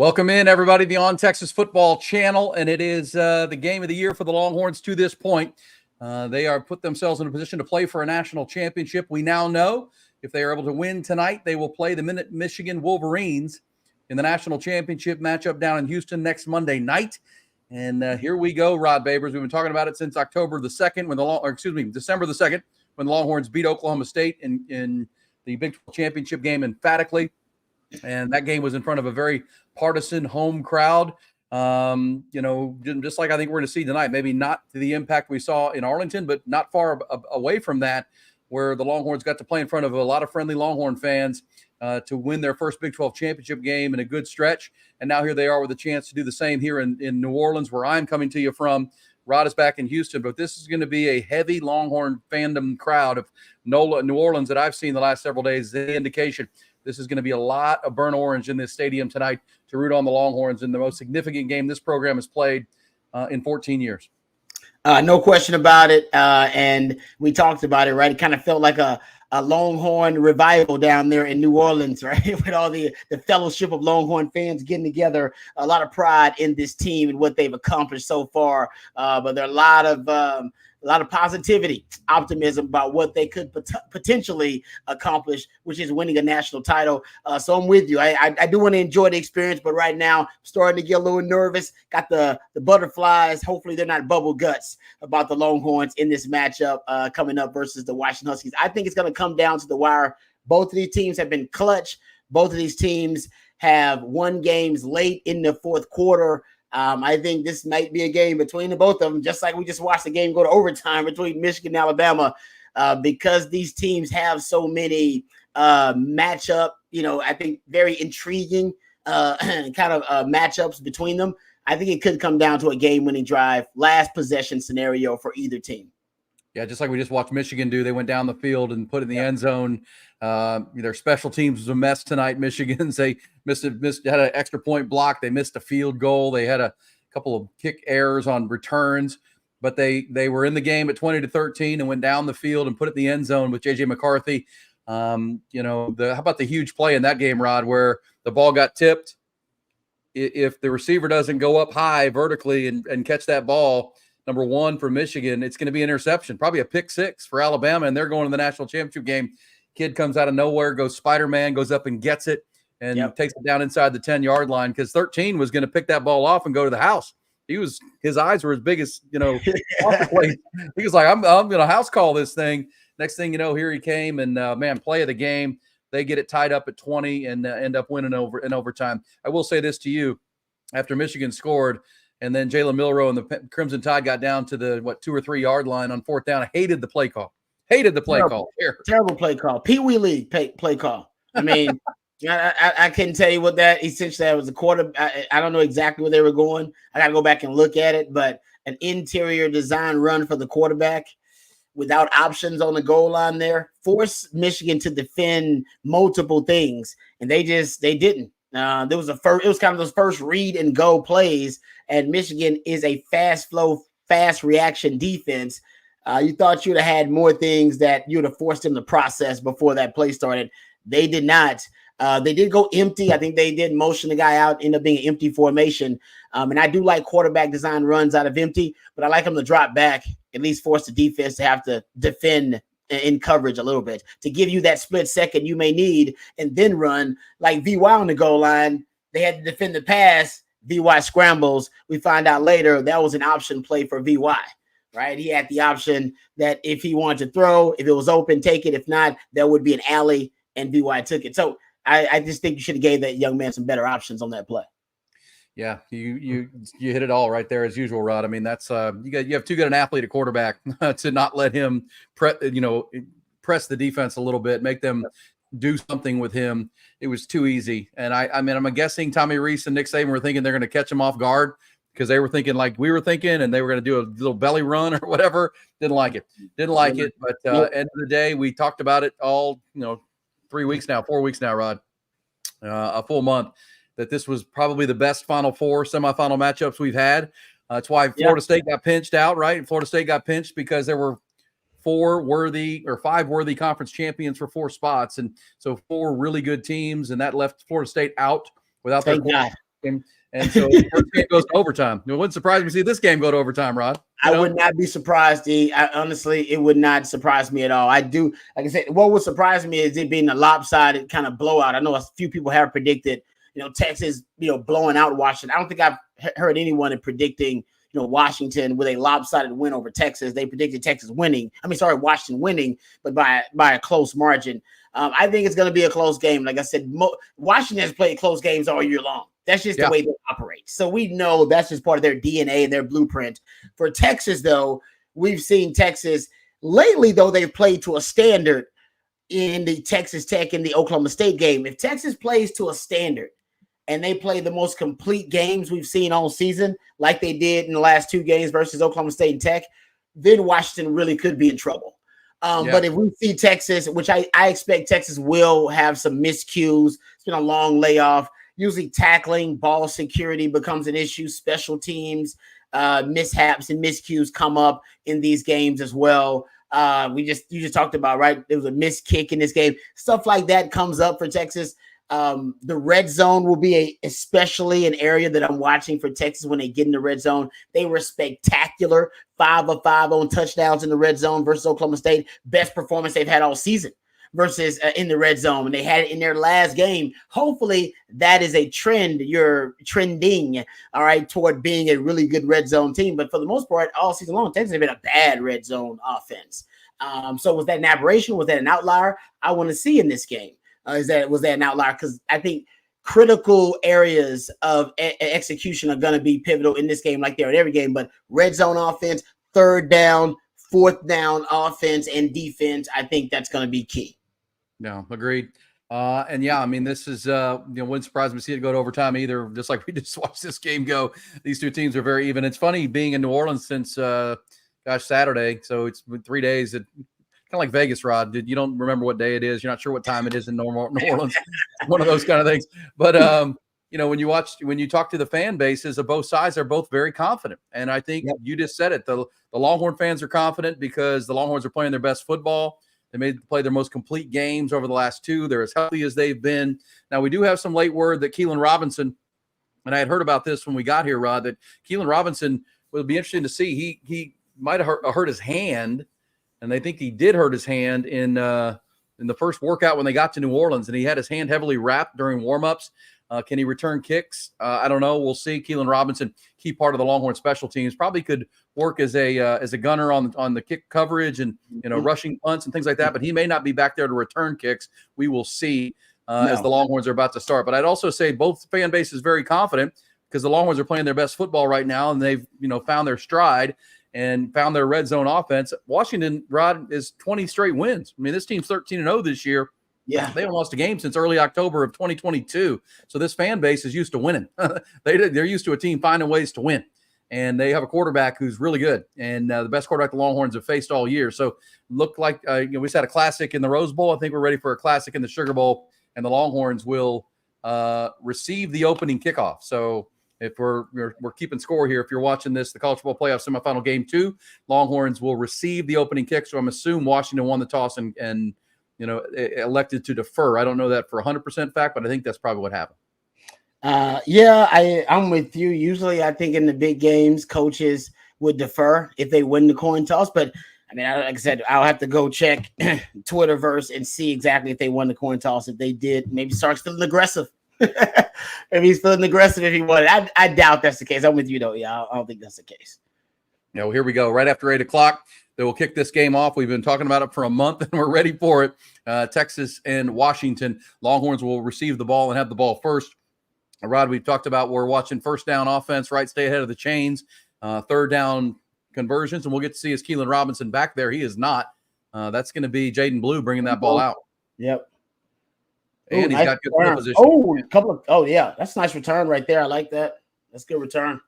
Welcome in, everybody, the On Texas Football channel, and it is the game of the year for the Longhorns to this point. They are put themselves in a position to play for a national championship. We now know if they are able to win tonight, they will play the Michigan Wolverines in the national championship matchup down in Houston next Monday night. And here we go, Rod Babers. We've been talking about it since October the 2nd, December the 2nd, when the Longhorns beat Oklahoma State in the Big 12 championship game emphatically. And that game was in front of a very partisan home crowd. Just like I think we're going to see tonight, maybe not to the impact we saw in Arlington, but not far away from that, where the Longhorns got to play in front of a lot of friendly Longhorn fans to win their first Big 12 championship game in a good stretch. And now here they are with a chance to do the same here in New Orleans, where I'm coming to you from. Rod is back in Houston, but this is going to be a heavy Longhorn fandom crowd of New Orleans that I've seen the last several days. The indication this is going to be a lot of burnt orange in this stadium tonight to root on the Longhorns in the most significant game this program has played in 14 years. No question about it. And we talked about it, right? It kind of felt like a Longhorn revival down there in New Orleans, right? With all the fellowship of Longhorn fans getting together. A lot of pride in this team and what they've accomplished so far. But there are a lot of positivity, optimism about what they could potentially accomplish, which is winning a national title. So I'm with you. I do want to enjoy the experience, but right now, I'm starting to get a little nervous. Got the butterflies. Hopefully they're not bubble guts about the Longhorns in this matchup coming up versus the Washington Huskies. I think it's going to come down to the wire. Both of these teams have been clutch. Both of these teams have won games late in the fourth quarter. I think this might be a game between the both of them, just like we just watched the game go to overtime between Michigan and Alabama, because these teams have so many matchup, I think very intriguing kind of matchups between them. I think it could come down to a game-winning drive, last possession scenario for either team. Yeah, just like we just watched Michigan do. They went down the field and put it in the end zone. Their special teams was a mess tonight. Michigan's they had an extra point block. They missed a field goal. They had a couple of kick errors on returns, but they were in the game at 20-13 and went down the field and put it in the end zone with J.J. McCarthy. How about the huge play in that game, Rod, where the ball got tipped? If the receiver doesn't go up high vertically and catch that ball, number one for Michigan, it's going to be interception, probably a pick six for Alabama, and they're going to the national championship game. Kid comes out of nowhere, goes Spider-Man, goes up and gets it, and takes it down inside the 10-yard line because 13 was going to pick that ball off and go to the house. His eyes were as big as, off the plate. He was like, I'm going to house call this thing. Next thing you know, here he came, and, play of the game. They get it tied up at 20 and end up winning in overtime. I will say this to you. After Michigan scored, and then Jalen Milroe and the Crimson Tide got down to the 2 or 3 yard line on fourth down. I hated the play call. Terrible play call. Pee Wee League play call. I mean, I couldn't tell you what that essentially that was a quarter. I don't know exactly where they were going. I got to go back and look at it. But an interior design run for the quarterback without options on the goal line there forced Michigan to defend multiple things, and they didn't. It was kind of those first read and go plays, and Michigan is a fast flow, fast reaction defense. You thought you'd have had more things that you'd have forced them to process before that play started. They did not. They did go empty. I think they did motion the guy out, end up being an empty formation. And I do like quarterback design runs out of empty, but I like them to drop back, at least force the defense to have to defend in coverage a little bit to give you that split second you may need and then run like VY on the goal line. They had to defend the pass. VY scrambles. We find out later that was an option play for VY, right? He had the option that if he wanted to throw, if it was open, take it. If not, there would be an alley, and VY took it. So I just think you should have gave that young man some better options on that play. Yeah, you hit it all right there as usual, Rod. I mean, that's you have too good an athlete at quarterback to not let him press the defense a little bit, make them do something with him. It was too easy. And I'm guessing Tommy Rees and Nick Saban were thinking they're going to catch him off guard because they were thinking like we were thinking, and they were going to do a little belly run or whatever. Didn't like it. But end of the day, we talked about it all, 4 weeks now, Rod, a full month, that this was probably the best Final Four semifinal matchups we've had. That's why Florida State got pinched out, right? Florida State got pinched because there were 5 worthy conference champions for 4 spots. And so 4 really good teams, and that left Florida State out without their And so the first game goes to overtime. It wouldn't surprise me to see this game go to overtime, Rod. I would not be surprised. Honestly, it would not surprise me at all. I do, like I said, what would surprise me is it being a lopsided kind of blowout. I know a few people have predicted, Texas, blowing out Washington. I don't think I've heard anyone in predicting, Washington with a lopsided win over Texas. They predicted Texas winning. Washington winning, but by a close margin. I think it's going to be a close game. Like I said, Washington has played close games all year long. That's just the way they operate. So we know that's just part of their DNA and their blueprint. For Texas, though, we've seen Texas lately, though, they've played to a standard in the Texas Tech and the Oklahoma State game. If Texas plays to a standard and they play the most complete games we've seen all season, like they did in the last 2 games versus Oklahoma State and Tech, then Washington really could be in trouble. But if we see Texas, which I expect Texas will have some miscues, it's been a long layoff. Usually tackling, ball security becomes an issue. Special teams, mishaps and miscues come up in these games as well. You just talked about, right? There was a missed kick in this game. Stuff like that comes up for Texas. The red zone will be especially an area that I'm watching for Texas when they get in the red zone. They were spectacular, 5 of 5 on touchdowns in the red zone versus Oklahoma State. Best performance they've had all season versus in the red zone. And they had it in their last game. Hopefully that is a trend. You're trending, all right, toward being a really good red zone team. But for the most part, all season long, Texas have been a bad red zone offense. So was that an aberration? Was that an outlier? I want to see in this game. Was that an outlier? Because I think critical areas of execution are going to be pivotal in this game like they are in every game. But red zone offense, 3rd down, 4th down offense and defense, I think that's going to be key. No, agreed. This is, wouldn't surprise me to see it go to overtime either. Just like we just watched this game go, these 2 teams are very even. It's funny being in New Orleans since, Saturday. So it's been 3 days. Kind of like Vegas, Rod. You don't remember what day it is. You're not sure what time it is in New Orleans. One of those kind of things. But, when you talk to the fan bases of both sides, they're both very confident. And I think you just said it. The Longhorn fans are confident because the Longhorns are playing their best football. They play their most complete games over the last 2. They're as healthy as they've been. Now, we do have some late word that Keelan Robinson, and I had heard about this when we got here, Rod, that Keelan Robinson will be interesting to see. He might have hurt his hand, and they think he did hurt his hand in the first workout when they got to New Orleans, and he had his hand heavily wrapped during warmups. Can he return kicks? I don't know. We'll see. Keelan Robinson, key part of the Longhorn special teams, probably could work as a gunner on the kick coverage and rushing punts and things like that. But he may not be back there to return kicks. We will see as the Longhorns are about to start. But I'd also say both fan base is very confident because the Longhorns are playing their best football right now, and they've found their stride and found their red zone offense. Washington, Rod, is 20 straight wins. I mean, this team's 13-0 this year. Yeah, they haven't lost a game since early October of 2022. So this fan base is used to winning. They're used to a team finding ways to win, and they have a quarterback who's really good and the best quarterback the Longhorns have faced all year. So look like we just had a classic in the Rose Bowl. I think we're ready for a classic in the Sugar Bowl, and the Longhorns will receive the opening kickoff. So if we're keeping score here, if you're watching this, the college football playoff semifinal game 2, Longhorns will receive the opening kick. So I'm assuming Washington won the toss and elected to defer. I don't know that for 100% fact, but I think that's probably what happened. I'm with you. Usually I think in the big games, coaches would defer if they win the coin toss. But I mean, like I said, I'll have to go check Twitterverse and see exactly if they won the coin toss. If they did, maybe Sark's feeling aggressive. Maybe he's feeling aggressive if he won it. I doubt that's the case. I'm with you, though. Yeah, I don't think that's the case. Here we go. Right after 8 o'clock, they will kick this game off. We've been talking about it for a month, and we're ready for it. Texas and Washington. Longhorns will receive the ball and have the ball first. Rod, we've talked about we're watching first down offense, right? Stay ahead of the chains. 3rd down conversions, and we'll get to see Keelan Robinson back there. He is not. That's going to be Jaden Blue bringing that ball out. Yep. And he's got good field position. Yeah. That's a nice return right there. I like that. That's a good return.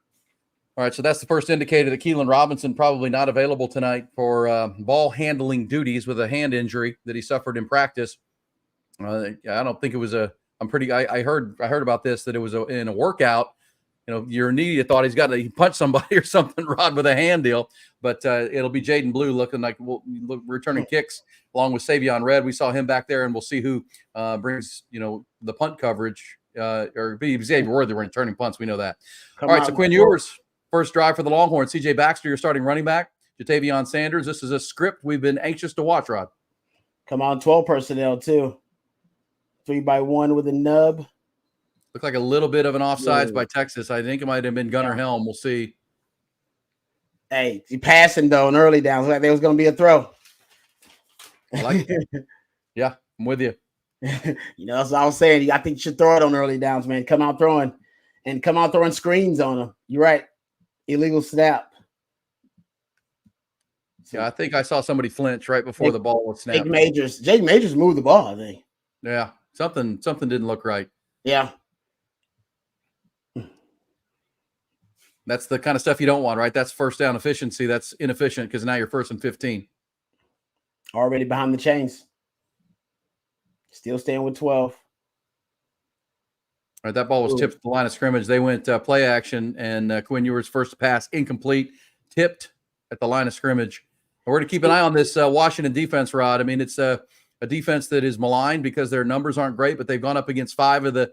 All right, so that's the first indicator that Keelan Robinson probably not available tonight for ball handling duties with a hand injury that he suffered in practice. I don't think it was I heard about this, that it was in a workout. Your immediate thought he punched somebody or something, Rod, with a hand deal. But it'll be Jaden Blue looking like returning kicks along with Savion Red. We saw him back there, and we'll see who brings the punt coverage or Xavier Worthy were returning punts. We know that. Come All right, out so Quinn Ewers, first drive for the Longhorns. C.J. Baxter, your starting running back. Jatavion Sanders. This is a script we've been anxious to watch, Rod. Come on, 12 personnel too. 3-by-1 with a nub. Looked like a little bit of an offsides by Texas. I think it might have been Gunnar Helm. We'll see. Hey, he passing though in early downs. Like there was going to be a throw. I like it. Yeah, I'm with you. You know, that's what I was saying. I think you should throw it on early downs, man. Come out throwing screens on them. You're right. Illegal snap. Yeah, I think I saw somebody flinch right before the ball was snapped. Jake Majors moved the ball, I think. Yeah, something didn't look right. Yeah. That's the kind of stuff you don't want, right? That's first down efficiency. That's inefficient because now you're 1st and 15. Already behind the chains. Still staying with 12. All right, that ball was tipped at the line of scrimmage. They went play action, and Quinn Ewers' first pass incomplete, tipped at the line of scrimmage. And we're going to keep an eye on this Washington defense, Rod. I mean, it's a defense that is maligned because their numbers aren't great, but they've gone up against 5 of the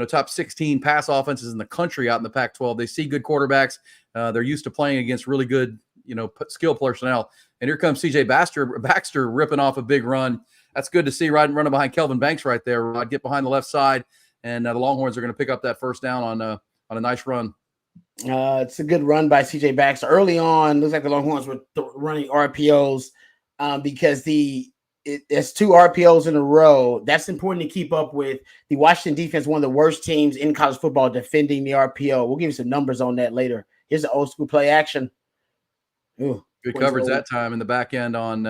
top 16 pass offenses in the country out in the Pac-12. They see good quarterbacks. They're used to playing against really good, skill personnel. And here comes C.J. Baxter ripping off a big run. That's good to see, running behind Kelvin Banks right there. Rod, get behind the left side, and the Longhorns are going to pick up that first down on a nice run. It's a good run by C.J. Baxter. Early on, looks like the Longhorns were running RPOs because there's 2 RPOs in a row. That's important to keep up with. The Washington defense, one of the worst teams in college football defending the RPO. We'll give you some numbers on that later. Here's the old school play action. Ooh, good coverage that time in the back end on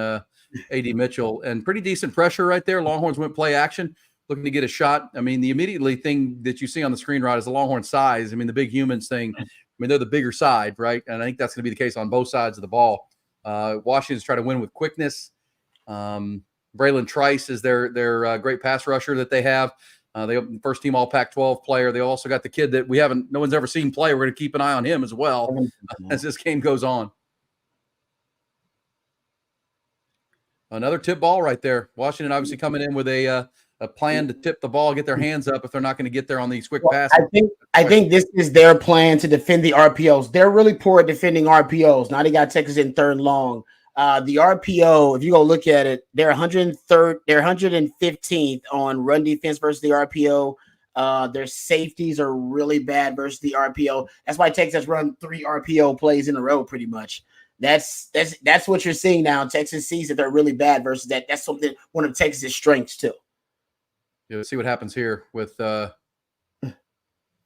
A.D. Mitchell. And pretty decent pressure right there. Longhorns went play action, looking to get a shot. I mean, the immediately thing that you see on the screen, Rod, is the Longhorn size. I mean, the big humans thing. I mean, they're the bigger side, right? And I think that's going to be the case on both sides of the ball. Washington's trying to win with quickness. Braylon Trice is their great pass rusher that they have. They have first team all Pac-12 player. They also got the kid that no one's ever seen play. We're going to keep an eye on him as well as this game goes on. Another tip ball right there. Washington obviously coming in with a plan to tip the ball, get their hands up if they're not going to get there on these quick passes. I think this is their plan to defend the RPOs. They're really poor at defending RPOs. Now they got Texas in 3rd and long. The RPO, if you go look at it, they're 103rd, they're 115th on run defense versus the RPO. Their safeties are really bad versus the RPO. That's why Texas run 3 RPO plays in a row pretty much. That's what you're seeing now. Texas sees that they're really bad versus that. That's one of Texas's strengths too. You'll see what happens here with 3rd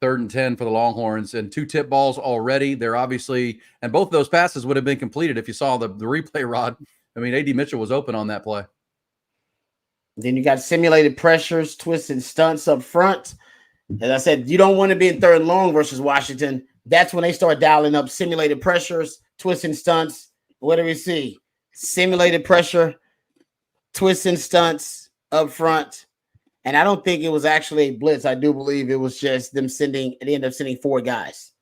and 10 for the Longhorns and 2 tip balls already. They're obviously, and both of those passes would have been completed if you saw the replay, Rod. I mean, A.D. Mitchell was open on that play. Then you got simulated pressures, twists, and stunts up front. As I said, you don't want to be in 3rd and long versus Washington. That's when they start dialing up simulated pressures, twists, and stunts. What do we see? Simulated pressure, twists, and stunts up front. And I don't think it was actually a blitz. I do believe it was just them they ended up sending 4 guys.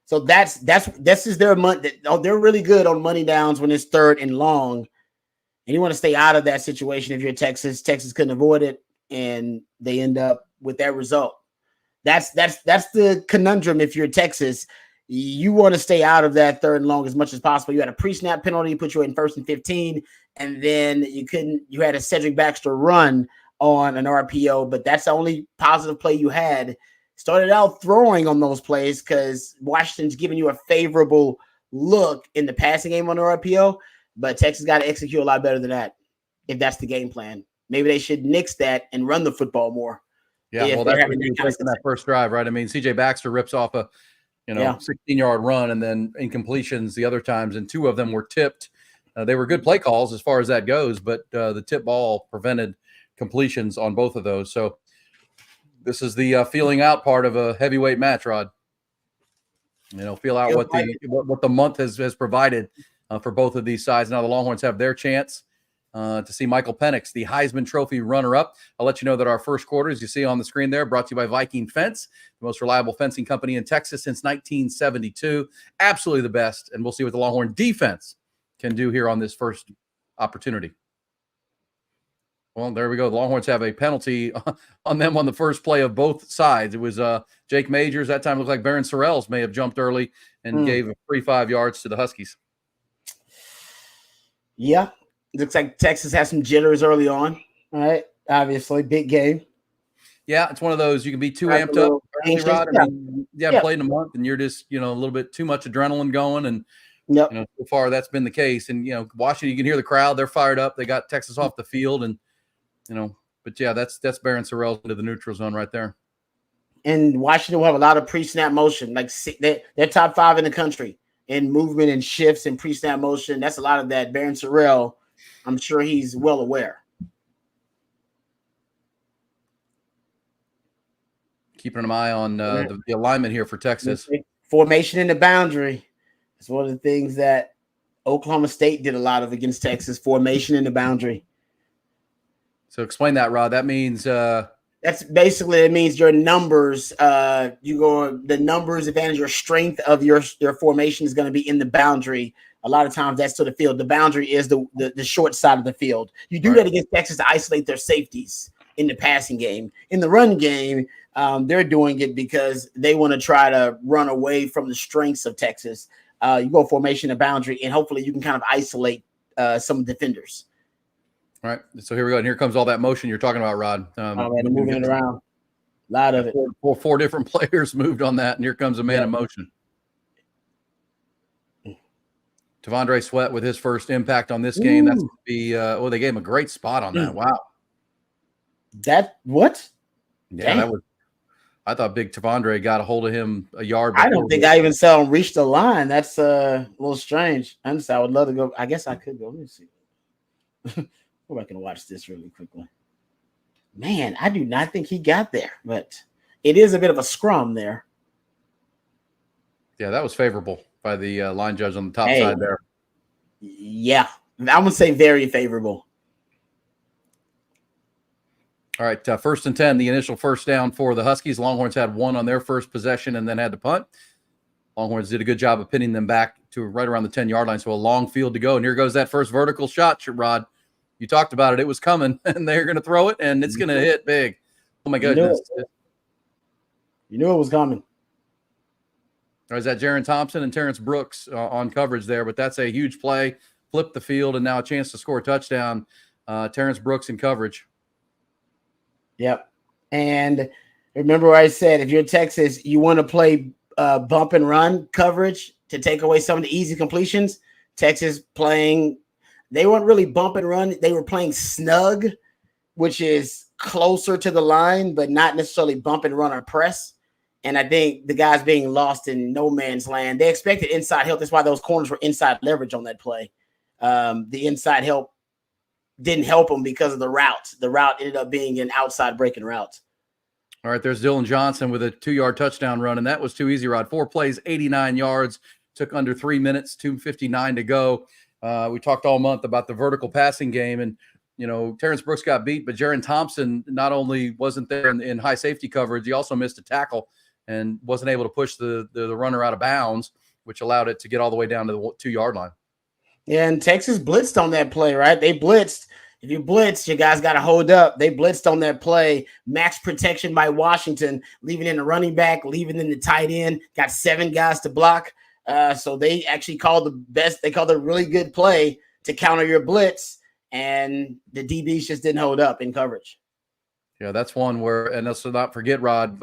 So this is their money. They're really good on money downs when it's 3rd and long. And you want to stay out of that situation if you're Texas. Texas couldn't avoid it, and they end up with that result. That's the conundrum if you're Texas. You want to stay out of that 3rd and long as much as possible. You had a pre-snap penalty, put you in 1st and 15, and then you had a Cedric Baxter run on an RPO, but that's the only positive play you had. Started out throwing on those plays because Washington's giving you a favorable look in the passing game on the RPO, but Texas got to execute a lot better than that if that's the game plan. Maybe they should nix that and run the football more. Yeah, well, that's what you in that first drive, right? I mean, C.J. Baxter rips off a 16-yard run and then incompletions the other times, and 2 of them were tipped. They were good play calls as far as that goes, but the tip ball prevented completions on both of those. So this is the feeling out part of a heavyweight match, Rod. Feel out what the month has provided for both of these sides. Now the Longhorns have their chance to see Michael Penix, the Heisman Trophy runner-up. I'll let you know that our first quarter, as you see on the screen there, brought to you by Viking Fence, the most reliable fencing company in Texas since 1972. Absolutely the best, and we'll see what the Longhorn defense can do here on this first opportunity. Well, there we go. The Longhorns have a penalty on them on the first play of both sides. It was Jake Majors. That time it looked like Barron Sorrells may have jumped early and gave a free 5 yards to the Huskies. Yeah. Looks like Texas has some jitters early on. All right. Obviously, big game. Yeah, it's one of those you can be too amped up early, Rod. I mean, played in a month and you're just, a little bit too much adrenaline going. And, so far that's been the case. And, Washington, you can hear the crowd. They're fired up. They got Texas off the field. And, but yeah, that's Barron Sorrells into the neutral zone right there. And Washington will have a lot of pre-snap motion. Like they're top 5 in the country in movement and shifts and pre-snap motion. That's a lot of that. Barron Sorrell, I'm sure he's well aware. Keeping an eye on the alignment here for Texas. Formation in the boundary. It's one of the things that Oklahoma State did a lot of against Texas. Formation in the boundary. So explain that, Rod. That means that's basically, it means your numbers. The numbers advantage, your strength of your formation is going to be in the boundary. A lot of times that's to the field. The boundary is the short side of the field. You do that against Texas to isolate their safeties in the passing game. In the run game, they're doing it because they want to try to run away from the strengths of Texas. You go formation and boundary, and hopefully you can kind of isolate some defenders. All right. So here we go. And here comes all that motion you're talking about, Rod. Moving it around. A lot of it. Four different players moved on that, and here comes a man in motion. T'Vondre Sweat with his first impact on this game. That's going to be they gave him a great spot on that. Wow. That what? Yeah, that was. I thought Big T'Vondre got a hold of him a yard. I don't think I even saw him reach the line. That's a little strange. I would love to go. I guess I could go. Let me see. Go back and watch this really quickly. Man, I do not think he got there, but it is a bit of a scrum there. Yeah, that was favorable by the line judge on the top side there. Yeah, I would say very favorable. All right, 1st and 10, the initial first down for the Huskies. Longhorns had one on their first possession and then had to punt. Longhorns did a good job of pinning them back to right around the 10-yard line, so a long field to go. And here goes that first vertical shot, Rod. You talked about it. It was coming, and they're going to throw it, and it's going to hit big. Oh, my goodness. You knew it was coming. Or is that Jaron Thompson and Terrence Brooks on coverage there? But that's a huge play. Flip the field, and now a chance to score a touchdown. Terrence Brooks in coverage. Yep. And remember what I said, if you're Texas, you want to play bump and run coverage to take away some of the easy completions. Texas playing – they weren't really bump and run. They were playing snug, which is closer to the line, but not necessarily bump and run or press. And I think the guys being lost in no man's land, they expected inside help. That's why those corners were inside leverage on that play. The inside help didn't help them because of the route. The route ended up being an outside breaking route. All right, there's Dylan Johnson with a 2-yard touchdown run, and that was too easy, Rod. 4 plays, 89 yards, took under 3 minutes, 2:59 to go. We talked all month about the vertical passing game, and, Terrence Brooks got beat, but Jaron Thompson not only wasn't there in high safety coverage, he also missed a tackle and wasn't able to push the runner out of bounds, which allowed it to get all the way down to the 2-yard line. Yeah, and Texas blitzed on that play, right? They blitzed. If you blitz, you guys got to hold up. They blitzed on that play. Max protection by Washington, leaving in the running back, leaving in the tight end, got 7 guys to block. So they actually called the best. They called a really good play to counter your blitz, and the DBs just didn't hold up in coverage. Yeah, that's one where, and let's not forget, Rod,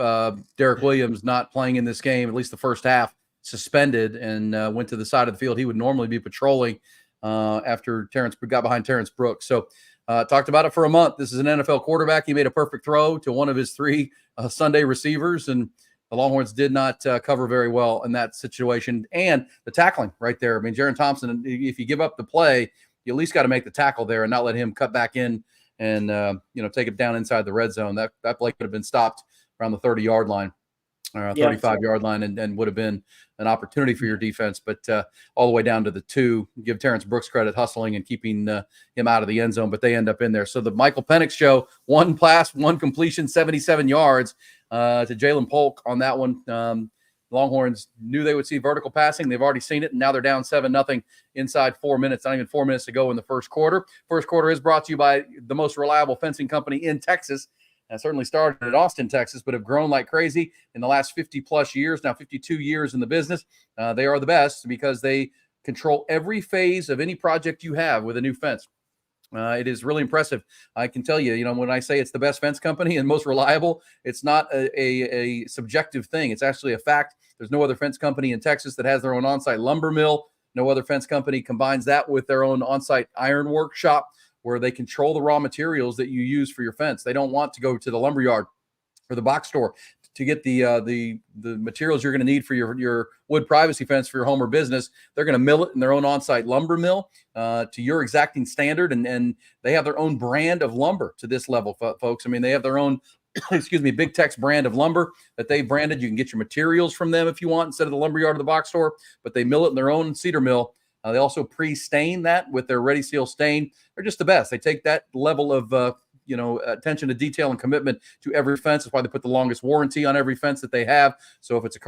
Derek Williams not playing in this game, at least the first half, suspended and went to the side of the field. He would normally be patrolling after Terrence got behind Terrence Brooks. So talked about it for a month. This is an NFL quarterback. He made a perfect throw to one of his 3 Sunday receivers, and the Longhorns did not cover very well in that situation. And the tackling right there. I mean, Jaron Thompson, if you give up the play, you at least got to make the tackle there and not let him cut back in and, take it down inside the red zone. That play could have been stopped around the 30-yard line, or 35-yard line, and would have been an opportunity for your defense. But all the way down to the 2, give Terrence Brooks credit, hustling and keeping him out of the end zone, but they end up in there. So the Michael Penix show, 1 pass, 1 completion, 77 yards to Jalen Polk on that one. Longhorns knew they would see vertical passing. They've already seen it, and now they're down 7-0 inside 4 minutes, not even 4 minutes to go in the first quarter. First quarter is brought to you by the most reliable fencing company in Texas. And certainly started at Austin, Texas, but have grown like crazy in the last 50-plus years, now 52 years in the business. They are the best because they control every phase of any project you have with a new fence. It is really impressive. I can tell you, when I say it's the best fence company and most reliable, it's not a subjective thing. It's actually a fact. There's no other fence company in Texas that has their own on-site lumber mill. No other fence company combines that with their own on-site iron workshop where they control the raw materials that you use for your fence. They don't want to go to the lumber yard or the box store to get the materials you're going to need for your wood privacy fence for your home or business. They're going to mill it in their own on-site lumber mill to your exacting standard, and they have their own brand of lumber to this level, folks. I mean, they have their own Big Tex brand of lumber that they branded. You can get your materials from them if you want instead of the lumber yard or the box store, but they mill it in their own cedar mill. They also pre-stain that with their Ready Seal stain. They're just the best. They take that level of attention to detail and commitment to every fence. That's why they put the longest warranty on every fence that they have. So if it's a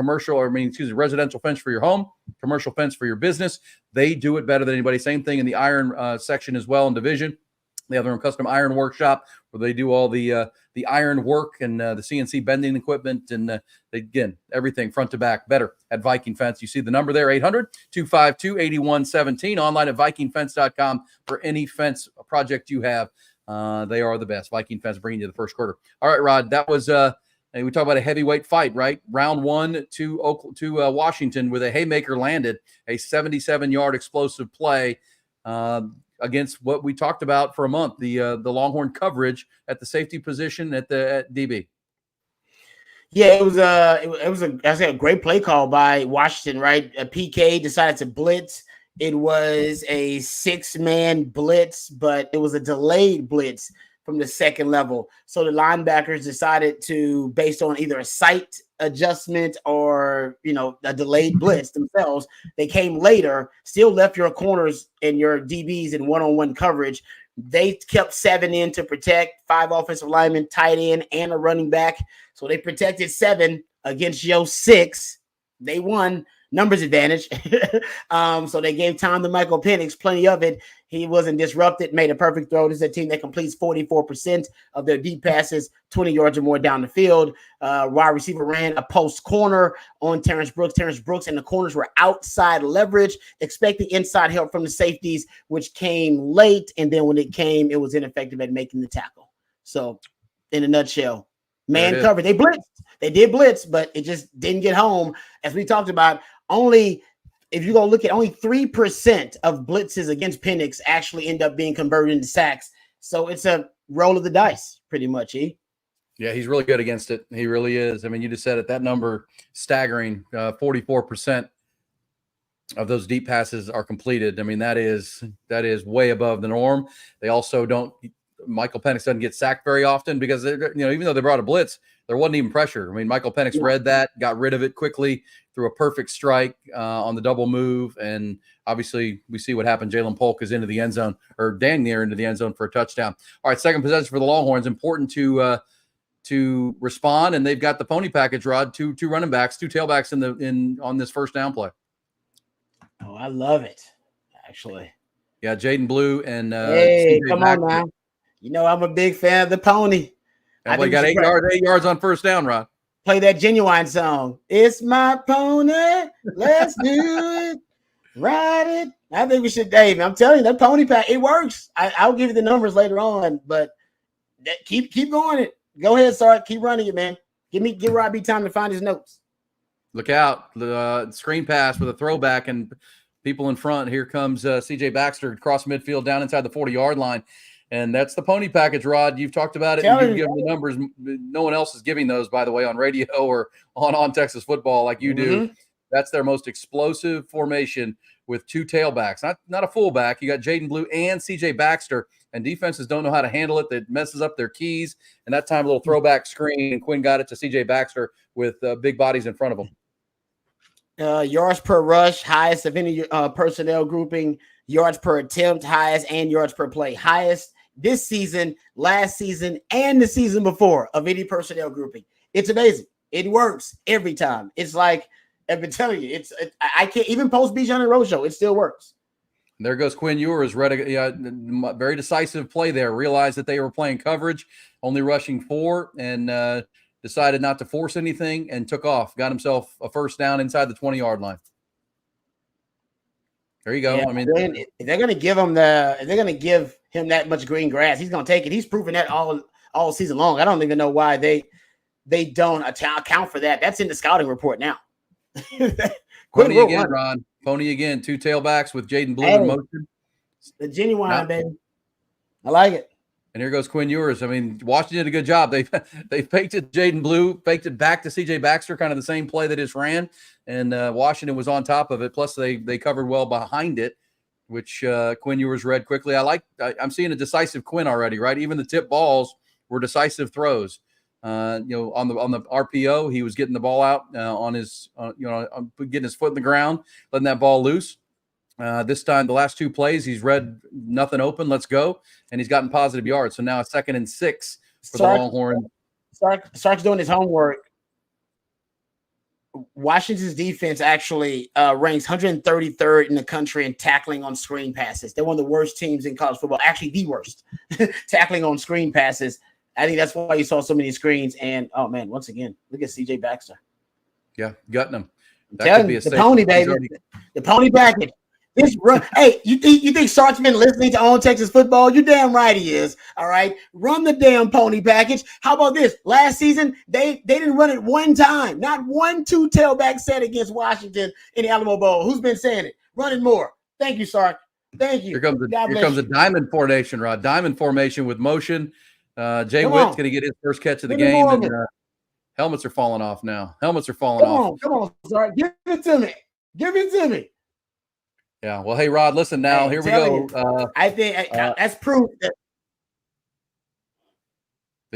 residential fence for your home, commercial fence for your business, they do it better than anybody. Same thing in the iron section as well in division. They have their own custom iron workshop where they do all the iron work and the CNC bending equipment. And again, everything front to back better at Viking Fence. You see the number there, 800-252-8117, online at vikingfence.com for any fence project you have. They are the best. Viking Fence bringing you the first quarter. All right, Rod, that was we talk about a heavyweight fight, right? Round one to Washington with a haymaker landed, a 77-yard explosive play against what we talked about for a month, the Longhorn coverage at the safety position at DB. Yeah, it was a great play call by Washington, right? A PK decided to blitz. It was a 6-man blitz, but it was a delayed blitz from the second level. So the linebackers decided to, based on either a sight adjustment or, a delayed blitz themselves, they came later, still left your corners and your DBs in one-on-one coverage. They kept 7 in to protect 5 offensive linemen, tight end, and a running back. So they protected 7 against your 6. They won. Numbers advantage. So they gave time to Michael Penix, plenty of it. He wasn't disrupted, made a perfect throw. This is a team that completes 44% of their deep passes, 20 yards or more down the field. Wide receiver ran a post corner on Terrence Brooks. Terrence Brooks and the corners were outside leverage, expecting inside help from the safeties, which came late. And then when it came, it was ineffective at making the tackle. So in a nutshell, man covered. They blitzed. They did blitz, but it just didn't get home. As we talked about, if you go look at only 3% of blitzes against Penix actually end up being converted into sacks. So it's a roll of the dice, pretty much. Yeah, he's really good against it. He really is. I mean, you just said it. That number, staggering. 44% of those deep passes are completed. I mean, that is way above the norm. They also don't. Michael Penix doesn't get sacked very often because even though they brought a blitz, there wasn't even pressure. I mean, Michael Penix read that, got rid of it quickly, threw a perfect strike on the double move, and obviously we see what happened. Jalen Polk is into the end zone, or dang near into the end zone for a touchdown. All right, second possession for the Longhorns. Important to respond, and they've got the pony package, Rod. Two running backs, 2 tailbacks on this first down play. Oh, I love it, actually. Yeah, Jaden Blue and hey, CJ come Baxter. On now. I'm a big fan of the pony. I got 8 yards on first down, Rod. Play that Genuine song. It's my pony. Let's do it. Ride it. I think we should, Dave. I'm telling you, that pony pack, it works. I'll give you the numbers later on, but keep going it. Go ahead, Sark. Keep running it, man. Give Robbie time to find his notes. Look out. The screen pass with a throwback and people in front. Here comes CJ Baxter across midfield down inside the 40-yard line. And that's the pony package, Rod. You've talked about it. You've given the numbers. No one else is giving those, by the way, on radio or on Texas football like you do. That's their most explosive formation with 2 tailbacks. Not a fullback. You got Jaden Blue and CJ Baxter, and defenses don't know how to handle it. That messes up their keys. And that time, a little throwback screen, and Quinn got it to CJ Baxter with big bodies in front of him. Yards per rush, highest of any personnel grouping. Yards per attempt, highest, and yards per play, highest this season, last season, and the season before of any personnel grouping. It's amazing. It works every time. It's like I've been telling you, I can't even post Bijan and Rojo. It still works. There goes Quinn Ewers. Very decisive play there. Realized that they were playing coverage, only rushing 4, and decided not to force anything and took off. Got himself a first down inside the 20-yard line. There you go. Yeah, I mean, if they're going to give him that much green grass, he's going to take it. He's proven that all season long. I don't even know why they don't account for that. That's in the scouting report now. Pony again, Ron. Pony again. 2 tailbacks with Jaden Blue in motion. The genuine, baby. I like it. And here goes Quinn Ewers. I mean, Washington did a good job. They faked it Jaden Blue, faked it back to C.J. Baxter, kind of the same play they just ran, and Washington was on top of it. Plus, they covered well behind it, which Quinn Ewers read quickly. I'm seeing a decisive Quinn already, right? Even the tip balls were decisive throws. On the RPO, he was getting the ball out on his, getting his foot in the ground, letting that ball loose. This time, the last 2 plays, he's read nothing open. Let's go. And he's gotten positive yards. So now a 2nd and 6 for the Longhorns. Stark's doing his homework. Washington's defense actually ranks 133rd in the country in tackling on screen passes. They're one of the worst teams in college football. Actually, the worst tackling on screen passes. I think that's why you saw so many screens. And, oh, man, once again, look at C.J. Baxter. Yeah, gutting him. That could be the pony, baby. The pony package. This run, hey, you think Sark's been listening to On Texas Football? You're damn right he is. All right, run the damn pony package. How about this? Last season, they didn't run it one time. Not 1 2 tailback set against Washington in the Alamo Bowl. Who's been saying it? Run it more. Thank you, Sark. Thank you. Here comes a diamond formation, Rod. Diamond formation with motion. Jay Witt's going to get his first catch of the game. And, helmets are falling off now. Come on, Sark. Give it to me. Yeah. Well, hey, Rod, listen now. Here we go. I think that's proof that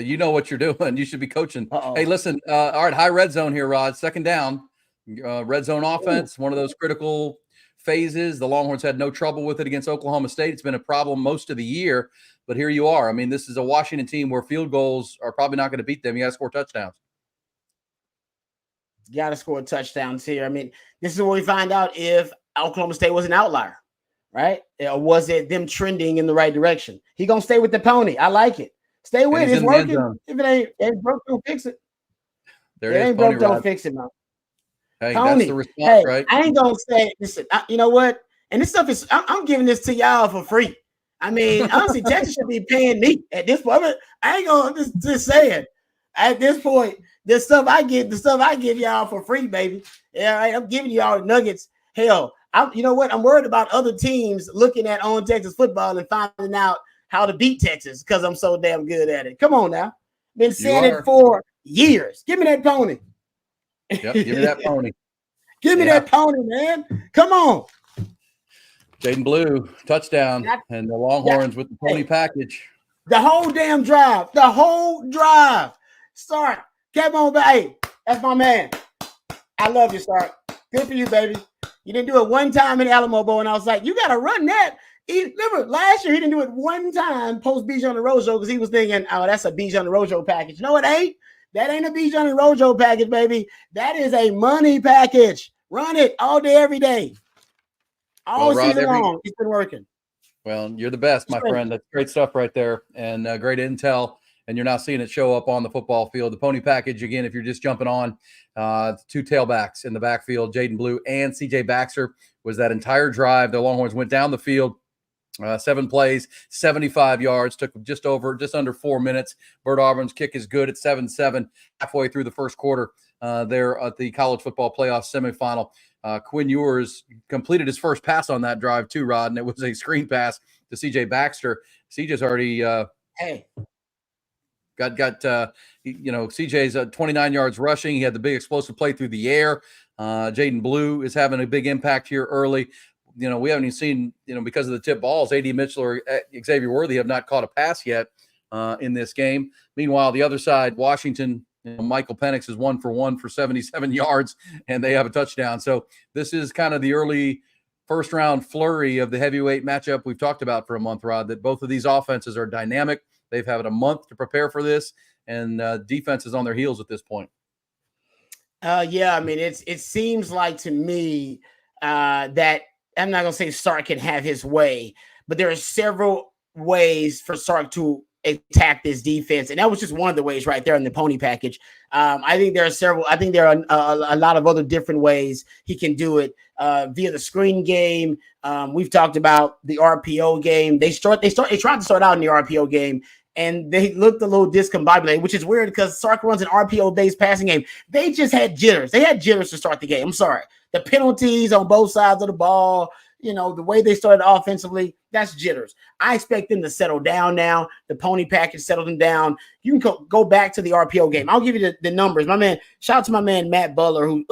you know what you're doing. You should be coaching. Hey, listen. All right, high red zone here, Rod. 2nd down. Red zone offense, one of those critical phases. The Longhorns had no trouble with it against Oklahoma State. It's been a problem most of the year, but here you are. I mean, this is a Washington team where field goals are probably not going to beat them. You got to score touchdowns. You got to score touchdowns here. I mean, this is where we find out if Oklahoma State was an outlier, right? Or was it them trending in the right direction? He going to stay with the pony. I like it. Stay with it. It's working. If it ain't broke, don't fix it. There it is. Ain't broke, don't fix it, man. Hey, Tony, that's the response, right? I ain't going to say, listen, you know what? And this stuff is, I'm giving this to y'all for free. I mean, honestly, Texas should be paying me at this point. I ain't going to just say it. At this point, the stuff I give y'all for free, baby. Yeah, right? I'm giving y'all the nuggets. Hell, you know what? I'm worried about other teams looking at On Texas Football and finding out how to beat Texas because I'm so damn good at it. Come on now. Been saying it for years. Give me that pony. Yep, give me that pony. Give me that pony, man. Come on. Jaden Blue, touchdown, and the Longhorns with the pony package. The whole damn drive. Stark, kept on, hey, that's my man. I love you, Stark. Good for you, baby. You didn't do it one time in the Alamo Bowl, and I was like, you got to run that. Remember, last year he didn't do it one time post Bijan and Rojo because he was thinking, oh, that's a Bijan and Rojo package. No, it ain't. That ain't a Bijan and Rojo package, baby. That is a money package. Run it all day, every day. All season long. It's been working. Well, you're the best, my friend. That's great stuff right there, and great intel. And you're now seeing it show up on the football field. The pony package, again, if you're just jumping on, 2 tailbacks in the backfield, Jaden Blue and C.J. Baxter, was that entire drive. The Longhorns went down the field, 7 plays, 75 yards, took just under 4 minutes. Bert Auburn's kick is good at 7-7, halfway through the first quarter there at the college football playoff semifinal. Quinn Ewers completed his first pass on that drive too, Rod, and it was a screen pass to C.J. Baxter. C.J.'s already CJ's 29 yards rushing. He had the big explosive play through the air. Jaden Blue is having a big impact here early. We haven't even seen, because of the tip balls, A.D. Mitchell or Xavier Worthy have not caught a pass yet in this game. Meanwhile, the other side, Washington, Michael Penix is 1 for 1 for 77 yards, and they have a touchdown. So this is kind of the early first-round flurry of the heavyweight matchup we've talked about for a month, Rod, that both of these offenses are dynamic. They've had a month to prepare for this, and defense is on their heels at this point. Yeah, I mean, it seems like to me that I'm not gonna say Sark can have his way, but there are several ways for Sark to attack this defense, and that was just one of the ways right there in the pony package. I think there are several. I think there are a lot of other different ways he can do it via the screen game. We've talked about the RPO game. They tried to start out in the RPO game, and they looked a little discombobulated, which is weird because Sark runs an RPO-based passing game. They just had jitters. They had jitters to start the game. I'm sorry. The penalties on both sides of the ball, the way they started offensively, that's jitters. I expect them to settle down now. The pony package settled them down. You can go back to the RPO game. I'll give you the numbers. My man, shout out to my man, Matt Butler, who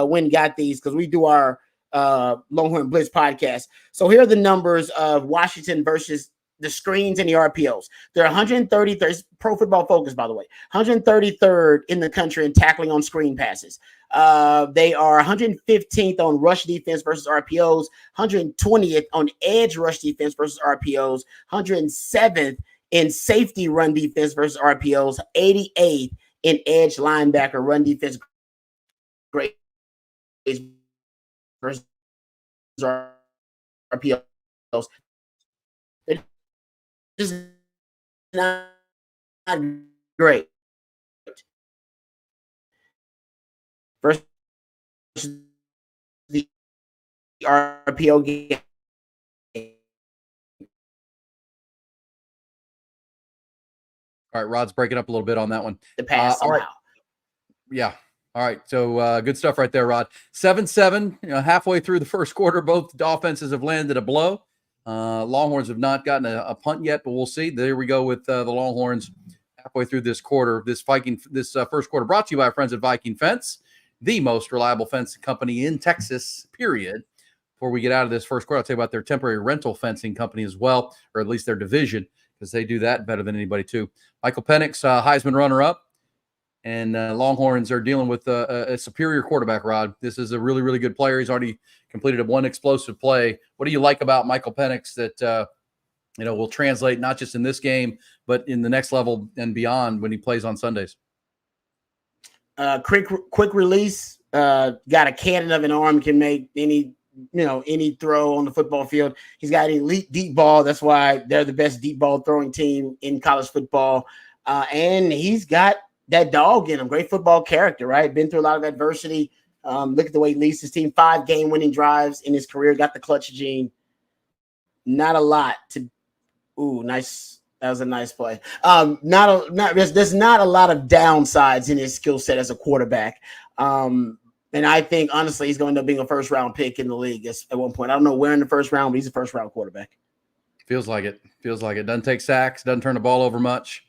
went and got these because we do our Longhorn Blitz podcast. So here are the numbers of Washington versus the screens and the RPOs. They're 133rd, Pro Football Focus, by the way, 133rd in the country in tackling on screen passes. They are 115th on rush defense versus RPOs, 120th on edge rush defense versus RPOs, 107th in safety run defense versus RPOs, 88th in edge linebacker run defense grades versus RPOs. Just not great. Versus the RPO game. All right, Rod's breaking up a little bit on that one. The pass somehow. All right. Yeah. All right. So good stuff right there, Rod. 7-7, halfway through the first quarter, both offenses have landed a blow. Longhorns have not gotten a punt yet, but we'll see. There we go with the Longhorns halfway through this quarter. This first quarter brought to you by our friends at Viking Fence, the most reliable fencing company in Texas, period. Before we get out of this first quarter, I'll tell you about their temporary rental fencing company as well, or at least their division, because they do that better than anybody too. Michael Penix, Heisman runner-up, and Longhorns are dealing with a superior quarterback, Rod. This is a really, really good player. He's already completed one explosive play. What do you like about Michael Penix that will translate not just in this game, but in the next level and beyond when he plays on Sundays? Quick release. Got a cannon of an arm, can make any throw on the football field. He's got an elite deep ball. That's why they're the best deep ball throwing team in college football. And he's got that dog in him. Great football character, right? Been through a lot of adversity. Look at the way he leads his team. 5 game-winning drives in his career. Got the clutch gene. Not a lot to. Ooh, nice. That was a nice play. There's not a lot of downsides in his skill set as a quarterback. And I think, honestly, he's going to end up being a first-round pick in the league at one point. I don't know where in the first round, but he's a first-round quarterback. Feels like it. Doesn't take sacks. Doesn't turn the ball over much.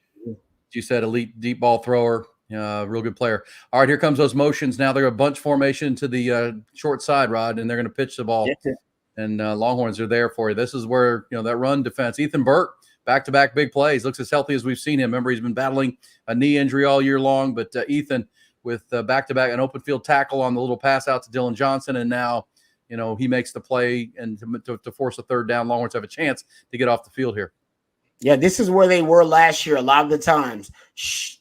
You said elite deep ball thrower. Real good player. All right, here comes those motions. Now they're a bunch formation to the short side, Rod, and they're going to pitch the ball. Yeah. And Longhorns are there for you. This is where, that run defense. Ethan Burke, back-to-back big plays. Looks as healthy as we've seen him. Remember, he's been battling a knee injury all year long. But Ethan with back-to-back, an open field tackle on the little pass out to Dylan Johnson. And now, he makes the play and to force a third down. Longhorns have a chance to get off the field here. Yeah, this is where they were last year a lot of the times,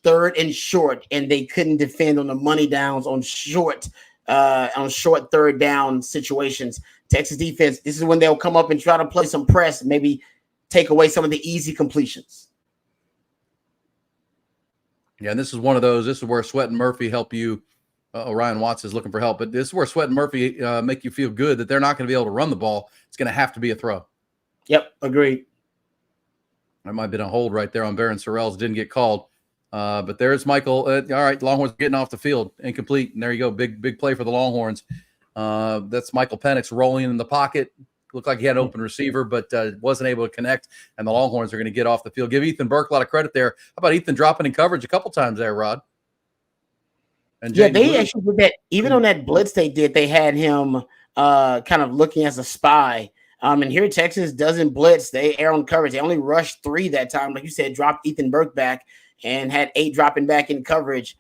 third and short, and they couldn't defend on the money downs on short third down situations. Texas defense, this is when they'll come up and try to play some press, maybe take away some of the easy completions. Yeah, and this is one of those. This is where Sweat and Murphy help you. Ryan Watts is looking for help, but this is where Sweat and Murphy make you feel good that they're not going to be able to run the ball. It's going to have to be a throw. Yep, agreed. There might have been a hold right there on Baron Sorrells. Didn't get called. But there's Michael. All right, Longhorns getting off the field. Incomplete. And there you go. Big play for the Longhorns. That's Michael Penix rolling in the pocket. Looked like he had an open receiver, but wasn't able to connect. And the Longhorns are going to get off the field. Give Ethan Burke a lot of credit there. How about Ethan dropping in coverage a couple times there, Rod? And yeah, they actually did that. Even on that blitz they did, they had him kind of looking as a spy. And here Texas doesn't blitz. They err on coverage. They only rushed 3 that time. Like you said, dropped Ethan Burke back and had 8 dropping back in coverage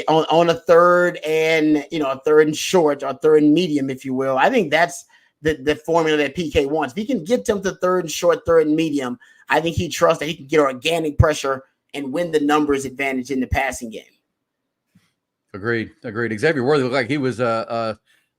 on a third and, a third and short or third and medium, if you will. I think that's the formula that PK wants. If he can get them to third and short, third and medium, I think he trusts that he can get organic pressure and win the numbers advantage in the passing game. Agreed. Xavier Worthy looked like he was a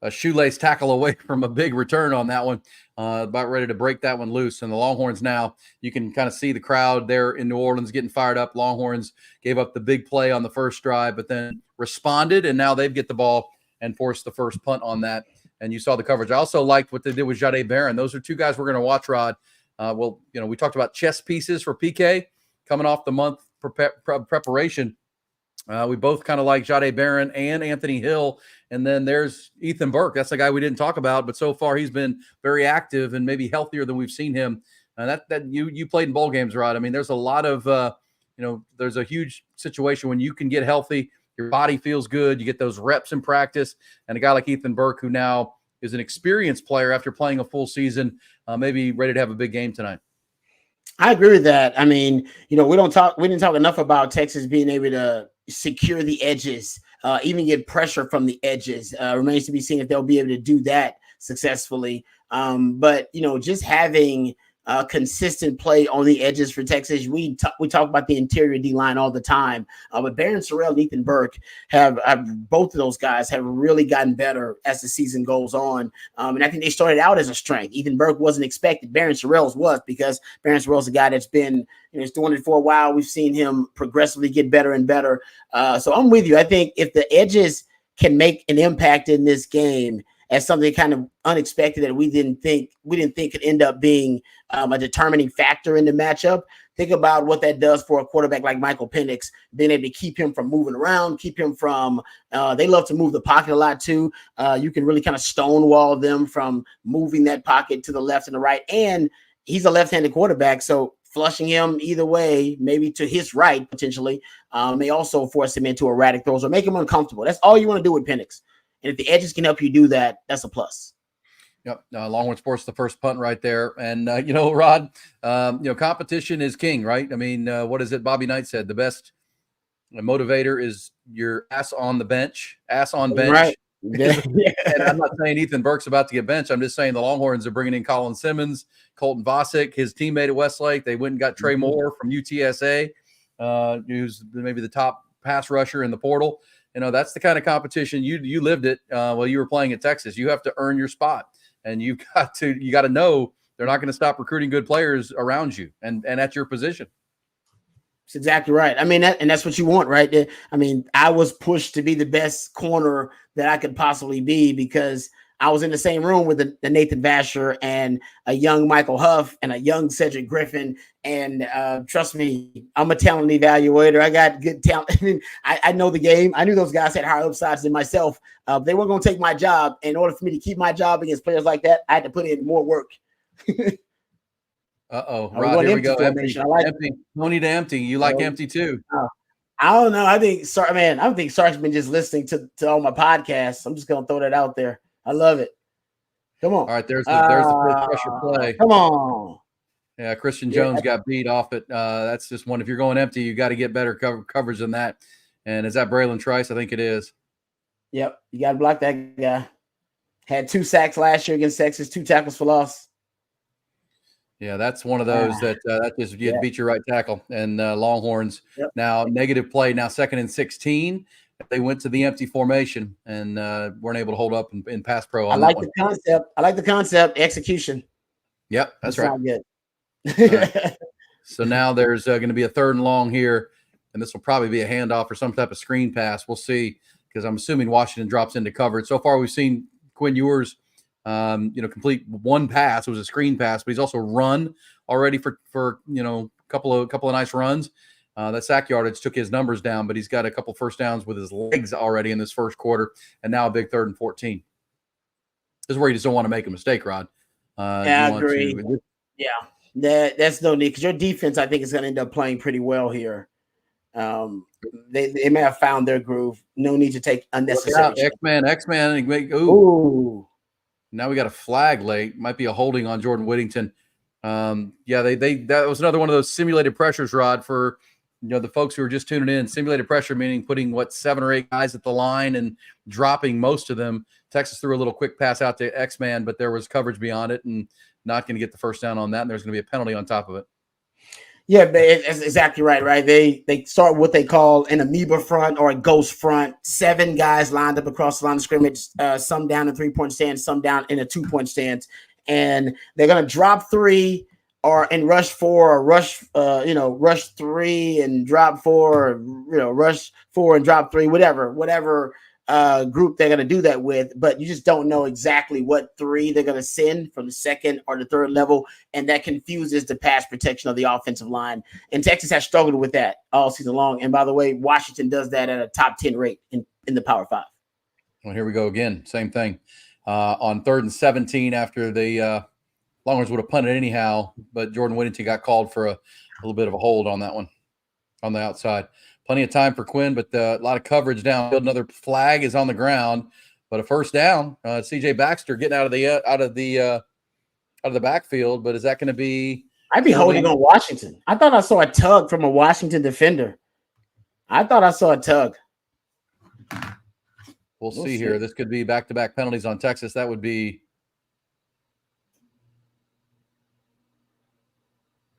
shoelace tackle away from a big return on that one, about ready to break that one loose. And the Longhorns now, you can kind of see the crowd there in New Orleans getting fired up. Longhorns gave up the big play on the first drive, but then responded, and now they get the ball and forced the first punt on that. And you saw the coverage. I also liked what they did with Jahdae Barron. Those are two guys we're going to watch, Rod. We talked about chess pieces for PK coming off the month preparation. We both kind of like Jahdae Barron and Anthony Hill. And then there's Ethan Burke. That's the guy we didn't talk about, but so far he's been very active and maybe healthier than we've seen him. That you played in bowl games, Rod. I mean, there's a lot of, there's a huge situation when you can get healthy, your body feels good, you get those reps in practice. And a guy like Ethan Burke, who now is an experienced player after playing a full season, maybe ready to have a big game tonight. I agree with that. I mean, we didn't talk enough about Texas being able to secure the edges, even get pressure from the edges. Remains to be seen if they'll be able to do that successfully. But just having consistent play on the edges for Texas. We talk about the interior D line all the time, but Barron Sorrell and Ethan Burke have both of those guys have really gotten better as the season goes on. And I think they started out as a strength. Ethan Burke wasn't expected. Barron Sorrell's was, because Barron Sorrell's a guy that's been he's doing it for a while. We've seen him progressively get better and better. So I'm with you. I think if the edges can make an impact in this game as something kind of unexpected that we didn't think could end up being a determining factor in the matchup. Think about what that does for a quarterback like Michael Penix, being able to keep him from moving around, keep him from they love to move the pocket a lot too. You can really kind of stonewall them from moving that pocket to the left and the right. And he's a left-handed quarterback, so flushing him either way, maybe to his right potentially, may also force him into erratic throws or make him uncomfortable. That's all you want to do with Penix. And if the edges can help you do that, that's a plus. Yep. Longhorn Sports, the first punt right there. And, Rod, competition is king, right? I mean, what is it? Bobby Knight said, the best motivator is your ass on the bench, ass on bench. Right. And I'm not saying Ethan Burke's about to get benched. I'm just saying the Longhorns are bringing in Colin Simmons, Colton Vosick, his teammate at Westlake. They went and got Trey Moore from UTSA, who's maybe the top pass rusher in the portal. That's the kind of competition you lived it while you were playing at Texas. You have to earn your spot, and you got to know they're not going to stop recruiting good players around you and at your position. That's exactly right. I mean, that's what you want, right? I mean, I was pushed to be the best corner that I could possibly be because I was in the same room with the Nathan Vasher and a young Michael Huff and a young Cedric Griffin. And trust me, I'm a talent evaluator. I got good talent. I mean, I know the game. I knew those guys had higher upsides than myself. They weren't going to take my job. In order for me to keep my job against players like that, I had to put in more work. Rod, here we go. Empty. No need to empty. You like empty too. I don't know. I think Sark's been just listening to all my podcasts. I'm just going to throw that out there. I love it. Come on. All right, there's the pressure play. Come on. Yeah, Christian Jones got beat off it. That's just one. If you're going empty, you got to get better coverage than that. And is that Braylon Trice? I think it is. Yep, you got to block that guy. Had 2 sacks last year against Texas, 2 tackles for loss. Yeah, that's one of those that just you beat your right tackle. And Longhorns now negative play, now 2nd and 16. They went to the empty formation and weren't able to hold up in pass pro. I like the concept. Execution. Yep, that's right. Not good. Right. So now there's going to be a 3rd and long here, and this will probably be a handoff or some type of screen pass. We'll see, because I'm assuming Washington drops into coverage. So far, we've seen Quinn Ewers, complete 1 pass. It was a screen pass, but he's also run already for a couple of nice runs. That sack yardage took his numbers down, but he's got a couple first downs with his legs already in this first quarter, and now a big 3rd and 14. This is where you just don't want to make a mistake, Rod. I agree. That's no need, because your defense, I think, is going to end up playing pretty well here. They may have found their groove. No need to take unnecessary. X-Man. Ooh. Now we got a flag late. Might be a holding on Jordan Whittington. That was another one of those simulated pressures, Rod, for the folks who are just tuning in. Simulated pressure meaning putting 7 or 8 guys at the line and dropping most of them. Texas threw a little quick pass out to X-Man, but there was coverage beyond it and not going to get the first down on that. And there's going to be a penalty on top of it. Yeah, but it's exactly right, right? They start what they call an amoeba front or a ghost front. 7 guys lined up across the line of scrimmage, some down in 3-point stance, some down in a 2-point stance, and they're gonna drop 3 or and rush 4 or rush 3 and drop 4, or rush 4 and drop 3, whatever group they're going to do that with, but you just don't know exactly what 3 they're going to send from the second or the third level, and that confuses the pass protection of the offensive line. And Texas has struggled with that all season long. And by the way, Washington does that at a top 10 rate in the Power 5. Well, here we go again. Same thing. On 3rd and 17 after the Longhorns would have punted anyhow, but Jordan Whittington got called for a little bit of a hold on that one on the outside. Plenty of time for Quinn, but a lot of coverage downfield. Another flag is on the ground, but a first down. C.J. Baxter getting out of the backfield, but is that going to be? I'd be holding on Washington. I thought I saw a tug from a Washington defender. I thought I saw a tug. We'll see here. This could be back-to-back penalties on Texas. That would be.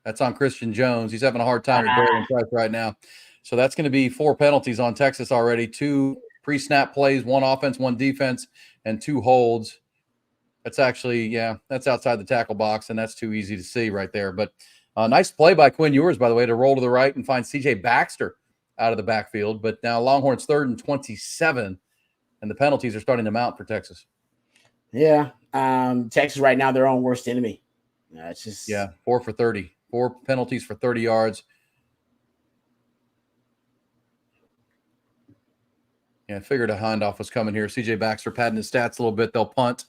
That's on Christian Jones. He's having a hard time with Braylon Price right now. So that's going to be 4 penalties on Texas already. 2 pre-snap plays, 1 offense, 1 defense, and 2 holds. That's actually, that's outside the tackle box, and that's too easy to see right there. But nice play by Quinn Ewers, by the way, to roll to the right and find C.J. Baxter out of the backfield. But now Longhorns 3rd and 27, and the penalties are starting to mount for Texas. Yeah, Texas right now, their own worst enemy. It's just 4 for 30. 4 penalties for 30 yards. I figured a handoff was coming here. C.J. Baxter padding his stats a little bit. They'll punt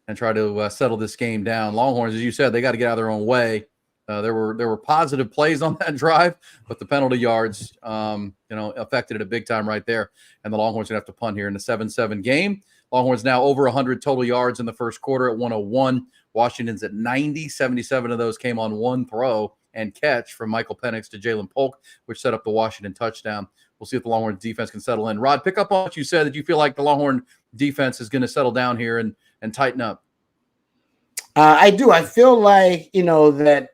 and try to settle this game down. Longhorns, as you said, they got to get out of their own way. There were positive plays on that drive, but the penalty yards, affected it a big time right there. And the Longhorns going to have to punt here in the 7-7 game. Longhorns now over 100 total yards in the first quarter at 101. Washington's at 90. 77 of those came on 1 throw and catch from Michael Penix to Jalen Polk, which set up the Washington touchdown. We'll see if the Longhorn defense can settle in. Rod, pick up on what you said, that you feel like the Longhorn defense is going to settle down here and tighten up. I do. I feel like, that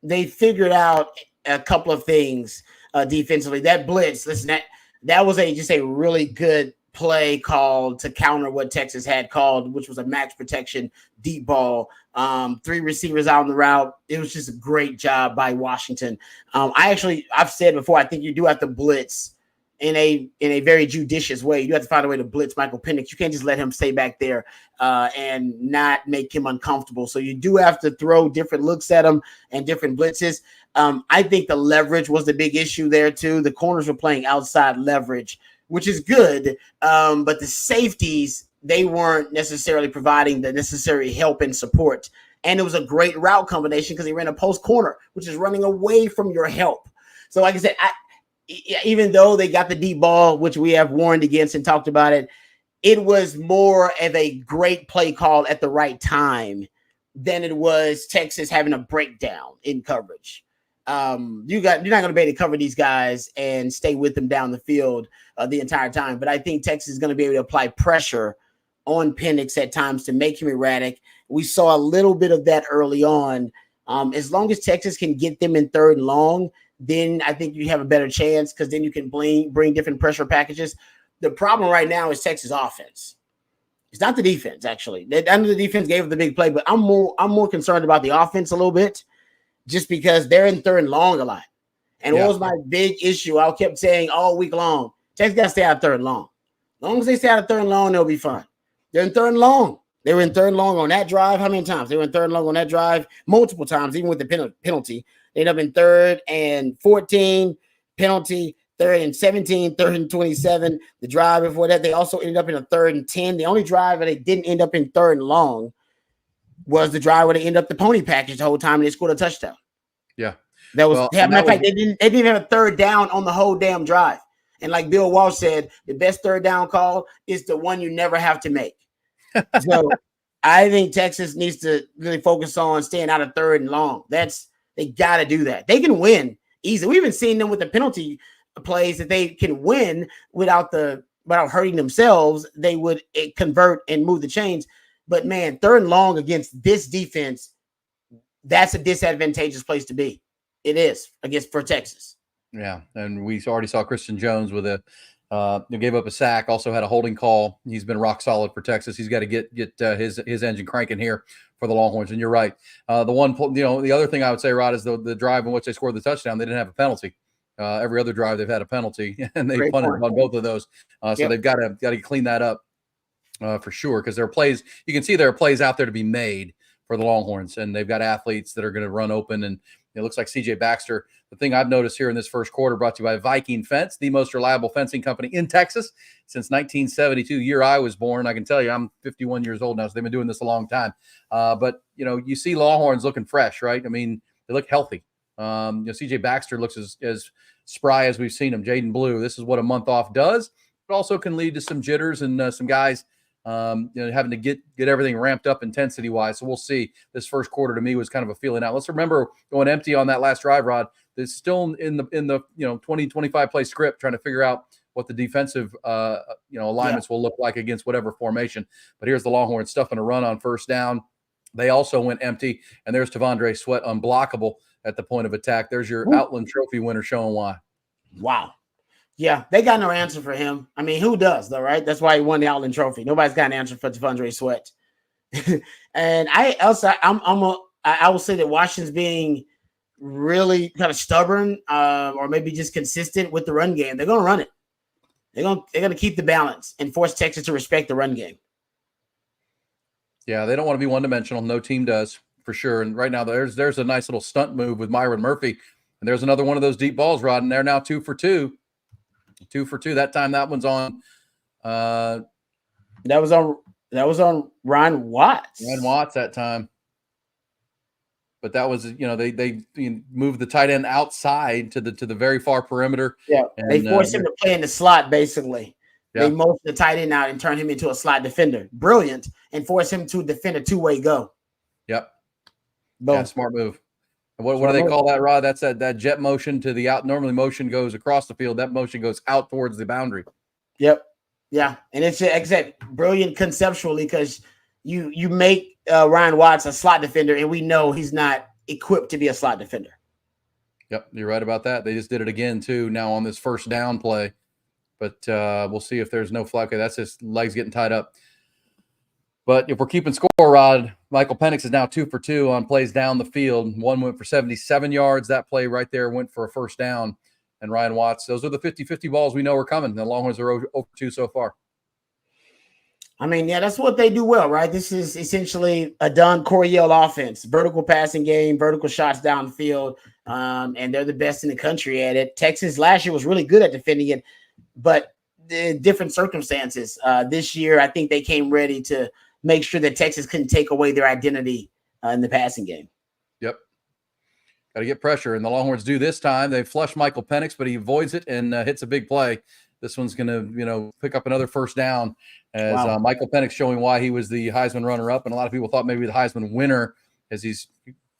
they figured out a couple of things defensively. That blitz, listen, that was just a really good play called to counter what Texas had called, which was a max protection deep ball. 3 receivers out on the route. It was just a great job by Washington. I've said before, I think you do have to blitz in a very judicious way. You have to find a way to blitz Michael Penix. You can't just let him stay back there and not make him uncomfortable. So you do have to throw different looks at him and different blitzes. I think the leverage was the big issue there too. The corners were playing outside leverage, which is good. But the safeties, they weren't necessarily providing the necessary help and support. And it was a great route combination because he ran a post corner, which is running away from your help. So like I said, even though they got the deep ball, which we have warned against and talked about it, it was more of a great play call at the right time than it was Texas having a breakdown in coverage. You're not going to be able to cover these guys and stay with them down the field the entire time. But I think Texas is going to be able to apply pressure on Penix at times to make him erratic. We saw a little bit of that early on. As long as Texas can get them in 3rd and long, then I think you have a better chance because then you can bring different pressure packages. The problem right now is Texas offense. It's not the defense, actually. I know the defense gave up the big play, but I'm more concerned about the offense a little bit just because they're in 3rd and long a lot. And what was my big issue? I kept saying all week long, Texas got to stay out of 3rd and long. As long as they stay out of 3rd and long, they'll be fine. They're in 3rd and long. They were in 3rd and long on that drive. How many times? They were in 3rd and long on that drive multiple times, even with the penalty. They ended up in 3rd and 14, penalty, 3rd and 17, 3rd and 27. The drive before that, they also ended up in a 3rd and 10. The only drive where they didn't end up in 3rd and long was the drive where they ended up the pony package the whole time and they scored a touchdown. Yeah. That was, matter of fact, they didn't even have a 3rd down on the whole damn drive. And like Bill Walsh said, the best 3rd down call is the one you never have to make. So I think Texas needs to really focus on staying out of 3rd and long. They got to do that. They can win easily. We've even seen them with the penalty plays that they can win without hurting themselves. They would convert and move the chains. But man, 3rd and long against this defense, that's a disadvantageous place to be. it is for Texas. Yeah, and we already saw Christian Jones with a gave up a sack, also had a holding call. He's been rock solid for Texas. He's got to get his engine cranking here for the Longhorns. And you're right. The other thing I would say, Rod, is the drive in which they scored the touchdown. They didn't have a penalty. Every other drive they've had a penalty, and they punted on both of those. So they've got to clean that up for sure, because there are plays. You can see there are plays out there to be made for the Longhorns, and they've got athletes that are going to run open. And it looks like CJ Baxter. The thing I've noticed here in this first quarter, brought to you by Viking Fence, the most reliable fencing company in Texas since 1972, year I was born. I can tell you, I'm 51 years old now, so they've been doing this a long time. But you see Longhorns looking fresh, right? I mean, they look healthy. CJ Baxter looks as spry as we've seen him. Jaden Blue, this is what a month off does. It also can lead to some jitters and some guys having to get everything ramped up intensity wise. So we'll see. This first quarter to me was kind of a feeling out. Let's remember going empty on that last drive, Rod. It's still in the 20-25 play script, trying to figure out what the defensive alignments will look like against whatever formation. But here's the Longhorns stuffing a run on first down. They also went empty, and there's Tavondre Sweat unblockable at the point of attack. There's your Outland Trophy winner showing why. Wow. Yeah, they got no answer for him. I mean, who does, though, right? That's why he won the Outland Trophy. Nobody's got an answer for Tavondre Sweat. And I will say that Washington's being really kind of stubborn, or maybe just consistent with the run game. They're going to run it. They're going to keep the balance and force Texas to respect the run game. Yeah, they don't want to be one-dimensional. No team does, for sure. And right now, there's a nice little stunt move with Myron Murphy. And there's another one of those deep balls, Rod, and they're now 2 for 2. 2 for 2. That time, that one's on. That was on Ryan Watts. Ryan Watts that time. But that was, they moved the tight end outside to the very far perimeter. Yeah, they forced him to play in the slot, basically. Yeah. They motioned the tight end out and turned him into a slot defender. Brilliant. And forced him to defend a two-way go. Yep. Boom. Yeah, smart move. What do they call that, Rod? That's that jet motion to the out. Normally motion goes across the field. That motion goes out towards the boundary. Yep. Yeah. And it's brilliant conceptually, because you make Ryan Watts a slot defender, and we know he's not equipped to be a slot defender. Yep. You're right about that. They just did it again, too, now on this first down play. But we'll see if there's no flag. Okay, that's his legs getting tied up. But if we're keeping score, Rod, Michael Penix is now 2 for 2 on plays down the field. One went for 77 yards. That play right there went for a first down. And Ryan Watts, those are the 50-50 balls we know are coming. The Longhorns are 0 for 2 so far. I mean, yeah, that's what they do well, right? This is essentially a Don Coryell offense. Vertical passing game, vertical shots down the field, and they're the best in the country at it. Texas last year was really good at defending it, but in different circumstances. This year, I think they came ready to make sure that Texas couldn't take away their identity in the passing game. Yep. Got to get pressure, and the Longhorns do this time. They flush Michael Penix, but he avoids it and hits a big play. This one's going to, pick up another first down as Michael Penix showing why he was the Heisman runner-up, and a lot of people thought maybe the Heisman winner, as he's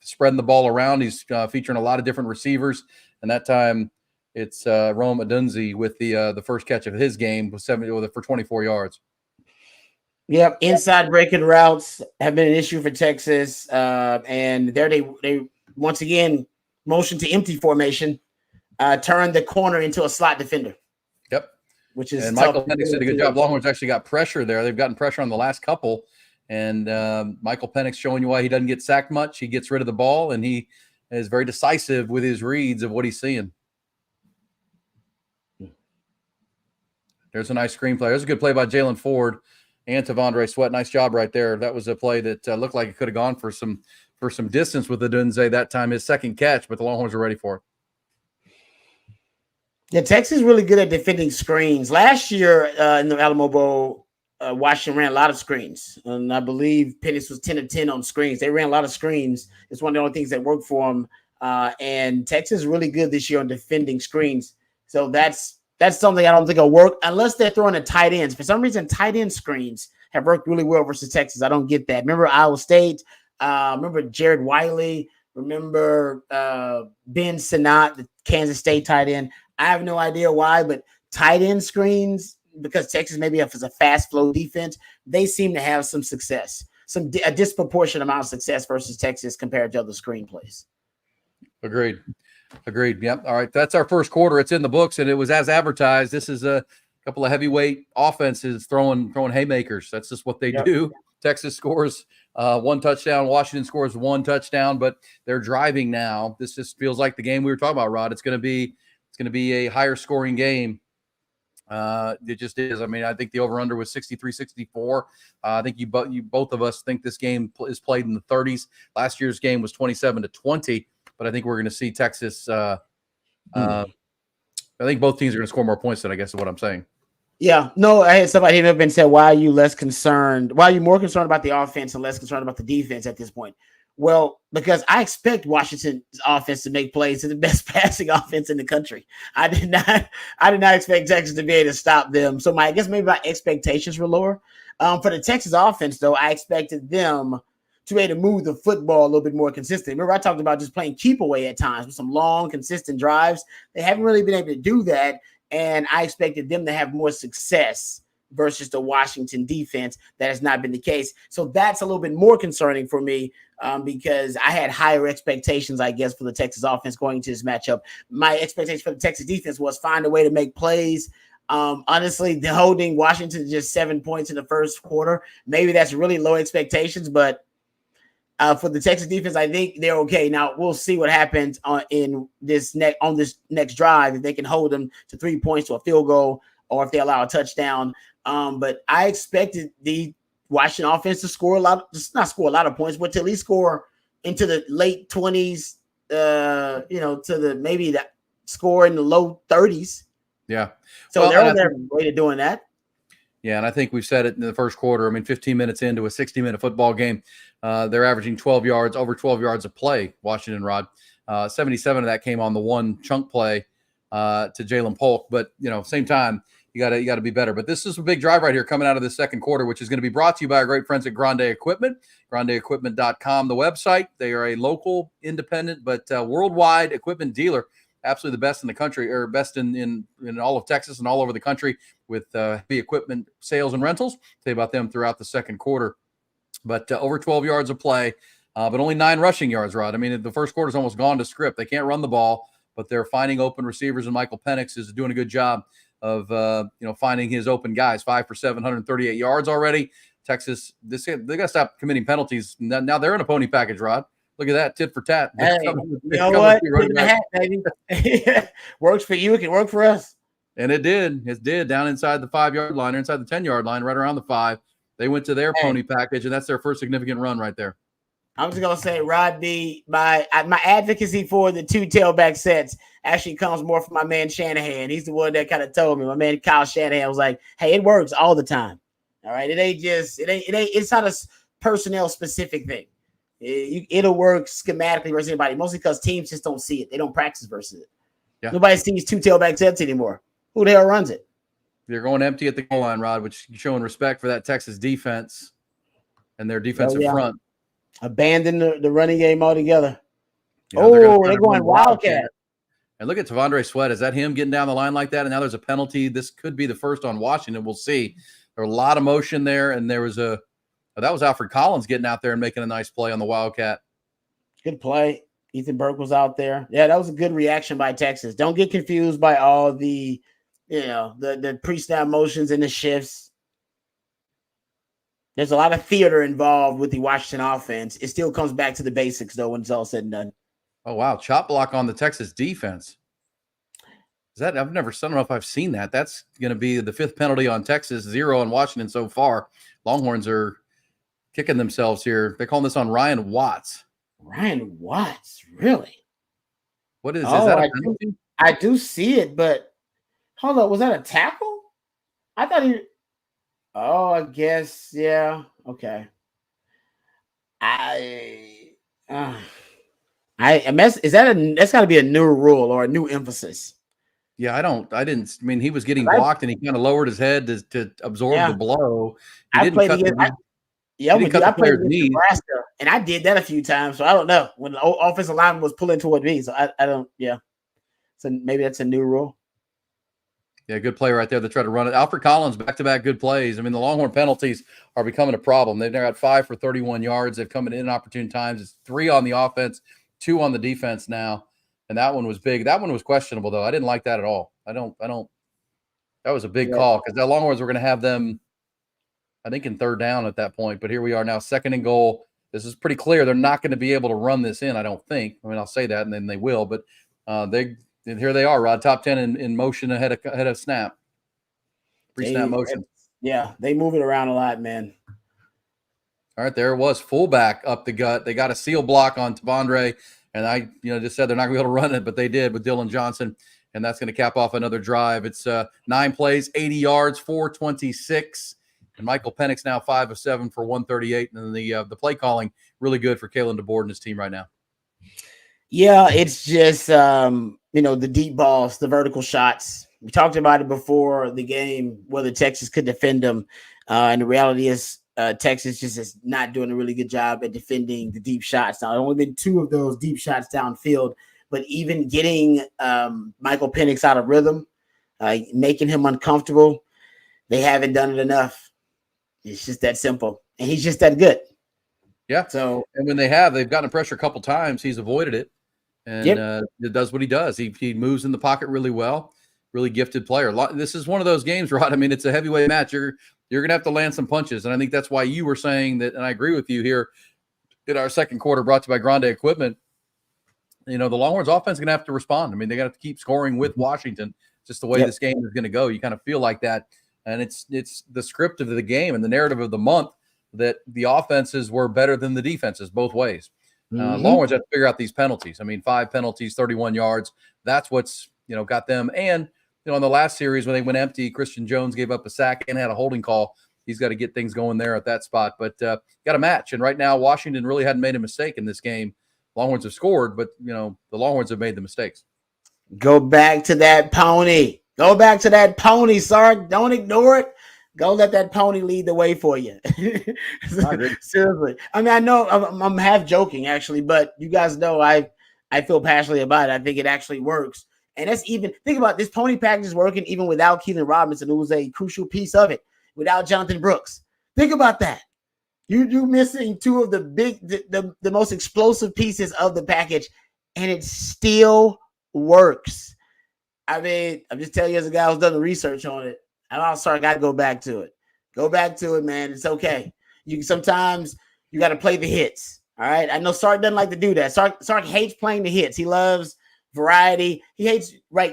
spreading the ball around. He's featuring a lot of different receivers, and that time it's Rome Odunze with the first catch of his game for 24 yards. Yep, inside breaking routes have been an issue for Texas, and there they once again motion to empty formation, turn the corner into a slot defender. Yep, which is Michael Penix did a good job. Longhorns actually got pressure there. They've gotten pressure on the last couple, and Michael Penix showing you why he doesn't get sacked much. He gets rid of the ball, and he is very decisive with his reads of what he's seeing. There's a nice screenplay. There's a good play by Jalen Ford and Tavondre Sweat. Nice job right there. That was a play that looked like it could have gone for some distance with Odunze that time, his second catch, but the Longhorns are ready for it. Yeah, Texas is really good at defending screens. Last year in the Alamo Bowl, Washington ran a lot of screens, and I believe Penix was 10 of 10 on screens. They ran a lot of screens. It's one of the only things that worked for them. And Texas is really good this year on defending screens. So that's something I don't think will work unless they're throwing at tight ends. For some reason, tight end screens have worked really well versus Texas. I don't get that. Remember Iowa State? Remember Jared Wiley? Remember Ben Sinnott, the Kansas State tight end? I have no idea why, but tight end screens, because Texas maybe has a fast flow defense, they seem to have some success, a disproportionate amount of success versus Texas compared to other screen plays. Agreed. Agreed. Yep. All right. That's our first quarter. It's in the books, and it was as advertised. This is a couple of heavyweight offenses throwing haymakers. That's just what they do. Texas scores 1 touchdown. Washington scores 1 touchdown, but they're driving now. This just feels like the game we were talking about, Rod. It's going to be a higher scoring game. It just is. I mean, I think the over-under was 63-64. I think you both of us think this game is played in the 30s. Last year's game was 27-20, but I think we're going to see Texas. I think both teams are going to score more points than I guess is what I'm saying. Yeah, no, I had somebody have been said, why are you less concerned? Why are you more concerned about the offense and less concerned about the defense at this point? Well, because I expect Washington's offense to make plays to the best passing offense in the country. I did not expect Texas to be able to stop them. So I guess maybe my expectations were lower. For the Texas offense, though, I expected them to be able to move the football a little bit more consistent. Remember, I talked about just playing keep away at times with some long, consistent drives. They haven't really been able to do that. And I expected them to have more success versus the Washington defense. That has not been the case. So that's a little bit more concerning for me because I had higher expectations, I guess, for the Texas offense going into this matchup. My expectation for the Texas defense was find a way to make plays. Honestly, the holding Washington to just 7 points in the first quarter, maybe that's really low expectations, but for the Texas defense, I think they're okay. Now we'll see what happens on this next drive if they can hold them to 3 points to a field goal or if they allow a touchdown. But I expected the Washington offense to score not score a lot of points, but to at least score into the late 20s. To the score in the low 30s. Yeah. So they're on their way to doing that. Yeah, and I think we've said it in the first quarter. I mean, 15 minutes into a 60-minute football game, they're averaging 12 yards, over 12 yards a play, Washington, Rod. 77 of that came on the one chunk play to Jalen Polk. But, same time, you got to be better. But this is a big drive right here coming out of the second quarter, which is going to be brought to you by our great friends at GAMEDAY Equipment, GAMEDAYEquipment.com, the website. They are a local, independent, but worldwide equipment dealer. Absolutely the best in the country, or best in all of Texas and all over the country with heavy equipment sales and rentals. Say about them throughout the second quarter. But over 12 yards of play, but only 9 rushing yards, Rod. I mean, the first quarter's almost gone to script. They can't run the ball, but they're finding open receivers, and Michael Penix is doing a good job of finding his open guys. 5 for 7, 138 yards already. Texas, they got to stop committing penalties. Now they're in a pony package, Rod. Look at that, tit for tat. Hey, you know what? Hat, baby. Works for you, it can work for us. And it did. It did. Down inside the 5-yard line, or inside the 10-yard line, right around the 5. They went to their pony package, and that's their first significant run right there. I'm just gonna say, Rod B, my advocacy for the 2 tailback sets actually comes more from my man Shanahan. He's the one that kind of told me. My man Kyle Shanahan was like, "Hey, it works all the time. All right, it's not a personnel specific thing. It'll work schematically versus anybody, mostly because teams just don't see it. They don't practice versus it. Yeah. Nobody sees 2 tailback sets anymore. Who the hell runs it? They're going empty at the goal line, Rod, which is showing respect for that Texas defense and their defensive front. Abandon the running game altogether. Yeah, they're going Wildcat. And look at Tavondre Sweat. Is that him getting down the line like that? And now there's a penalty. This could be the first on Washington. We'll see. There was a lot of motion there, and there was that was Alfred Collins getting out there and making a nice play on the Wildcat. Good play. Ethan Burke was out there. Yeah, that was a good reaction by Texas. Don't get confused by all the, the pre-snap motions and the shifts. There's a lot of theater involved with the Washington offense. It still comes back to the basics, though, when it's all said and done. Oh, wow. Chop block on the Texas defense. I don't know if I've seen that. That's going to be the 5th penalty on Texas, 0 on Washington so far. Longhorns are kicking themselves here. They're calling this on Ryan Watts. Ryan Watts, really? What is that? A penalty? I do see it, but hold on. Was that a tackle? I thought he. Oh, I guess, yeah. Okay. That's got to be a new rule or a new emphasis. Yeah, I mean, he was getting blocked and he kind of lowered his head to absorb the blow. I played against Nebraska, and I did that a few times. So I don't know when the offensive lineman was pulling toward me. So I don't. Yeah. So maybe that's a new rule. Yeah, good play right there. They tried to run it. Alfred Collins, back-to-back good plays. I mean, the Longhorn penalties are becoming a problem. They've now got 5 for 31 yards. They've come in inopportune times. It's 3 on the offense, 2 on the defense now. and that one was big. That one was questionable, though. I didn't like that at all. I don't. That was a big call because the Longhorns were going to have them, I think, in third down at that point. But here we are now, 2nd and goal. This is pretty clear. They're not going to be able to run this in, I don't think. I mean, I'll say that, and then they will. But here they are, Rod, top 10 in motion ahead of snap. Pre-snap motion. Yeah, they move it around a lot, man. All right, there it was. Fullback up the gut. They got a seal block on Tavondre, and I just said they're not going to be able to run it, but they did with Dylan Johnson, and that's going to cap off another drive. It's 9 plays, 80 yards, 426. And Michael Penix now 5 of 7 for 138. And then the play calling really good for Kalen DeBoer and his team right now. Yeah, it's just the deep balls, the vertical shots. We talked about it before the game, whether Texas could defend them. And the reality is Texas just is not doing a really good job at defending the deep shots. Now, there only been 2 of those deep shots downfield, but even getting Michael Penix out of rhythm, making him uncomfortable, they haven't done it enough. It's just that simple, and he's just that good. Yeah. So, and when they've gotten pressure a couple times, he's avoided it, and it does what he does. He moves in the pocket really well. Really gifted player. This is one of those games, Rod. I mean, it's a heavyweight match. You're going to have to land some punches, and I think that's why you were saying that. And I agree with you here. In our second quarter, brought to you by Grande Equipment, the Longhorns offense is going to have to respond. I mean, they got to keep scoring with Washington. Just the way this game is going to go. You kind of feel like that. And it's the script of the game and the narrative of the month that the offenses were better than the defenses both ways. Longhorns have to figure out these penalties. I mean, 5 penalties, 31 yards. That's what's got them. And in the last series when they went empty, Christian Jones gave up a sack and had a holding call. He's got to get things going there at that spot. But got a match. And right now, Washington really hadn't made a mistake in this game. Longhorns have scored, but the Longhorns have made the mistakes. Go back to that pony. Go back to that pony, Sark. Don't ignore it. Go let that pony lead the way for you. Seriously. I mean, I know I'm half joking, actually, but you guys know I feel passionately about it. I think it actually works. And that's even – think about it, this pony package is working even without Keelan Robinson, who was a crucial piece of it, without Jonathan Brooks. Think about that. You're missing 2 of the most explosive pieces of the package, and it still works. I mean, I'm just telling you as a guy who's done the research on it. I'm sorry, I got to go back to it. Go back to it, man. It's okay. Sometimes you got to play the hits. All right. I know Sark doesn't like to do that. Sark hates playing the hits. He loves variety. He hates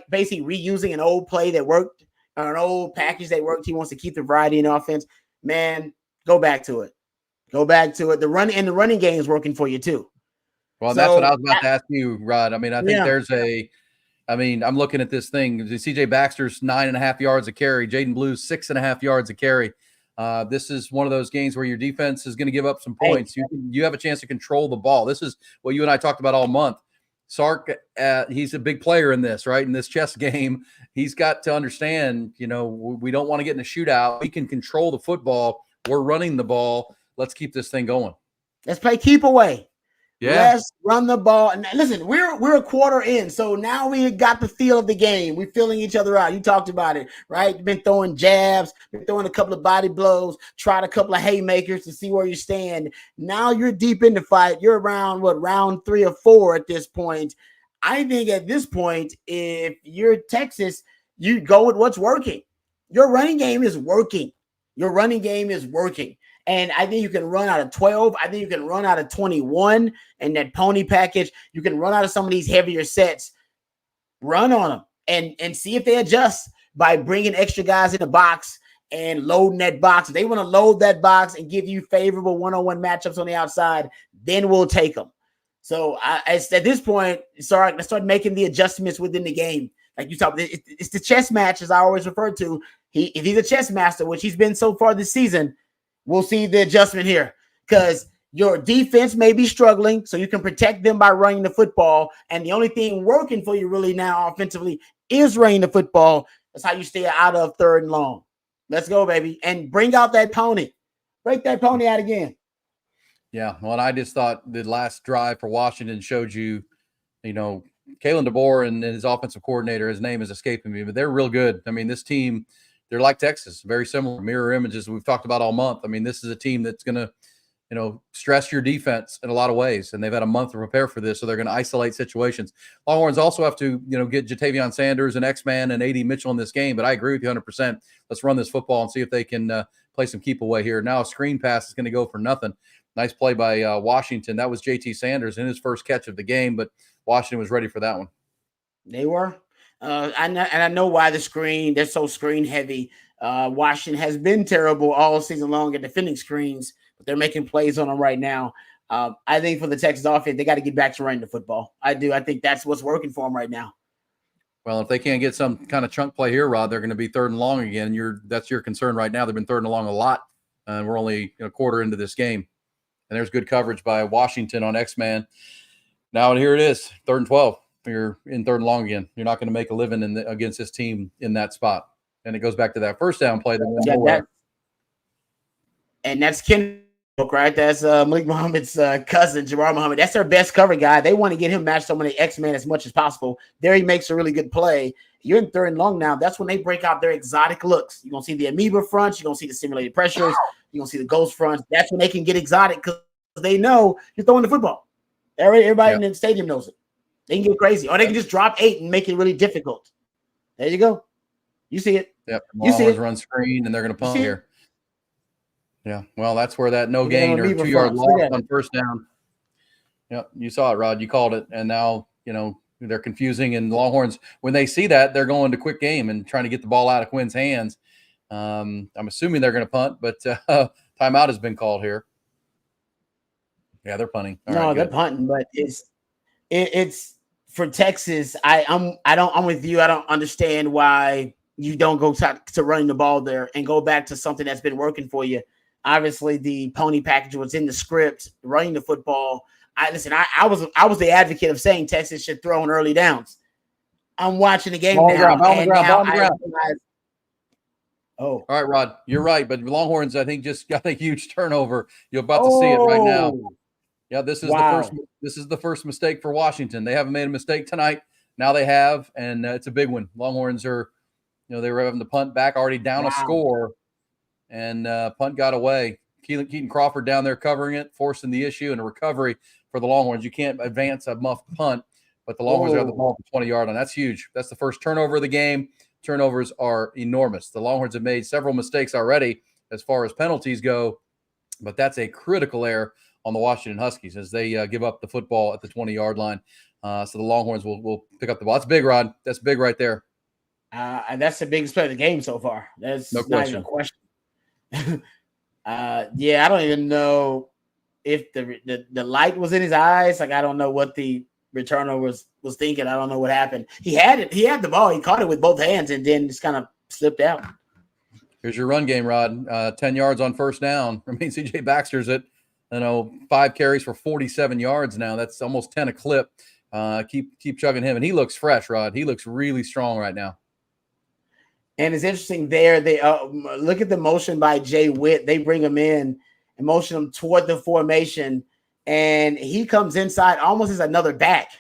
basically reusing an old play that worked or an old package that worked. He wants to keep the variety in offense. Man, go back to it. Go back to it. The running game is working for you too. Well, that's what I was about to ask you, Rod. I mean, I think I'm looking at this thing. CJ Baxter's 9.5 yards a carry. Jaden Blue's 6.5 yards a carry. This is one of those games where your defense is going to give up some points. You have a chance to control the ball. This is what you and I talked about all month. Sark, he's a big player in this, right? In this chess game, he's got to understand, we don't want to get in a shootout. We can control the football. We're running the ball. Let's keep this thing going. Let's play keep away. Yeah. Let's run the ball. And listen, we're a quarter in, so now we got the feel of the game. We're feeling each other out. You talked about it, right? You've been throwing jabs, been throwing a couple of body blows, tried a couple of haymakers to see where you stand. Now you're deep in the fight. You're around round 3 or 4 at this point. I think at this point, if you're Texas, you go with what's working. Your running game is working. And I think you can run out of 12. I think you can run out of 21 in that pony package. You can run out of some of these heavier sets. Run on them and see if they adjust by bringing extra guys in the box and loading that box. If they want to load that box and give you favorable one-on-one matchups on the outside, then we'll take them. So at this point, let's start making the adjustments within the game. Like you talked, it's the chess match, as I always refer to. If he's a chess master, which he's been so far this season, we'll see the adjustment here because your defense may be struggling, so you can protect them by running the football. And the only thing working for you really now offensively is running the football. That's how you stay out of 3rd and long. Let's go, baby. And bring out that pony. Break that pony out again. Yeah, well, I just thought the last drive for Washington showed you, Kalen DeBoer and his offensive coordinator, his name is escaping me, but they're real good. I mean, this team – they're like Texas, very similar, mirror images we've talked about all month. I mean, this is a team that's going to stress your defense in a lot of ways. And they've had a month to prepare for this, so they're going to isolate situations. Longhorns also have to, get Jatavion Sanders and X-Man and A.D. Mitchell in this game. But I agree with you 100%. Let's run this football and see if they can play some keep away here. Now a screen pass is going to go for nothing. Nice play by Washington. That was J.T. Sanders in his first catch of the game, but Washington was ready for that one. They were. I know why they're so screen heavy. Washington has been terrible all season long at defending screens, but they're making plays on them right now. I think for the Texas offense, they got to get back to running the football. I do. I think that's what's working for them right now. Well, if they can't get some kind of chunk play here, Rod, they're going to be third and long again. That's your concern right now. They've been third and long a lot, and we're only a quarter into this game. And there's good coverage by Washington on X-Man. Now here it is, 3rd and 12. You're in 3rd and long again. You're not going to make a living against this team in that spot. And it goes back to that first down play. And that's Kendrick, right? That's Malik Muhammad's cousin, Jabbar Muhammad. That's their best cover guy. They want to get him matched up on the X-Man as much as possible. There he makes a really good play. You're in 3rd and long now. That's when they break out their exotic looks. You're going to see the amoeba fronts. You're going to see the simulated pressures. You're going to see the ghost fronts. That's when they can get exotic because they know you're throwing the football. Everybody in the stadium knows it. They can get crazy. Or they can just drop 8 and make it really difficult. There you go. You see it. Yep. You see it. Run screen, and they're going to punt here. Yeah. Well, that's where that no gain or 2-yard loss on first down. Yep. You saw it, Rod. You called it. And now, they're confusing. And Longhorns, when they see that, they're going to quick game and trying to get the ball out of Quinn's hands. I'm assuming they're going to punt, but timeout has been called here. Yeah, they're punting. They're punting, but it's for Texas. I'm with you. I don't understand why you don't go to running the ball there and go back to something that's been working for you. Obviously, the pony package was in the script, running the football. I was the advocate of saying Texas should throw in early downs. I'm watching the game now. All right, Rod, you're right. But Longhorns, I think, just got a huge turnover. You're about to see it right now. Yeah, this is the first mistake for Washington. They haven't made a mistake tonight. Now they have, and it's a big one. Longhorns are, they were having to punt back, already down a score, and punt got away. Keaton Crawford down there covering it, forcing the issue, and a recovery for the Longhorns. You can't advance a muffed punt, but the Longhorns have the ball at the 20-yard line. That's huge. That's the first turnover of the game. Turnovers are enormous. The Longhorns have made several mistakes already as far as penalties go, but that's a critical error on the Washington Huskies as they give up the football at the 20-yard line. So the Longhorns will pick up the ball. That's big, Rod. That's big right there. And that's the biggest play of the game so far. That's no question. Not even a question. I don't even know if the light was in his eyes. Like, I don't know what the returner was thinking. I don't know what happened. He had the ball. He caught it with both hands and then just kind of slipped out. Here's your run game, Rod. 10 yards on first down. I mean, C.J. Baxter's at 5 carries for 47 yards now. That's almost 10 a clip. Keep chugging him, and he looks fresh, Rod. He looks really strong right now. And it's interesting there. They look at the motion by Jay Witt. They bring him in and motion him toward the formation, and he comes inside almost as another back.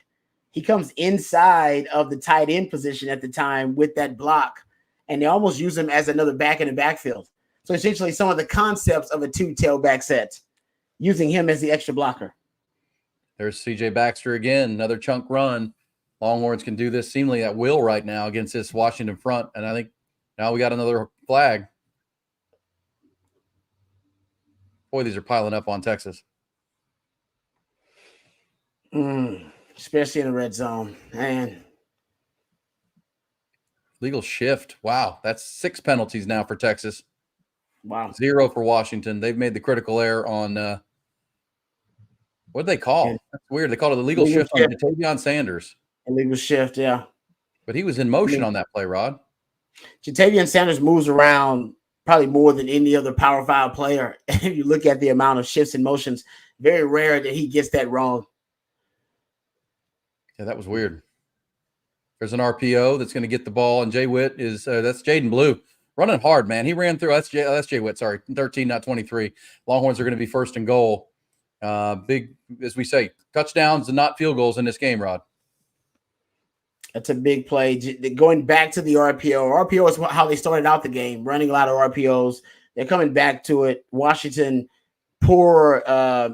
He comes inside of the tight end position at the time with that block, and they almost use him as another back in the backfield. So essentially some of the concepts of a 2 tailback set, using him as the extra blocker. There's C.J. Baxter again, another chunk run. Longhorns can do this seemingly at will right now against this Washington front, and I think now we got another flag. Boy, these are piling up on Texas. Especially in the red zone, man. Legal shift. Wow, that's 6 penalties now for Texas. Wow. 0 for Washington. They've made the critical error on what did they call? That's weird. They called it a legal shift on Jatavion Sanders. Illegal shift, yeah. But he was in motion on that play, Rod. Jatavion Sanders moves around probably more than any other Power 5 player. If you look at the amount of shifts and motions, very rare that he gets that wrong. Yeah, that was weird. There's an RPO that's going to get the ball, and Jay Witt is that's Jaden Blue running hard, man. He ran through. That's Jay Witt. Sorry, 13, not 23. Longhorns are going to be first and goal. Big, as we say, touchdowns and not field goals in this game, Rod. That's a big play. Going back to the RPO. RPO is how they started out the game, running a lot of RPOs. They're coming back to it. Washington poor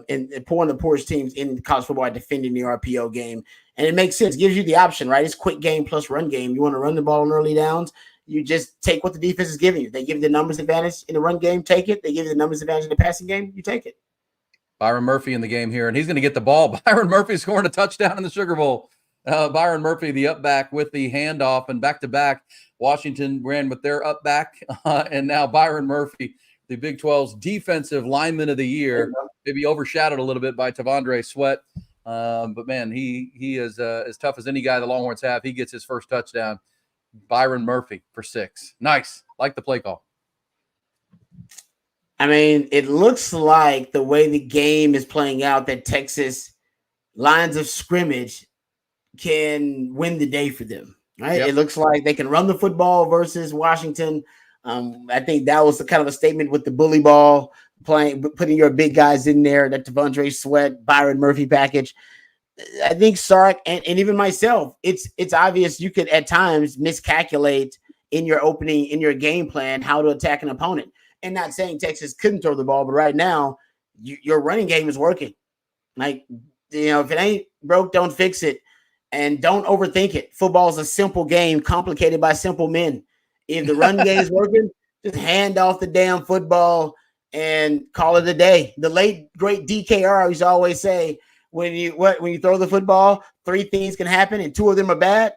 and one of the poorest teams in college football at defending the RPO game. And it makes sense. Gives you the option, right? It's quick game plus run game. You want to run the ball in early downs, you just take what the defense is giving you. They give you the numbers advantage in the run game, take it. They give you the numbers advantage in the passing game, you take it. Byron Murphy in the game here, and he's going to get the ball. Byron Murphy scoring a touchdown in the Sugar Bowl. Byron Murphy, the up back with the handoff, and back-to-back, Washington ran with their up back, and now Byron Murphy, the Big 12's defensive lineman of the year, maybe overshadowed a little bit by Tavondre Sweat. But, man, he is as tough as any guy the Longhorns have. He gets his first touchdown. Byron Murphy for 6. Nice. Like the play call. I mean, it looks like the way the game is playing out that Texas lines of scrimmage can win the day for them, right? Yep. It looks like they can run the football versus Washington. I think that was the kind of a statement with the bully ball, putting your big guys in there, that Tavondre Sweat, Byron Murphy package. I think Sark and even myself, it's obvious you could at times miscalculate in your game plan how to attack an opponent. And not saying Texas couldn't throw the ball, but right now your running game is working. Like, if it ain't broke, don't fix it, and don't overthink it. Football is a simple game, complicated by simple men. If the run game is working, just hand off the damn football and call it a day. The late great DKR used to always say, when you throw the football, 3 things can happen and 2 of them are bad.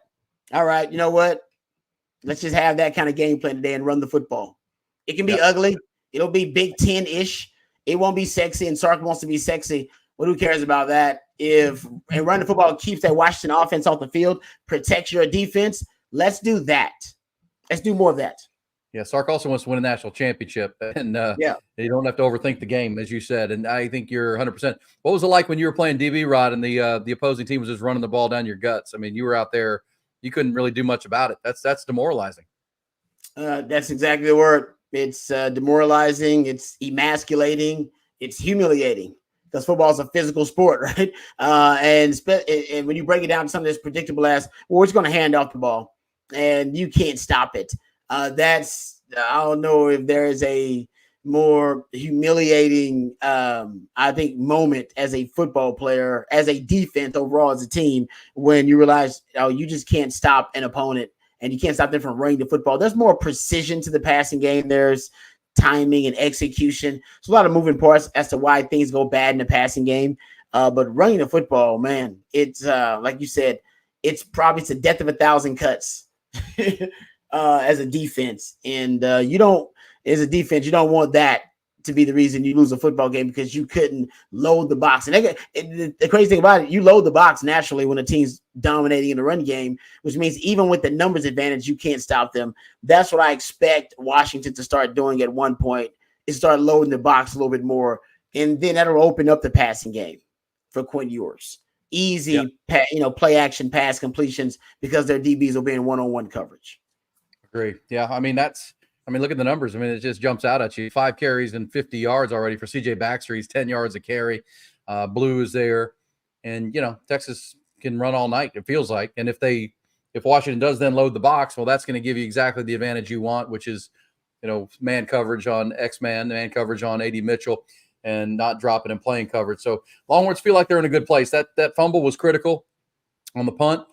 All right, you know what? Let's just have that kind of game plan today and run the football. It can be ugly. It'll be Big Ten-ish. It won't be sexy, and Sark wants to be sexy. But who cares about that? And running the football keeps that Washington offense off the field, protects your defense. Let's do that. Let's do more of that. Yeah, Sark also wants to win a national championship, and you don't have to overthink the game, as you said. And I think you're 100%. What was it like when you were playing DB, Rod, and the opposing team was just running the ball down your guts? I mean, you were out there. You couldn't really do much about it. That's demoralizing. That's exactly the word. It's demoralizing. It's emasculating. It's humiliating, because football is a physical sport, right? And when you break it down to something that's predictable as, well, we're just going to hand off the ball, and you can't stop it. I don't know if there is a more humiliating, I think, moment as a football player, as a defense overall, as a team, when you realize, you just can't stop an opponent. And you can't stop them from running the football. There's more precision to the passing game. There's timing and execution. So a lot of moving parts as to why things go bad in the passing game. But running the football, man, it's like you said, it's the death of 1,000 cuts as a defense. And as a defense, you don't want that to be the reason you lose a football game, because you couldn't load the box. And the crazy thing about it, you load the box naturally when a team's dominating in the run game, which means even with the numbers advantage, you can't stop them. That's what I expect Washington to start doing at one point, is start loading the box a little bit more. And then that'll open up the passing game for Quinn Ewers. Easy, play action pass completions, because their DBs will be in one-on-one coverage. Agree. Yeah. I mean, look at the numbers. I mean, it just jumps out at you. 5 carries and 50 yards already for CJ Baxter. He's 10 yards a carry. Blue is there. And, Texas can run all night, it feels like. And if Washington does then load the box, well, that's going to give you exactly the advantage you want, which is, man coverage on X-Man, man coverage on A.D. Mitchell, and not dropping and playing coverage. So Longhorns feel like they're in a good place. That fumble was critical on the punt.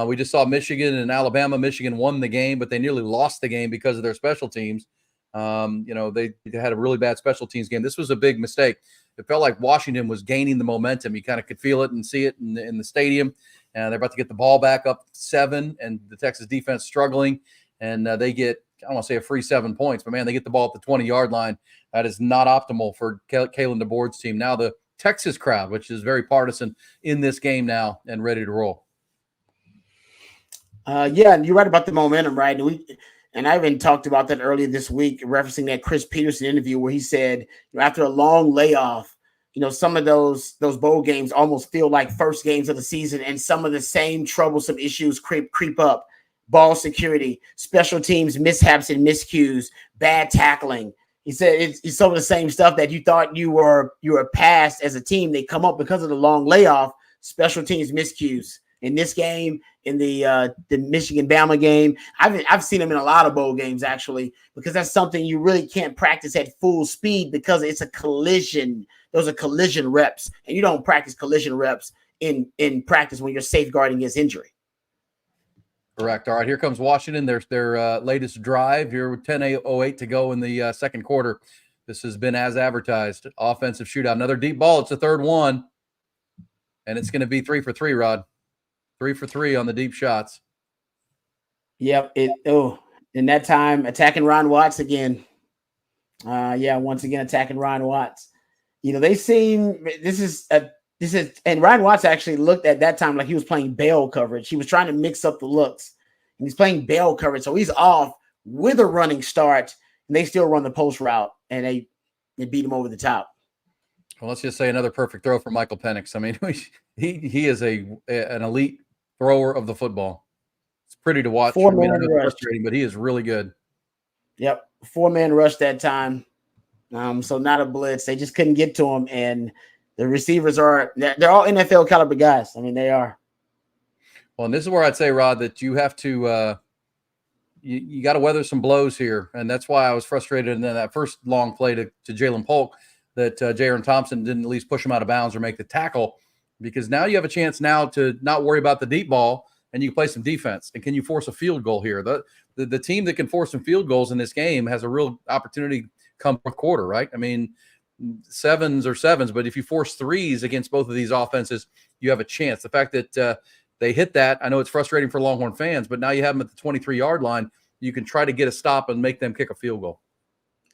We just saw Michigan and Alabama. Michigan won the game, but they nearly lost the game because of their special teams. They had a really bad special teams game. This was a big mistake. It felt like Washington was gaining the momentum. You kind of could feel it and see it in the stadium. And they're about to get the ball back up 7, and the Texas defense struggling. And they get, I don't want to say a free 7 points, but, man, they get the ball at the 20-yard line. That is not optimal for Kalen DeBoer's team. Now the Texas crowd, which is very partisan in this game now and ready to roll. And you're right about the momentum, right? And I even talked about that earlier this week, referencing that Chris Peterson interview where he said, after a long layoff, some of those bowl games almost feel like first games of the season, and some of the same troublesome issues creep up: ball security, special teams mishaps and miscues, bad tackling. He said it's some of the same stuff that you thought you were past as a team. They come up because of the long layoff, special teams miscues. in this game, in the Michigan-Bama game. I've seen him in a lot of bowl games, actually, because that's something you really can't practice at full speed because it's a collision. Those are collision reps, and you don't practice collision reps in practice when you're safeguarding against injury. Correct. All right, here comes Washington. There's their latest drive here with 10:08 to go in the second quarter. This has been as advertised. Offensive shootout. Another deep ball. It's the third one. And it's going to be 3 for 3, Rod. 3 for 3 on the deep shots. Yep. In that time, attacking Ron Watts again. Once again, attacking Ron Watts. They seem and Ron Watts actually looked at that time like he was playing bail coverage. He was trying to mix up the looks, and he's playing bail coverage. So he's off with a running start, and they still run the post route, and they beat him over the top. Well, let's just say another perfect throw for Michael Penix. I mean, he is an elite thrower of the football. It's pretty to watch. Frustrating, but he is really good. Yep, 4-man rush that time. So not a blitz. They just couldn't get to him, and the receivers they're all NFL caliber guys. I mean, they are. Well, and this is where I'd say, Rod, that you have to you got to weather some blows here, and that's why I was frustrated in that first long play to Jalen Polk that Jaron Thompson didn't at least push him out of bounds or make the tackle, because now you have a chance now to not worry about the deep ball and you can play some defense. And can you force a field goal here? The team that can force some field goals in this game has a real opportunity come fourth quarter, right? I mean, sevens, but if you force threes against both of these offenses, you have a chance. The fact that they hit that, I know it's frustrating for Longhorn fans, but now you have them at the 23-yard line. You can try to get a stop and make them kick a field goal.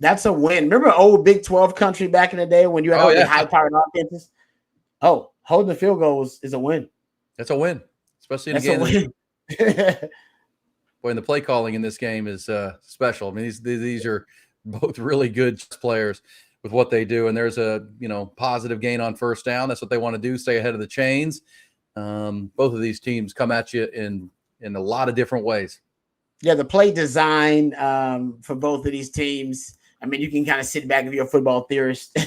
That's a win. Remember old Big 12 country back in the day when you had all the high-powered offenses? Oh, holding the field goal is a win. That's a win, especially in a game. Boy, and the play calling in this game is special. I mean, these are both really good players with what they do, and there's a positive gain on first down. That's what they want to do, stay ahead of the chains. Both of these teams come at you in a lot of different ways. Yeah, the play design for both of these teams. I mean, you can kind of sit back if you're a football theorist,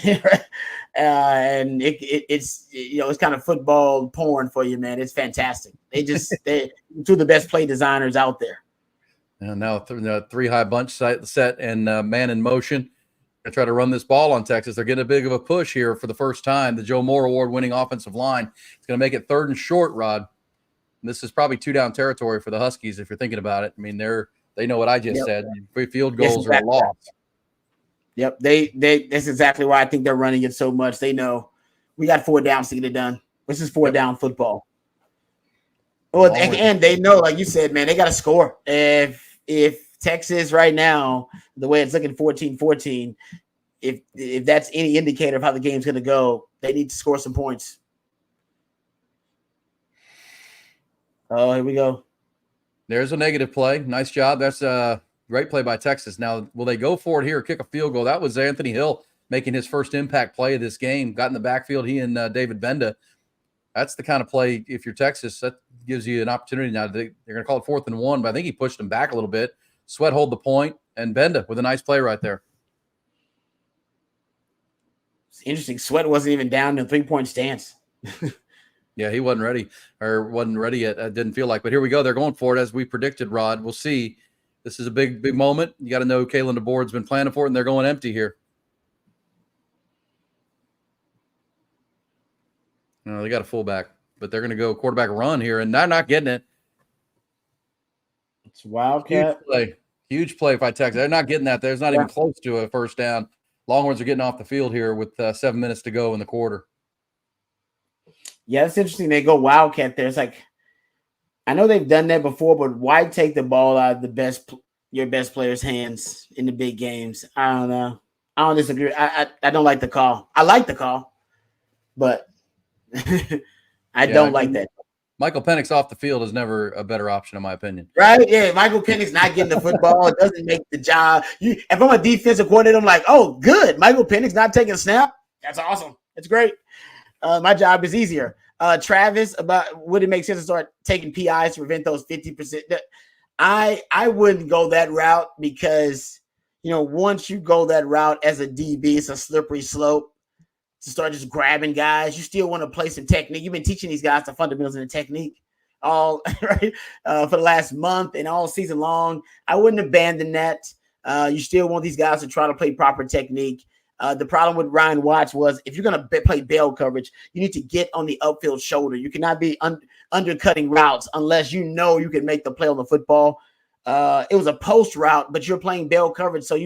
and it's kind of football porn for you, man. It's fantastic. They're two of the best play designers out there. And now three high bunch set and man in motion. They try to run this ball on Texas. They're getting a big of a push here for the first time. The Joe Moore Award-winning offensive line. It's going to make it 3rd and short, Rod. And this is probably 2-down territory for the Huskies if you're thinking about it. I mean, they know what I just said. Field goals are a loss. Yep, that's exactly why I think they're running it so much. They know we got 4 downs to get it done. This is 4-down football. Well, and they know, like you said, man, they got to score. If Texas right now, the way it's looking 14-14, if that's any indicator of how the game's going to go, they need to score some points. Oh, here we go. There's a negative play. Nice job. That's a great play by Texas. Now, will they go for it here, kick a field goal? That was Anthony Hill making his first impact play of this game. Got in the backfield, he and David Benda. That's the kind of play, if you're Texas, that gives you an opportunity. Now, they're going to call it 4th and 1, but I think he pushed him back a little bit. Sweat hold the point, and Benda with a nice play right there. It's interesting. Sweat wasn't even down in a 3-point stance. Yeah, he wasn't ready yet. It didn't feel like. But here we go. They're going for it as we predicted, Rod. We'll see. This is a big, big moment. You got to know Kalen DeBoer's been planning for it, and they're going empty here. No, they got a fullback, but they're going to go quarterback run here, and they're not getting it. It's Wildcat. Huge play by Texas. They're not getting that. There's not even close to a first down. Longhorns are getting off the field here with 7 minutes to go in the quarter. Yeah, it's interesting. They go Wildcat there. It's like, I know they've done that before, but why take the ball out of your best player's hands in the big games? I don't know. I don't disagree. I don't like the call. I like the call, but I don't like that. Michael Penix off the field is never a better option, in my opinion. Right? Yeah, Michael Penix not getting the football. It doesn't make the job. If I'm a defensive coordinator, I'm like, oh, good. Michael Penix not taking a snap. That's awesome. It's great. My job is easier. Travis, would it make sense to start taking PIs to prevent those 50%? I wouldn't go that route because, once you go that route as a DB, it's a slippery slope to start just grabbing guys. You still want to play some technique. You've been teaching these guys the fundamentals and the technique. all right for the last month and all season long. I wouldn't abandon that. You still want these guys to try to play proper technique. The problem with Ryan Watts was if you're going to play bail coverage, you need to get on the upfield shoulder. You cannot be undercutting routes unless you know you can make the play on the football. It was a post route, but you're playing bail coverage. So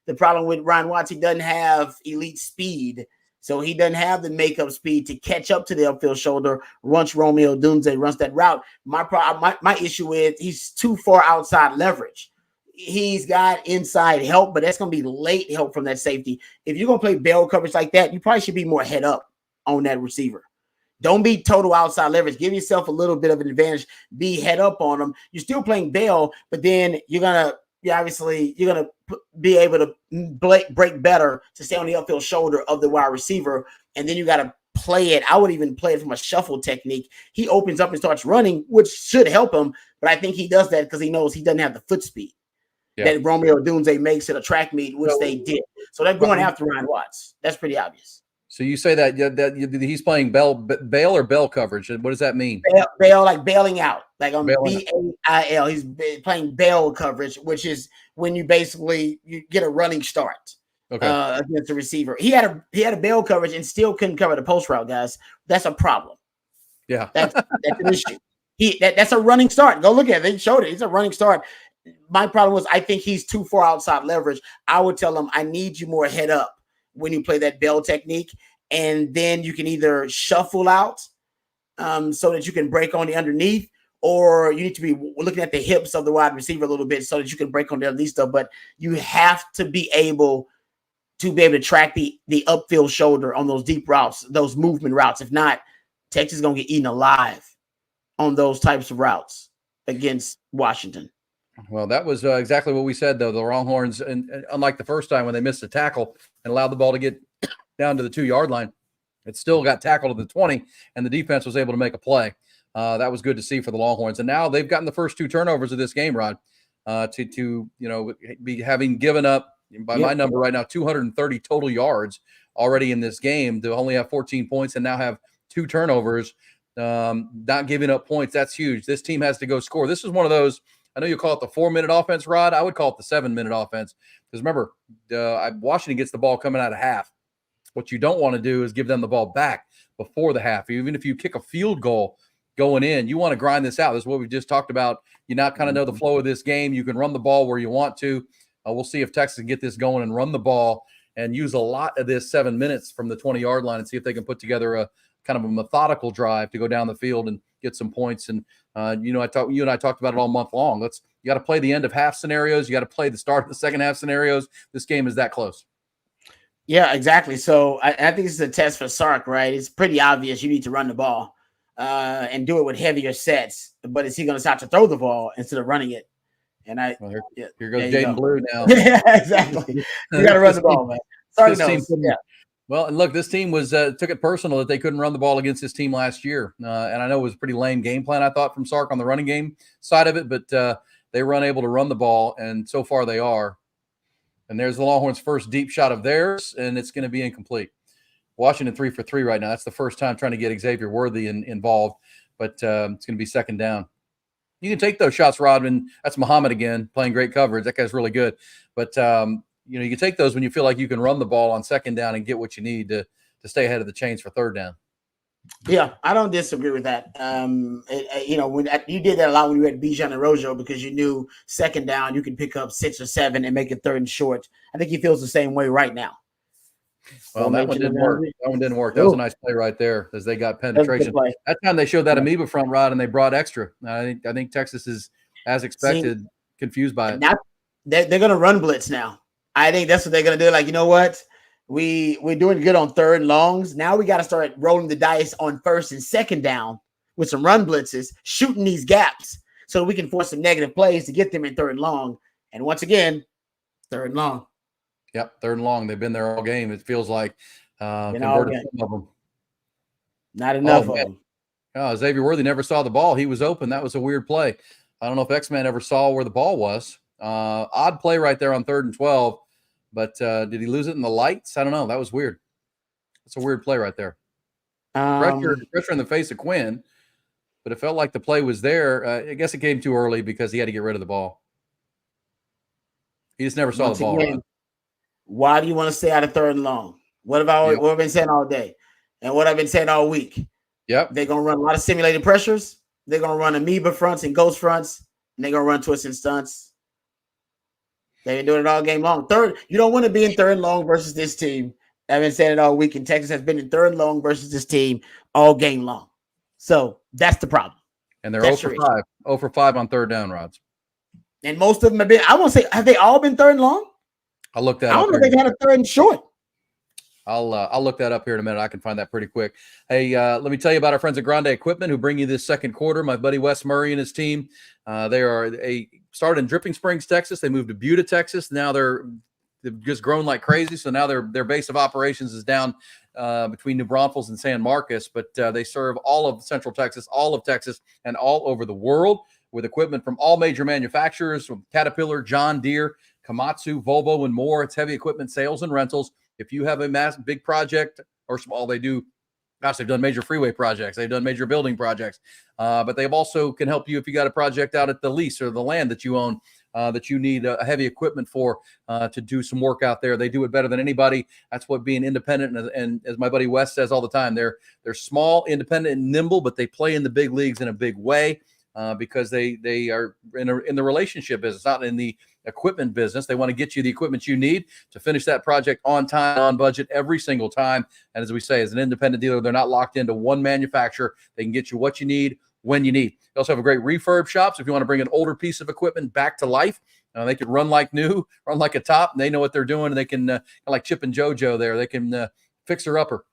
the problem with Ryan Watts, he doesn't have elite speed. So he doesn't have the makeup speed to catch up to the upfield shoulder once Romeo Dunze runs that route. My issue is he's too far outside leverage. He's got inside help, but that's going to be late help from that safety. If you're going to play bail coverage like that, you probably should be more head up on that receiver. Don't be total outside leverage. Give yourself a little bit of an advantage. Be head up on them. You're still playing bail, but then you're going to be able to break better to stay on the upfield shoulder of the wide receiver. And then you got to play it. I would even play it from a shuffle technique. He opens up and starts running, which should help him. But I think he does that because he knows he doesn't have the foot speed that Romeo Dunze makes at a track meet, which they did. So they're going after Ryan Watts. That's pretty obvious. So you say that he's playing bail or bell coverage. What does that mean? Bail, like bailing out, like on BAIL. He's playing bail coverage, which is when you get a running start against the receiver. He had a bail coverage and still couldn't cover the post route, guys. That's a problem. Yeah, that's an issue. That's a running start. Go look at it. They showed it. It's a running start. My problem was I think he's too far outside leverage. I would tell him I need you more head up when you play that bail technique, and then you can either shuffle out so that you can break on the underneath, or you need to be looking at the hips of the wide receiver a little bit so that you can break on the underneath stuff. But you have to be able to track the upfield shoulder on those deep routes, those movement routes. If not, Texas is going to get eaten alive on those types of routes against Washington. Well, that was exactly what we said, though. The Longhorns, and unlike the first time when they missed a tackle and allowed the ball to get down to the 2-yard line, it still got tackled at the 20, and the defense was able to make a play. That was good to see for the Longhorns. And now they've gotten the first 2 turnovers of this game, Rod, to be having given up, by my number right now, 230 total yards already in this game to only have 14 points and now have 2 turnovers, not giving up points. That's huge. This team has to go score. This is one of those. I know you call it the 4-minute offense, Rod. I would call it the 7-minute offense because remember, Washington gets the ball coming out of half. What you don't want to do is give them the ball back before the half. Even if you kick a field goal going in, you want to grind this out. This is what we just talked about. You now kind of know the flow of this game. You can run the ball where you want to. We'll see if Texas can get this going and run the ball and use a lot of this 7 minutes from the 20-yard line and see if they can put together a kind of a methodical drive to go down the field and get some points. And you and I talked about it all month long. You got to play the end of half scenarios. You got to play the start of the second half scenarios. This game is that close. Yeah, exactly. So I think this is a test for Sark, right? It's pretty obvious you need to run the ball and do it with heavier sets. But is he going to start to throw the ball instead of running it? And here goes Jaden Blue now. Yeah, exactly. You got to run the ball, man. Sark knows. Yeah. Well, and look, this team took it personal that they couldn't run the ball against this team last year. And I know it was a pretty lame game plan, I thought, from Sark on the running game side of it, but they were unable to run the ball, and so far they are. And there's the Longhorns' first deep shot of theirs, and it's going to be incomplete. Washington 3 for 3 right now. That's the first time trying to get Xavier Worthy involved, but it's going to be second down. You can take those shots, Rodman. That's Muhammad again, playing great coverage. That guy's really good. But you can take those when you feel like you can run the ball on second down and get what you need to stay ahead of the chains for third down. Yeah, I don't disagree with that. When you did that a lot when you had Bijan and Rojo because you knew second down you could pick up 6 or 7 and make it third and short. I think he feels the same way right now. Well, that one didn't work. That one didn't work. That was a nice play right there as they got penetration. That time they showed that amoeba front rod and they brought extra. I think Texas is, as expected, confused by it. Now they're going to run blitz now. I think that's what they're going to do. Like, you know what? We're doing good on third and longs. Now we got to start rolling the dice on first and second down with some run blitzes, shooting these gaps so we can force some negative plays to get them in third and long. And once again, third and long. Yep, third and long. They've been there all game. It feels like converted some of them. Not enough of them. Oh, Xavier Worthy never saw the ball. He was open. That was a weird play. I don't know if X-Man ever saw where the ball was. Odd play right there on 3rd and 12. But did he lose it in the lights? I don't know. That was weird. That's a weird play right there. Pressure in the face of Quinn. but it felt like the play was there. I guess it came too early because he had to get rid of the ball. He just never saw Once the ball. Again, why do you want to stay out of 3rd and long? What have I what I've been saying all day, and what I've been saying all week? Yep. They're gonna run a lot of simulated pressures. They're gonna run amoeba fronts and ghost fronts, and they're gonna run twists and stunts. They've been doing it all game long. You don't want to be in 3rd and long versus this team. I've been saying it all week, and Texas has been in 3rd and long versus this team all game long. So that's the problem. And they're 0 for 5. 0 for 5 on 3rd down, Rods. And most of them have been, I won't say, have they all been 3rd and long? I'll look that up. I don't know if they've had a 3rd and short. I'll look that up here in a minute. I can find that pretty quick. Hey, let me tell you about our friends at Grande Equipment who bring you this second quarter. My buddy Wes Murray and his team. They started in Dripping Springs, Texas. They moved to Buda, Texas. Now they've just grown like crazy. So now their base of operations is down between New Braunfels and San Marcos. But they serve all of Central Texas, all of Texas, and all over the world with equipment from all major manufacturers, from Caterpillar, John Deere, Komatsu, Volvo, and more. It's heavy equipment sales and rentals. If you have a big project or small, they've done major freeway projects. They've done major building projects. But they've also can help you if you got a project out at the lease or the land that you own that you need heavy equipment for to do some work out there. They do it better than anybody. That's what being independent and as my buddy Wes says all the time, they're small, independent, and nimble, but they play in the big leagues in a big way because they are in the relationship business, not in the equipment business. They want to get you the equipment you need to finish that project on time, on budget every single time. And as we say, as an independent dealer, they're not locked into one manufacturer. They can get you what you need when you need. They also have a great refurb shop. So if you want to bring an older piece of equipment back to life, they can run like new, run like a top. And they know what they're doing. And they can, like Chip and JoJo there, they can fix her upper.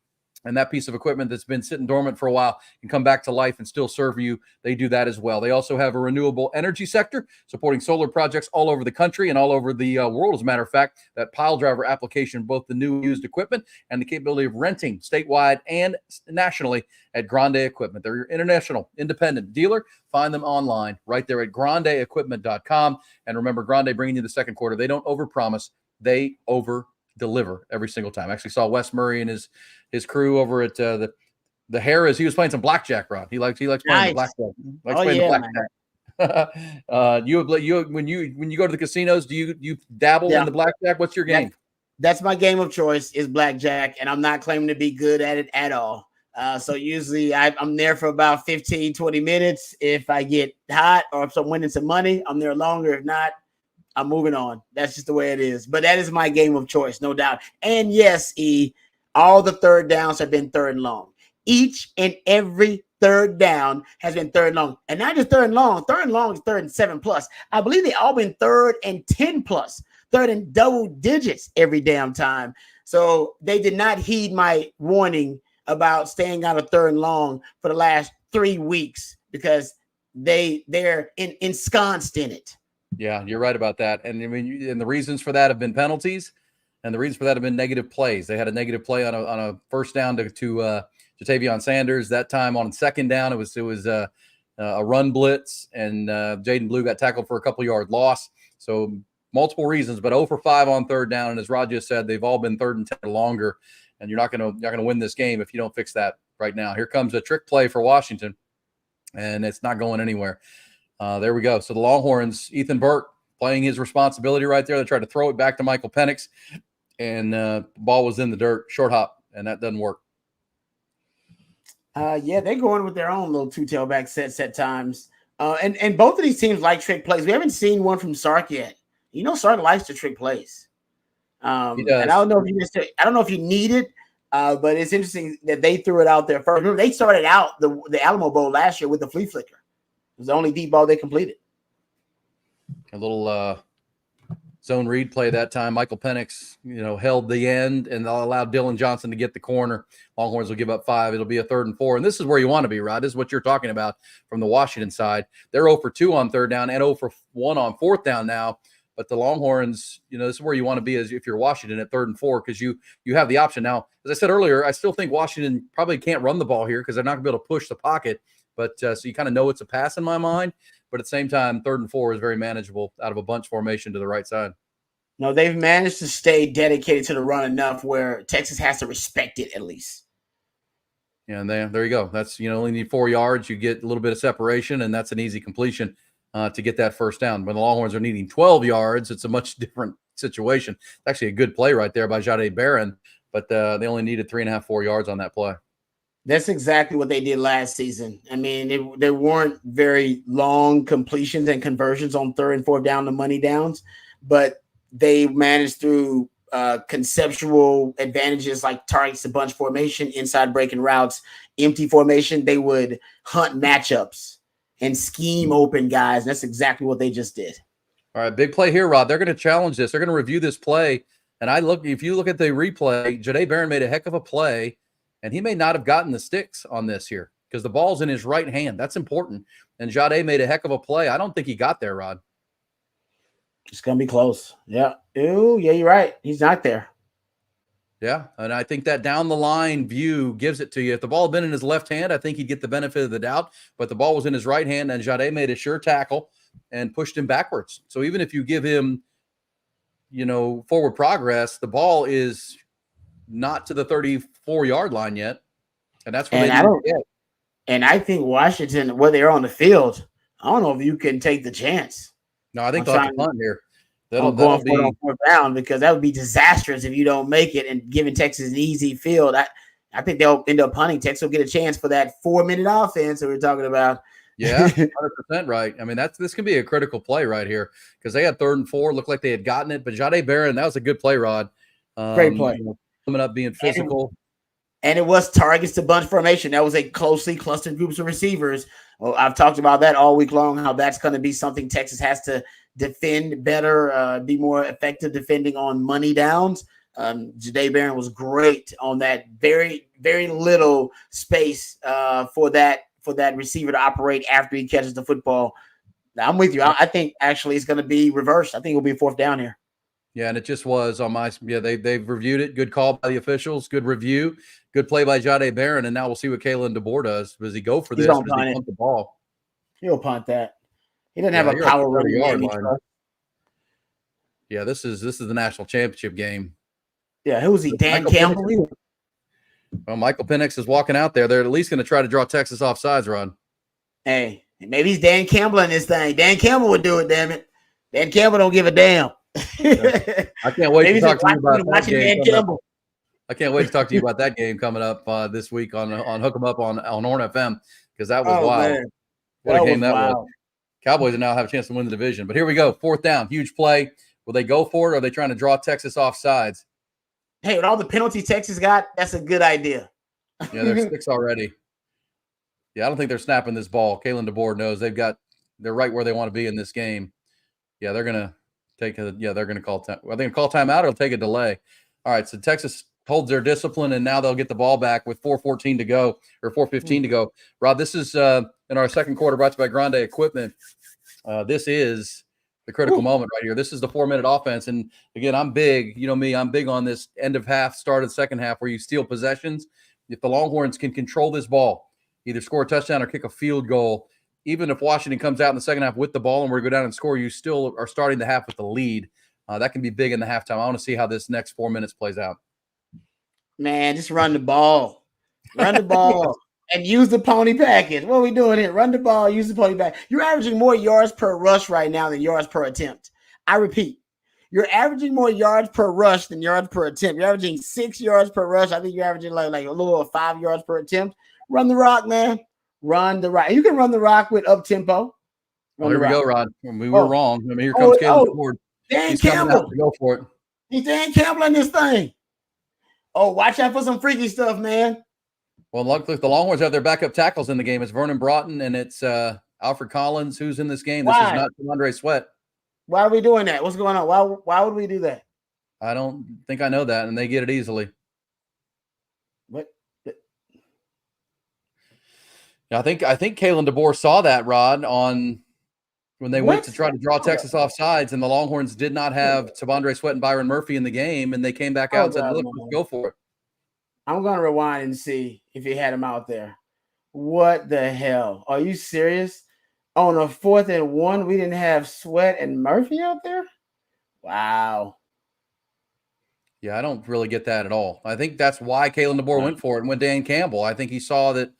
And that piece of equipment that's been sitting dormant for a while can come back to life and still serve you. They do that as well. They also have a renewable energy sector supporting solar projects all over the country and all over the world. As a matter of fact, that pile driver application, both the new and used equipment and the capability of renting statewide and nationally at Grande Equipment. They're your international independent dealer. Find them online right there at grandeequipment.com. And remember, Grande bringing you the second quarter. They don't overpromise. They over-deliver every single time. I actually saw Wes Murray and his crew over at the Harrah's. He was playing some blackjack, Rod. He likes playing the blackjack. The blackjack. You when you go to the casinos, do you dabble in the blackjack? What's your game? That's my game of choice is blackjack, and I'm not claiming to be good at it at all. So usually I'm there for about 15, 20 minutes. If I get hot or if I'm winning some money, I'm there longer. If not, I'm moving on. That's just the way it is. But that is my game of choice, no doubt. And yes, all the 3rd downs have been 3rd and long. Each and every 3rd down has been 3rd and long. And not just 3rd and long. 3rd and long is 3rd and 7+. I believe they all been 3rd and 10+, 3rd and double digits every damn time. So they did not heed my warning about staying out of 3rd and long for the last 3 weeks because they're ensconced in it. Yeah, you're right about that. And I mean, and the reasons for that have been penalties, and the reasons for that have been negative plays. They had a negative play on a first down to Jatavion Sanders. That time on 2nd down, it was a run blitz, and Jaden Blue got tackled for a couple yard loss. So multiple reasons, but 0 for 5 on 3rd down. And as Rod just said, they've all been 3rd and 10 or longer. And you're not gonna win this game if you don't fix that right now. Here comes a trick play for Washington, and it's not going anywhere. There we go. So the Longhorns, Ethan Burke playing his responsibility right there. They tried to throw it back to Michael Penix, and the ball was in the dirt, short hop, and that doesn't work. They're going with their own little 2 tailback sets at times. And both of these teams like trick plays. We haven't seen one from Sark yet. You know, Sark likes to trick plays. And I don't know if you need it, but it's interesting that they threw it out there first. Remember, they started out the Alamo Bowl last year with the flea flicker. It was the only deep ball they completed. A little zone read play that time. Michael Penix, held the end and allowed Dylan Johnson to get the corner. Longhorns will give up 5. It'll be a 3rd and 4. And this is where you want to be, Rod. This is what you're talking about from the Washington side. They're 0 for 2 on 3rd down and 0 for 1 on 4th down now. But the Longhorns, this is where you want to be as if you're Washington at 3rd and 4 because you have the option. Now, as I said earlier, I still think Washington probably can't run the ball here because they're not going to be able to push the pocket. But so you kind of know it's a pass in my mind. But at the same time, 3rd and 4 is very manageable out of a bunch formation to the right side. No, they've managed to stay dedicated to the run enough where Texas has to respect it at least. And there you go. That's, only need 4 yards. You get a little bit of separation, and that's an easy completion to get that first down. When the Longhorns are needing 12 yards, it's a much different situation. It's actually a good play right there by Jahdae Barron, but they only needed 3.5, 4 yards on that play. That's exactly what they did last season. I mean, there weren't very long completions and conversions on 3rd and 4th down to money downs, but they managed through conceptual advantages like targets to bunch formation, inside breaking routes, empty formation. They would hunt matchups and scheme open guys. That's exactly what they just did. All right, big play here, Rod. They're going to challenge this. They're going to review this play. And if you look at the replay, Jahdae Barron made a heck of a play, and he may not have gotten the sticks on this here because the ball's in his right hand. That's important. And Jahdae made a heck of a play. I don't think he got there, Rod. It's going to be close. Yeah. Ooh, yeah, you're right. He's not there. Yeah, and I think that down the line view gives it to you. If the ball had been in his left hand, I think he'd get the benefit of the doubt. But the ball was in his right hand, and Jahdae made a sure tackle and pushed him backwards. So even if you give him, forward progress, the ball is not to the 34-yard line yet, and that's where they need to get. And I think Washington, where they're on the field, I don't know if you can take the chance. No, I think they'll have to punt here. That'll be on 4th down, because that would be disastrous if you don't make it and giving Texas an easy field. I think they'll end up punting. Texas will get a chance for that 4-minute offense that we're talking about. Yeah, 100% right. I mean, this can be a critical play right here because they had 3rd and 4, looked like they had gotten it. But Jahdae Barron, that was a good play, Rod. Great play. Coming up, being physical. And it was targets to bunch formation. That was a closely clustered groups of receivers. Well, I've talked about that all week long, how that's going to be something Texas has to defend better, be more effective defending on money downs. Jahdae Barron was great on that. Very, very little space for that receiver to operate after he catches the football. Now, I'm with you. I think actually it's going to be reversed. I think it'll be 4th down here. Yeah, and it just was on my – they've reviewed it. Good call by the officials. Good review. Good play by Jahdae Barron, and now we'll see what Kalen DeBoer does. Does he go for this or does he punt the ball? He'll punt that. He doesn't have a power running game. Yeah, this is the national championship game. Yeah, who was he? Dan Campbell? Well, Michael Penix is walking out there. They're at least going to try to draw Texas offsides, Ron. Hey, maybe he's Dan Campbell in this thing. Dan Campbell would do it, damn it. Dan Campbell don't give a damn. I can't wait to talk to you about that game. I can't wait to talk to you about that game coming up this week on Hook 'em Up on Horn FM, because that was wild. Man. What a game that was. Cowboys now have a chance to win the division. But here we go. 4th down, huge play. Will they go for it, or are they trying to draw Texas off sides? Hey, with all the penalties Texas got, that's a good idea. Yeah, there's 6 already. Yeah, I don't think they're snapping this ball. Kalen DeBoer knows they're right where they want to be in this game. Yeah, they're gonna they're gonna call time. Are they gonna call timeout or take a delay? All right, so Texas holds their discipline, and now they'll get the ball back with 4:14 to go or 4:15 to go. Rob, this is in our second quarter, brought to you by Grande Equipment. This is the critical moment right here. This is the 4-minute offense, and again, I'm big. You know me, I'm big on this end of half, start of the second half, where you steal possessions. If the Longhorns can control this ball, either score a touchdown or kick a field goal, even if Washington comes out in the second half with the ball and we're going to go down and score, you still are starting the half with the lead. That can be big in the halftime. I want to see how this next 4 minutes plays out. Man, just run the ball. Run the ball and use the pony package. What are we doing here? Run the ball, use the pony package. You're averaging more yards per rush right now than yards per attempt. I repeat, you're averaging more yards per rush than yards per attempt. You're averaging 6 yards per rush. I think you're averaging like a little over 5 yards per attempt. Run the rock, man. Run the rock. You can run the rock with up tempo. Here we go, Rod. We were wrong. I mean, here comes Caleb Ford. Dan Campbell. Go for it. He's Dan Campbell in this thing. Oh, watch out for some freaky stuff, man. Well, look, the Longhorns have their backup tackles in the game. It's Vernon Broughton and it's Alfred Collins who's in this game. This is not Andre Sweat. Why are we doing that? What's going on? Why would we do that? I don't think I know that, and they get it easily. What? I think Kalen DeBoer saw that, Rod, on when they went to try to draw Texas off sides, and the Longhorns did not have Tavondre Sweat and Byron Murphy in the game, and they came back out and said, look, let's go for it. I'm going to rewind and see if he had him out there. What the hell? Are you serious? On a 4th and 1, we didn't have Sweat and Murphy out there? Wow. Yeah, I don't really get that at all. I think that's why Kalen DeBoer went for it and went Dan Campbell. I think he saw that,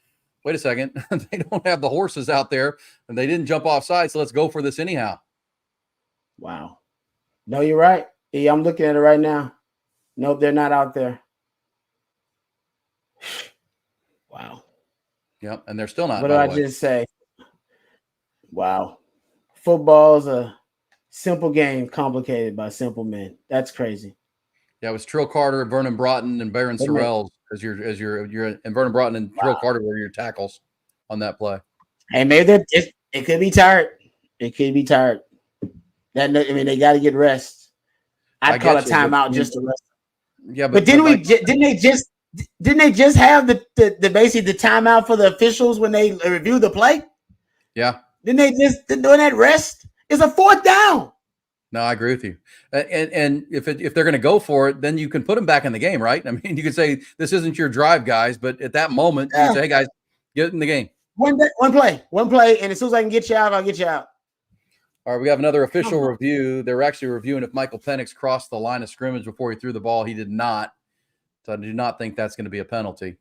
wait a second, they don't have the horses out there and they didn't jump offside, so let's go for this anyhow. Wow. No, you're right. Yeah, I'm looking at it right now. Nope, they're not out there. Wow. Yep, and they're still not. What did I just say? Wow. Football's a simple game complicated by simple men. That's crazy. Yeah, it was Trill Carter, Vernon Broughton, and Baron Sorrell as your and Vernon Broughton and Trill Carter were your tackles on that play. Hey, maybe it could be tired. It could be tired. I mean, they got to get rest. I'd call a timeout just to rest. Yeah, but didn't they just have the basically the timeout for the officials when they review the play? Yeah. Didn't they just doing that rest? It's a 4th down. No, I agree with you. And if they're going to go for it, then you can put them back in the game, right? I mean, you could say this isn't your drive, guys, but at that moment, you can say, hey, guys, get in the game. One play, and as soon as I can get you out, I'll get you out. All right, we have another official review. They're actually reviewing if Michael Penix crossed the line of scrimmage before he threw the ball. He did not. So I do not think that's going to be a penalty.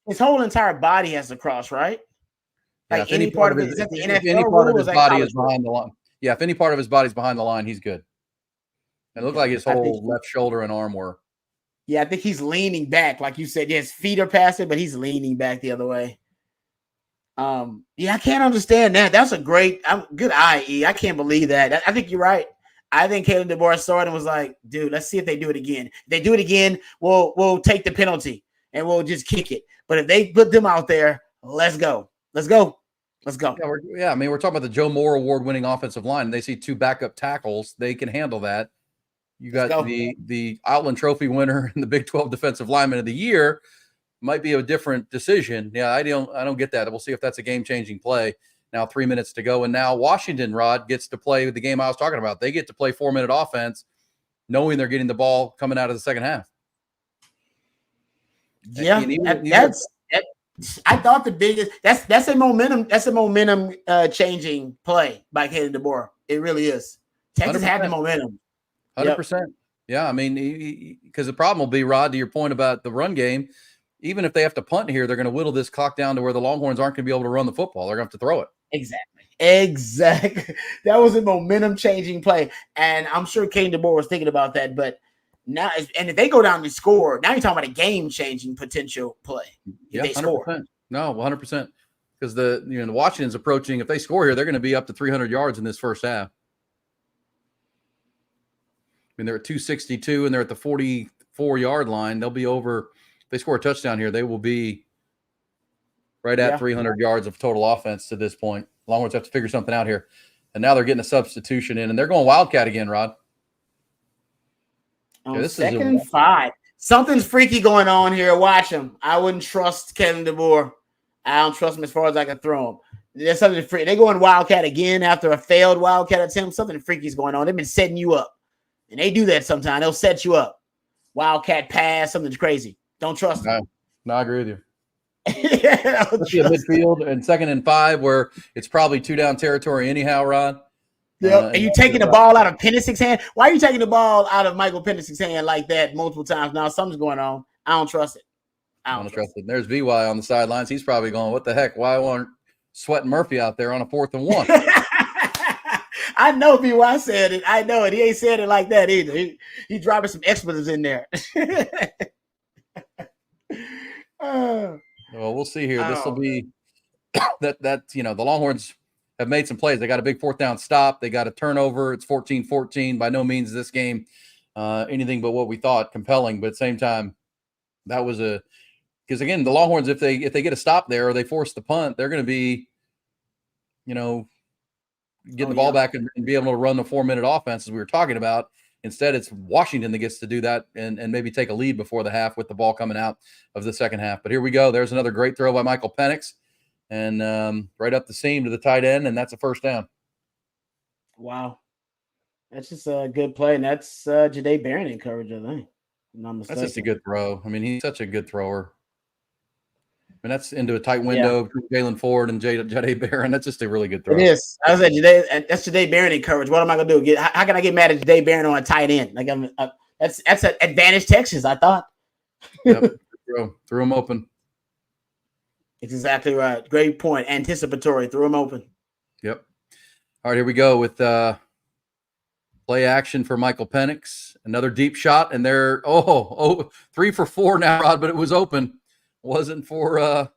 His whole entire body has to cross, right? Like yeah, any part of it, is that the NFL any part of his body is behind the line. Yeah, if any part of his body's behind the line, he's good. It looked like his whole left shoulder and arm were. Yeah, I think he's leaning back. Like you said, his feet are past it, but he's leaning back the other way. Yeah, I can't understand that. That's a good eye. I can't believe that. I think you're right. I think Kalen DeBoer saw it and was like, dude, let's see if they do it again. If they do it again, we'll take the penalty and we'll just kick it. But if they put them out there, let's go. Let's go. Let's go. Yeah, I mean, we're talking about the Joe Moore award-winning offensive line. And they see 2 backup tackles. They can handle that. You got the Outland Trophy winner and the Big 12 Defensive Lineman of the Year. Might be a different decision. Yeah, I don't get that. We'll see if that's a game-changing play. Now 3 minutes to go, and now Washington, Rod, gets to play the game I was talking about. They get to play 4-minute offense, knowing they're getting the ball coming out of the second half. Yeah, I thought the biggest that's a momentum changing play by Kalen DeBoer. It really is. Texas 100%. Had the momentum. 100%. Yep. Yeah, I mean, because the problem will be, Rod, to your point about the run game, even if they have to punt here, they're going to whittle this clock down to where the Longhorns aren't going to be able to run the football. They're going to have to throw it. Exactly. That was a momentum-changing play, and I'm sure Kalen DeBoer was thinking about that. But now, and if they go down and score, now you're talking about a game-changing potential play. If they 100%. Score. No, 100%. Because the Washington's approaching. If they score here, they're going to be up to 300 yards in this first half. I mean, they're at 262 and they're at the 44-yard line. They'll be over. If they score a touchdown here, they will be right at 300 yards of total offense to this point. Longhorns have to figure something out here. And now they're getting a substitution in, and they're going Wildcat again, Rod. This second and 5. Something's freaky going on here. Watch him. I wouldn't trust Kalen DeBoer. I don't trust him as far as I can throw him. There's something freaky. They're going Wildcat again after a failed Wildcat attempt. Something freaky is going on. They've been setting you up. And they do that sometimes. They'll set you up. Wildcat pass, something's crazy. Don't trust them. No, I agree with you. Especially a midfield and 2nd and 5 where it's probably 2-down territory anyhow, Rod. Yeah, and you taking the ball out of Penix's hand? Why are you taking the ball out of Michael Penix's hand like that multiple times? Now something's going on. I don't trust it. I don't trust it. There's VY on the sidelines. He's probably going, what the heck? Why aren't Sweat and Murphy out there on a 4th and 1? I know VY said it. I know it. He ain't said it like that either. He dropping some expletives in there. Well, we'll see here. This will be that the Longhorns have made some plays. They got a big 4th down stop. They got a turnover. It's 14-14. By no means this game anything but what we thought compelling. But at the same time, that was because again, the Longhorns, if they get a stop there or they force the punt, they're going to be, getting the ball back and be able to run the 4-minute offense as we were talking about. Instead, it's Washington that gets to do that and maybe take a lead before the half with the ball coming out of the second half. But here we go. There's another great throw by Michael Penix. And right up the seam to the tight end, and that's a first down. Wow. That's just a good play, and that's Jahdae Barron in coverage, I think. That's just a good throw. I mean, he's such a good thrower. I mean, that's into a tight window between Jalen Ford and Jahdae Barron. That's just a really good throw. It is. I was like, that's Jahdae Barron in coverage. What am I going to do? How can I get mad at Jahdae Barron on a tight end? Like, That's an advantage Texas, I thought. Yep. Threw them open. It's exactly right. Great point. Anticipatory. Threw them open. Yep. All right, here we go with play action for Michael Penix. Another deep shot, and they're 3 for 4 now, Rod, but it was open. Wasn't for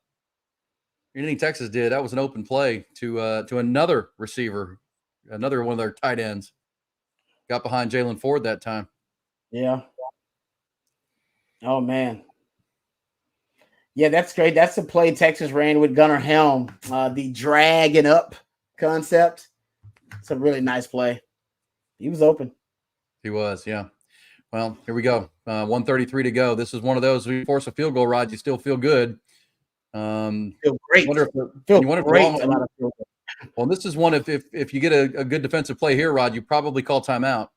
anything Texas did. That was an open play to another receiver, another one of their tight ends. Got behind Jalen Ford that time. Yeah. Oh, man. Yeah, that's great. That's the play Texas ran with Gunnar Helm, the dragging up concept. It's a really nice play. He was open. He was, yeah. Well, here we go. 1:33 to go. This is one of those, we force a field goal, Rod, you still feel good. Feel great. Well, this is one, if you get a good defensive play here, Rod, you probably call timeout.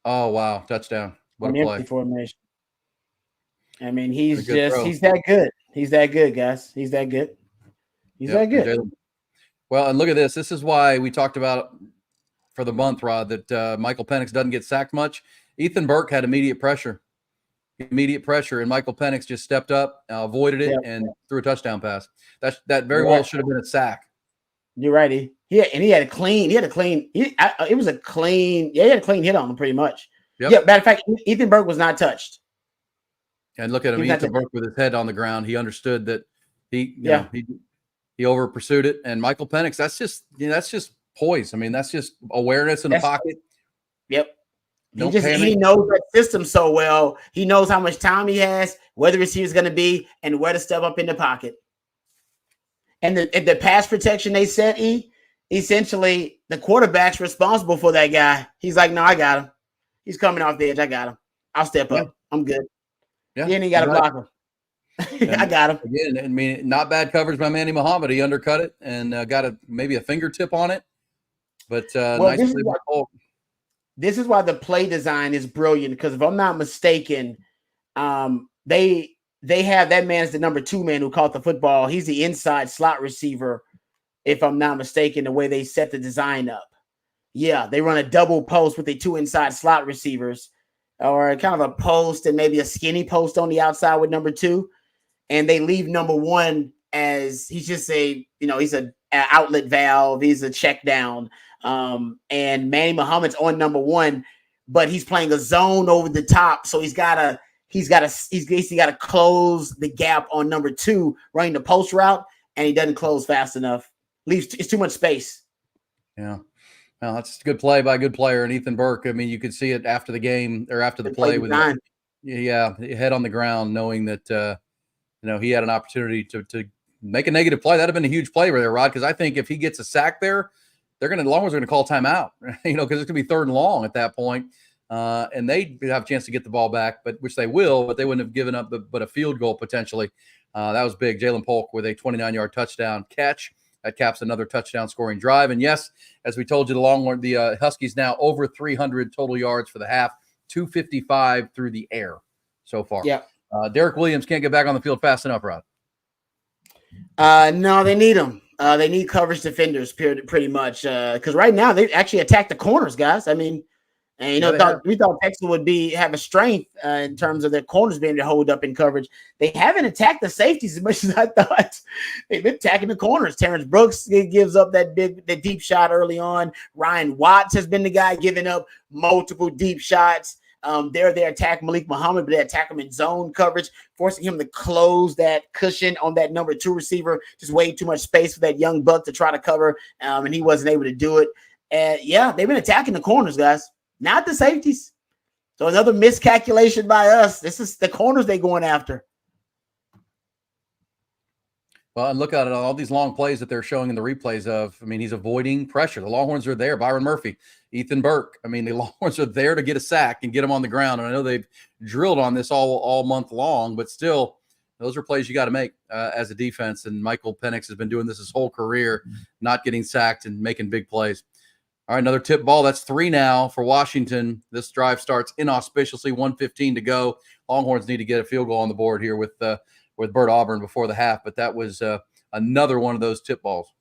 Oh, wow. Touchdown. What a play. Empty formation. I mean, he's that good. He's that good, guys. He's that good. He's that good. Well, and look at this. This is why we talked about for the month, Rod, that Michael Penix doesn't get sacked much. Ethan Burke had immediate pressure, and Michael Penix just stepped up, avoided it, and threw a touchdown pass. That very well should have been a sack. You're right. He had a clean hit on him pretty much. Yep. Yeah, matter of fact, Ethan Burke was not touched. And look at him. Ethan Burke with his head on the ground. He understood that he over pursued it. And Michael Penix, that's just poise. I mean, that's just awareness in the pocket. Yep. He knows that system so well. He knows how much time he has, where the receiver's going to be, and where to step up in the pocket. And the pass protection they set, essentially the quarterback's responsible for that guy. He's like, no, I got him. He's coming off the edge. I got him. I'll step up. I'm good. Yeah, he ain't got to block him. I got him. Again, I mean, not bad coverage by Manny Muhammad. He undercut it and got maybe a fingertip on it. But nice play by Polk. This is why the play design is brilliant, because if I'm not mistaken, they have that man as the number 2 man who caught the football. He's the inside slot receiver, if I'm not mistaken, the way they set the design up. Yeah, they run a double post with the 2 inside slot receivers, or kind of a post and maybe a skinny post on the outside with number 2. And they leave number 1 as he's just he's an outlet valve. He's a check down. And Manny Muhammad's on number 1, but he's playing a zone over the top. So he's got to close the gap on number 2 running the post route. And he doesn't close fast enough. It's too much space. Yeah. Well, that's a good play by a good player. And Ethan Burke, I mean, you could see it after the game or after the play with head on the ground, knowing that, he had an opportunity to make a negative play. That'd have been a huge play right there, Rod, because I think if he gets a sack there, the Longhorns are going to call timeout, because it's going to be 3rd and long at that point. And they have a chance to get the ball back, which they will, but they wouldn't have given up but a field goal potentially. That was big. Jalen Polk with a 29-yard touchdown catch. That caps another touchdown scoring drive. And yes, as we told you, the Huskies now over 300 total yards for the half, 255 through the air so far. Yeah. Derek Williams can't get back on the field fast enough, Rod. No, they need him. They need coverage defenders, pretty much. Because right now they actually attack the corners, guys. I mean, and we thought Texas would have a strength in terms of their corners being able to hold up in coverage. They haven't attacked the safeties as much as I thought. They've been attacking the corners. Terrence Brooks gives up that deep shot early on. Ryan Watts has been the guy giving up multiple deep shots. They attack Malik Muhammad, but they attack him in zone coverage, forcing him to close that cushion on that number 2 receiver. Just way too much space for that young buck to try to cover, and he wasn't able to do it. And they've been attacking the corners, guys, not the safeties. So another miscalculation by us. This is the corners they're going after. Well, and look at it, all these long plays that they're showing in the replays of. I mean, he's avoiding pressure. The Longhorns are there. Byron Murphy, Ethan Burke. I mean, the Longhorns are there to get a sack and get him on the ground. And I know they've drilled on this all month long, but still, those are plays you got to make as a defense. And Michael Penix has been doing this his whole career, not getting sacked and making big plays. All right, another tip ball. That's 3 now for Washington. This drive starts inauspiciously, 1:15 to go. Longhorns need to get a field goal on the board here with Bert Auburn before the half, but that was another one of those tip balls.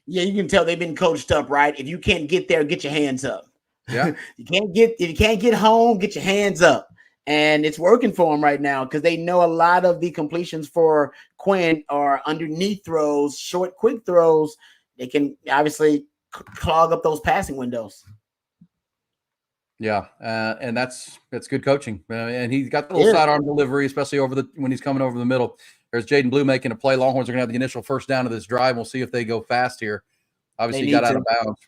Yeah, you can tell they've been coached up, right? If you can't get there, get your hands up. Yeah. If you can't get home, get your hands up. And it's working for them right now because they know a lot of the completions for Quinn are underneath throws, short, quick throws. They can obviously clog up those passing windows. Yeah, and that's good coaching. And he's got the little sidearm delivery, especially when he's coming over the middle. There's Jaden Blue making a play. Longhorns are going to have the initial first down of this drive. We'll see if they go fast here. Obviously, he got out of bounds.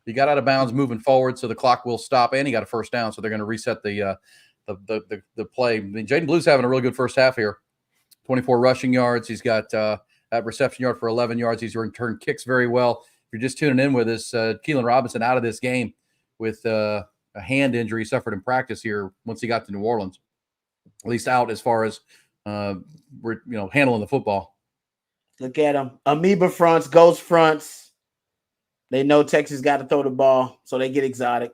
He got out of bounds moving forward, so the clock will stop, and he got a first down, so they're going to reset the play. I mean, Jaden Blue's having a really good first half here. 24 rushing yards. He's got that reception yard for 11 yards. He's returned kicks very well. If you're just tuning in with us, Keelan Robinson out of this game with a hand injury suffered in practice here once he got to New Orleans, at least out as far as handling the football. Look at him. Amoeba fronts, ghost fronts. They know Texas got to throw the ball, so they get exotic.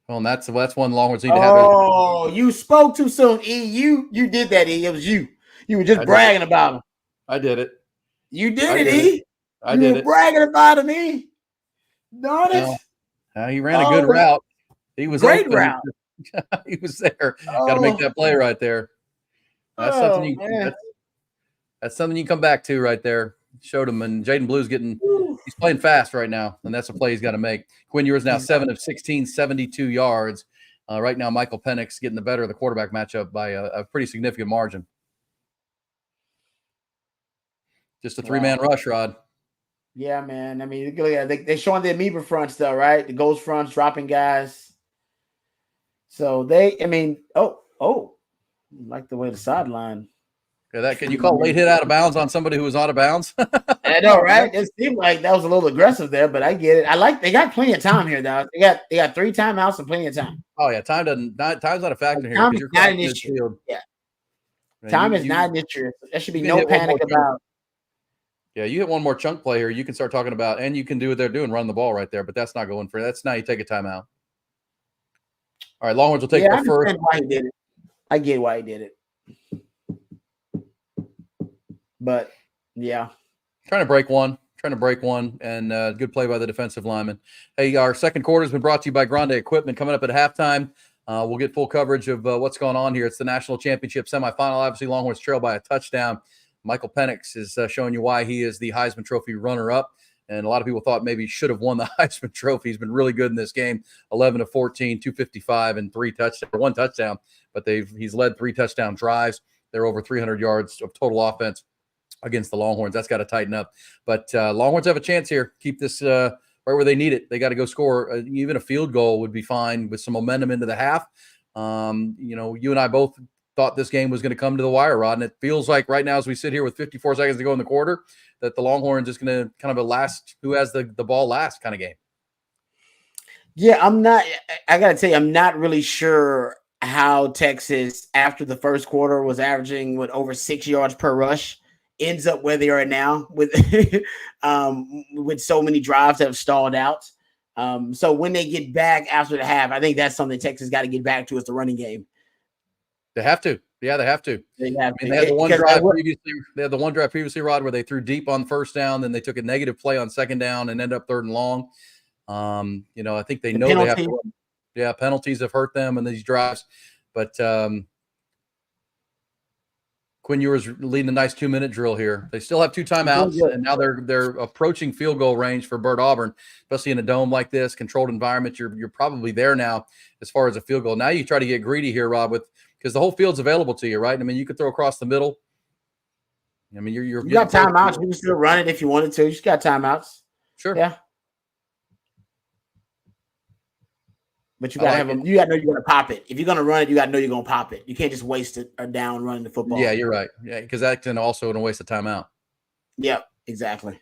Well, and that's one Longhorns need to have. Oh, you spoke too soon, E. You did that, E. It was you. You were just bragging about him. I did it. You did it, E. You were bragging about him, E. Darn it. He ran a good route. He was great open. Route. He was there. Got to make that play right there. That's something that's something you can come back to right there. Showed him, and Jaden Blue's he's playing fast right now, and that's a play he's got to make. Quinn Ewers now 7 of 16, 72 yards. Right now, Michael Penix getting the better of the quarterback matchup by a pretty significant margin. Just a three-man rush, Rod. Yeah, man. I mean, they're showing the amoeba fronts, though, right? The ghost fronts dropping guys. So I like the way the sideline. Yeah, can you call late hit out of bounds on somebody who was out of bounds? I know, right? It seemed like that was a little aggressive there, but I get it. They got plenty of time here, though. They got 3 timeouts and plenty of time. Oh yeah, time's not a factor here. Time is not an issue. Yeah, time is not an issue. There should be no panic about. Yeah, you hit one more chunk play here, you can start talking about, and you can do what they're doing, run the ball right there. But that's not going for. That's now you take a timeout. All right, Longhorns will take the first. Why he did it. I get why he did it. But yeah, trying to break one, and good play by the defensive lineman. Hey, our second quarter has been brought to you by Grande Equipment. Coming up at halftime, we'll get full coverage of what's going on here. It's the national championship semifinal. Obviously, Longhorns trail by a touchdown. Michael Penix is showing you why he is the Heisman Trophy runner-up. And a lot of people thought maybe he should have won the Heisman Trophy. He's been really good in this game. 11 of 14, 255, and 1 touchdown. But he's led 3 touchdown drives. They're over 300 yards of total offense against the Longhorns. That's got to tighten up. But Longhorns have a chance here. Keep this right where they need it. They got to go score. Even a field goal would be fine with some momentum into the half. You and I both thought this game was going to come to the wire, Rod, and it feels like right now as we sit here with 54 seconds to go in the quarter that the Longhorns is going to kind of a last who has the ball last kind of game. Yeah, I got to tell you, I'm not really sure how Texas, after the first quarter, was averaging over 6 yards per rush, ends up where they are now with so many drives that have stalled out. So when they get back after the half, I think that's something Texas got to get back to is the running game. They have to. Yeah, they have to. They had the one drive previously, Rod, where they threw deep on first down, then they took a negative play on second down and ended up 3rd and long. I think they know penalty. They have to run. Yeah, penalties have hurt them in these drives. But Quinn Ewers leading a nice 2-minute drill here. They still have 2 timeouts, and now they're approaching field goal range for Bert Auburn, especially in a dome like this, controlled environment. You're probably there now as far as a field goal. Now you try to get greedy here, Rob, because the whole field's available to you, right? I mean, you could throw across the middle. I mean, you got timeouts. You can still run it if you wanted to. You just got timeouts. Sure. Yeah. But you gotta you gotta know you're gonna pop it. If you're gonna run it, you gotta know you're gonna pop it. You can't just waste it or down running the football. Yeah, you're right. Yeah, because that can also waste a timeout. Yep, exactly.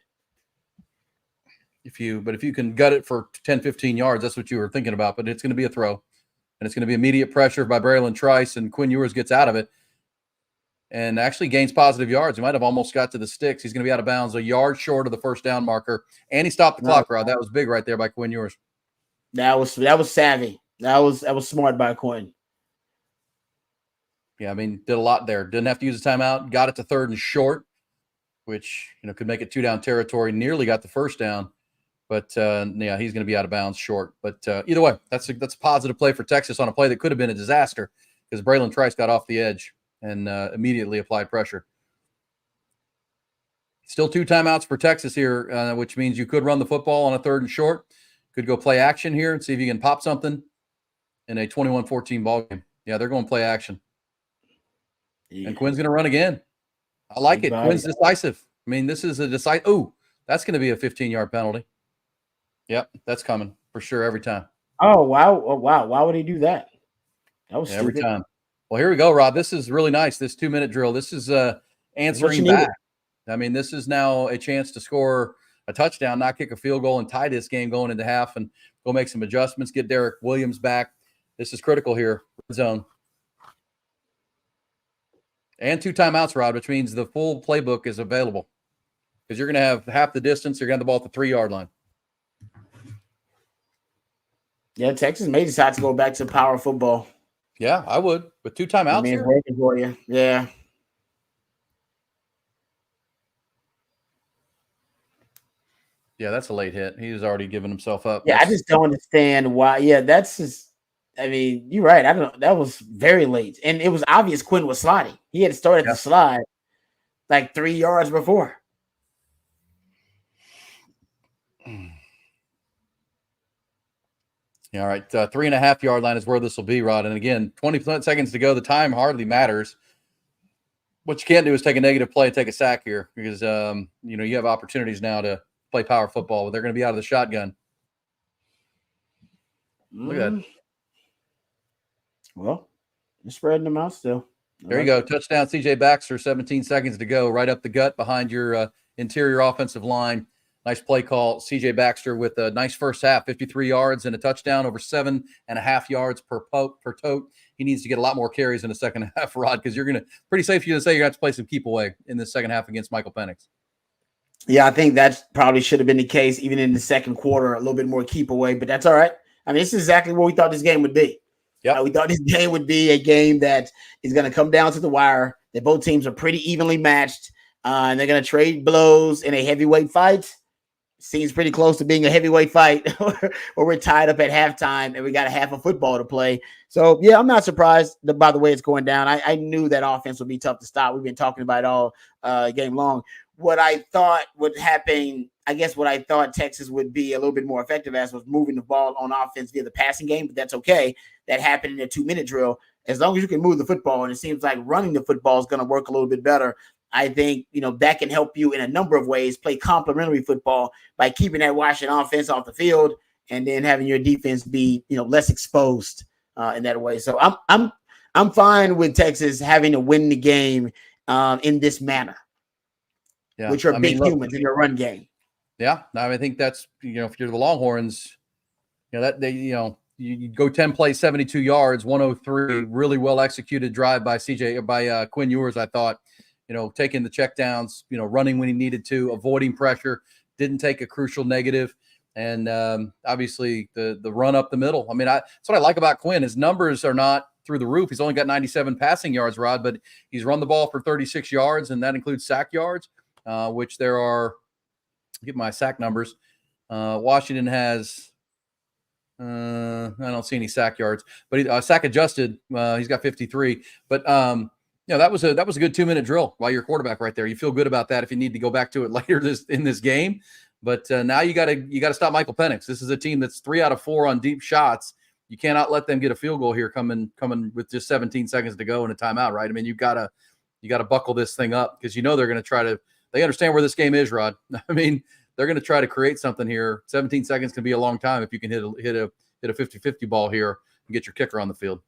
If you can gut it for 10, 15 yards, that's what you were thinking about. But it's going to be a throw, and it's going to be immediate pressure by Braylon Trice, and Quinn Ewers gets out of it and actually gains positive yards. He might have almost got to the sticks. He's going to be out of bounds, a yard short of the first down marker, and he stopped the clock, Rod. That was big right there by Quinn Ewers. That was savvy. That was smart by Quinn. Yeah, I mean, did a lot there. Didn't have to use a timeout. Got it to 3rd and short, which could make it 2-down territory. Nearly got the first down. But yeah, he's going to be out of bounds short. But either way, that's a positive play for Texas on a play that could have been a disaster because Braylon Trice got off the edge and immediately applied pressure. Still 2 timeouts for Texas here, which means you could run the football on a 3rd and short. Could go play action here and see if you can pop something in a 21-14 ball game. Yeah, they're going play action. Yeah. And Quinn's going to run again. I like it. Quinn's decisive. I mean, this is a decisive. Oh, that's going to be a 15-yard penalty. Yep, that's coming for sure every time. Oh, wow. Oh, wow. Why would he do that? That was every time. Well, here we go, Rod. This is really nice, this 2-minute drill. This is answering back. I mean, this is now a chance to score a touchdown, not kick a field goal, and tie this game going into half and go make some adjustments, get Derek Williams back. This is critical here, red zone. And 2 timeouts, Rod, which means the full playbook is available because you're going to have half the distance. You're going to have the ball at the 3-yard line. Yeah, Texas may decide to go back to power football. Yeah, I would. With 2 timeouts here. Working for you. Yeah. Yeah, that's a late hit. He's already given himself up. Yeah, I just don't understand why. Yeah, that's just – I mean, you're right. I don't know. That was very late. And it was obvious Quinn was sliding. He had started to slide like 3 yards before. Yeah, all right. 3.5-yard line is where this will be, Rod. And again, 20 seconds to go. The time hardly matters. What you can't do is take a negative play and take a sack here because, you have opportunities now to play power football, but they're going to be out of the shotgun. Look at that. Well, you're spreading them out still. There you go. Touchdown, C.J. Baxter, 17 seconds to go. Right up the gut behind your interior offensive line. Nice play call. C.J. Baxter with a nice first half, 53 yards and a touchdown, over 7.5 yards per tote. He needs to get a lot more carries in the second half, Rod, because you're going to – pretty safe for you to say you're going to have to play some keep away in the second half against Michael Penix. Yeah, I think that probably should have been the case even in the second quarter, a little bit more keep away, but that's all right. I mean, this is exactly what we thought this game would be. Yeah, we thought this game would be a game that is going to come down to the wire, that both teams are pretty evenly matched, and they're going to trade blows in a heavyweight fight. Seems pretty close to being a heavyweight fight where we're tied up at halftime and we got a half of football to play. So, yeah, I'm not surprised by the way it's going down. I knew that offense would be tough to stop. We've been talking about it all game long. What I thought would happen, I guess what I thought Texas would be a little bit more effective as was moving the ball on offense via the passing game, but that's okay. That happened in a 2-minute drill. As long as you can move the football, and it seems like running the football is going to work a little bit better. I think, that can help you in a number of ways, play complementary football by keeping that Washington offense off the field and then having your defense be, less exposed in that way. So I'm fine with Texas having to win the game in this manner. Yeah, which are big humans in your run game. Yeah, I think that's if you're the Longhorns, that they you go 10 plays, 72 yards, 103, really well executed drive by Quinn Ewers. I thought, taking the checkdowns, running when he needed to, avoiding pressure, didn't take a crucial negative, and obviously the run up the middle. I mean, that's what I like about Quinn. His numbers are not through the roof. He's only got 97 passing yards, Rod, but he's run the ball for 36 yards, and that includes sack yards. Which there are, get my sack numbers. Washington has, I don't see any sack yards, but sack adjusted, he's got 53. But that was a good 2-minute drill by your quarterback right there. You feel good about that if you need to go back to it later in this game. But now you got to stop Michael Penix. This is a team that's 3 out of 4 on deep shots. You cannot let them get a field goal here coming with just 17 seconds to go and a timeout, right? I mean, you got to buckle this thing up because they're going to try to. They understand where this game is, Rod. I mean, they're going to try to create something here. 17 seconds can be a long time if you can hit a 50-50 ball here and get your kicker on the field.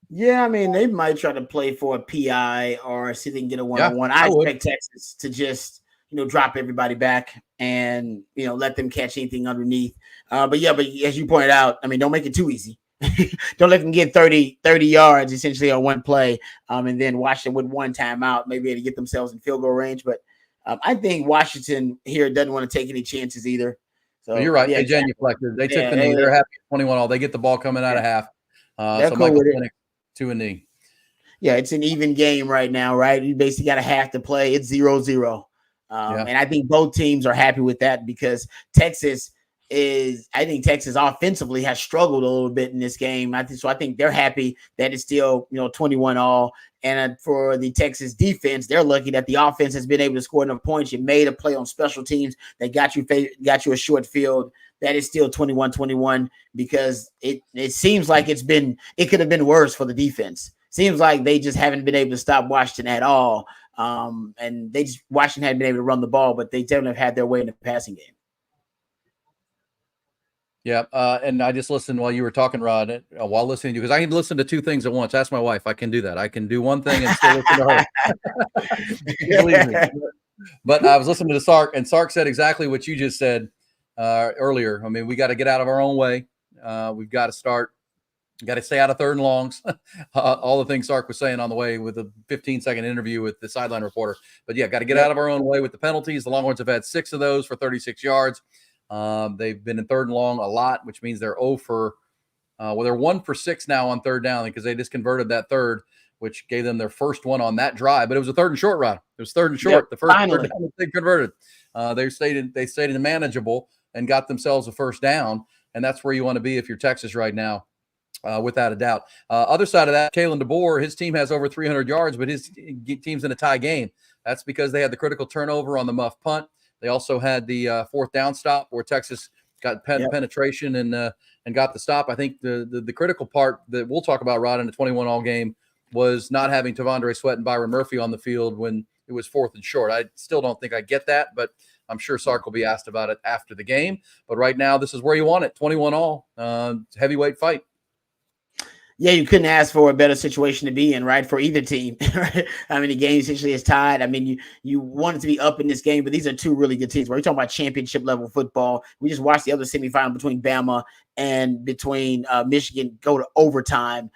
Yeah, I mean, they might try to play for a PI or see if they can get a one-on-one. I expect Texas to just, drop everybody back and, let them catch anything underneath. But as you pointed out, I mean, don't make it too easy. Don't let them get 30 yards essentially on one play and then Washington with one timeout, maybe to get themselves in field goal range. But I think Washington here doesn't want to take any chances either. So you're right. They genuflected. They took the knee. They're happy at 21 all. They get the ball coming out of half. So cool Michael Penix to a knee. Yeah, it's an even game right now, right? You basically got a half to play. It's 0-0. And I think both teams are happy with that because Texas, is I think Texas offensively has struggled a little bit in this game. I think they're happy that it's still 21-all. And for the Texas defense, they're lucky that the offense has been able to score enough points. You made a play on special teams that got you a short field. That is still 21-21 because it seems like it could have been worse for the defense. Seems like they just haven't been able to stop Washington at all. And Washington hadn't been able to run the ball, but they definitely have had their way in the passing game. Yeah, and I just listened while you were talking, Rod, while listening to you, because I can listen to two things at once. Ask my wife. I can do that. I can do one thing and still listen to her. Believe me. But I was listening to Sark, and Sark said exactly what you just said earlier. I mean, we got to get out of our own way. We've got to stay out of third and longs. All the things Sark was saying on the way with a 15-second interview with the sideline reporter. But yeah, got to get out of our own way with the penalties. The Longhorns have had 6 of those for 36 yards. They've been in third and long a lot, which means they're 0 for they're 1 for 6 now on third down because they just converted that third, which gave them their first one on that drive. But it was a third and short, Rod. It was third and short. The first third down they converted. They stayed in manageable and got themselves a first down, and that's where you want to be if you're Texas right now, without a doubt. Other side of that, Kalen DeBoer, his team has over 300 yards, but his team's in a tie game. That's because they had the critical turnover on the muff punt. They also had the fourth down stop where Texas got penetration and got the stop. I think the critical part that we'll talk about, Rod, in the 21-all game was not having Tavondre Sweat and Byron Murphy on the field when it was 4th and short. I still don't think I get that, but I'm sure Sark will be asked about it after the game. But right now, this is where you want it, 21-all, heavyweight fight. Yeah, you couldn't ask for a better situation to be in, right, for either team. Right? I mean, the game essentially is tied. I mean, you want it to be up in this game, but these are two really good teams. We're talking about championship level football. We just watched the other semifinal between Bama and between Michigan go to overtime.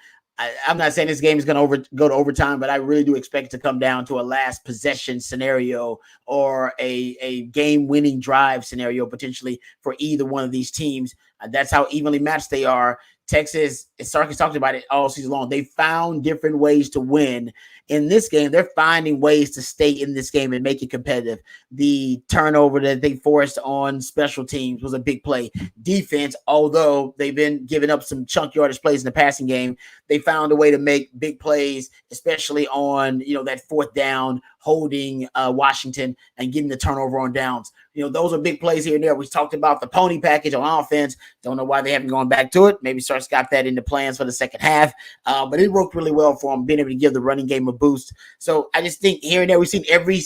I'm not saying this game is going to go to overtime, but I really do expect it to come down to a last possession scenario or a game-winning drive scenario potentially for either one of these teams. That's how evenly matched they are. Texas, Sark has talked about it all season long. They found different ways to win. In this game, they're finding ways to stay in this game and make it competitive. The turnover that they forced on special teams was a big play. Defense, although they've been giving up some chunk yardage plays in the passing game, they found a way to make big plays, especially on that fourth down, holding Washington and getting the turnover on downs. Those are big plays here and there. We talked about the pony package on offense. Don't know why they haven't gone back to it. Maybe Sark's got that in the plans for the second half. But it worked really well for them, being able to give the running game a boost. So I just think here and there we've seen every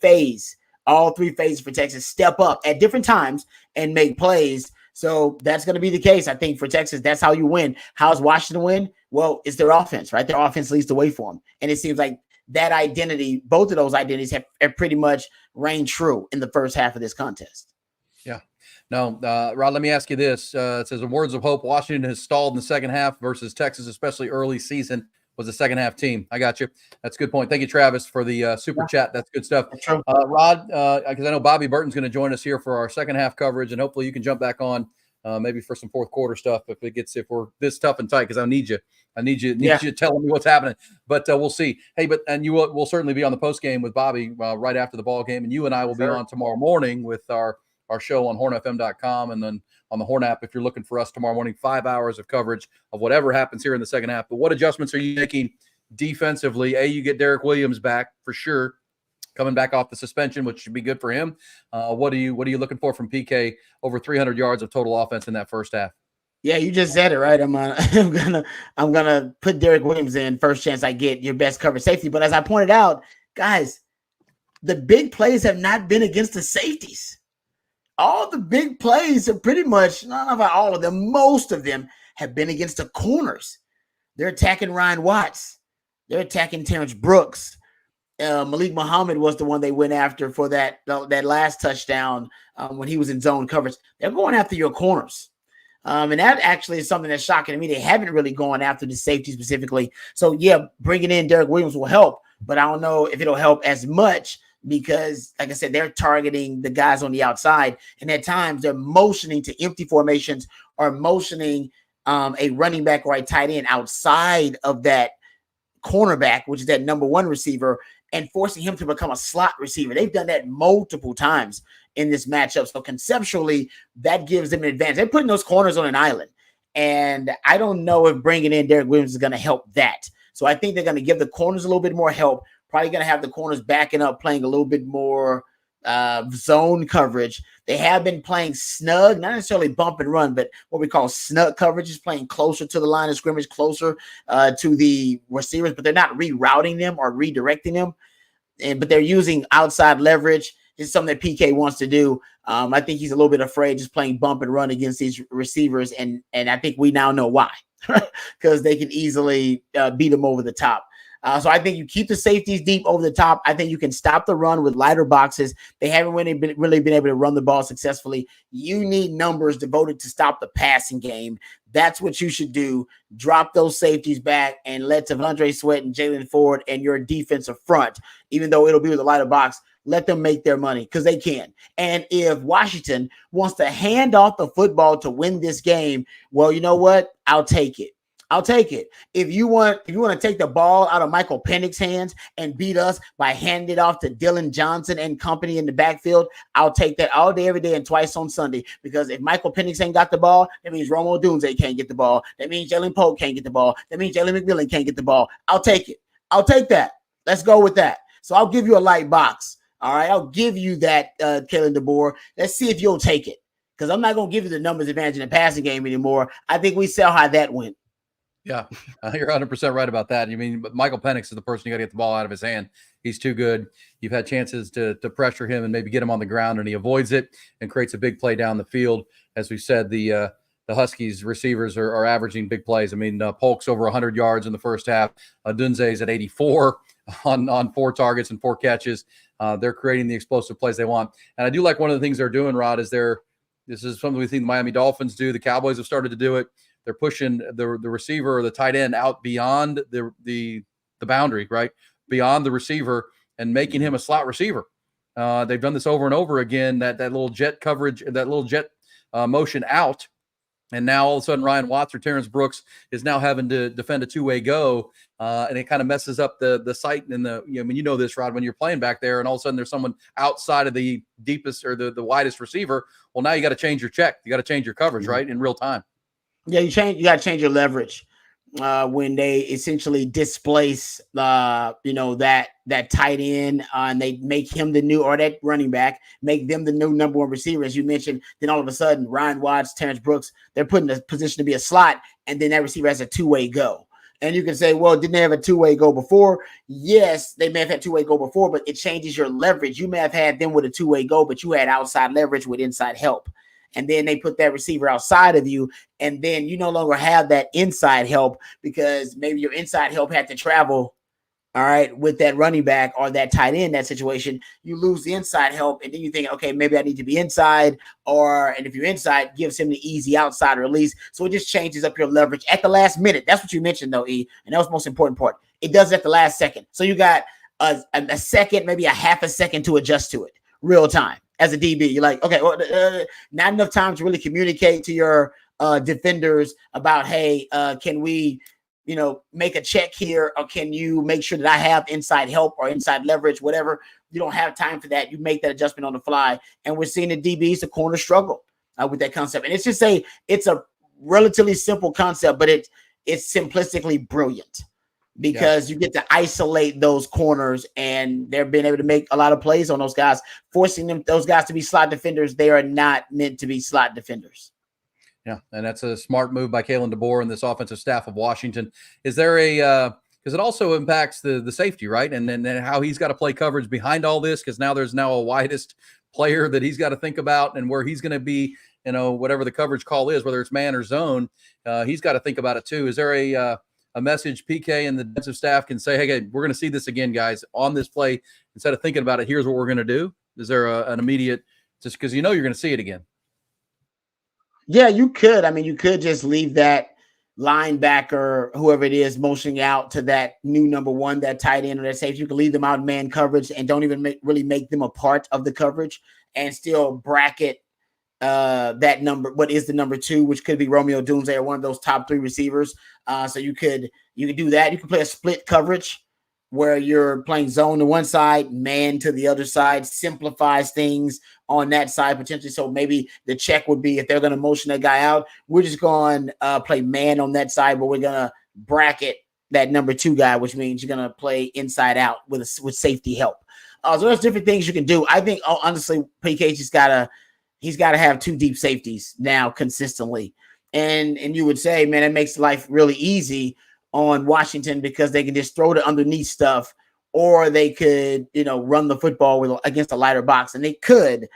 phase, all 3 phases for Texas step up at different times and make plays. So that's going to be the case, I think, for Texas. That's how you win. How's Washington win? Well, it's their offense, right? Their offense leads the way for them. And it seems like that identity, both of those identities have pretty much reigned true in the first half of this contest. Yeah. No, Rod, let me ask you this. It says, in words of hope, Washington has stalled in the second half versus Texas, especially early season, was a second half team. I got you. That's a good point. Thank you, Travis, for the super chat. That's good stuff. Rod, because I know Bobby Burton's going to join us here for our second half coverage, and hopefully you can jump back on maybe for some fourth quarter stuff if we're this tough and tight, because I need you. I need you telling me what's happening. But we'll see. Hey, you will certainly be on the post game with Bobby right after the ball game, and you and I will be on tomorrow morning with our show on hornfm.com and then on the Horn app if you're looking for us tomorrow morning. 5 hours of coverage of whatever happens here in the second half. But what adjustments are you making defensively? You get Derek Williams back for sure, coming back off the suspension, which should be good for him. What are you looking for from PK? Over 300 yards of total offense in that first half. Yeah, you just said it, right? I'm gonna put Derek Williams in first chance I get, your best coverage safety. But as I pointed out, guys, the big plays have not been against the safeties. All the big plays are pretty much, not all of them, most of them have been against the corners. They're attacking Ryan Watts. They're attacking Terrence Brooks. Malik Muhammad was the one they went after for that last touchdown when he was in zone coverage. They're going after your corners. And that actually is something that's shocking to me. They haven't really gone after the safety specifically. So, yeah, bringing in Derek Williams will help, but I don't know if it'll help as much because, like I said, they're targeting the guys on the outside. And at times they're motioning to empty formations or motioning a running back or a tight end outside of that cornerback, which is that number one receiver. and forcing him to become a slot receiver. They've done that multiple times in this matchup. So conceptually, that gives them an advantage. They're putting those corners on an island. And I don't know if bringing in Derek Williams is going to help that. So I think they're going to give the corners a little bit more help. Probably going to have the corners backing up, playing a little bit more zone coverage. They have been playing snug, not necessarily bump and run, but what we call snug coverage, is playing closer to the line of scrimmage, closer to the receivers, but they're not rerouting them or redirecting them. But they're using outside leverage. It's something that PK wants to do. I think he's a little bit afraid just playing bump and run against these receivers, and I think we now know why, because they can easily beat them over the top. So I think you keep the safeties deep over the top. I think you can stop the run with lighter boxes. They haven't really been able to run the ball successfully. You need numbers devoted to stop the passing game. That's what you should do. Drop those safeties back and let Devondre Sweat and Jalen Ford and your defensive front, even though it'll be with a lighter box, let them make their money, because they can. And if Washington wants to hand off the football to win this game, well, you know what? I'll take it. I'll take it. If you want to take the ball out of Michael Penix's hands and beat us by handing it off to Dylan Johnson and company in the backfield, I'll take that all day, every day, and twice on Sunday. Because if Michael Penix ain't got the ball, that means Romo Dunze can't get the ball. That means Jalen Pope can't get the ball. That means Jalen McMillan can't get the ball. I'll take it. I'll take that. Let's go with that. So I'll give you a light box. All right, I'll give you that, Kalen DeBoer. Let's see if you'll take it. Because I'm not going to give you the numbers advantage in the passing game anymore. I think we saw how that went. Yeah, you're 100% right about that. You mean, but Michael Penix is the person you got to get the ball out of his hand. He's too good. You've had chances to pressure him and maybe get him on the ground, and he avoids it and creates a big play down the field. As we said, the Huskies receivers are averaging big plays. I mean, Polk's over 100 yards in the first half. Dunze's at 84 on 4 targets and 4 catches. They're creating the explosive plays they want. And I do like one of the things they're doing, Rod, is this is something we think the Miami Dolphins do. The Cowboys have started to do it. They're pushing the receiver or the tight end out beyond the boundary, right? Beyond the receiver, and making him a slot receiver. They've done this over and over again, that little jet coverage, that little jet motion out. And now all of a sudden Ryan Watts or Terrence Brooks is now having to defend a two-way go. And it kind of messes up the sight and you know this, Rod, when you're playing back there and all of a sudden there's someone outside of the deepest or the widest receiver. Well, now you got to change your check. You got to change your coverage, right? In real time. Yeah, you got to change your leverage when they essentially displace that tight end and they make him the new, or that running back, make them the new number 1 receiver, as you mentioned. Then all of a sudden, Ryan Watts, Terrence Brooks, they're put in a position to be a slot, and then that receiver has a two-way go. And you can say, well, didn't they have a two-way go before? Yes, they may have had two-way go before, but it changes your leverage. You may have had them with a two-way go, but you had outside leverage with inside help. And then they put that receiver outside of you, and then you no longer have that inside help because maybe your inside help had to travel, all right, with that running back or that tight end, that situation. You lose the inside help, and then you think, okay, maybe I need to be inside, and if you're inside, gives him the easy outside release. So it just changes up your leverage at the last minute. That's what you mentioned, though, E, and that was the most important part. It does it at the last second. So you got a second, maybe a half a second to adjust to it, real time. As a DB, you're like, okay, well, not enough time to really communicate to your defenders about, hey, can we, make a check here, or can you make sure that I have inside help or inside leverage, whatever. You don't have time for that. You make that adjustment on the fly, and we're seeing the DBs, the corner struggle with that concept. And it's a relatively simple concept, but it's simplistically brilliant. Because you get to isolate those corners, and they're being able to make a lot of plays on those guys, forcing those guys to be slot defenders. They are not meant to be slot defenders. Yeah, and that's a smart move by Kalen DeBoer and this offensive staff of Washington. Is there because it also impacts the safety, right? And then how he's got to play coverage behind all this, because there's a widest player that he's got to think about, and where he's going to be, whatever the coverage call is, whether it's man or zone, he's got to think about it too. Is there a message PK and the defensive staff can say, hey, we're going to see this again, guys, on this play? Instead of thinking about it, here's what we're going to do. Is there an immediate, just because you're going to see it again? Yeah, you could. I mean, you could just leave that linebacker, whoever it is, motioning out to that new number 1, that tight end or that safety. You can leave them out in man coverage and don't even really make them a part of the coverage, and still bracket that number, what is the number 2, which could be Romeo Dunze or one of those top 3 receivers. So you could do that. You can play a split coverage where you're playing zone to one side, man to the other side, simplifies things on that side potentially. So maybe the check would be if they're going to motion that guy out, we're just going to play man on that side, but we're going to bracket that number 2 guy, which means you're going to play inside out with safety help. So there's different things you can do. I think honestly, PK he's got to have 2 deep safeties now consistently. And you would say, man, it makes life really easy on Washington because they can just throw the underneath stuff, or they could, run the football against a lighter box, and they could.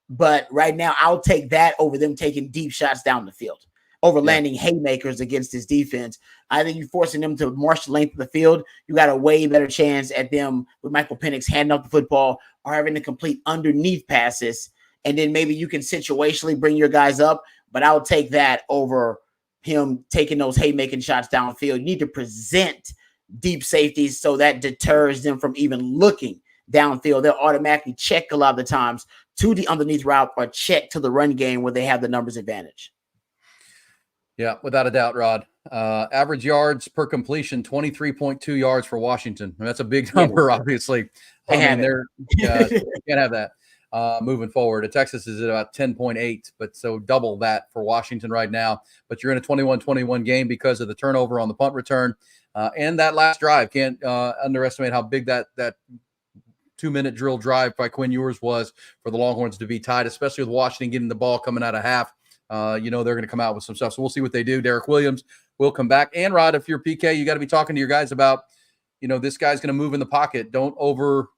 But right now, I'll take that over them taking deep shots down the field, over landing haymakers against this defense. I think you're forcing them to march the length of the field. You got a way better chance at them with Michael Penix handing off the football or having to complete underneath passes. And then maybe you can situationally bring your guys up, but I'll take that over him taking those haymaking shots downfield. You need to present deep safeties so that deters them from even looking downfield. They'll automatically check a lot of the times to the underneath route or check to the run game where they have the numbers advantage. Yeah, without a doubt, Rod. Average yards per completion, 23.2 yards for Washington. And that's a big number, obviously. You can't have that moving forward. Texas is at about 10.8, but so double that for Washington right now. But you're in a 21-21 game because of the turnover on the punt return. And that last drive, can't underestimate how big that 2-minute drill drive by Quinn Ewers was for the Longhorns to be tied, especially with Washington getting the ball coming out of half. They're going to come out with some stuff. So we'll see what they do. Derek Williams will come back. And Rod, if you're PK, you got to be talking to your guys about, this guy's going to move in the pocket. Don't over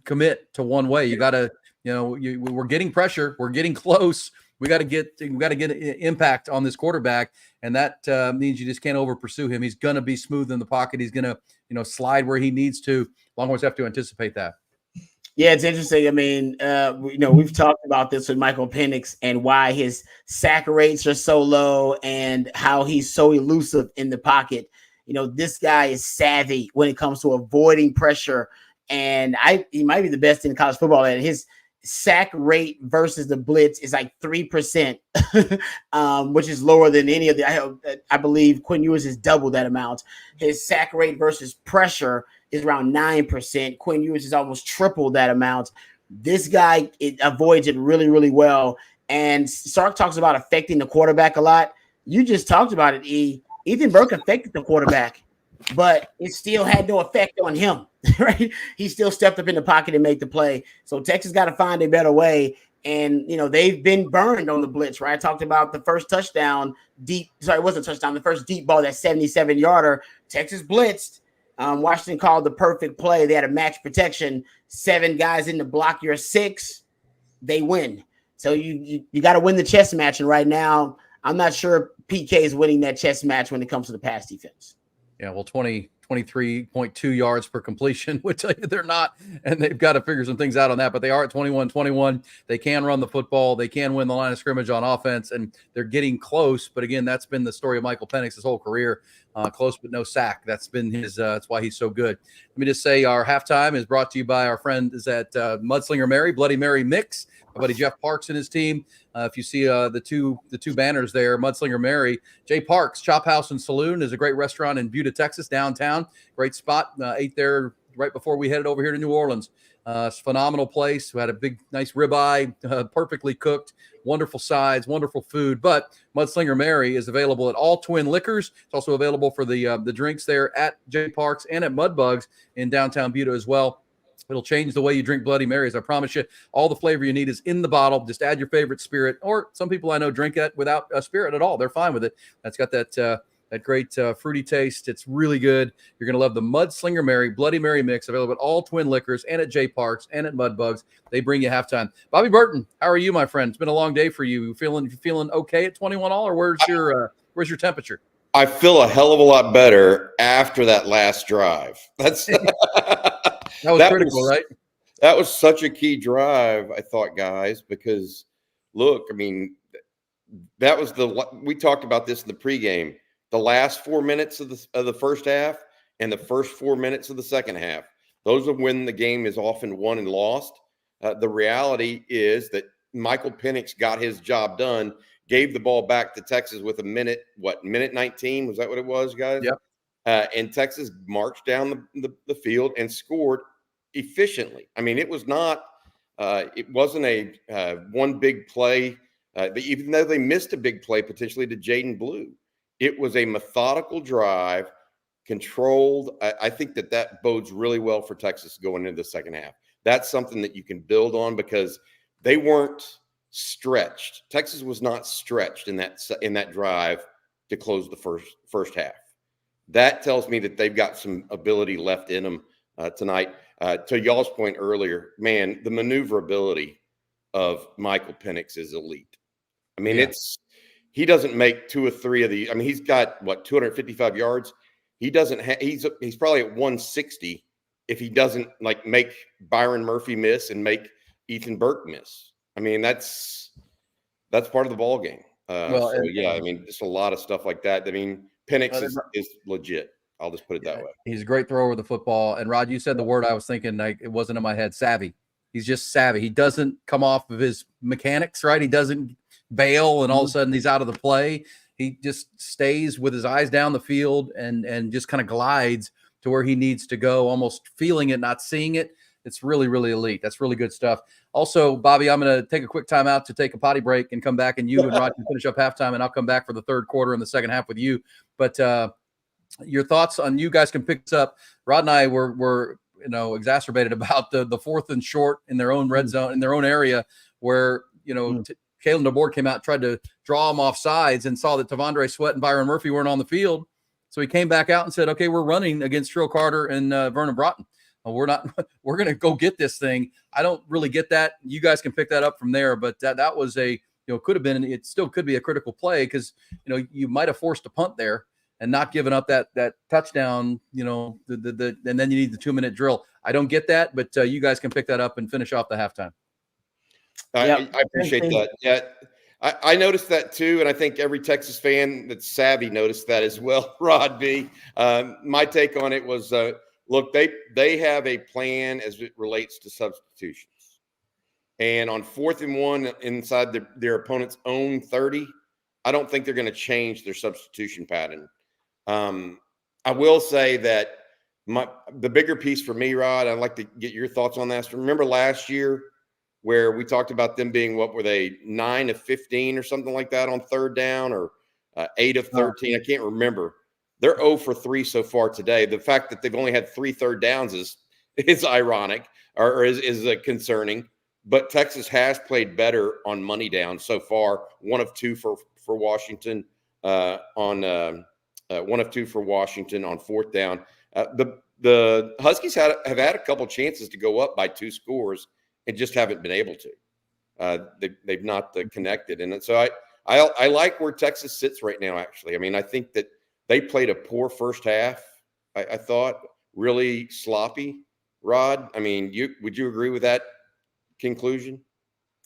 commit to one way. You got to, we're getting pressure. We're getting close. We got to get impact on this quarterback. And that means you just can't over pursue him. He's going to be smooth in the pocket. He's going to, slide where he needs to. Longhorns have to anticipate that. Yeah, it's interesting. I mean, we've talked about this with Michael Penix and why his sack rates are so low and how he's so elusive in the pocket. This guy is savvy when it comes to avoiding pressure, and he might be the best in college football at it. His sack rate versus the blitz is like 3%, which is lower than any of the. I believe Quinn Ewers is double that amount. His sack rate versus pressure is around 9%. Quinn Ewers is almost triple that amount. This guy avoids it really, really well. And Sark talks about affecting the quarterback a lot. You just talked about it, E. Ethan Burke affected the quarterback, but it still had no effect on him, right? He still stepped up in the pocket and made the play. So Texas got to find a better way. And, they've been burned on the blitz, right? I talked about the first touchdown deep. Sorry, it wasn't a touchdown. The first deep ball, that 77-yarder. Texas blitzed. Washington called the perfect play. They had a match protection, 7 guys in the block. You're 6, they win. So you got to win the chess match. And right now, I'm not sure PK is winning that chess match when it comes to the pass defense. Yeah, well, 23.2 yards per completion would tell you they're not, and they've got to figure some things out on that, but they are at 21-21. They can run the football. They can win the line of scrimmage on offense, and they're getting close. But again, that's been the story of Michael Penix his whole career. Close but no sack. That's been his. That's why he's so good. Let me just say our halftime is brought to you by our friend is at Mudslinger Mary, Bloody Mary Mix. My buddy Jeff Parks and his team. If you see the two banners there, Mudslinger Mary, Jay Parks Chop House and Saloon is a great restaurant in Buda, Texas, downtown. Great spot. Ate there right before we headed over here to New Orleans. It's a phenomenal place. We had a big, nice ribeye, perfectly cooked, wonderful sides, wonderful food. But Mudslinger Mary is available at all Twin Liquors. It's also available for the drinks there at Jay Parks and at Mudbugs in downtown Buda as well. It'll change the way you drink Bloody Marys. I promise you, all the flavor you need is in the bottle. Just add your favorite spirit, or some people I know drink it without a spirit at all. They're fine with it. That's got that great fruity taste. It's really good. You're going to love the Mudslinger Mary Bloody Mary mix, available at all Twin Liquors and at J Parks and at Mudbugs. They bring you halftime. Bobby Burton, how are you, my friend? It's been a long day for you. You feeling okay at 21 all, or where's your temperature? I feel a hell of a lot better after that last drive. That was critical, right? That was such a key drive, I thought, guys, because look, I mean, that was we talked about this in the pregame. The last 4 minutes of the first half and the first 4 minutes of the second half, those are when the game is often won and lost. The reality is that Michael Penix got his job done, gave the ball back to Texas with minute 19? Was that what it was, guys? Yep. and Texas marched down the field and scored efficiently. I mean, it wasn't a one big play. Even though they missed a big play potentially to Jaden Blue, it was a methodical drive, controlled. I think that bodes really well for Texas going into the second half. That's something that you can build on because they weren't stretched. Texas was not stretched in that drive to close the first half. That tells me that they've got some ability left in them tonight. To y'all's point earlier, man, the maneuverability of Michael Penix is elite. I mean, he doesn't make 2 or 3 of the. I mean, he's got 255 yards. He doesn't. He's probably at 160 if he doesn't make Byron Murphy miss and make Ethan Burke miss. I mean, that's part of the ball game. I mean, just a lot of stuff like that. I mean, Penix is legit. I'll just put it that way. He's a great thrower of the football. And Rod, you said the word I was thinking, it wasn't in my head, savvy. He's just savvy. He doesn't come off of his mechanics, right? He doesn't bail and all of a sudden he's out of the play. He just stays with his eyes down the field and just kind of glides to where he needs to go, almost feeling it, not seeing it. It's really, really elite. That's really good stuff. Also, Bobby, I'm going to take a quick time out to take a potty break and come back, and you and Rod can finish up halftime, and I'll come back for the third quarter and the second half with you. But your thoughts on, you guys can pick this up. Rod and I were exacerbated about the 4th and short in their own red zone, in their own area, where, Kalen DeBoer came out and tried to draw them off sides and saw that Tavondre Sweat and Byron Murphy weren't on the field. So he came back out and said, okay, we're running against Trill Carter and Vernon Broughton. We're going to go get this thing. I don't really get that. You guys can pick that up from there, but that was could have been, it still could be a critical play because, you might have forced a punt there and not given up that touchdown, and then you need the 2-minute drill. I don't get that, but you guys can pick that up and finish off the halftime. I appreciate that. Yeah. I noticed that too, and I think every Texas fan that's savvy noticed that as well, Rod B. My take on it was, look, they have a plan as it relates to substitutions. And on 4th and 1 inside their opponent's own 30, I don't think they're going to change their substitution pattern. I will say that the bigger piece for me, Rod, I'd like to get your thoughts on that. Remember last year where we talked about them being, 9 of 15 or something like that on 3rd down, or 8 of 13? I can't remember. They're 0 for 3 so far today. The fact that they've only had 3 third downs is ironic or is concerning. But Texas has played better on money down so far. 1 of 2 for Washington on 1 of 2 for Washington on 4th down. The Huskies have had a couple chances to go up by 2 scores and just haven't been able to. They've not connected, and so I like where Texas sits right now. Actually, I mean, I think that they played a poor first half. I thought really sloppy. Rod, I mean, would you agree with that conclusion?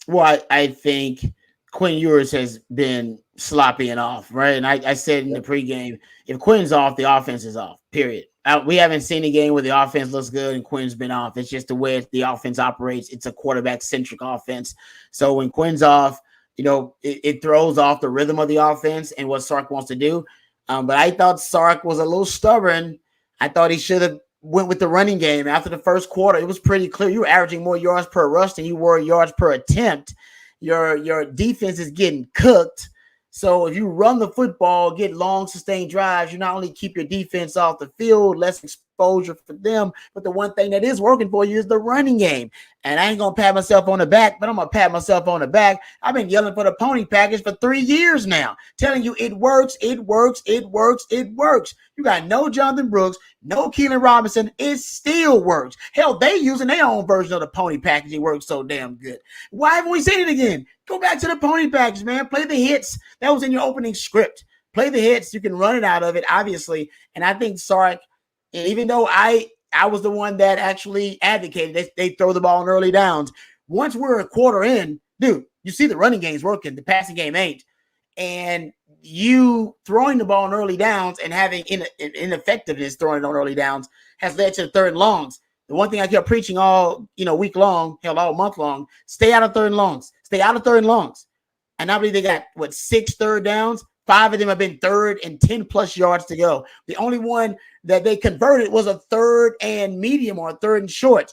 Well, I think Quinn Ewers has been sloppy and off, right? And I said in the pregame, if Quinn's off, the offense is off, period. We haven't seen a game where the offense looks good and Quinn's been off. It's just the way the offense operates. It's a quarterback-centric offense. So when Quinn's off, it throws off the rhythm of the offense and what Sark wants to do. But I thought Sark was a little stubborn. I thought he should have went with the running game. After the first quarter, it was pretty clear. You were averaging more yards per rush than you were yards per attempt. Your defense is getting cooked. So if you run the football, get long, sustained drives, you not only keep your defense off the field, less exposure for them, but the one thing that is working for you is the running game. And I ain't going to pat myself on the back, but I'm going to pat myself on the back. I've been yelling for the pony package for 3 years now, telling you it works, it works, it works, it works. You got no Jonathan Brooks, no Keelan Robinson. It still works. Hell, they using their own version of the pony package. It works so damn good. Why haven't we seen it again? Go back to the pony package, man. Play the hits. That was in your opening script. Play the hits. You can run it out of it, obviously. And I think Sark, even though I was the one that actually advocated they throw the ball in early downs. Once we're a quarter in, dude, you see the running game's working. The passing game ain't. And you throwing the ball in early downs and having ineffectiveness throwing it on early downs has led to 3rd and longs. The one thing I kept preaching all week long, hell, all month long, stay out of 3rd and longs. Stay out of 3rd and longs. And I believe they got 6 third downs. 5 of them have been 3rd and 10+ yards to go. The only one that they converted was a 3rd and medium or a 3rd and short.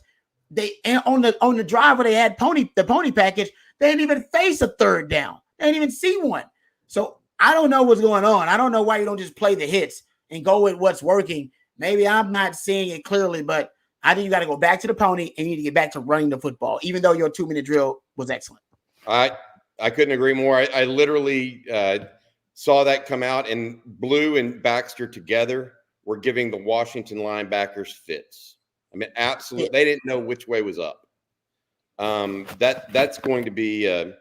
They on the drive where they had the pony package, they didn't even face a 3rd down. They didn't even see one. So I don't know what's going on. I don't know why you don't just play the hits and go with what's working. Maybe I'm not seeing it clearly, but I think you got to go back to the pony and you need to get back to running the football, even though your 2-minute drill was excellent. I couldn't agree more. I literally saw that come out, and Blue and Baxter together were giving the Washington linebackers fits. I mean, absolutely. They didn't know which way was up. That's going to be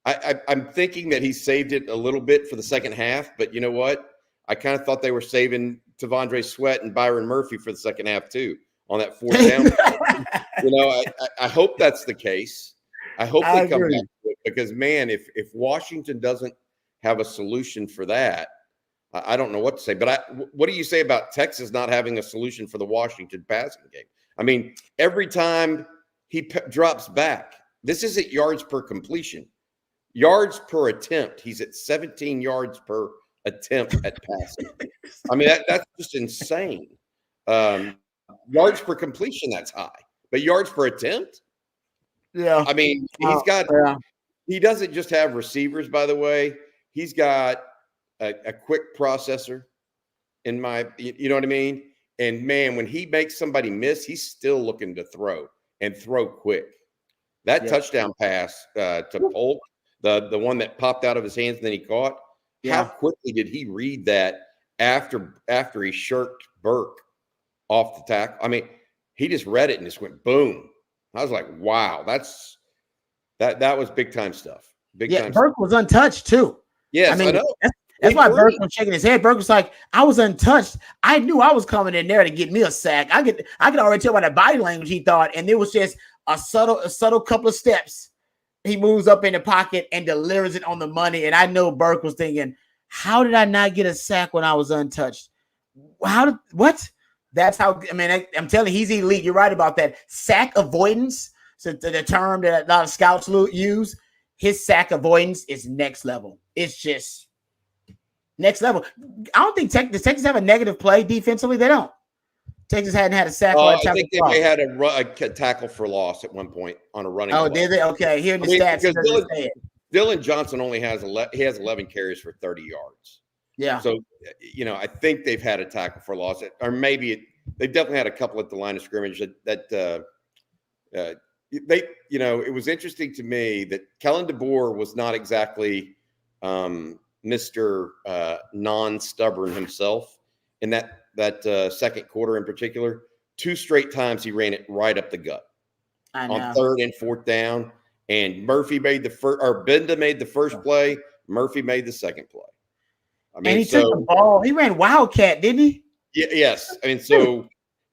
I'm thinking that he saved it a little bit for the second half, but you know what? I kind of thought they were saving Tavondre Sweat and Byron Murphy for the second half too on that 4th down. You know, I hope that's the case. I hope they come back to it, because, man, if Washington doesn't have a solution for that, I don't know what to say. But what do you say about Texas not having a solution for the Washington passing game? I mean, every time he drops back, this isn't yards per completion. Yards per attempt, he's at 17 yards per attempt at passing. I mean, that's just insane. Yards per completion, that's high. But yards per attempt? Yeah. I mean, he doesn't just have receivers, by the way. He's got a quick processor you know what I mean? And, man, when he makes somebody miss, he's still looking to throw and throw quick. That touchdown pass to Polk, the one that popped out of his hands and then he caught, how quickly did he read that after he shirked Burke off the tackle? I mean, he just read it and just went boom. I was like, wow, that was big time stuff. Big time. Burke was untouched too. Yes, I know. That's why Burke was shaking his head. Burke was like, I was untouched. I knew I was coming in there to get me a sack. I could already tell by the body language he thought, and it was just a subtle couple of steps. He moves up in the pocket and delivers it on the money. And I know Burke was thinking, how did I not get a sack when I was untouched? What? That's how, I mean, I'm telling you, he's elite. You're right about that. Sack avoidance, so the term that a lot of scouts use, his sack avoidance is next level. It's just next level. I don't think does Texas have a negative play defensively? They don't. Texas hadn't had a sack or a tackle. I think they had a tackle for loss at one point on a running. Oh, did they? Okay, here in the stats. Because Dylan Johnson only has 11 carries for 30 yards. Yeah. So, you know, I think they've had a tackle for loss, or maybe they've definitely had a couple at the line of scrimmage that you know, it was interesting to me that Kellen DeBoer was not exactly Mr. Non-stubborn himself in that second quarter in particular. 2 straight times he ran it right up the gut on 3rd and 4th down. And Murphy made the first, or Benda made the first play. Murphy made the second play. I mean, and he took the ball. He ran Wildcat, didn't he? Yes. I mean, so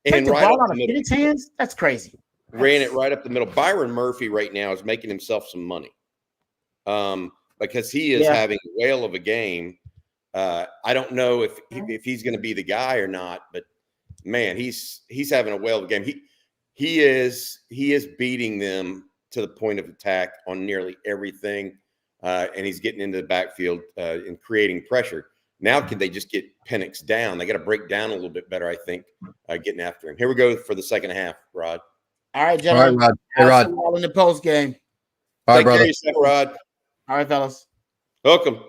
and the ball out of Phoenix hands. That's crazy. Ran it right up the middle. Byron Murphy right now is making himself some money, because he is having a whale of a game. I don't know if he's going to be the guy or not, but man, he's having a whale of a game. He is beating them to the point of attack on nearly everything, and he's getting into the backfield and creating pressure. Now, can they just get Penix down? They got to break down a little bit better, I think, getting after him. Here we go for the second half, Rod. All right, gentlemen. All right, Rod. Hey, Rod. All in the post game. All right, Take care brother. of yourself, Rod. All right, fellas. Welcome.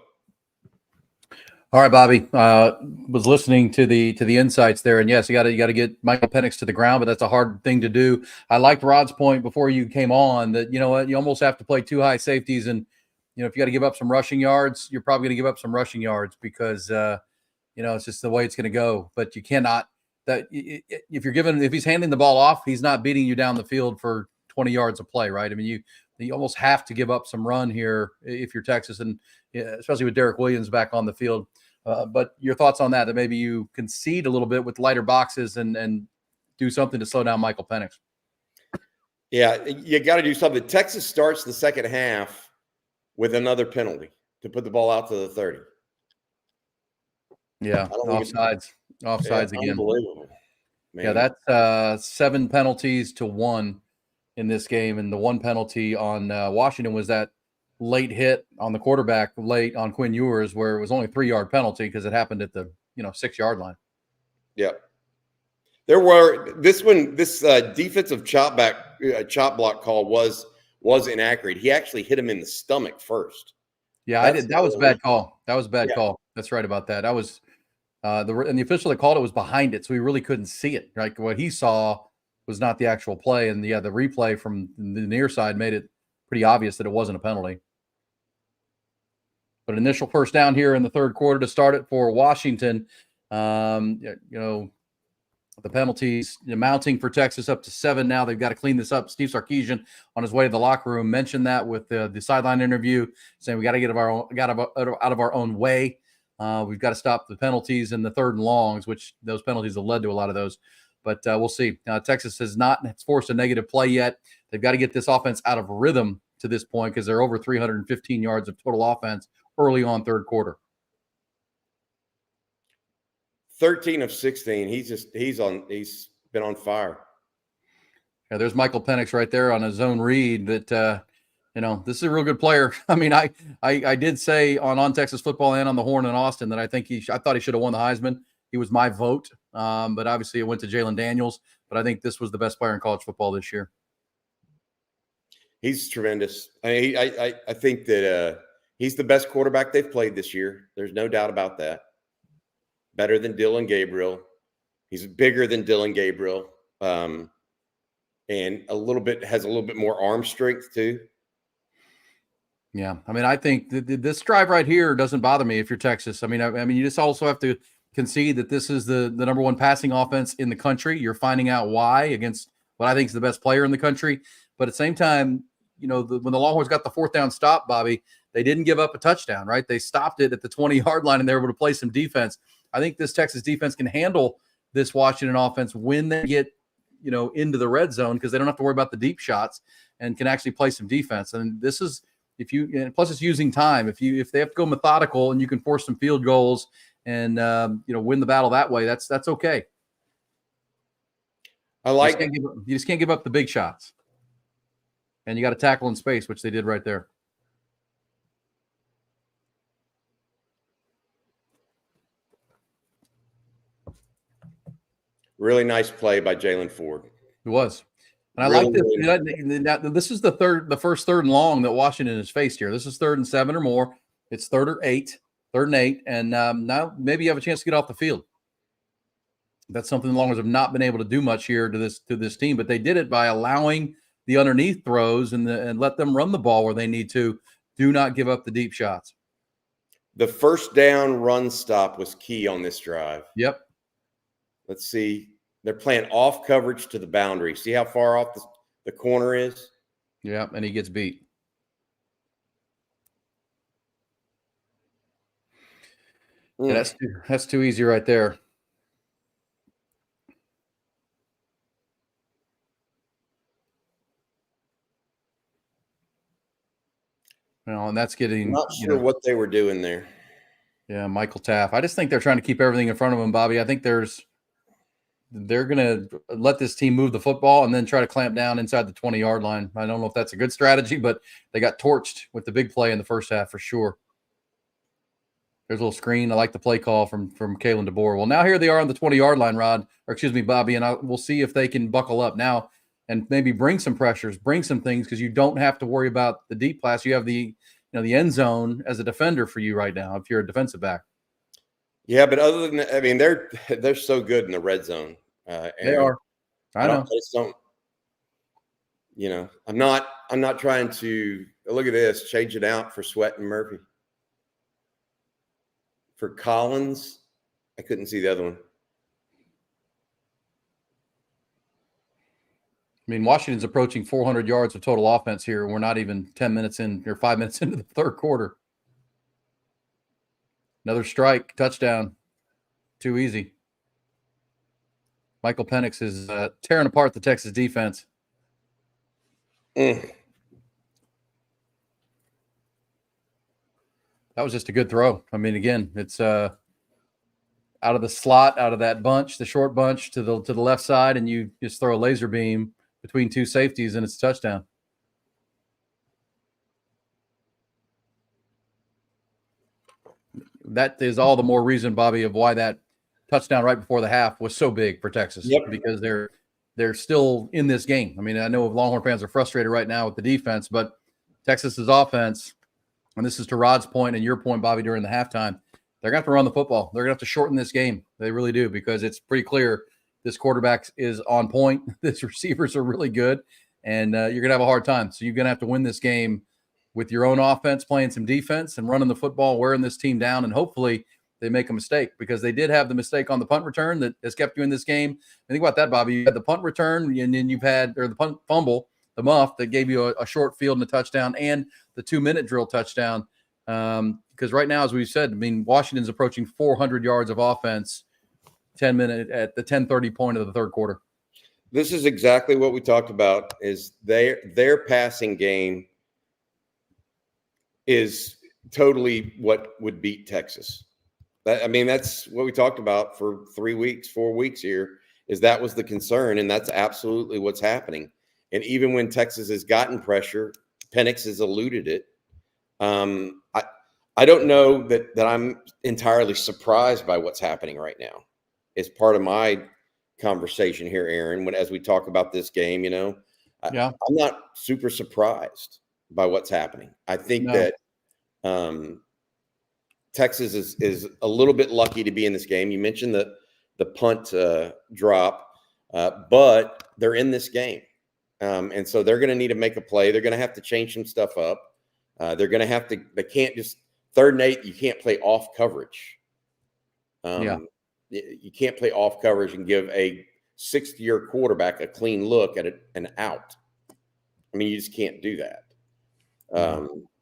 All right, Bobby. Was listening to the insights there, and yes, you got to get Michael Penix to the ground, but that's a hard thing to do. I liked Rod's point before you came on that, you know what, you almost have to play 2 high safeties, and you know, if you got to give up some rushing yards, you're probably going to give up some rushing yards because you know, it's just the way it's going to go. But you cannot. That if he's handing the ball off, he's not beating you down the field for 20 yards of play, right? I mean, you almost have to give up some run here if you're Texas, and especially with Derek Williams back on the field. But your thoughts on that maybe you concede a little bit with lighter boxes and do something to slow down Michael Penix. Yeah, you got to do something. Texas starts the second half with another penalty to put the ball out to the 30. Yeah, offsides again. Unbelievable. Man. Yeah, that's 7 penalties to 1 in this game, and the 1 penalty on Washington was that late hit on the quarterback late on Quinn Ewers, where it was only a 3-yard penalty because it happened at the 6-yard line. Yep. There were this defensive chop block call was inaccurate. He actually hit him in the stomach first. Yeah, I did. That was a bad call. That was a bad call. That's right about that. That was and the official that called it was behind it, so he really couldn't see it. Like what he saw was not the actual play, and the replay from the near side made it pretty obvious that it wasn't a penalty. But initial first down here in the third quarter to start it for Washington. The penalties mounting for Texas up to 7 now. They've got to clean this up. Steve Sarkisian on his way to the locker room mentioned that with the sideline interview, saying we got to get out of our own way. We've got to stop the penalties and the 3rd and longs, which those penalties have led to a lot of those. But we'll see. Texas has not forced a negative play yet. They've got to get this offense out of rhythm to this point because they're over 315 yards of total offense early on third quarter. 13 of 16. He's been on fire. Yeah, there's Michael Penix right there on a zone read. That this is a real good player. I mean, I did say on Texas football and on the Horn in Austin that I thought he should have won the Heisman. He was my vote, but obviously it went to Jalen Daniels. But I think this was the best player in college football this year. He's tremendous. I think that he's the best quarterback they've played this year. There's no doubt about that. Better than Dylan Gabriel. He's bigger than Dylan Gabriel, and has a little bit more arm strength too. Yeah, I mean, I think this drive right here doesn't bother me if you're Texas. I mean, you just also have to concede that this is the number 1 passing offense in the country. You're finding out why against what I think is the best player in the country. But at the same time, when the Longhorns got the 4th down stop, Bobby, they didn't give up a touchdown, right? They stopped it at the 20-yard line, and they were able to play some defense. I think this Texas defense can handle this Washington offense when they get, into the red zone because they don't have to worry about the deep shots and can actually play some defense. And this is plus it's using time. If they have to go methodical and you can force some field goals and win the battle that way, that's okay. You just can't give up the big shots. And you got to tackle in space, which they did right there. Really nice play by Jalen Ford. It was. And I like this. This is the first 3rd and long that Washington has faced here. This is 3rd and 7 or more. It's 3rd and 8. And now maybe you have a chance to get off the field. That's something the Longhorns have not been able to do much here to this team, but they did it by allowing the underneath throws and let them run the ball where they need to. Do not give up the deep shots. The first down run stop was key on this drive. Yep. Let's see. They're playing off coverage to the boundary. See how far off the corner is? Yeah, and he gets beat. Yeah, that's too easy right there. And that's getting. Not sure what they were doing there. Yeah, Michael Taft. I just think they're trying to keep everything in front of them, Bobby. I think they're going to let this team move the football and then try to clamp down inside the 20-yard line. I don't know if that's a good strategy, but they got torched with the big play in the first half for sure. There's a little screen. I like the play call from Kalen DeBoer. Well, now here they are on the 20-yard line, Bobby, and we'll see if they can buckle up now and maybe bring some pressures, bring some things, because you don't have to worry about the deep pass. You have the end zone as a defender for you right now if you're a defensive back. Yeah, but other than that, I mean, they're so good in the red zone. They are. I know. I just don't. I'm not trying to look at this, change it out for Sweat and Murphy. For Collins, I couldn't see the other one. I mean, Washington's approaching 400 yards of total offense here. We're not even 10 minutes in or 5 minutes into the third quarter. Another strike, touchdown. Too easy. Michael Penix is tearing apart the Texas defense. That was just a good throw. I mean, again, it's out of the slot, out of that bunch, the short bunch to the left side, and you just throw a laser beam between two safeties, and it's a touchdown. that is all the more reason, Bobby, of why that touchdown right before the half was so big for Texas. Yep. Because they're still in this game. I mean, I know Longhorn fans are frustrated right now with the defense, but Texas's offense, and this is to Rod's point and your point, Bobby, during the halftime, they're going to have to run the football. They're going to have to shorten this game. They really do, because it's pretty clear this quarterback is on point. This receivers are really good, and you're going to have a hard time. So you're going to have to win this game with your own offense, playing some defense and running the football, wearing this team down, and hopefully they make a mistake, because they did have the mistake on the punt return that has kept you in this game. And think about that, Bobby. You had the punt return, and then you've had the punt fumble, the muff that gave you a short field and a touchdown, and the 2-minute drill touchdown. Because right now, as we've said, I mean, Washington's approaching 400 yards of offense 10-minute at the 10:30 point of the third quarter. This is exactly what we talked about, is their passing game is totally what would beat Texas. I mean, that's what we talked about for 4 weeks here, is that was the concern, and that's absolutely what's happening. And even when Texas has gotten pressure, Penix has eluded it. I don't know that I'm entirely surprised by what's happening right now. It's part of my conversation here, Aaron, as we talk about this game, I'm not super surprised by what's happening. I think that Texas is a little bit lucky to be in this game. You mentioned the punt drop, but they're in this game. And so they're going to need to make a play. They're going to have to change some stuff up. They're going to have to – they can't just – 3rd and 8, you can't play off coverage. You can't play off coverage and give a 6th-year quarterback a clean look at an out. I mean, you just can't do that.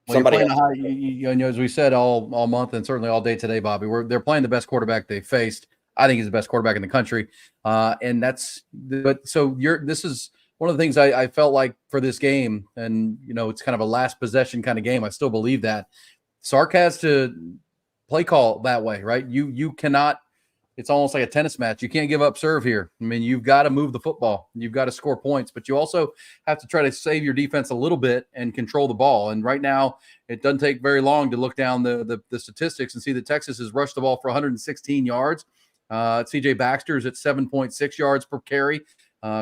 As we said all month and certainly all day today, Bobby, they're playing the best quarterback they faced. I think he's the best quarterback in the country. This is one of the things I felt like for this game, and it's kind of a last possession kind of game. I still believe that Sark has to play call that way, right? You cannot. It's almost like a tennis match. You can't give up serve here. I mean, you've got to move the football. You've got to score points, but you also have to try to save your defense a little bit and control the ball. And right now, it doesn't take very long to look down the statistics and see that Texas has rushed the ball for 116 yards. C.J. Baxter is at 7.6 yards per carry.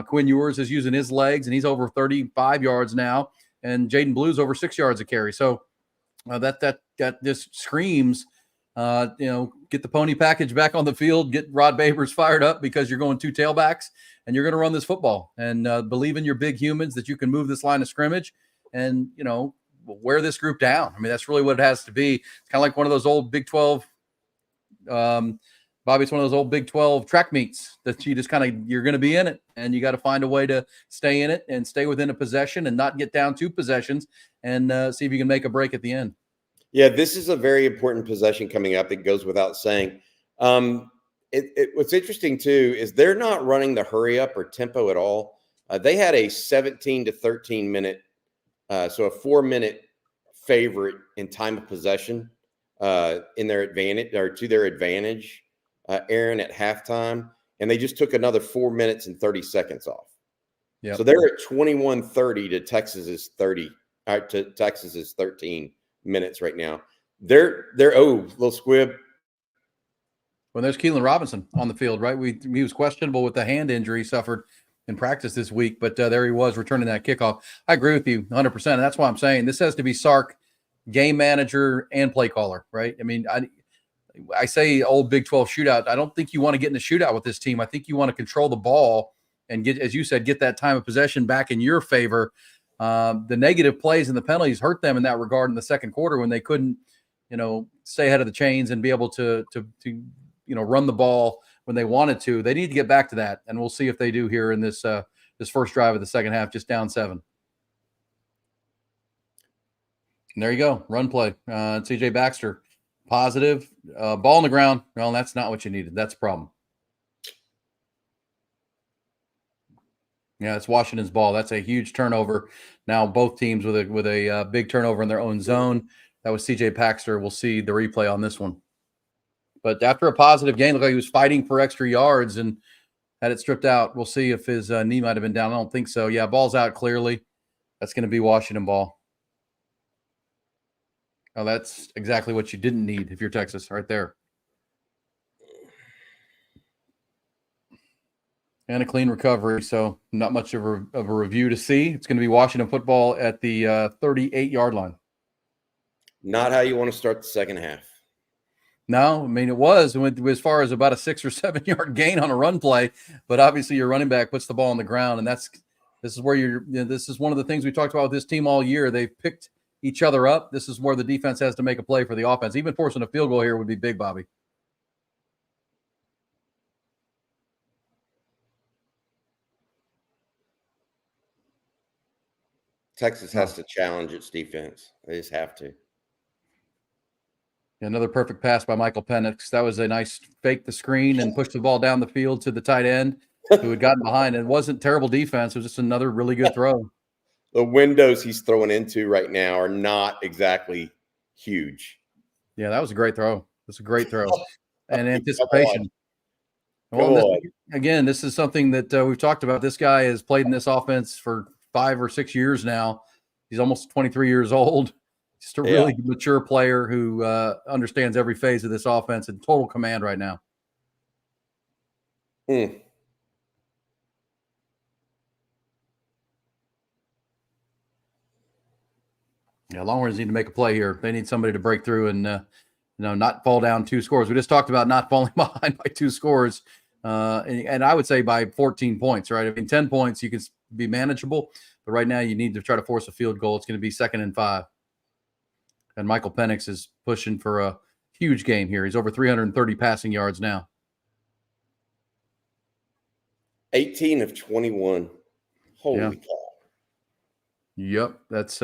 Quinn Ewers is using his legs, and he's over 35 yards now. And Jaden Blue's over 6 yards a carry. So that just screams, get the pony package back on the field, get Rod Babers fired up, because you're going 2 tailbacks and you're going to run this football, and believe in your big humans that you can move this line of scrimmage and, wear this group down. I mean, that's really what it has to be. It's kind of like one of those old Big 12, Bobby, it's one of those old Big 12 track meets that you just you're going to be in it, and you got to find a way to stay in it and stay within a possession and not get down 2 possessions and see if you can make a break at the end. Yeah, this is a very important possession coming up. It goes without saying. What's interesting, too, is they're not running the hurry up or tempo at all. They had a 17 to 13 minute, so a 4-minute favorite in time of possession in their advantage, or to their advantage, Aaron, at halftime. And they just took another 4 minutes and 30 seconds off. Yeah. So they're at 21-30 to Texas's 30, to Texas's 13 minutes right now. They're little squib. Well, there's Keelan Robinson on the field, right? He was questionable with the hand injury he suffered in practice this week, but there he was returning that kickoff. I agree with you 100%. And that's why I'm saying this has to be Sark, game manager and play caller, right? I mean, I say old Big 12 shootout. I don't think you want to get in a shootout with this team. I think you want to control the ball and get, as you said, get that time of possession back in your favor. The negative plays and the penalties hurt them in that regard in the second quarter when they couldn't, stay ahead of the chains and be able to run the ball when they wanted to. They need to get back to that, and we'll see if they do here in this first drive of the second half, just down 7. And there you go, run play. C.J. Baxter, positive. Ball on the ground. Well, that's not what you needed. That's a problem. Yeah, it's Washington's ball. That's a huge turnover. Now both teams with a big turnover in their own zone. That was C.J. Baxter. We'll see the replay on this one. But after a positive game, looked like he was fighting for extra yards and had it stripped out. We'll see if his knee might have been down. I don't think so. Yeah, ball's out clearly. That's going to be Washington ball. Oh, that's exactly what you didn't need if you're Texas, right there. And a clean recovery, so not much of a review to see. It's going to be Washington football at the 38-yard line. Not how you want to start the second half. No, I mean, it went as far as about a 6 or 7 yard gain on a run play, but obviously your running back puts the ball on the ground, and this is where this is one of the things we talked about with this team all year. They've picked each other up. This is where the defense has to make a play for the offense. Even forcing a field goal here would be big, Bobby. Texas has to challenge its defense. They just have to. Another perfect pass by Michael Penix. That was a nice fake the screen and push the ball down the field to the tight end who had gotten behind. It wasn't terrible defense. It was just another really good throw. The windows he's throwing into right now are not exactly huge. Yeah, that was a great throw. That's a great throw. And anticipation. Well, this is something that we've talked about. This guy has played in this offense for 5 or 6 years now. He's almost 23 years old. Just a really mature player who understands every phase of this offense and total command right now. Yeah, Longhorns need to make a play here. They need somebody to break through and not fall down 2 scores. We just talked about not falling behind by 2 scores, and I would say by 14 points. Right? I mean, 10 points you can be manageable, but right now you need to try to force a field goal. It's going to be 2nd and 5. And Michael Penix is pushing for a huge game here. He's over 330 passing yards now. 18 of 21. Holy cow. Yep, that's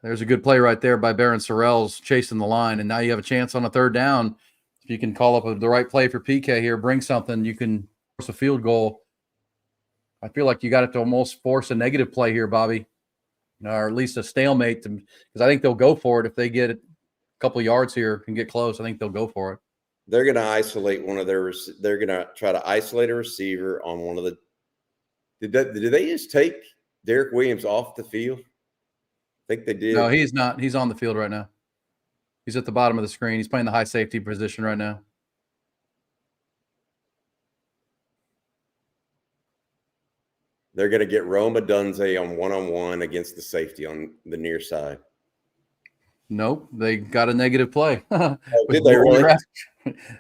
there's a good play right there by Barron Sorrells chasing the line, and now you have a chance on a 3rd down. If you can call up the right play for PK here, bring something, you can force a field goal. I feel like you got to almost force a negative play here, Bobby, or at least a stalemate, because I think they'll go for it if they get a couple yards here and get close. I think they'll go for it. They're going to isolate one of their. They're going to try to isolate a receiver on one of the. Did they just take Derek Williams off the field? I think they did. No, he's not. He's on the field right now. He's at the bottom of the screen. He's playing the high safety position right now. They're going to get Roma Dunze on one-on-one against the safety on the near side. Nope, they got a negative play. Did they really?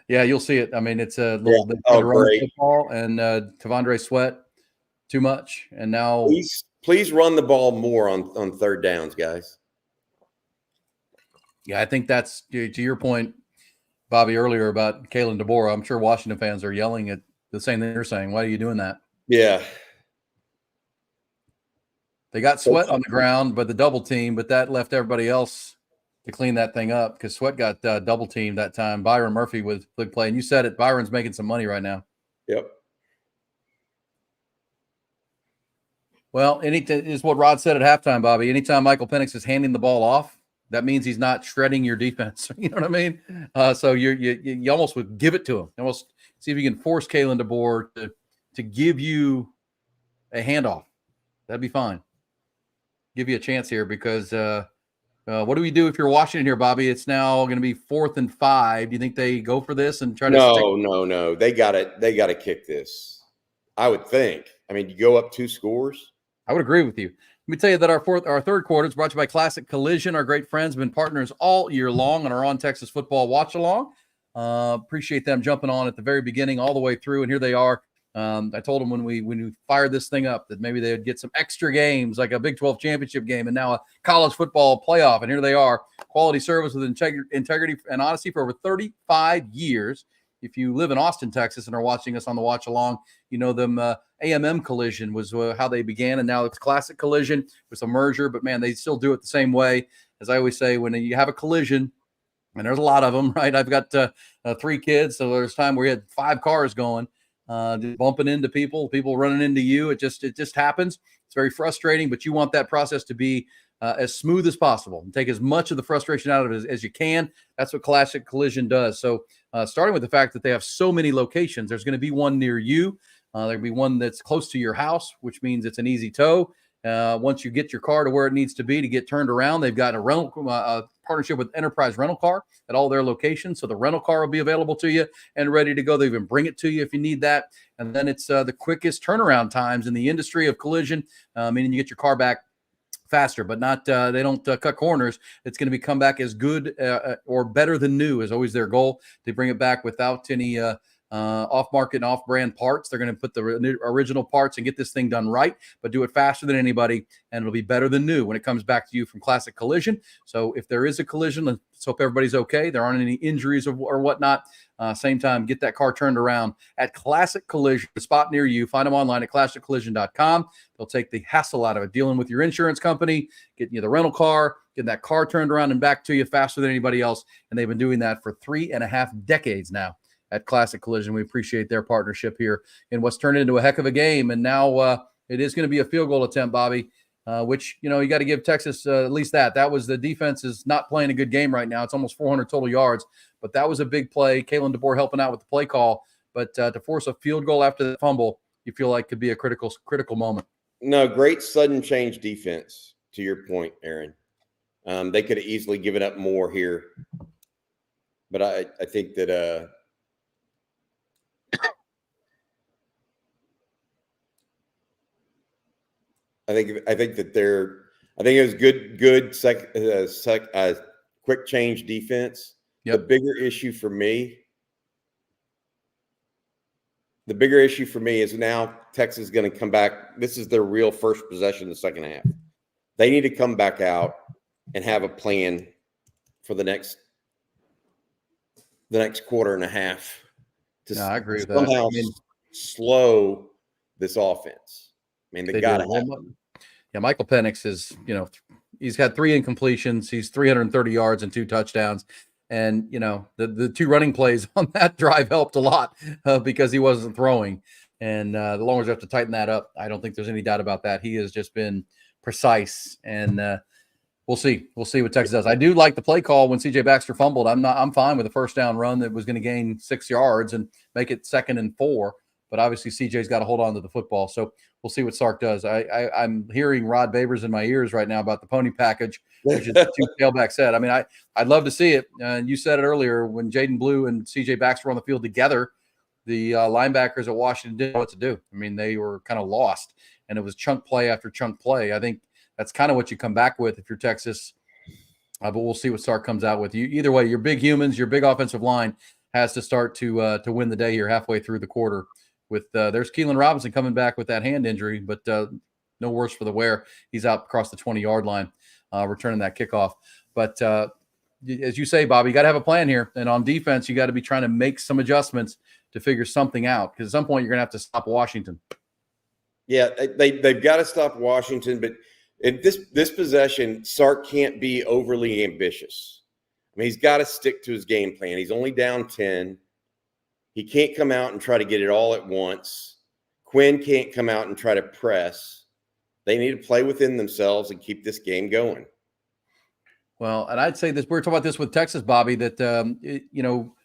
Yeah, you'll see it. I mean, it's a little bit of football, and Tavondre Sweat too much, and now please run the ball more on 3rd downs, guys. Yeah, I think that's to your point, Bobby, earlier about Kalen DeBoer. I'm sure Washington fans are yelling at the same thing you're saying. Why are you doing that? Yeah. They got Sweat on the ground, but the double team, but that left everybody else to clean that thing up because Sweat got double teamed that time. Byron Murphy with big play. And you said it, Byron's making some money right now. Yep. Well, is what Rod said at halftime, Bobby. Anytime Michael Penix is handing the ball off, that means he's not shredding your defense. You know what I mean? So you almost would give it to him. Almost see if you can force Kalen DeBoer to give you a handoff. That'd be fine. Give you a chance here because what do we do if you're Washington here, Bobby? It's now going to be 4th and 5. Do you think they go for this and try to? No. They got to kick this. I would think. I mean, you go up 2 scores. I would agree with you. Let me tell you that our 3rd quarter is brought to you by Classic Collision. Our great friends have been partners all year long on our On Texas Football watch along. Appreciate them jumping on at the very beginning all the way through, and here they are. I told them when we fired this thing up that maybe they would get some extra games like a Big 12 championship game and now a college football playoff. And here they are, quality service with integrity and honesty for over 35 years. If you live in Austin, Texas, and are watching us on the watch along, you know them. AMM Collision was how they began, and now it's Classic Collision. It's a merger, but man, they still do it the same way. As I always say, when you have a collision, and there's a lot of them, right? I've got 3 kids, so there's time where we had 5 cars going. Bumping into people running into you. It just happens. It's very frustrating, but you want that process to be as smooth as possible and take as much of the frustration out of it as you can. That's what Classic Collision does. So starting with the fact that they have so many locations, there's going to be one near you. There'll be one that's close to your house, which means it's an easy tow. Once you get your car to where it needs to be to get turned around, they've got a rental partnership with Enterprise Rental Car at all their locations. So the rental car will be available to you and ready to go. They even bring it to you if you need that. And then it's the quickest turnaround times in the industry of collision, meaning you get your car back faster, but not they don't cut corners. It's going to be come back as good or better than new is always their goal. They bring it back without any off-market and off-brand parts. They're going to put the original parts and get this thing done right, but do it faster than anybody, and it'll be better than new when it comes back to you from Classic Collision. So if there is a collision, let's hope everybody's okay. There aren't any injuries or whatnot. Same time, get that car turned around at Classic Collision, a spot near you. Find them online at classiccollision.com. They'll take the hassle out of it, dealing with your insurance company, getting you the rental car, getting that car turned around and back to you faster than anybody else. And they've been doing that for 3.5 decades now at Classic Collision. We appreciate their partnership here in what's turned into a heck of a game. And now it is going to be a field goal attempt, Bobby, which, you got to give Texas at least that. That was the defense is not playing a good game right now. It's almost 400 total yards, but that was a big play. Kalen DeBoer helping out with the play call. But to force a field goal after the fumble, you feel like could be a critical moment. No, great sudden change defense, to your point, Aaron. They could have easily given up more here. But I think that I think it was good quick change defense. Yep. The bigger issue for me is now Texas is going to come back. This is their real first possession in the second half. They need to come back out and have a plan for the next quarter and a half to I agree with somehow that. slow this offense. I mean, they got to have it. Yeah, Michael Penix is, he's had 3 incompletions. He's 330 yards and 2 touchdowns. And, the 2 running plays on that drive helped a lot because he wasn't throwing. And the Longhorns have to tighten that up. I don't think there's any doubt about that. He has just been precise. And we'll see. We'll see what Texas does. I do like the play call when C.J. Baxter fumbled. I'm fine with a first down run that was going to gain 6 yards and make it 2nd and 4. But obviously CJ's got to hold on to the football. So we'll see what Sark does. I'm hearing Rod Babers in my ears right now about the pony package, which is the 2 tailback set. I mean, I'd love to see it. And you said it earlier when Jaden Blue and CJ Baxter were on the field together, the linebackers at Washington didn't know what to do. I mean, they were kind of lost, and it was chunk play after chunk play. I think that's kind of what you come back with if you're Texas. But we'll see what Sark comes out with. Either way, your big humans, your big offensive line has to start to win the day here halfway through the quarter. With there's Keelan Robinson coming back with that hand injury, but no worse for the wear. He's out across the 20-yard line, returning that kickoff. But as you say, Bobby, you got to have a plan here. And on defense, you got to be trying to make some adjustments to figure something out, because at some point you're going to have to stop Washington. Yeah, they've got to stop Washington. But in this possession, Sark can't be overly ambitious. I mean, he's got to stick to his game plan. He's only down 10. He can't come out and try to get it all at once. Quinn can't come out and try to press. They need to play within themselves and keep this game going. Well, and I'd say this, we're talking about this with Texas, Bobby, that,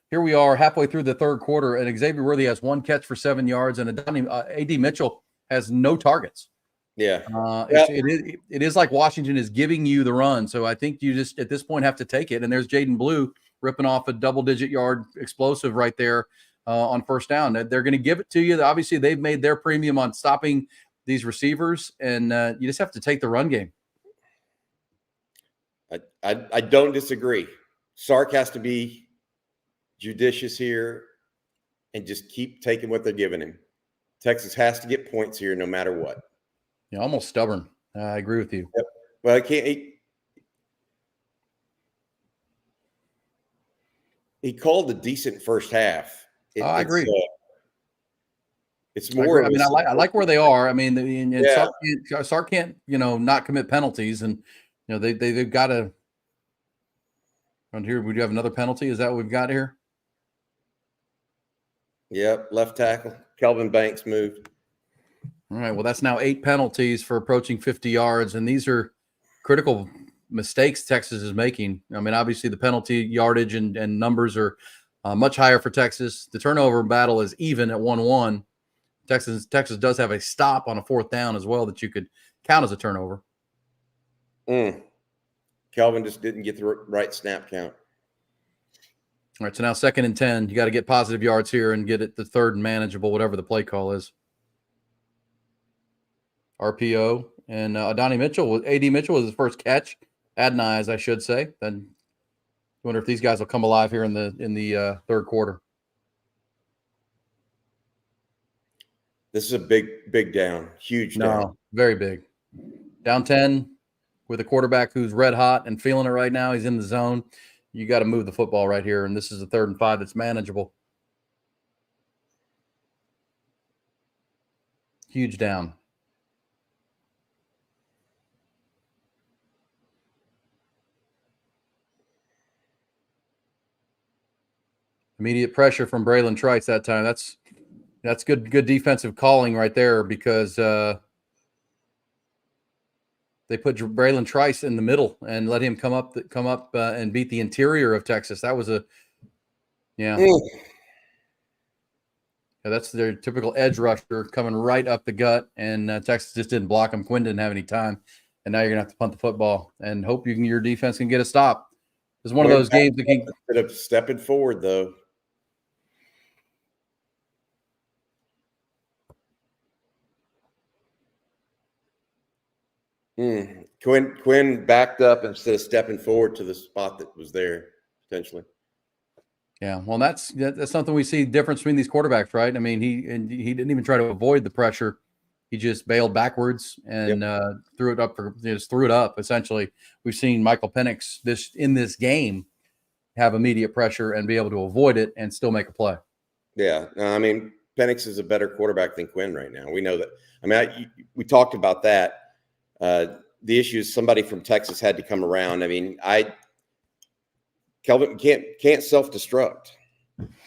here we are halfway through the third quarter, and Xavier Worthy has 1 catch for 7 yards, and A.D. Mitchell has no targets. Yeah. It is like Washington is giving you the run. So I think you just, at this point, have to take it. And there's Jaden Blue ripping off a double-digit yard explosive right there. On first down. They're going to give it to you. Obviously, they've made their premium on stopping these receivers, and you just have to take the run game. I don't disagree. Sark has to be judicious here and just keep taking what they're giving him. Texas has to get points here no matter what. Yeah, almost stubborn. I agree with you. Yep. Well, I can't. He called a decent first half. I agree. It's more. I mean, I like where they are. I mean, Sark can't, not commit penalties, and they've got to. Around here, we do have another penalty. Is that what we've got here? Yep, left tackle. Kelvin Banks moved. All right. Well, that's now 8 penalties for approaching 50 yards, and these are critical mistakes Texas is making. I mean, obviously the penalty yardage and numbers are much higher for Texas. The turnover battle is even at 1-1. Texas does have a stop on a 4th down as well that you could count as a turnover. Kelvin just didn't get the right snap count. All right, so now 2nd and 10. You got to get positive yards here and get it to 3rd and manageable, whatever the play call is. RPO and Adonai Mitchell, AD Mitchell was his first catch. Adonai, I should say. Then I wonder if these guys will come alive here in the 3rd quarter. This is a big down, huge down. No, very big. Down 10 with a quarterback who's red hot and feeling it right now. He's in the zone. You got to move the football right here, and this is a 3rd and 5 that's manageable. Huge down. Immediate pressure from Braylon Trice that time. That's good defensive calling right there, because they put Braylon Trice in the middle and let him come up and beat the interior of Texas. That was yeah, that's their typical edge rusher coming right up the gut, and Texas just didn't block him. Quinn didn't have any time, and now you're gonna have to punt the football and hope your defense can get a stop. It's one of those games that can instead of stepping forward though. Quinn backed up instead of stepping forward to the spot that was there potentially. Yeah, well, that's something we see difference between these quarterbacks, right? I mean, he didn't even try to avoid the pressure; he just bailed backwards and threw it up. Essentially, we've seen Michael Penix in this game have immediate pressure and be able to avoid it and still make a play. Yeah, I mean, Penix is a better quarterback than Quinn right now. We know that. I mean, we talked about that. The issue is somebody from Texas had to come around. I mean, Kelvin can't self-destruct.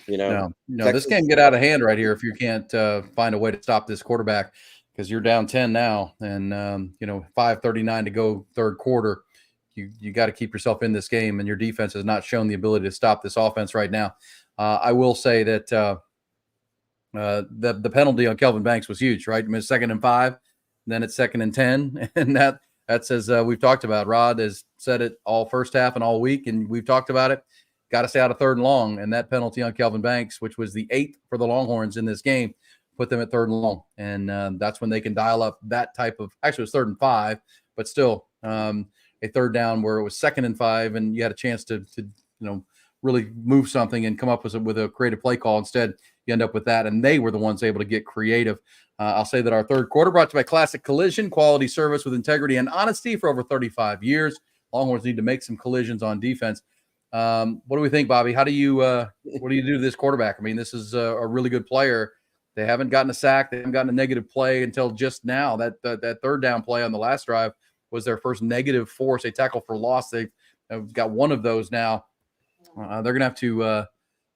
No, this can get out of hand right here if you can't find a way to stop this quarterback, because you're down 10 now, and 5:39 to go 3rd quarter. You got to keep yourself in this game, and your defense has not shown the ability to stop this offense right now. I will say that the penalty on Kelvin Banks was huge, right? I mean, 2nd and 5, then it's 2nd and 10, and that's as we've talked about. Rod has said it all first half and all week, and we've talked about it. Got to stay out of 3rd and long, and that penalty on Kelvin Banks, which was the 8th for the Longhorns in this game, put them at 3rd and long, and that's when they can dial up that type of. Actually, it was 3rd and 5, but still a 3rd down where it was 2nd and 5, and you had a chance to really move something and come up with a creative play call. Instead, you end up with that, and they were the ones able to get creative. I'll say that our 3rd quarter brought to you by Classic Collision, quality service with integrity and honesty for over 35 years. Longhorns need to make some collisions on defense. What do we think, Bobby? What do you do to this quarterback? I mean, this is a really good player. They haven't gotten a sack. They haven't gotten a negative play until just now. That 3rd down play on the last drive was their first negative force, a tackle for loss. They've got one of those now. They're going to have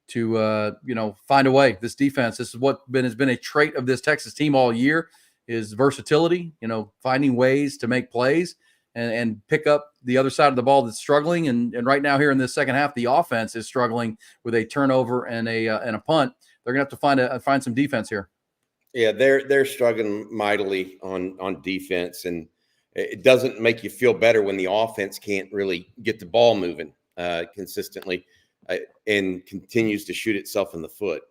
to find a way. This defense, this is what has been a trait of this Texas team all year, is versatility, finding ways to make plays and pick up the other side of the ball that's struggling. And right now here in this second half, the offense is struggling with a turnover and a punt. They're going to have to find some defense here. Yeah, they're struggling mightily on defense, and it doesn't make you feel better when the offense can't really get the ball moving consistently and continues to shoot itself in the foot.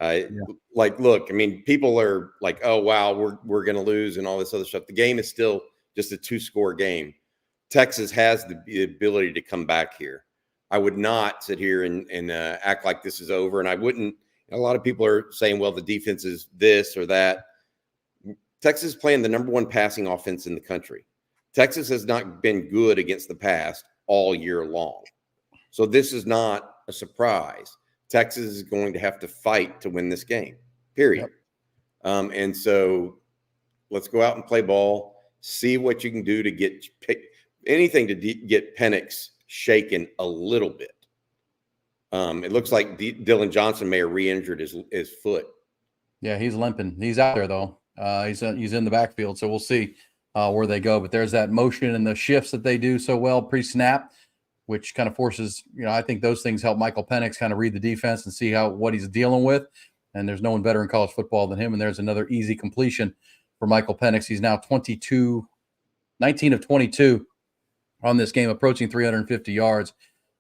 Look, I mean, people are like, oh, wow, we're going to lose and all this other stuff. The game is still just a 2-score game. Texas has the ability to come back here. I would not sit here and act like this is over. And I wouldn't. A lot of people are saying, well, the defense is this or that. Texas is playing the number 1 passing offense in the country. Texas has not been good against the pass all year long. So this is not a surprise. Texas is going to have to fight to win this game, period. Yep. And so let's go out and play ball, see what you can do to get anything to get Penix shaken a little bit. It looks like Dylan Johnson may have re-injured his foot. Yeah, he's limping. He's out there, though. He's in the backfield, so we'll see where they go. But there's that motion and the shifts that they do so well pre-snap, which kind of forces, I think those things help Michael Penix kind of read the defense and see what he's dealing with. And there's no one better in college football than him. And there's another easy completion for Michael Penix. He's now 22 19 of 22 on this game, approaching 350 yards.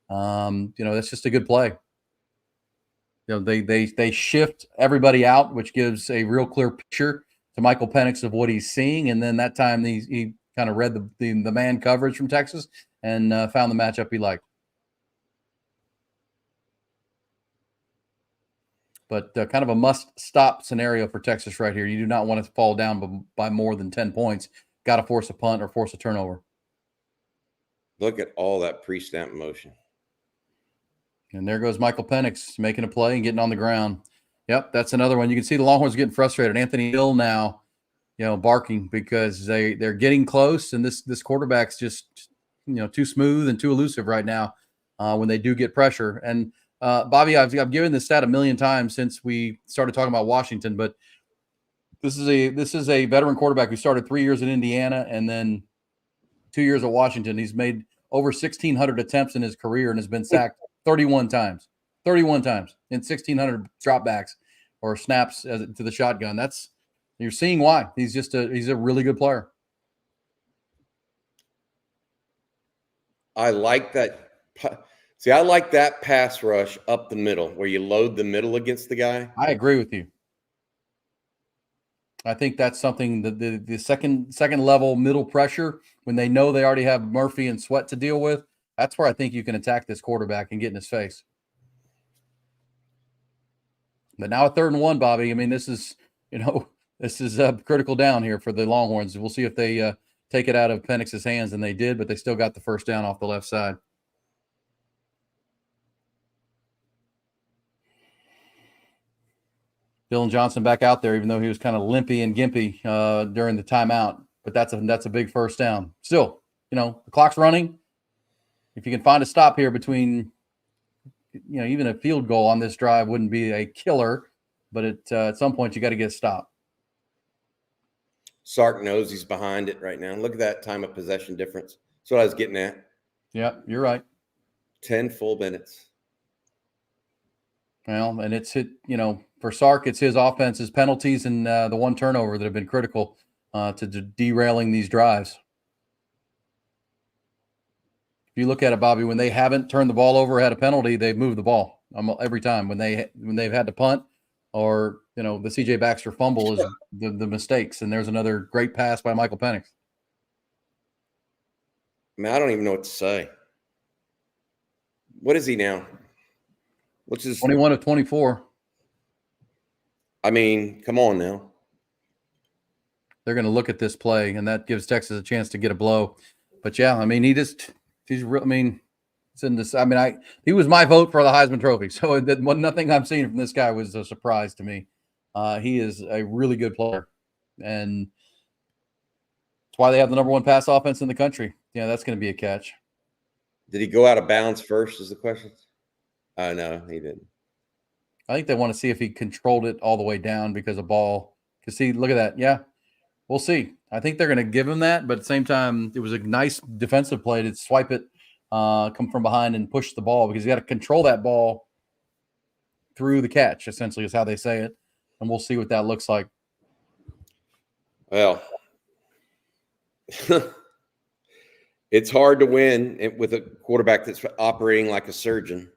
That's just a good play. They shift everybody out, which gives a real clear picture to Michael Penix of what he's seeing. And then that time he kind of read the man coverage from Texas and found the matchup he liked. But kind of a must-stop scenario for Texas right here. You do not want to fall down by more than 10 points. Got to force a punt or force a turnover. Look at all that pre-snap motion. And there goes Michael Penix making a play and getting on the ground. Yep, that's another one. You can see the Longhorns getting frustrated. Anthony Hill now, barking because they're getting close, and this quarterback's just too smooth and too elusive right now when they do get pressure. And Bobby, I've given this stat a million times since we started talking about Washington, but this is a veteran quarterback who started 3 years in Indiana and then 2 years at Washington. He's made over 1,600 attempts in his career and has been sacked 31 times in 1,600 dropbacks or snaps to the shotgun. You're seeing why. He's a really good player. I like that. See, I like that pass rush up the middle where you load the middle against the guy. I agree with you. I think that's something that the second level middle pressure, when they know they already have Murphy and Sweat to deal with, that's where I think you can attack this quarterback and get in his face. But now at 3rd and 1, Bobby, I mean, this is critical down here for the Longhorns. We'll see if they take it out of Penix's hands, and they did, but they still got the first down off the left side. Dylan Johnson back out there, even though he was kind of limpy and gimpy during the timeout. But that's a big first down. Still, the clock's running. If you can find a stop here between, even a field goal on this drive wouldn't be a killer. But at some point, you got to get a stop. Sark knows he's behind it right now. Look at that time of possession difference. That's what I was getting at. Yeah, you're right. 10 full minutes. Well, and it's for Sark, it's his offense, his penalties, and the one turnover that have been critical to derailing these drives. If you look at it, Bobby, when they haven't turned the ball over, had a penalty, they've moved the ball every time. When they've had to punt or the CJ Baxter fumble is the mistakes. And there's another great pass by Michael Penix. Man, I don't even know what to say. What is he now? What's his 21 of 24? I mean, come on now. They're going to look at this play, and that gives Texas a chance to get a blow. But yeah, I mean, he's real. I mean, it's in this. I mean, he was my vote for the Heisman Trophy. So nothing I'm seeing from this guy was a surprise to me. He is a really good player, and that's why they have the number 1 pass offense in the country. Yeah, that's going to be a catch. Did he go out of bounds first? Is the question? Oh no, he didn't. I think they want to see if he controlled it all the way down because of ball. Because see, look at that. Yeah, we'll see. I think they're going to give him that, but at the same time, it was a nice defensive play to swipe it, come from behind and push the ball because you got to control that ball through the catch, essentially is how they say it. And we'll see what that looks like. Well, it's hard to win with a quarterback that's operating like a surgeon.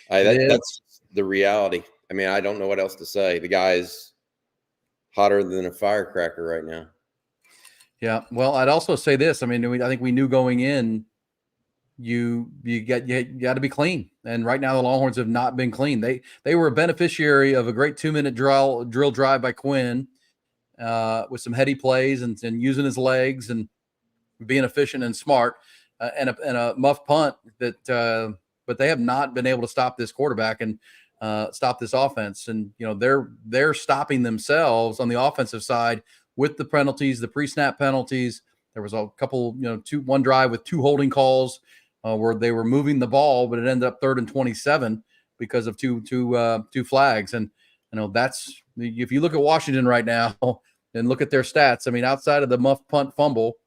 That's the reality. I mean, I don't know what else to say. The guy's hotter than a firecracker right now. Yeah. Well, I'd also say this. I mean, I think we knew going in, you got to be clean. And right now the Longhorns have not been clean. They were a beneficiary of a great 2-minute drill drive by Quinn with some heady plays and using his legs and being efficient and smart and a muff punt that but they have not been able to stop this quarterback and stop this offense. And, they're stopping themselves on the offensive side with the penalties, the pre-snap penalties. There was a couple, one drive with 2 holding calls where they were moving the ball, but it ended up 3rd and 27 because of two flags. And, that's, if you look at Washington right now and look at their stats, I mean, outside of the muff punt fumble,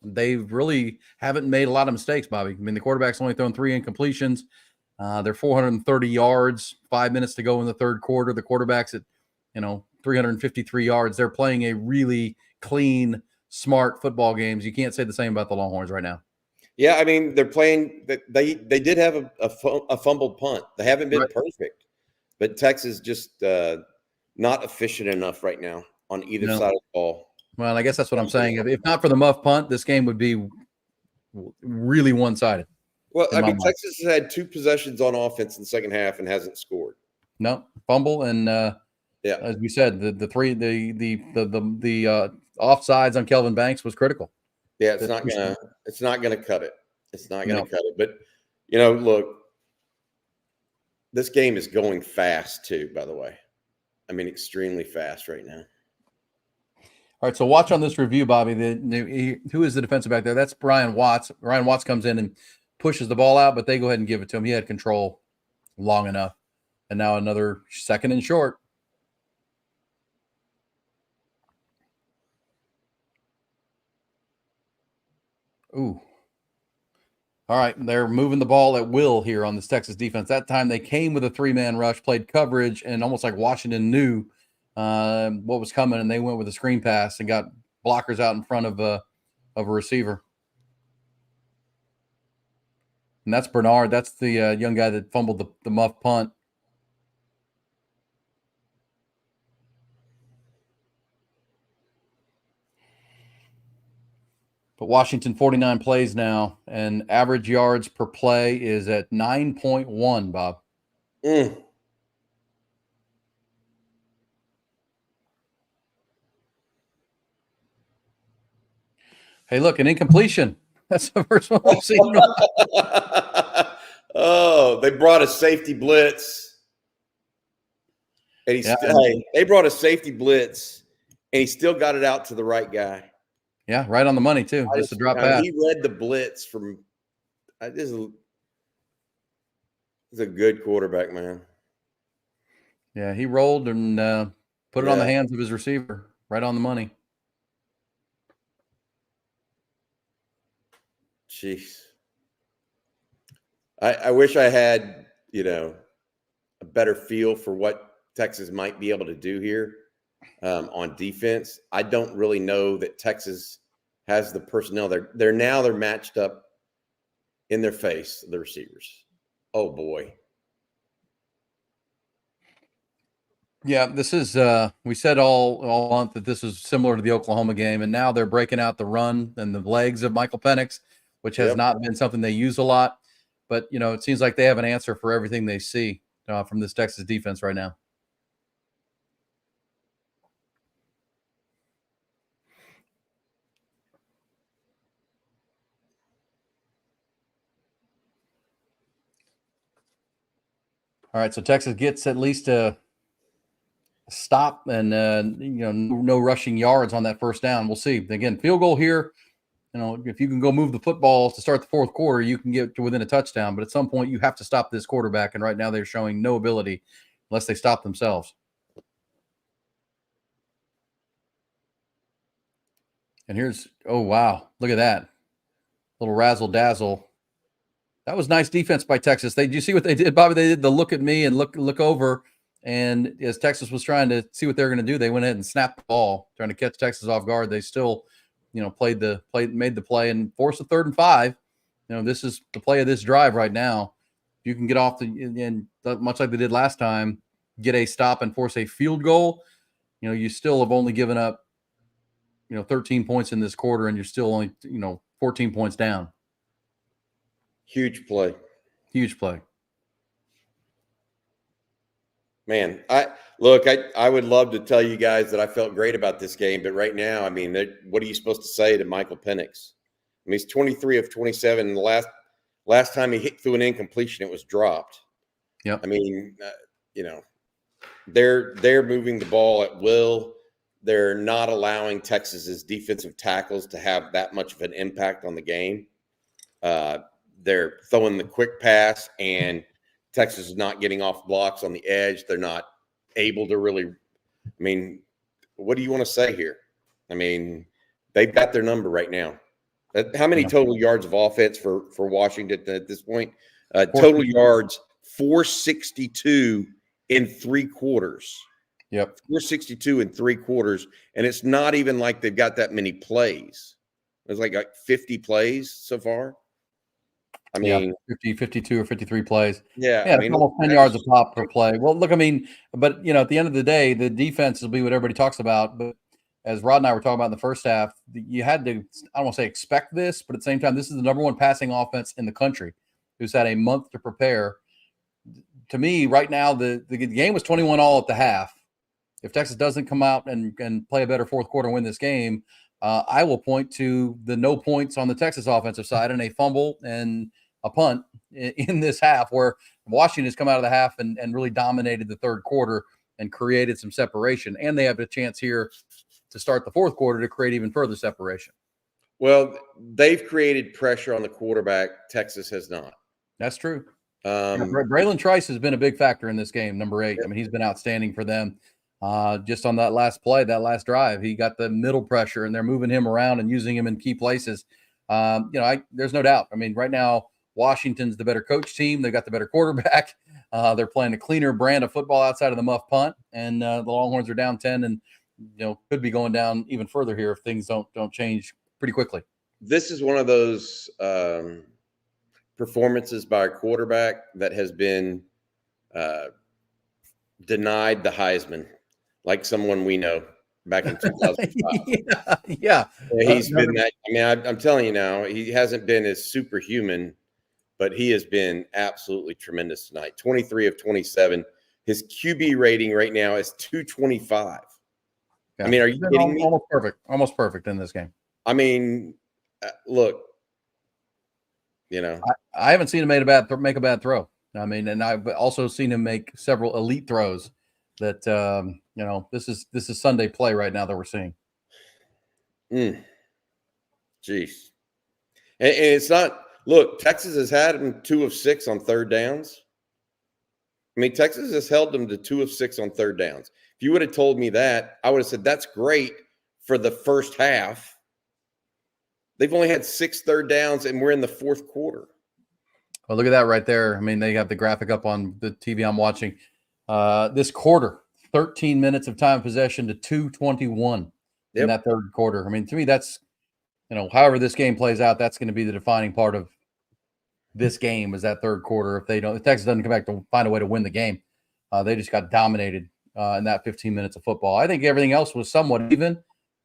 they really haven't made a lot of mistakes, Bobby. I mean, the quarterback's only thrown 3 incompletions. They're 430 yards, 5 minutes to go in the 3rd quarter. The quarterback's at, 353 yards. They're playing a really clean, smart football games. You can't say the same about the Longhorns right now. Yeah, I mean, they're playing. They did have a fumbled punt. They haven't been perfect, but Texas just not efficient enough right now on either side of the ball. Well, I guess that's what I'm saying. If not for the muff punt, this game would be really one-sided. Well, I mean, Texas has had 2 possessions on offense in the second half and hasn't scored. No, fumble and as we said, the offsides on Kelvin Banks was critical. Yeah, it's not gonna cut it. It's not gonna cut it. But look, this game is going fast too, by the way. I mean, extremely fast right now. All right, so watch on this review, Bobby. Who is the defensive back there? That's Brian Watts. Brian Watts comes in and pushes the ball out, but they go ahead and give it to him. He had control long enough. And now another 2nd and short. Ooh. All right, they're moving the ball at will here on this Texas defense. That time they came with a 3-man rush, played coverage, and almost like Washington knew what was coming, and they went with a screen pass and got blockers out in front of a receiver. And that's Bernard. That's the young guy that fumbled the muff punt. But Washington 49 plays now, and average yards per play is at 9.1, Bob. Mm. Hey, look, an incompletion. That's the first one we've seen. Oh, they brought a safety blitz. And they brought a safety blitz, and he still got it out to the right guy. Yeah, right on the money, too. Just a drop pass. He read the blitz from this is a good quarterback, man. Yeah, he rolled and put it on the hands of his receiver. Right on the money. Jeez. I wish I had, a better feel for what Texas might be able to do here on defense. I don't really know that Texas has the personnel. They're matched up in their face, the receivers. Oh boy. Yeah, this is we said all month that this was similar to the Oklahoma game, and now they're breaking out the run and the legs of Michael Penix, which has not been something they use a lot. But, it seems like they have an answer for everything they see from this Texas defense right now. All right, so Texas gets at least a stop and, no rushing yards on that first down. We'll see. Again, field goal here. If you can go move the football to start the fourth quarter, you can get to within a touchdown. But at some point, you have to stop this quarterback. And right now, they're showing no ability unless they stop themselves. And here's, oh, wow. Look at that. Little razzle-dazzle. That was nice defense by Texas. Did you see what they did, Bobby? They did the look at me and look over. And as Texas was trying to see what they were going to do, they went ahead and snapped the ball, trying to catch Texas off guard. They still made the play and forced a 3rd and 5. This is the play of this drive right now. You can get off and much like they did last time, get a stop and force a field goal. You still have only given up, 13 points in this quarter, and you're still only, 14 points down. Huge play. Huge play. Man, I would love to tell you guys that I felt great about this game, but right now, I mean, what are you supposed to say to Michael Penix? I mean, he's 23 of 27, and the last time he hit through an incompletion, it was dropped. Yeah. I mean, they're moving the ball at will. They're not allowing Texas's defensive tackles to have that much of an impact on the game. They're throwing the quick pass, and Texas is not getting off blocks on the edge. They're not able to really, I mean, what do you want to say here? I mean, they've got their number right now. How many total yards of offense for Washington at this point? Total yards, 462 in 3 quarters. Yep. 462 in 3 quarters, and it's not even like they've got that many plays. There's like 50 plays so far. I mean, 50, 52 or 53 plays. yeah, Yeah, I it's mean, almost 10 yards a pop per play. Well, look, I mean, but at the end of the day, the defense will be what everybody talks about. But as Rod and I were talking about in the first half, you had to, I don't want to say expect this, but at the same time, this is the number one passing offense in the country who's had a month to prepare. To me, right now, the game was 21-all at the half. If Texas doesn't come out and play a better fourth quarter and win this game, I will point to the no points on the Texas offensive side and a fumble and a punt in this half, where Washington has come out of the half and really dominated the third quarter and created some separation. And they have a chance here to start the fourth quarter to create even further separation. Well, they've created pressure on the quarterback. Texas has not. That's true. Braylon Trice has been a big factor in this game, number 8. Yep. I mean, he's been outstanding for them. Just on that last play, that last drive, he got the middle pressure, and they're moving him around and using him in key places. There's no doubt. I memean, right now, Washington's the better coach team. They got the better quarterback. They're playing a cleaner brand of football outside of the muff punt, and the Longhorns are down 10, and could be going down even further here if things don't change pretty quickly. This is one of those performances by a quarterback that has been denied the Heisman, like someone we know back in 2005. Yeah. He's been that. I mean, I'm telling you now, he hasn't been as superhuman, but he has been absolutely tremendous tonight. 23 of 27. His QB rating right now is 225. Yeah. I mean, are you kidding me? Almost perfect in this game. I mean, look, I haven't seen him make a bad throw. I mean, and I've also seen him make several elite throws that, this is Sunday play right now that we're seeing. Jeez. And it's not, look, Texas has had him 2 of 6 on third downs. I mean, Texas has held them to 2 of 6 on third downs. If you would have told me that, I would have said that's great for the first half. They've only had 6 third downs, and we're in the fourth quarter. Well, look at that right there. I mean, they have the graphic up on the TV I'm watching. This quarter, 13 minutes of time possession to 2:21 in that third quarter. I mean, to me, that's, however this game plays out, that's going to be the defining part of this game is that third quarter. If Texas doesn't come back to find a way to win the game, they just got dominated in that 15 minutes of football. I think everything else was somewhat even,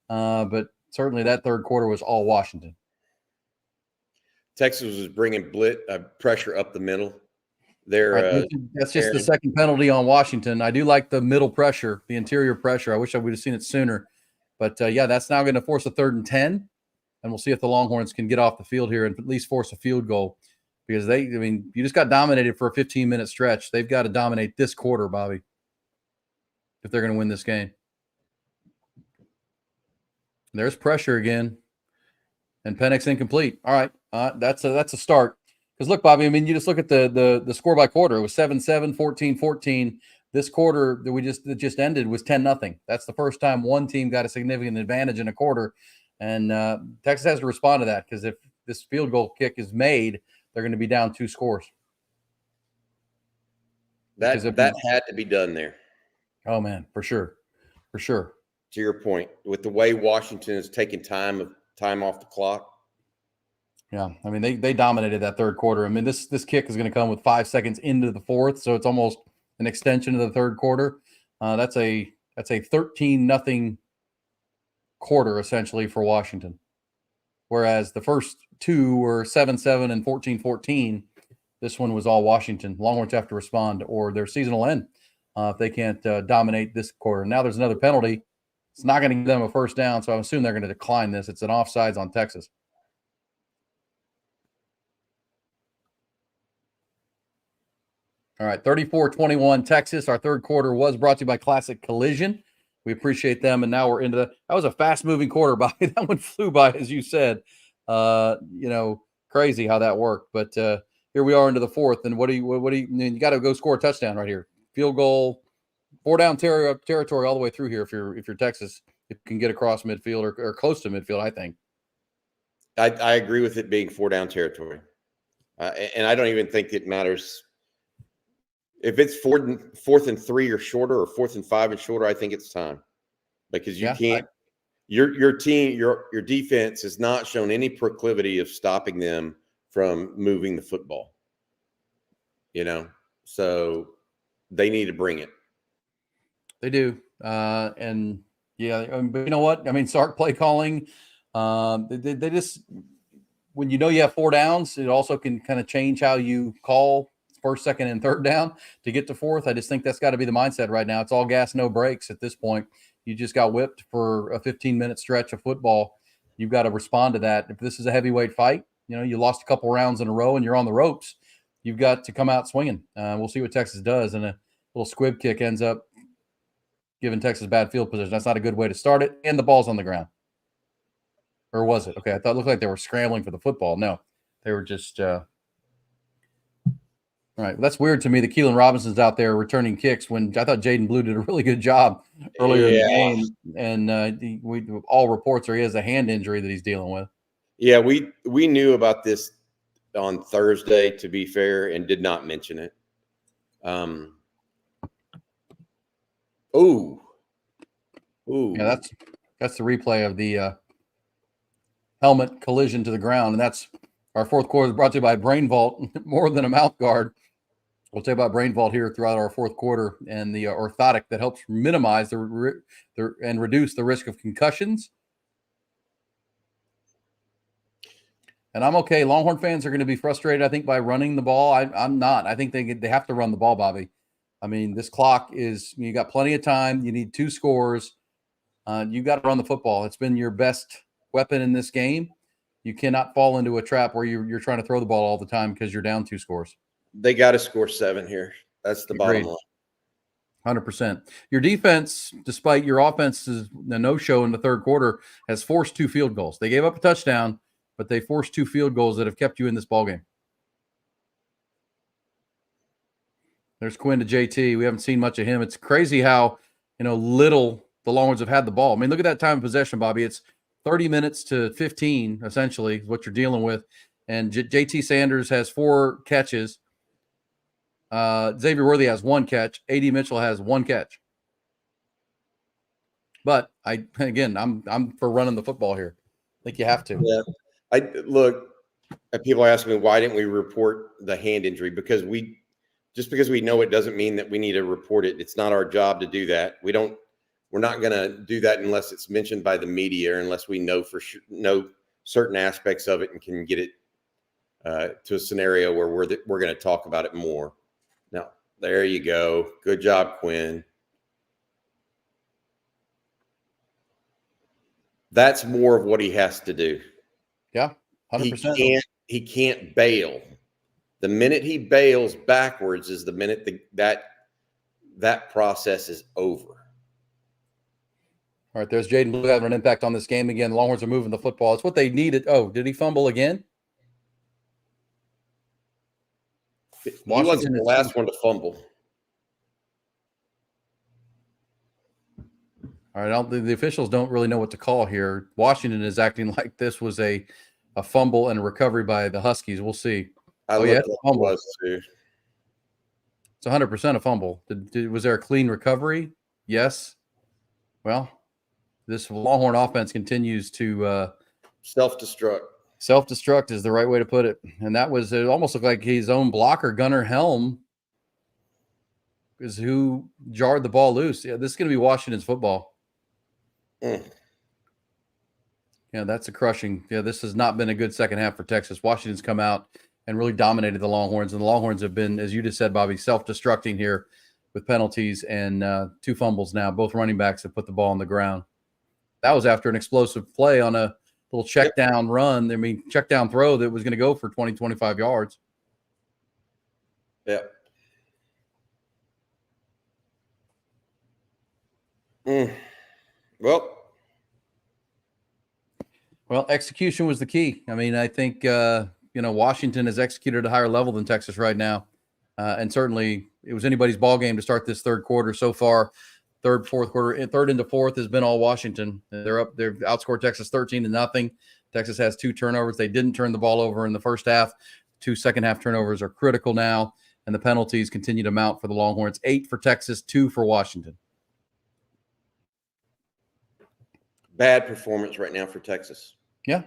but certainly that third quarter was all Washington. Texas was bringing pressure up the middle. That's just the second penalty on Washington. I do like the middle pressure, the interior pressure. I wish I would have seen it sooner. But, that's now going to force a 3rd and 10. And we'll see if the Longhorns can get off the field here and at least force a field goal. Because you just got dominated for a 15-minute stretch. They've got to dominate this quarter, Bobby, if they're going to win this game. There's pressure again. And Penix incomplete. All right. That's a start. Because look, Bobby, I mean, you just look at the score by quarter. It was 7-7, 14-14. This quarter that just ended was 10-0. That's the first time one team got a significant advantage in a quarter. And Texas has to respond to that, because if this field goal kick is made, they're going to be down 2 scores. That had to be done there. Oh, man, for sure. For sure. To your point, with the way Washington is taking time off the clock. Yeah, I mean, they dominated that third quarter. I mean, this kick is going to come with 5 seconds into the fourth, so it's almost an extension of the third quarter. That's a 13-0 quarter essentially for Washington. Whereas the first 2 were 7-7 and 14-14. This one was all Washington. Longhorns have to respond, or their season will end if they can't dominate this quarter. Now there's another penalty. It's not going to give them a first down, so I assume they're going to decline this. It's an offsides on Texas. All right, 34-21 Texas. Our third quarter was brought to you by Classic Collision. We appreciate them, and now we're into that was a fast-moving quarter, Bobby. That one flew by, as you said. Crazy how that worked. But here we are into the fourth, and what do you got to go score a touchdown right here. Field goal, 4-down territory all the way through here if you're Texas. If you can get across midfield or close to midfield, I think. I agree with it being 4-down territory. And I don't even think it matters If it's fourth and 3 or shorter, or 4th and 5 and shorter, I think it's time, because you can't. Your team, your defense has not shown any proclivity of stopping them from moving the football. So they need to bring it. They do, and yeah, but you know what? I mean, start play calling. They just, when you have 4 downs, it also can kind of change how you call first, second, and third down to get to fourth. I just think that's got to be the mindset right now. It's all gas, no brakes at this point. You just got whipped for a 15-minute stretch of football. You've got to respond to that. If this is a heavyweight fight, you lost a couple rounds in a row and you're on the ropes, you've got to come out swinging. We'll see what Texas does, and a little squib kick ends up giving Texas bad field position. That's not a good way to start it, and the ball's on the ground. Or was it? Okay, I thought it looked like they were scrambling for the football. No, they were just all right. Well, that's weird to me that Keelan Robinson's out there returning kicks when I thought Jaden Blue did a really good job earlier in the game. And all reports are he has a hand injury that he's dealing with. Yeah, we knew about this on Thursday, to be fair, and did not mention it. Yeah, that's the replay of the helmet collision to the ground, and that's our fourth quarter, brought to you by Brain Vault, more than a mouth guard. We'll tell you about Brain Vault here throughout our fourth quarter, and the orthotic that helps minimize and reduce the risk of concussions. And I'm okay. Longhorn fans are going to be frustrated, I think, by running the ball. I'm not. I think they have to run the ball, Bobby. I mean, this clock is, you got plenty of time. You need 2 scores. You got to run the football. It's been your best weapon in this game. You cannot fall into a trap where you're trying to throw the ball all the time because you're down 2 scores. They got to score 7 here. That's the bottom line. 100%. Your defense, despite your offense's no-show in the third quarter, has forced 2 field goals. They gave up a touchdown, but they forced 2 field goals that have kept you in this ballgame. There's Quinn to JT. We haven't seen much of him. It's crazy how little the Longhorns have had the ball. I mean, look at that time of possession, Bobby. It's 30 minutes to 15, essentially, is what you're dealing with. And JT Sanders has 4 catches. Xavier Worthy has 1 catch. A.D. Mitchell has 1 catch. But I'm for running the football here. I think you have to. Yeah. People ask me, why didn't we report the hand injury? Because we know it doesn't mean that we need to report it. It's not our job to do that. We're not going to do that unless it's mentioned by the media, or unless we know for sure, know certain aspects of it and can get it to a scenario where we're going to talk about it more. Now, there you go. Good job, Quinn. That's more of what he has to do. Yeah, 100%. He can't bail. The minute he bails backwards is the minute that process is over. All right, there's Jaden Blue having an impact on this game again. The Longhorns are moving the football. It's what they needed. Oh, did he fumble again? He wasn't the last one to fumble. All right, the officials don't really know what to call here. Washington is acting like this was a fumble and a recovery by the Huskies. We'll see. It's a fumble. It's 100% a fumble. Was there a clean recovery? Yes. Well, this Longhorn offense continues to self-destruct. Self-destruct is the right way to put it. And it almost looked like his own blocker, Gunnar Helm, is who jarred the ball loose. Yeah, this is going to be Washington's football. Yeah, that's a crushing. Yeah, this has not been a good second half for Texas. Washington's come out and really dominated the Longhorns. And the Longhorns have been, as you just said, Bobby, self-destructing here with penalties and 2 fumbles now. Both running backs have put the ball on the ground. That was after an explosive play on a little check down run. I mean, check down throw that was going to go for 20, 25 yards. Yeah. Well, execution was the key. I mean, I think, Washington has executed at a higher level than Texas right now. And certainly it was anybody's ball game to start this third quarter so far. Third, fourth quarter, third into fourth has been all Washington. They've outscored Texas 13-0. Texas has 2 turnovers. They didn't turn the ball over in the first half. 2 second half turnovers are critical now. and the penalties continue to mount for the Longhorns. 8 for Texas, 2 for Washington. Bad performance right now for Texas. Yeah,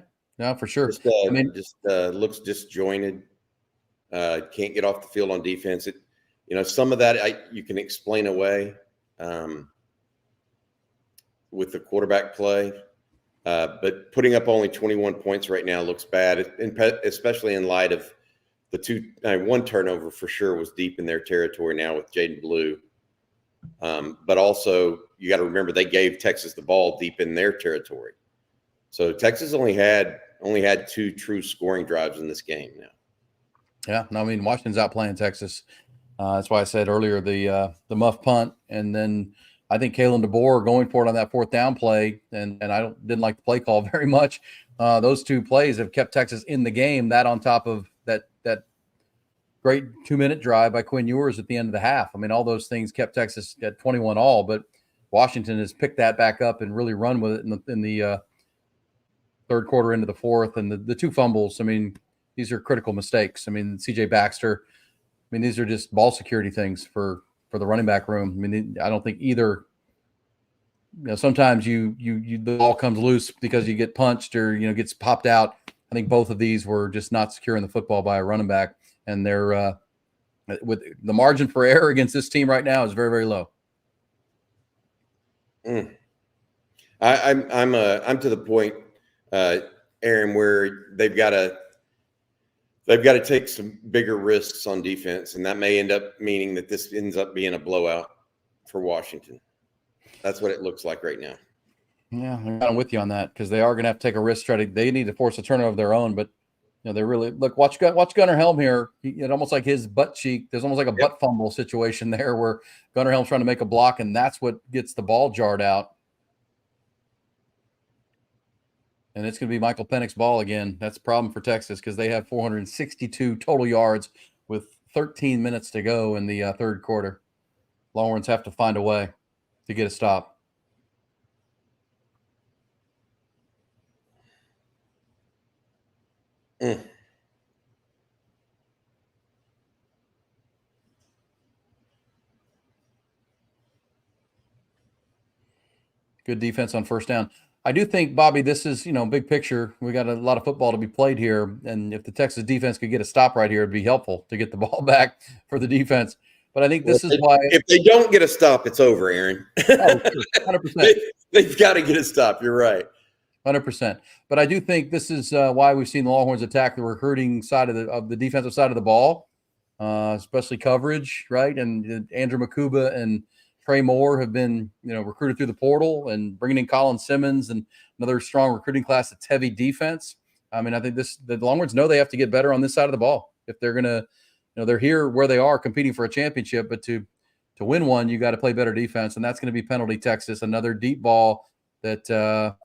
for sure. Just, looks disjointed. Can't get off the field on defense. Some of that you can explain away with the quarterback play. But putting up only 21 points right now looks bad, especially in light of the one turnover for sure was deep in their territory now with Jaden Blue. But also you got to remember they gave Texas the ball deep in their territory. So Texas only had 2 true scoring drives in this game now. Yeah, no, I mean Washington's outplaying Texas. That's why I said earlier the muff punt, and then I think Kalen DeBoer going for it on that 4th down play, and I didn't like the play call very much. Those 2 plays have kept Texas in the game. That on top of that great 2-minute drive by Quinn Ewers at the end of the half. I mean, all those things kept Texas at 21 all, but Washington has picked that back up and really run with it in the 3rd quarter into the 4th, and the 2 fumbles. I mean, these are critical mistakes. I mean, CJ Baxter. I mean, these are just ball security things for the running back room. I mean, I don't think either. Sometimes the ball comes loose because you get punched or gets popped out. I think both of these were just not securing the football by a running back, and they're with the margin for error against this team right now is very, very low. I'm to the point, Aaron, where they've got to take some bigger risks on defense, and that may end up meaning that this ends up being a blowout for Washington. That's what it looks like right now. Yeah, I'm kind of with you on that because they are going to have to take a risk. They need to force a turnover of their own, but they really look. Watch Gunnar Helm here. It almost like his butt cheek. There's almost like a butt fumble situation there where Gunnar Helm's trying to make a block, and that's what gets the ball jarred out. And it's going to be Michael Penix's ball again. That's a problem for Texas because they have 462 total yards with 13 minutes to go in the 3rd quarter. Longhorns have to find a way to get a stop. Good defense on 1st down. I do think, Bobby, this is, big picture. We got a lot of football to be played here. And if the Texas defense could get a stop right here, it'd be helpful to get the ball back for the defense. But I think this is why. If they don't get a stop, it's over, Aaron. 100%. They've got to get a stop. You're right. 100%. But I do think this is why we've seen the Longhorns attack the recruiting side of the defensive side of the ball, especially coverage, right? And Andrew Makuba and Trey Moore have been, recruited through the portal, and bringing in Colin Simmons and another strong recruiting class that's heavy defense. I mean, I think the Longhorns know they have to get better on this side of the ball if they're going to, they're here where they are competing for a championship, but to win one, you got to play better defense, and that's going to be penalty Texas. Another deep ball that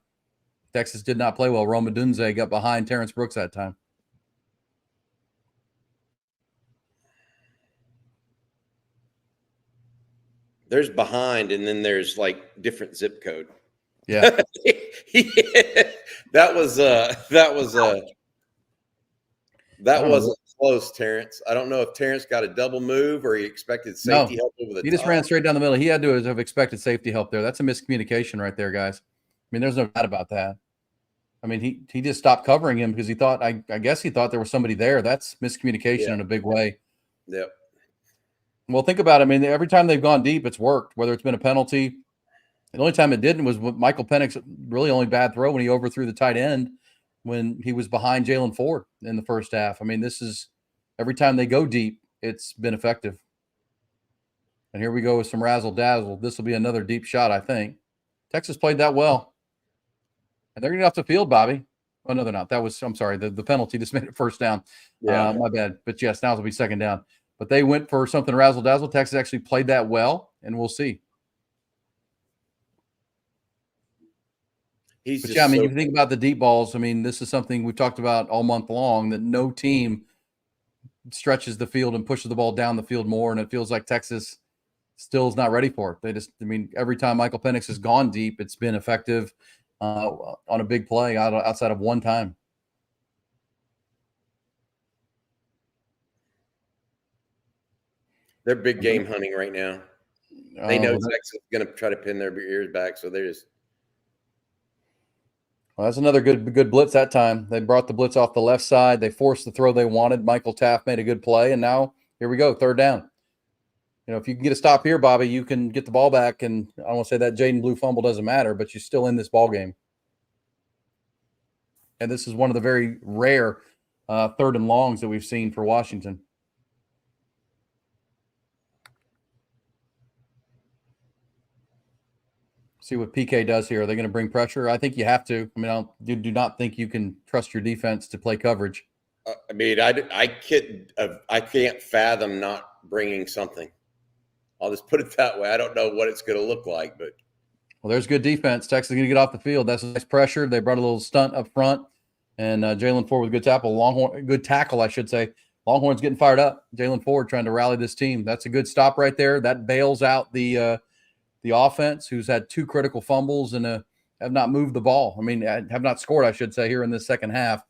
Texas did not play well. Roma Dunze got behind Terrence Brooks that time. There's behind, and then there's like different zip code. Yeah. That wasn't close, Terrence. I don't know if Terrence got a double move or he expected safety help over the top. He just ran straight down the middle. He had to have expected safety help there. That's a miscommunication right there, guys. I mean, there's no doubt about that. I mean, he just stopped covering him because he thought, I guess he thought there was somebody there. That's miscommunication in a big way. Yep. Well, think about it. I mean, every time they've gone deep, it's worked, whether it's been a penalty. The only time it didn't was with Michael Penix, really only bad throw when he overthrew the tight end when he was behind Jalen Ford in the 1st half. I mean, this is every time they go deep, it's been effective. And here we go with some razzle-dazzle. This will be another deep shot, I think. Texas played that well. And they're going to get off the field, Bobby. Oh, no, they're not. I'm sorry, the penalty just made it 1st down. Yeah. My bad. But, yes, now it'll be 2nd down. But they went for something razzle-dazzle. Texas actually played that well, and we'll see. You think about the deep balls. I mean, this is something we've talked about all month long, that no team stretches the field and pushes the ball down the field more, and it feels like Texas still is not ready for it. Every time Michael Penix has gone deep, it's been effective on a big play outside of one time. They're big game hunting right now. They know Well, Texas is going to try to pin their ears back, so they're just. well, that's another good blitz that time. They brought the blitz off the left side. They forced the throw they wanted. Michael Taft made a good play, and now here we go, third down. If you can get a stop here, Bobby, you can get the ball back. And I won't say that Jaden Blue fumble doesn't matter, but you're still in this ball game. And this is one of the very rare third and longs that we've seen for Washington. See what PK does here. Are they going to bring pressure? I think you have to. I mean, I do not think you can trust your defense to play coverage. I mean, I can't fathom not bringing something. I'll just put it that way. I don't know what it's going to look like, but. Well, there's good defense. Texas is going to get off the field. That's a nice pressure. They brought a little stunt up front, and Jalen Ford with good tackle. Good tackle, I should say. Longhorns getting fired up. Jalen Ford trying to rally this team. That's a good stop right there. That bails out the offense, who's had 2 critical fumbles and have not moved the ball. I mean, have not scored, I should say, here in this second half.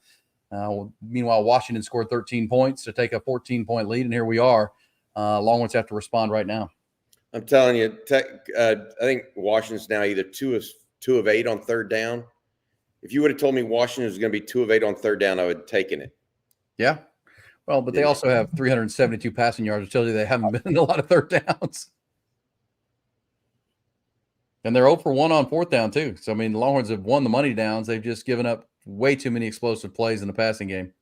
Meanwhile, Washington scored 13 points to take a 14-point lead, and here we are. Longhorns have to respond right now. I'm telling you, I think Washington's now either 2 of 8 on third down. If you would have told me Washington was going to be 2 of 8 on third down, I would have taken it. Yeah. Well, but they also have 372 passing yards, which tells you they haven't been in a lot of third downs. And they're 0 for 1 on fourth down, too. So, I mean, the Longhorns have won the money downs. They've just given up way too many explosive plays in the passing game.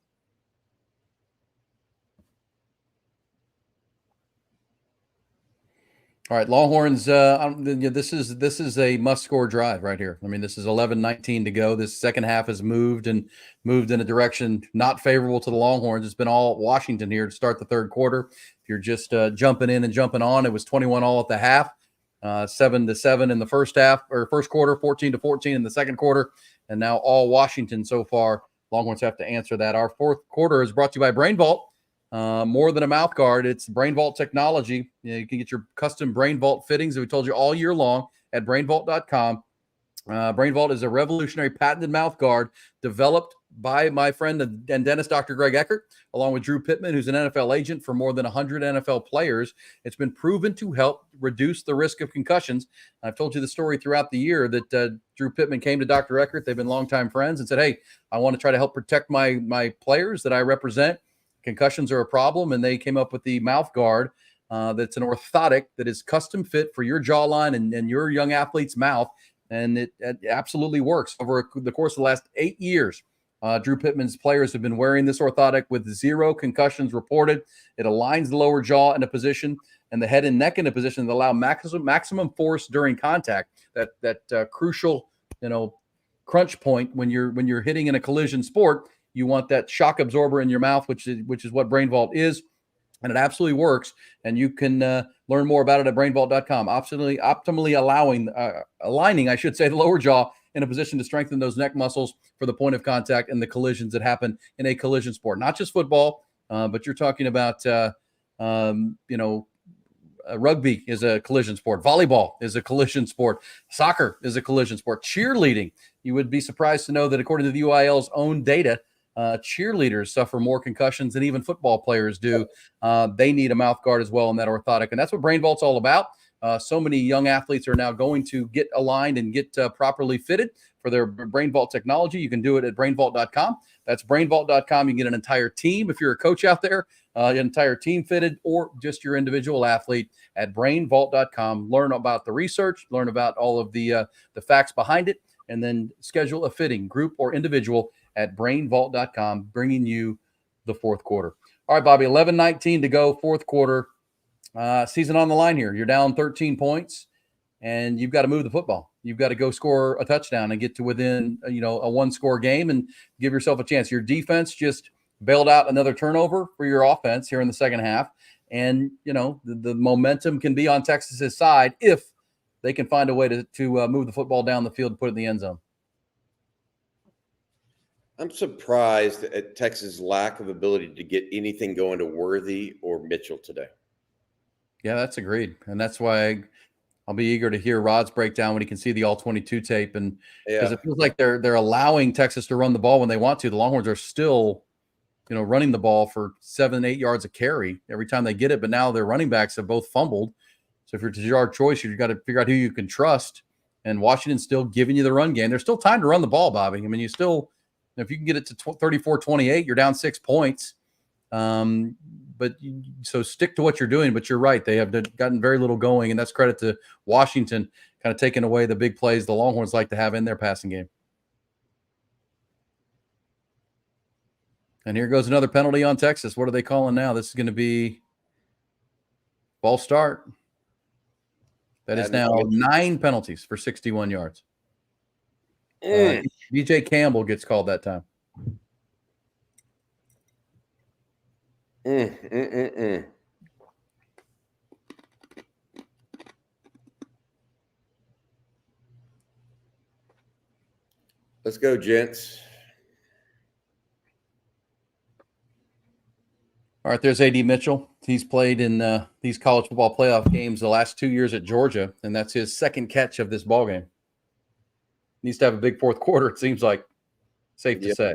All right, Longhorns, this is a must-score drive right here. I mean, this is 11:19 to go. This second half has moved in a direction not favorable to the Longhorns. It's been all Washington here to start the third quarter. If you're just jumping in and jumping on, it was 21-all at the half, 7-7 in the first half or first quarter, 14-14 in the second quarter, and now all Washington so far. Longhorns have to answer that. Our fourth quarter is brought to you by Brain Vault. More than a mouth guard, it's Brain Vault technology. You can get your custom Brain Vault fittings that we told you all year long at brainvault.com. Brain Vault is a revolutionary patented mouth guard developed by my friend and dentist, Dr. Greg Eckert, along with Drew Pittman, who's an NFL agent for more than 100 NFL players. It's been proven to help reduce the risk of concussions. I've told you the story throughout the year that Drew Pittman came to Dr. Eckert. They've been longtime friends and said, hey, I want to try to help protect my players that I represent. Concussions are a problem, and they came up with the mouth guard that's an orthotic that is custom fit for your jawline and your young athlete's mouth, and it absolutely works. Over the course of the last 8 years, Drew Pittman's players have been wearing this orthotic with 0 concussions reported. It aligns the lower jaw in a position and the head and neck in a position that allow maximum force during contact. That crucial, crunch point when you're hitting in a collision sport. You want that shock absorber in your mouth, which is what Brain Vault is, and it absolutely works. And you can learn more about it at brainvault.com. Optimally aligning, I should say, the lower jaw in a position to strengthen those neck muscles for the point of contact and the collisions that happen in a collision sport. Not just football, but you're talking about, rugby is a collision sport. Volleyball is a collision sport. Soccer is a collision sport. Cheerleading, you would be surprised to know that according to the UIL's own data, cheerleaders suffer more concussions than even football players do. They need a mouth guard as well in that orthotic, and that's what Brain Vault's all about. So many young athletes are now going to get aligned and get properly fitted for their Brain Vault technology. You can do it at brainvault.com. That's brainvault.com. You can get an entire team if you're a coach out there, an entire team fitted, or just your individual athlete at brainvault.com. Learn about the research, learn about all of the facts behind it, and then schedule a fitting, group or individual, at brainvault.com, bringing you the fourth quarter. All right, Bobby, 11:19 to go, fourth quarter. Season on the line here. You're down 13 points, and you've got to move the football. You've got to go score a touchdown and get to within, a one-score game and give yourself a chance. Your defense just bailed out another turnover for your offense here in the second half, and, the momentum can be on Texas's side if they can find a way to move the football down the field and put it in the end zone. I'm surprised at Texas' lack of ability to get anything going to Worthy or Mitchell today. Yeah, that's agreed. And that's why I'll be eager to hear Rod's breakdown when he can see the all-22 tape. And because it feels like they're allowing Texas to run the ball when they want to. The Longhorns are still running the ball for 7-8 yards a carry every time they get it. But now their running backs have both fumbled. So if you're Tejard Choice, you've got to figure out who you can trust. And Washington's still giving you the run game. There's still time to run the ball, Bobby. I mean, if you can get it to 34-28, you're down 6 points. So stick to what you're doing. But you're right. They have gotten very little going, and that's credit to Washington kind of taking away the big plays the Longhorns like to have in their passing game. And here goes another penalty on Texas. What are they calling now? This is going to be false start. That is now 9 penalties for 61 yards. DJ Campbell gets called that time. Let's go, gents. All right, there's A.D. Mitchell. He's played in these college football playoff games the last 2 years at Georgia, and that's his second catch of this ballgame. Needs to have a big fourth quarter, it seems like. Safe to say.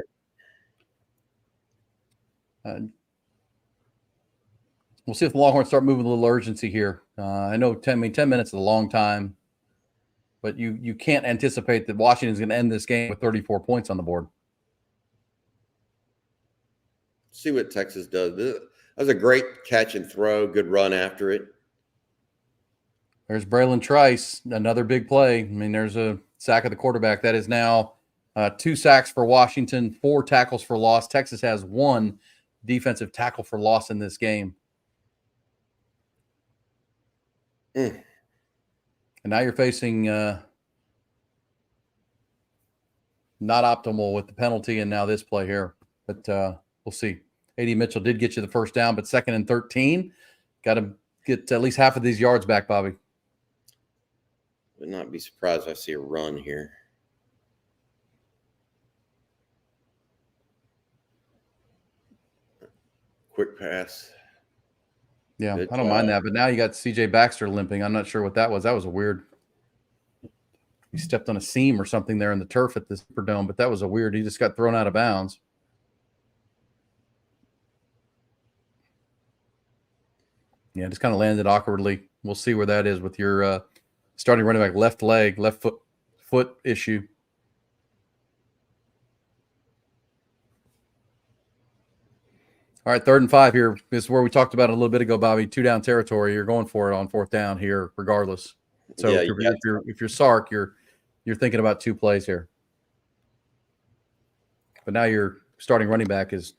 We'll see if the Longhorns start moving a little urgency here. I know 10 minutes is a long time, but you can't anticipate that Washington's going to end this game with 34 points on the board. See what Texas does. That was a great catch and throw. Good run after it. There's Braylon Trice, another big play. I mean, there's a sack of the quarterback. That is now 2 sacks for Washington, 4 tackles for loss. Texas has 1 defensive tackle for loss in this game. And now you're facing not optimal with the penalty and now this play here. But we'll see. A.D. Mitchell did get you the first down, but 2nd and 13. Got to get at least half of these yards back, Bobby. Would not be surprised if I see a run here. Quick pass. Yeah, I don't mind that. But now you got C.J. Baxter limping. I'm not sure what that was. That was a weird. He stepped on a seam or something there in the turf at the Superdome, but that was a weird. He just got thrown out of bounds. Yeah, just kind of landed awkwardly. We'll see where that is with your starting running back left foot issue. All right, 3rd and 5 here. This is where we talked about it a little bit ago, Bobby. 2 down territory. You're going for it on 4th down here, regardless. So yeah, if you're Sark, you're thinking about 2 plays here. But now your starting running back is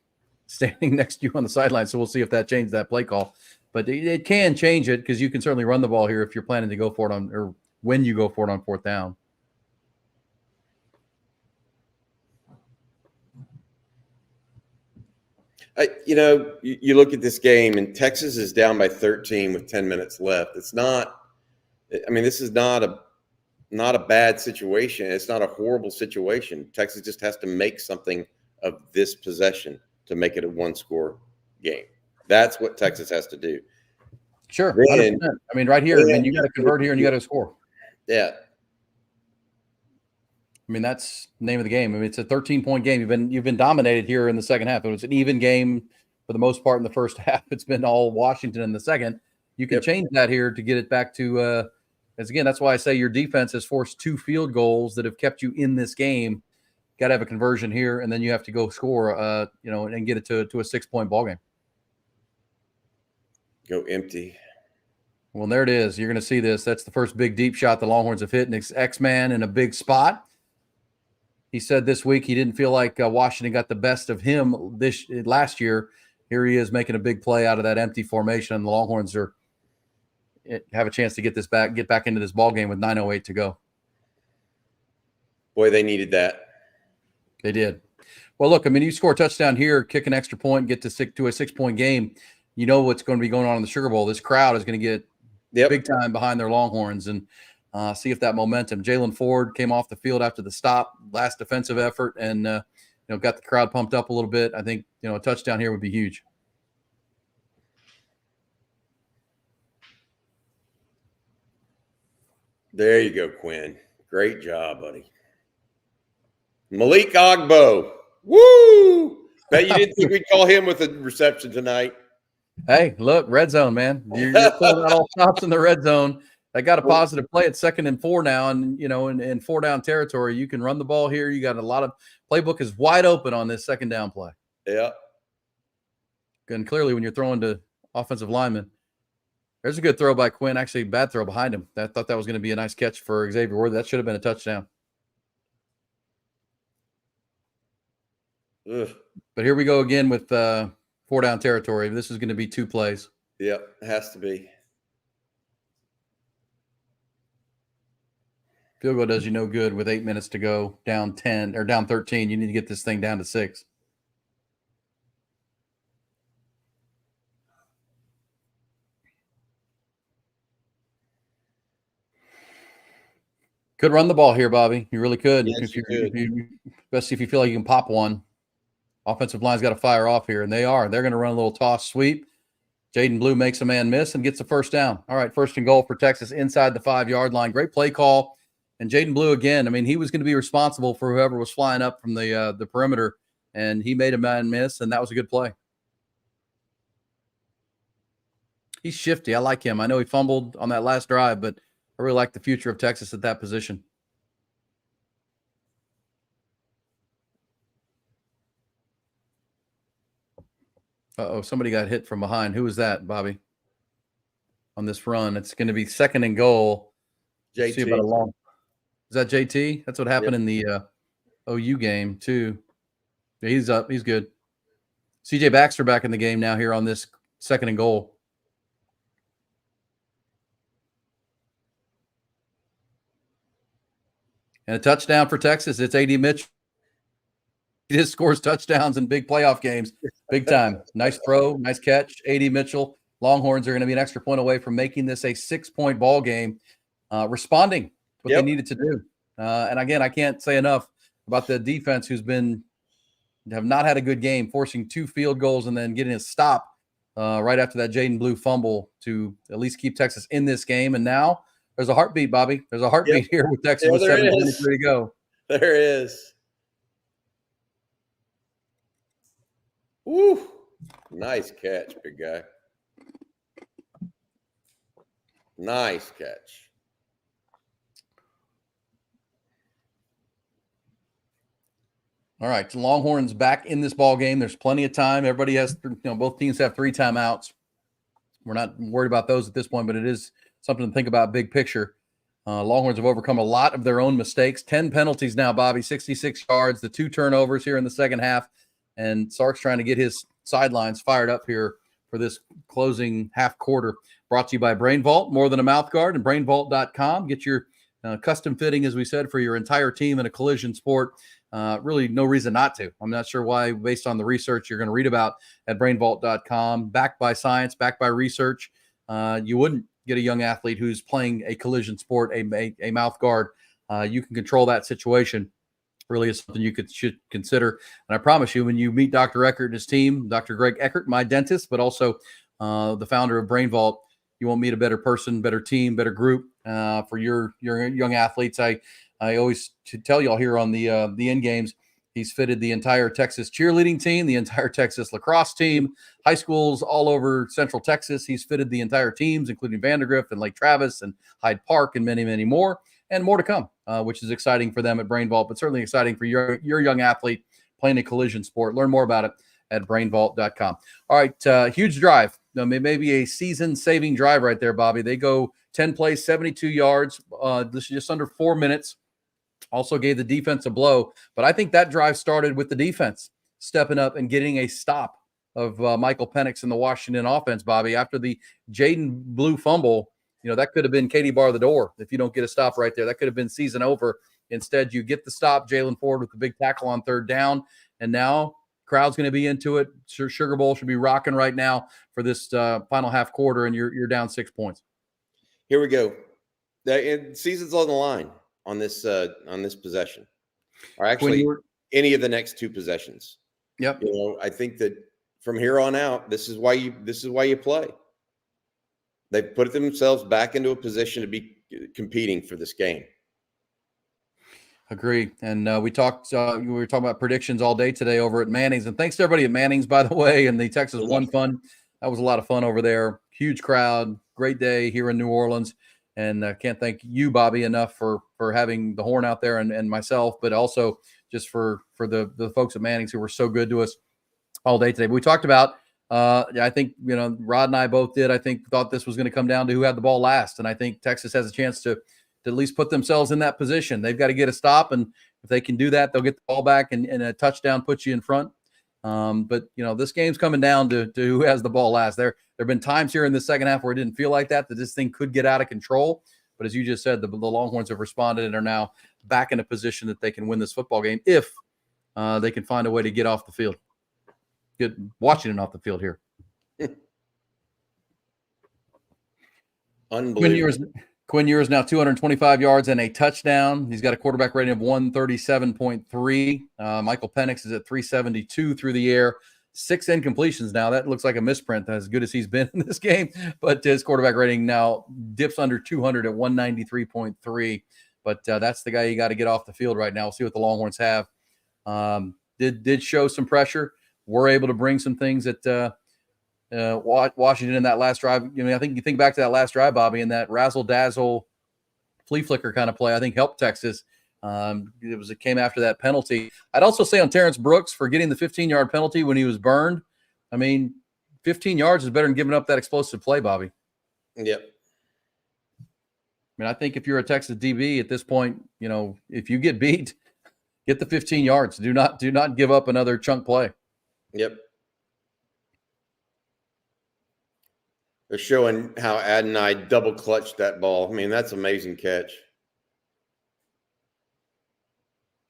standing next to you on the sideline, so we'll see if that changes that play call. But it can change it because you can certainly run the ball here if you're planning to go for it or when you go for it on 4th down. You look at this game and Texas is down by 13 with 10 minutes left. It's not. I mean, this is not a bad situation. It's not a horrible situation. Texas just has to make something of this possession to make it a 1-score game. That's what Texas has to do. Sure. 100%. I mean, right here, you got to convert here and you got to score. Yeah. I mean, that's the name of the game. I mean, it's a 13-point game. You've been dominated here in the second half. It was an even game for the most part in the first half. It's been all Washington in the second. You can change that here to get it back to that's why I say your defense has forced 2 field goals that have kept you in this game. Got to have a conversion here, and then you have to go score, and get it to a 6-point ball game. Go empty. Well, there it is. You're going to see this. That's the first big deep shot the Longhorns have hit. And X-Man in a big spot. He said this week he didn't feel like Washington got the best of him last year. Here he is making a big play out of that empty formation, and the Longhorns have a chance to get back into this ball game with 9:08 to go. Boy, they needed that. They did. Well, look, I mean, you score a touchdown here, kick an extra point, get to a 6-point game. You know what's going to be going on in the Sugar Bowl. This crowd is going to get big time behind their Longhorns, and see if that momentum. Jalen Ford came off the field after the stop, last defensive effort, and got the crowd pumped up a little bit. I think a touchdown here would be huge. There you go, Quinn. Great job, buddy. Malik Ogbo. Woo! Bet you didn't think we'd call him with a reception tonight. Hey, look, red zone, man. You're pulling out all stops in the red zone. I got a positive play at 2nd and 4 now, and in 4-down territory, you can run the ball here. You got a lot of playbook is wide open on this 2nd down play. Yeah. And clearly, when you're throwing to offensive linemen, there's a good throw by Quinn. Actually, bad throw behind him. I thought that was going to be a nice catch for Xavier Worthy. That should have been a touchdown. Ugh. But here we go again with 4-down territory. This is going to be 2 plays. Yep, it has to be. Field goal does you no good with 8 minutes to go, down 10 or down 13. You need to get this thing down to 6. Could run the ball here, Bobby. You really could. Yes, Especially if you feel like you can pop one. Offensive line's got to fire off here, and they are. They're going to run a little toss sweep. Jaden Blue makes a man miss and gets the first down. All right, 1st and goal for Texas inside the 5-yard line. Great play call. And Jaden Blue, again, I mean, he was going to be responsible for whoever was flying up from the perimeter, and he made a man miss, and that was a good play. He's shifty. I like him. I know he fumbled on that last drive, but I really like the future of Texas at that position. Uh-oh, somebody got hit from behind. Who was that, Bobby? On this run, it's going to be 2nd and goal. JT. See about a long. Is that JT? That's what happened in the OU game too. Yeah, he's up. He's good. CJ Baxter back in the game now here on this 2nd and goal. And a touchdown for Texas. It's A.D. Mitchell. He just scores touchdowns in big playoff games. Big time. Nice throw. Nice catch. A.D. Mitchell. Longhorns are going to be an extra point away from making this a 6-point ball game. Responding what they needed to do. And again, I can't say enough about the defense have not had a good game, forcing 2 field goals and then getting a stop right after that Jaden Blue fumble to at least keep Texas in this game. And now there's a heartbeat, Bobby. There's a heartbeat here with Texas with 7:23 to go. There is. Woo. Nice catch, big guy. Nice catch. All right, the Longhorns back in this ball game. There's plenty of time. Everybody has, both teams have 3 timeouts. We're not worried about those at this point, but it is something to think about big picture. Longhorns have overcome a lot of their own mistakes. 10 penalties now, Bobby, 66 yards, the 2 turnovers here in the second half. And Sark's trying to get his sidelines fired up here for this closing half quarter. Brought to you by Brain Vault, more than a mouth guard, and brainvault.com. Get your custom fitting, as we said, for your entire team in a collision sport. Really no reason not to. I'm not sure why, based on the research you're going to read about at brainvault.com, backed by science, backed by research, you wouldn't get a young athlete who's playing a collision sport, a mouth guard. You can control that situation. Really is something you should consider. And I promise you, when you meet Dr. Eckert and his team, Dr. Greg Eckert, my dentist, but also the founder of Brain Vault, you won't meet a better person, better team, better group for your young athletes. I always tell y'all here on the end games, he's fitted the entire Texas cheerleading team, the entire Texas lacrosse team, high schools all over Central Texas. He's fitted the entire teams, including Vandergrift and Lake Travis and Hyde Park and many, many more, and more to come, which is exciting for them at Brain Vault, but certainly exciting for your young athlete playing a collision sport. Learn more about it at brainvault.com. All right, huge drive. Maybe a season-saving drive right there, Bobby. They go 10 plays, 72 yards. This is just under 4 minutes. Also gave the defense a blow. But I think that drive started with the defense stepping up and getting a stop of Michael Penix in the Washington offense, Bobby. After the Jaden Blue fumble, that could have been Katie bar the door if you don't get a stop right there. That could have been season over. Instead, you get the stop. Jalen Ford with the big tackle on 3rd down. And now crowd's going to be into it. Sugar Bowl should be rocking right now for this final half quarter, and you're down 6 points. Here we go. The season's on the line on this possession, or actually any of the next 2 possessions. Yep. I think that from here on out, this is why you play. They put themselves back into a position to be competing for this game. Agree. And we were talking about predictions all day today over at Manning's. And thanks to everybody at Manning's, by the way, and the Texas One Fun. That was a lot of fun over there. Huge crowd. Great day here in New Orleans. And I can't thank you, Bobby, enough for having the horn out there and myself, but also just for the folks at Manning's who were so good to us all day today. But we talked about, I think, Rod and I both did. I think thought this was going to come down to who had the ball last. And I think Texas has a chance to at least put themselves in that position. They've got to get a stop. And if they can do that, they'll get the ball back and a touchdown puts you in front. But this game's coming down to who has the ball last. There have been times here in the second half where it didn't feel like that this thing could get out of control. But as you just said, the Longhorns have responded and are now back in a position that they can win this football game if they can find a way to get off the field. Get Washington off the field here. Unbelievable. Quinn Ewers now 225 yards and a touchdown. He's got a quarterback rating of 137.3. Michael Penix is at 372 through the air. 6 incompletions now. That looks like a misprint, as good as he's been in this game. But his quarterback rating now dips under 200 at 193.3. But that's the guy you got to get off the field right now. We'll see what the Longhorns have. Did show some pressure. We're able to bring some things that Washington in that last drive. I think you think back to that last drive, Bobby, and that razzle-dazzle flea flicker kind of play, I think helped Texas. It came after that penalty. I'd also say on Terrence Brooks for getting the 15-yard penalty when he was burned. 15 yards is better than giving up that explosive play, Bobby. Yep. I think if you're a Texas DB at this point, if you get beat, get the 15 yards. Do not give up another chunk play. Yep. They're showing how Adonai double clutched that ball. That's amazing catch.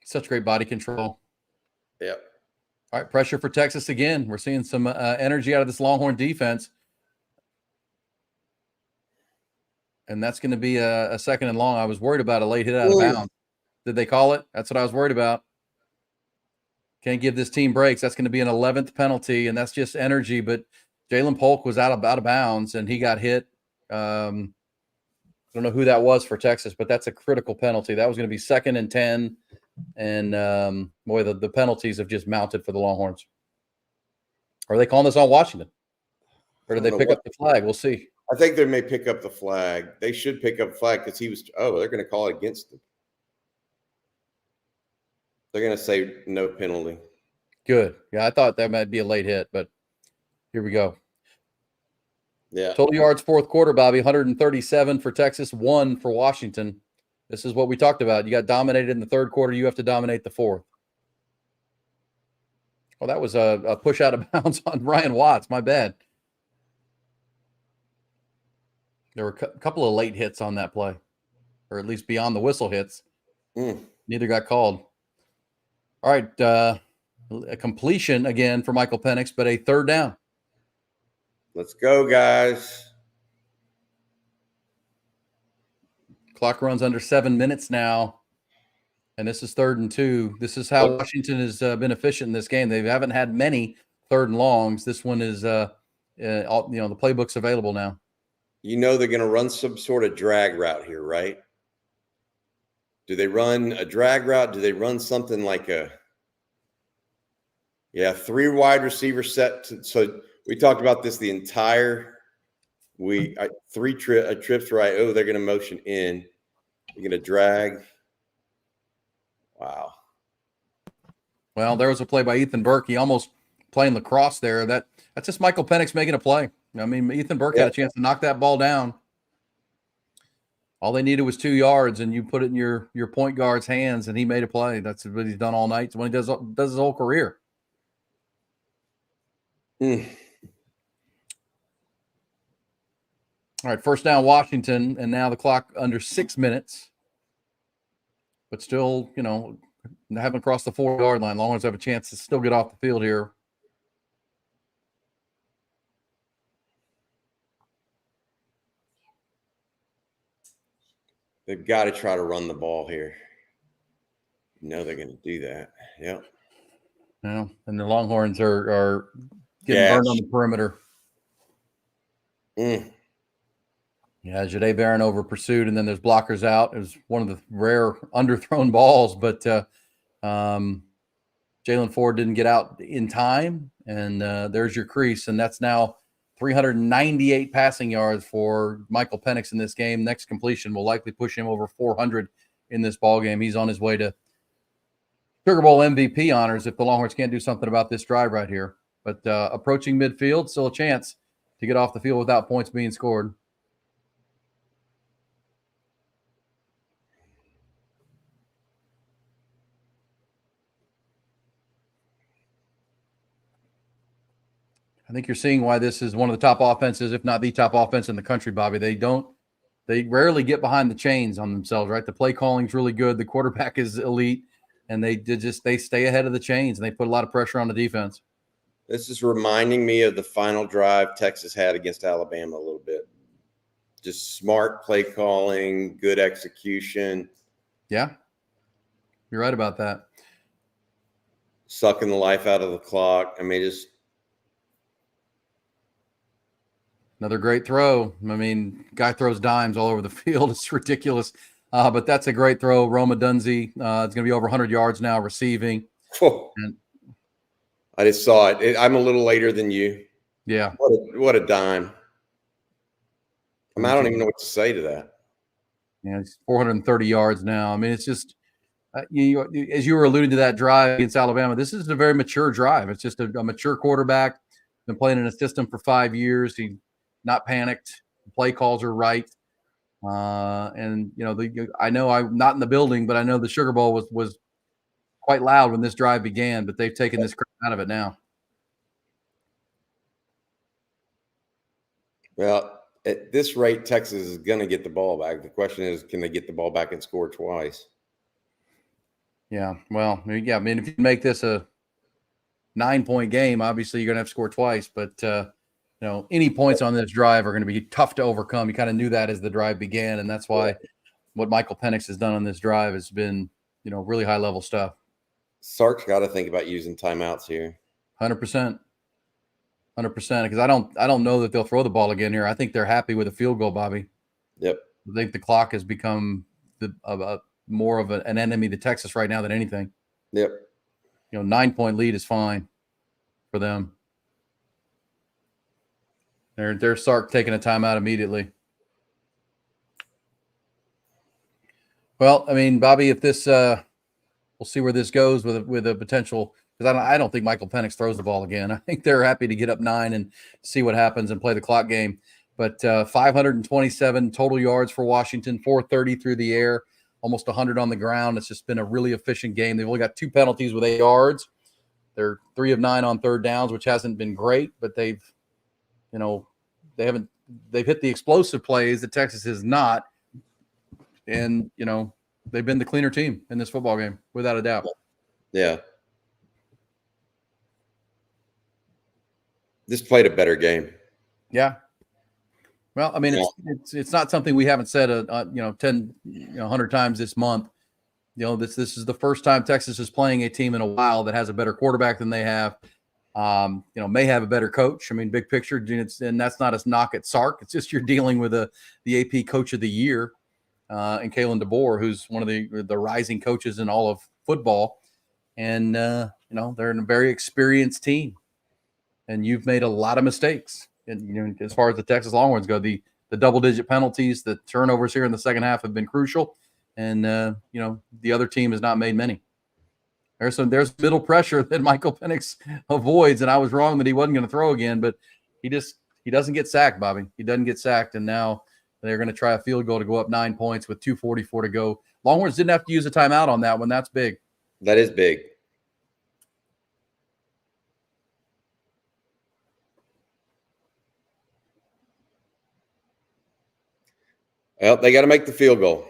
Such great body control. Yep. All right, pressure for Texas again. We're seeing some energy out of this Longhorn defense. And that's going to be a second and long. I was worried about a late hit out of bounds. Did they call it? That's what I was worried about. Can't give this team breaks. That's going to be an 11th penalty, and that's just energy. But Jalen Polk was out of bounds, and he got hit. I don't know who that was for Texas, but that's a critical penalty. That was going to be 2nd and 10. And, the penalties have just mounted for the Longhorns. Are they calling this on Washington? Or did they pick up the flag? We'll see. I think they may pick up the flag. They should pick up the flag because they're going to call it against them. They're going to say no penalty. Good. Yeah, I thought that might be a late hit, but here we go. Yeah. Total yards fourth quarter, Bobby, 137 for Texas, 1 for Washington. This is what we talked about. You got dominated in the third quarter. You have to dominate the fourth. Well, that was a push out of bounds on Ryan Watts. My bad. There were a couple of late hits on that play, or at least beyond the whistle hits. Neither got called. All right. A completion again for Michael Penix, but a third down. Let's go, guys. Clock runs under 7 minutes now, and this is 3rd and 2. This is how Washington has been efficient in this game. They haven't had many 3rd and longs. This one is, the playbook's available now. They're going to run some sort of drag route here, right? Do they run a drag route? Do they run something like 3 wide receiver set? So we talked about this the entire week. 3 trips right. Oh, they're going to motion in. You're going to drag. Wow. Well, there was a play by Ethan Burke. He almost playing lacrosse there. That's just Michael Penix making a play. Ethan Burke had a chance to knock that ball down. All they needed was 2 yards, and you put it in your point guard's hands, and he made a play. That's what he's done all night. It's what he does his whole career. All right, first down, Washington, and now the clock under 6 minutes. But still, haven't crossed the 4-yard line. Longhorns have a chance to still get off the field here. They've got to try to run the ball here. They're going to do that. Yep. Yeah, and the Longhorns are getting burned on the perimeter. Yeah, Jade Barron over pursued, and then there's blockers out. It was one of the rare underthrown balls, but Jalen Ford didn't get out in time, and there's your crease, and that's now 398 passing yards for Michael Penix in this game. Next completion will likely push him over 400 in this ball game. He's on his way to Sugar Bowl MVP honors if the Longhorns can't do something about this drive right here. But approaching midfield, still a chance to get off the field without points being scored. I think you're seeing why this is one of the top offenses, if not the top offense in the country, Bobby. They rarely get behind the chains on themselves, right? The play calling is really good. The quarterback is elite, and they stay ahead of the chains, and they put a lot of pressure on the defense. This is reminding me of the final drive Texas had against Alabama a little bit. Just smart play calling, good execution. Yeah, you're right about that. Sucking the life out of the clock. I mean, just another great throw. I mean, guy throws dimes all over the field. It's ridiculous. But that's a great throw. Roma Dunze is going to be over 100 yards now receiving. And, I just saw it. I'm a little later than you. Yeah. What a dime. I mean, I don't even know what to say to that. Yeah, it's 430 yards now. I mean, it's just as you were alluding to that drive against Alabama, this is a very mature drive. It's just a mature quarterback. Been playing in a system for 5 years. He not panicked. The play calls are right. And I know I'm not in the building, but I know the Sugar Bowl was quite loud when this drive began. But they've taken this crap out of it now. Well, at this rate, Texas is going to get the ball back. The question is, can they get the ball back and score twice? Yeah, well, yeah. I mean, if you make this a 9-point game, obviously you're going to have to score twice. But any points on this drive are going to be tough to overcome. You kind of knew that as the drive began, and that's why what Michael Penix has done on this drive has been, really high level stuff. Sark's got to think about using timeouts here. 100%. 100%, because I don't know that they'll throw the ball again here. I think they're happy with a field goal, Bobby. Yep. I think the clock has become more of an enemy to Texas right now than anything. Yep. 9-point lead is fine for them. There's Sark taking a timeout immediately. Well, I mean, Bobby, if this we'll see where this goes with a potential. Because I don't think Michael Penix throws the ball again. I think they're happy to get up 9 and see what happens and play the clock game. But 527 total yards for Washington, 430 through the air, almost 100 on the ground. It's just been a really efficient game. They've only got 2 penalties with 8 yards. They're 3 of 9 on third downs, which hasn't been great. But they've hit the explosive plays that Texas has not. And, they've been the cleaner team in this football game, without a doubt. Yeah. This played a better game. Yeah. Well, I mean, it's not something we haven't said 100 times this month. This is the first time Texas is playing a team in a while that has a better quarterback than they have. May have a better coach. I mean, big picture, and that's not a knock at Sark. It's just you're dealing with the AP Coach of the Year, and Kalen DeBoer, who's one of the rising coaches in all of football, and they're a very experienced team. And you've made a lot of mistakes. And as far as the Texas Longhorns go, the double-digit penalties, the turnovers here in the second half have been crucial. And the other team has not made many. There's middle pressure that Michael Penix avoids, and I was wrong that he wasn't going to throw again, but he doesn't get sacked, Bobby. He doesn't get sacked, and now they're going to try a field goal to go up 9 points with 2:44 to go. Longhorns didn't have to use a timeout on that one. That's big. That is big. Well, they got to make the field goal.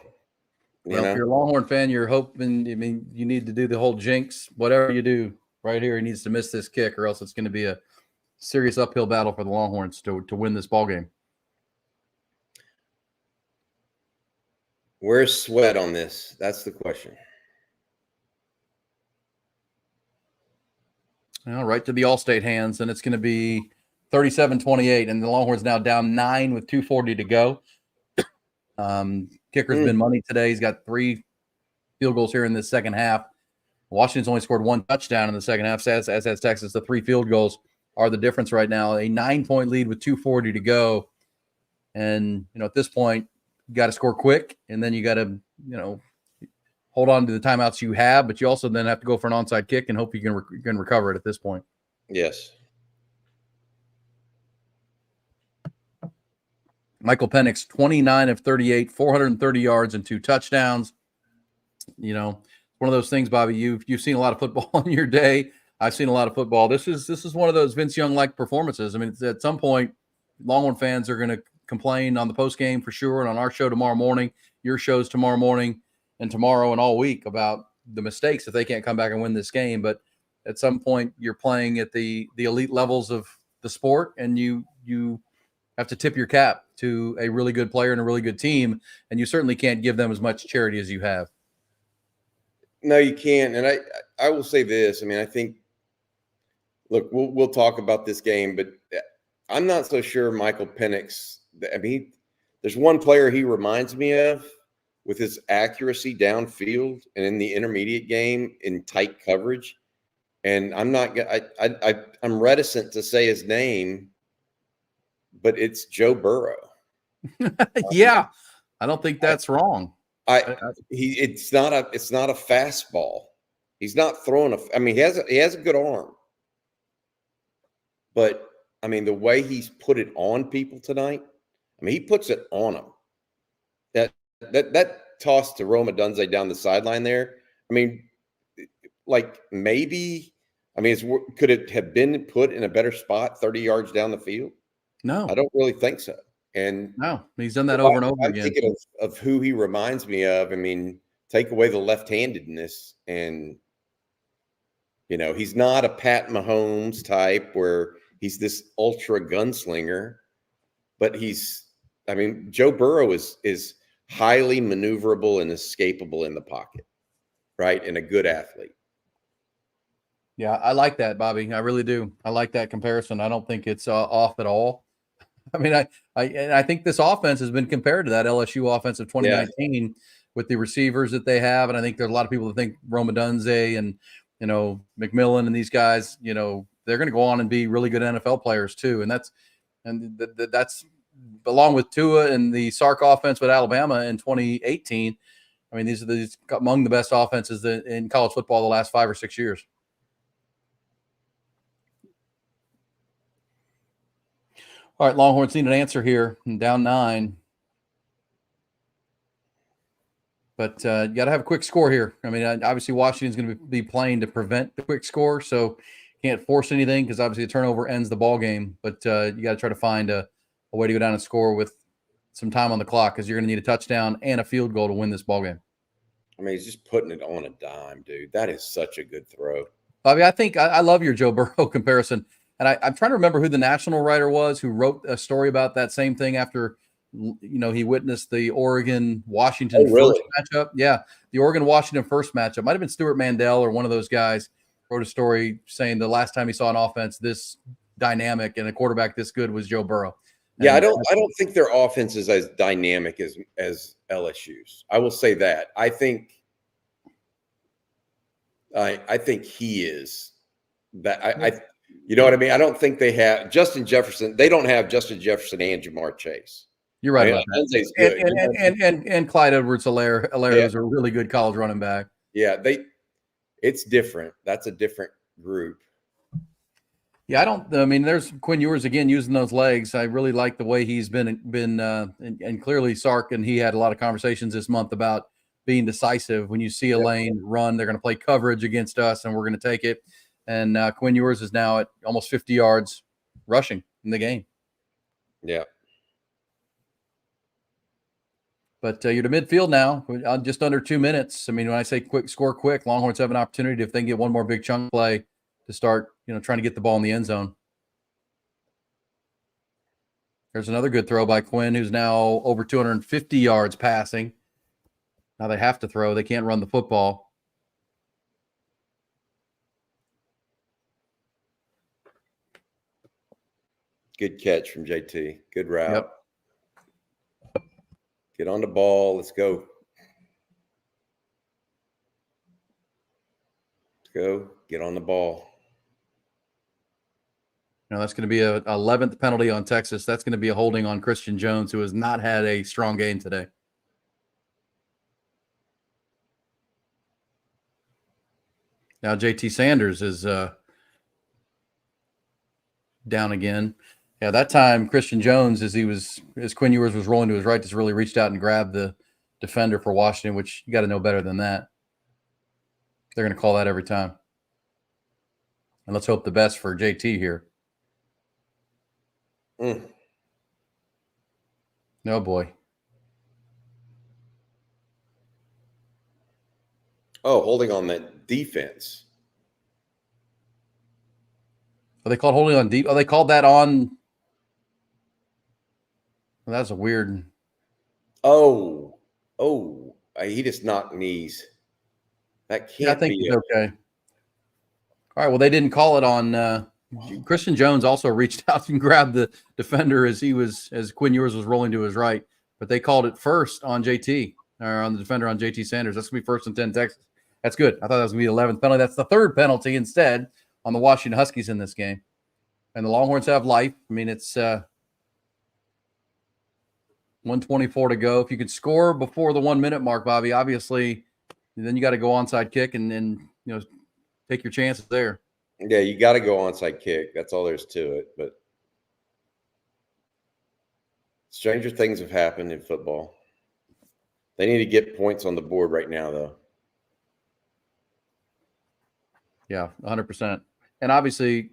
Well, if you're a Longhorn fan, you're hoping. I mean, you need to do the whole jinx. Whatever you do, right here, he needs to miss this kick, or else it's going to be a serious uphill battle for the Longhorns to win this ball game. Where's Sweat on this? That's the question. Right to the All-State hands, and it's going to be 37-28, and the Longhorns now down 9 with 2:40 to go. Kicker's been money today. He's got 3 field goals here in the second half. Washington's only scored 1 touchdown in the second half, as has Texas. The 3 field goals are the difference right now. A 9-point lead with 2:40 to go. And, at this point, you got to score quick, and then you got to, hold on to the timeouts you have, but you also then have to go for an onside kick and hope you can recover it at this point. Yes. Michael Penix, 29 of 38, 430 yards and 2 touchdowns. One of those things, Bobby, you've seen a lot of football in your day. I've seen a lot of football. This is one of those Vince Young-like performances. I mean, at some point, Longhorn fans are going to complain on the post game for sure, and on our show tomorrow morning, your shows tomorrow morning, and tomorrow and all week about the mistakes if they can't come back and win this game. But at some point, you're playing at the elite levels of the sport, and you have to tip your cap to a really good player and a really good team, and you certainly can't give them as much charity as you have. No, you can't. And I will say this. I mean, I think, look, we'll talk about this game, but I'm not so sure Michael Penix. I mean, there's one player he reminds me of with his accuracy downfield and in the intermediate game in tight coverage. And I'm reticent to say his name, but it's Joe Burrow. Yeah, I don't think that's wrong. It's not a fastball. He's not throwing I mean, he has a good arm, but I mean, the way he's put it on people tonight, I mean, he puts it on them. That toss to Roma Dunze down the sideline there. I mean, like maybe, I mean, could it have been put in a better spot 30 yards down the field? No, I don't really think so. And no, he's done that over and over again. I'm thinking of who he reminds me of. I mean, take away the left-handedness, and he's not a Pat Mahomes type where he's this ultra gunslinger, but Joe Burrow is highly maneuverable and escapable in the pocket, right? And a good athlete. Yeah, I like that, Bobby. I really do. I like that comparison. I don't think it's off at all. I mean, I think this offense has been compared to that LSU offense of 2019 with the receivers that they have, and I think there's a lot of people that think Roma Dunze and McMillan and these guys, they're going to go on and be really good NFL players too, and that's along with Tua and the Sark offense with Alabama in 2018. I mean, these are among the best offenses in college football the last 5 or 6 years. All right, Longhorns need an answer here. Down 9. But you got to have a quick score here. I mean, obviously Washington's going to be playing to prevent the quick score, so can't force anything because obviously a turnover ends the ball game. But you got to try to find a way to go down and score with some time on the clock because you're going to need a touchdown and a field goal to win this ball game. I mean, he's just putting it on a dime, dude. That is such a good throw. Bobby, I think I love your Joe Burrow comparison. And I'm trying to remember who the national writer was who wrote a story about that same thing after, he witnessed the Oregon-Washington first matchup. Yeah, the Oregon-Washington first matchup. Might have been Stuart Mandel or one of those guys wrote a story saying the last time he saw an offense this dynamic and a quarterback this good was Joe Burrow. Yeah, I don't think their offense is as dynamic as LSU's. I will say that. I think he is. That you know what I mean? I don't think they have Justin Jefferson. They don't have Justin Jefferson and Jamar Chase. You're right about that. And Clyde Edwards-Helaire is a really good college running back. Yeah, it's different. That's a different group. Yeah, there's Quinn Ewers again using those legs. I really like the way he's been and clearly Sark and he had a lot of conversations this month about being decisive. When you see a lane run, they're going to play coverage against us and we're going to take it. And Quinn Ewers is now at almost 50 yards rushing in the game. Yeah. But you're to midfield now, just under 2 minutes. I mean, when I say score quick, Longhorns have an opportunity if they can get one more big chunk play to start, trying to get the ball in the end zone. There's another good throw by Quinn, who's now over 250 yards passing. Now they have to throw. They can't run the football. Good catch from JT. Good route. Yep. Get on the ball. Let's go. Let's go. Get on the ball. That's going to be a 11th penalty on Texas. That's going to be a holding on Christian Jones, who has not had a strong game today. Now JT Sanders is down again. Yeah, that time Christian Jones, as Quinn Ewers was rolling to his right, just really reached out and grabbed the defender for Washington, which you got to know better than that. They're going to call that every time. And let's hope the best for JT here. No, boy. Oh, holding on that defense. Are they called holding on deep? Oh, they called that on. Well, that's a weird. Oh, he just knocked knees. That can't I think be it's okay. All right. Well, they didn't call it on. Christian Jones also reached out and grabbed the defender as Quinn Ewers was rolling to his right, but they called it first on JT, or on the defender on JT Sanders. That's going to be 1st and 10 Texas. That's good. I thought that was going to be the 11th penalty. That's the 3rd penalty instead on the Washington Huskies in this game. And the Longhorns have life. I mean, it's 1:24 to go. If you could score before the 1 minute mark, Bobby, obviously, then you got to go onside kick and take your chances there. Yeah, you got to go onside kick. That's all there's to it. But stranger things have happened in football. They need to get points on the board right now, though. Yeah, 100%. And obviously,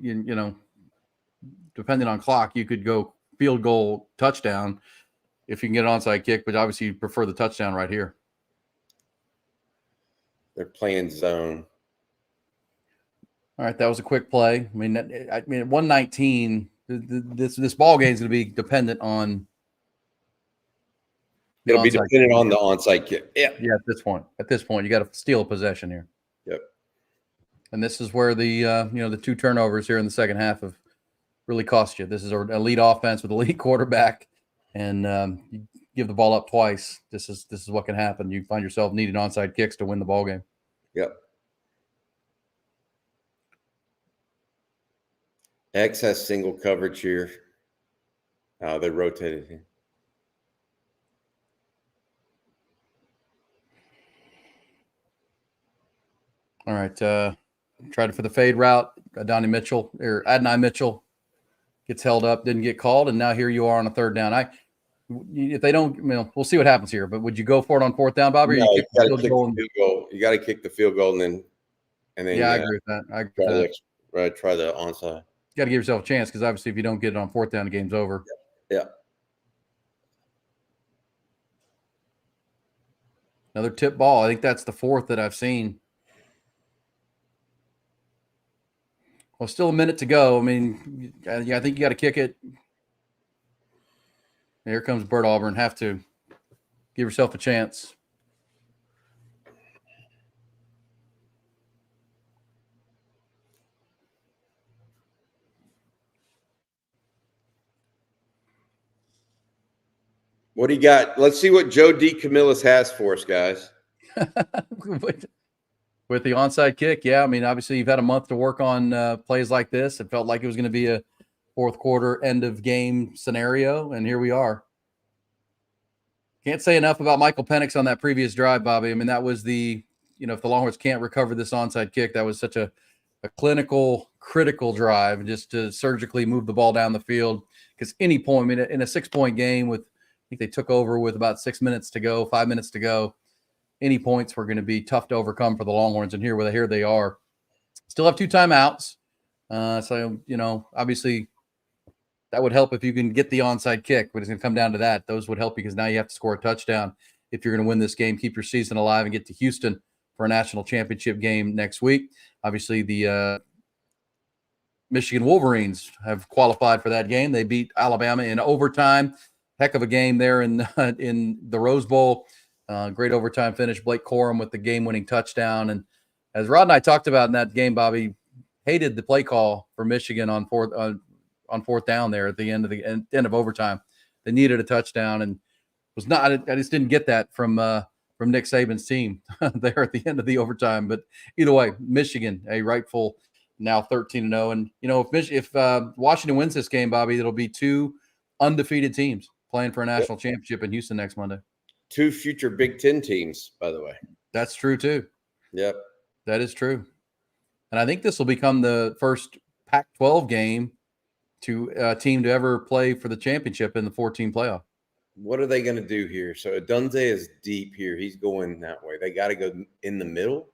depending on clock, you could go field goal, touchdown if you can get an onside kick, but obviously you prefer the touchdown right here. They're playing zone. All right, that was a quick play. I mean, at 119, this ball game is going to be dependent on. It'll be dependent on the onside kick. Yeah. Yeah. At this point, you got to steal a possession here. Yep. And this is where the 2 turnovers here in the second half have really cost you. This is an elite offense with an elite quarterback, and you give the ball up twice. This is what can happen. You find yourself needing onside kicks to win the ball game. Yep. X has single coverage here. They rotated him. All right. Tried it for the fade route. Adonai Mitchell gets held up, didn't get called, and now here you are on a 3rd down. If they don't, we'll see what happens here. But would you go for it on 4th down, Bobby? No, you got to kick the field goal. You got to kick the field goal and then. Yeah, I agree with that. I agree with that. Try the onside. You got to give yourself a chance because obviously if you don't get it on 4th down, the game's over. Yeah. Another tip ball. I think that's the 4th that I've seen. Well, still a minute to go. I mean, I think you got to kick it. Here comes Bert Auburn. Have to give yourself a chance. What do you got? Let's see what Joe D. Camillus has for us, guys. With the onside kick, yeah. I mean, obviously you've had a month to work on plays like this. It felt like it was going to be a 4th quarter end of game scenario, and here we are. Can't say enough about Michael Penix on that previous drive, Bobby. I mean, that was if the Longhorns can't recover this onside kick, that was such a clinical, critical drive just to surgically move the ball down the field. Because any point, I mean, in a 6-point game I think they took over with about 5 minutes to go. Any points were going to be tough to overcome for the Longhorns, and here they are. Still have 2 timeouts. So, obviously that would help if you can get the onside kick, but it's going to come down to that. Those would help because now you have to score a touchdown if you're going to win this game, keep your season alive, and get to Houston for a national championship game next week. Obviously, the Michigan Wolverines have qualified for that game. They beat Alabama in overtime. Heck of a game there in the Rose Bowl. Great overtime finish. Blake Corum with the game-winning touchdown. And as Rod and I talked about in that game, Bobby hated the play call for Michigan on 4th down there at the end of overtime. They needed a touchdown, and was not. I just didn't get that from Nick Saban's team there at the end of the overtime. But either way, Michigan, a rightful now 13-0, and if Washington wins this game, Bobby, it'll be 2 undefeated teams playing for a national championship in Houston next Monday. 2 future Big Ten teams, by the way. That's true too. Yep, that is true. And I think this will become the first Pac-12 game to team to ever play for the championship in the 14 playoff. What are they going to do here? So Dunze is deep here. He's going that way. They got to go in the middle.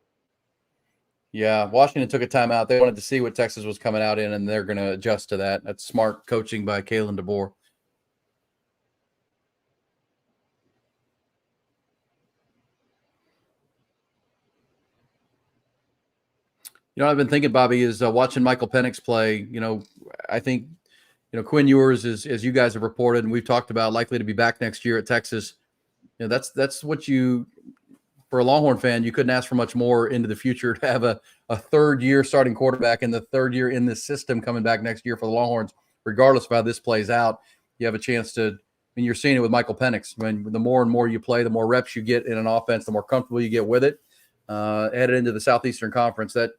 Yeah, Washington took a timeout. They wanted to see what Texas was coming out in, and they're going to adjust to that. That's smart coaching by Kalen DeBoer. What I've been thinking, Bobby, is watching Michael Penix play. I think, Quinn Ewers is, as you guys have reported, and we've talked about, likely to be back next year at Texas. That's what for a Longhorn fan, you couldn't ask for much more into the future to have a third-year starting quarterback and the third year in this system coming back next year for the Longhorns, regardless of how this plays out. You have a chance to – you're seeing it with Michael Penix. The more and more you play, the more reps you get in an offense, the more comfortable you get with it. Headed into the Southeastern Conference, that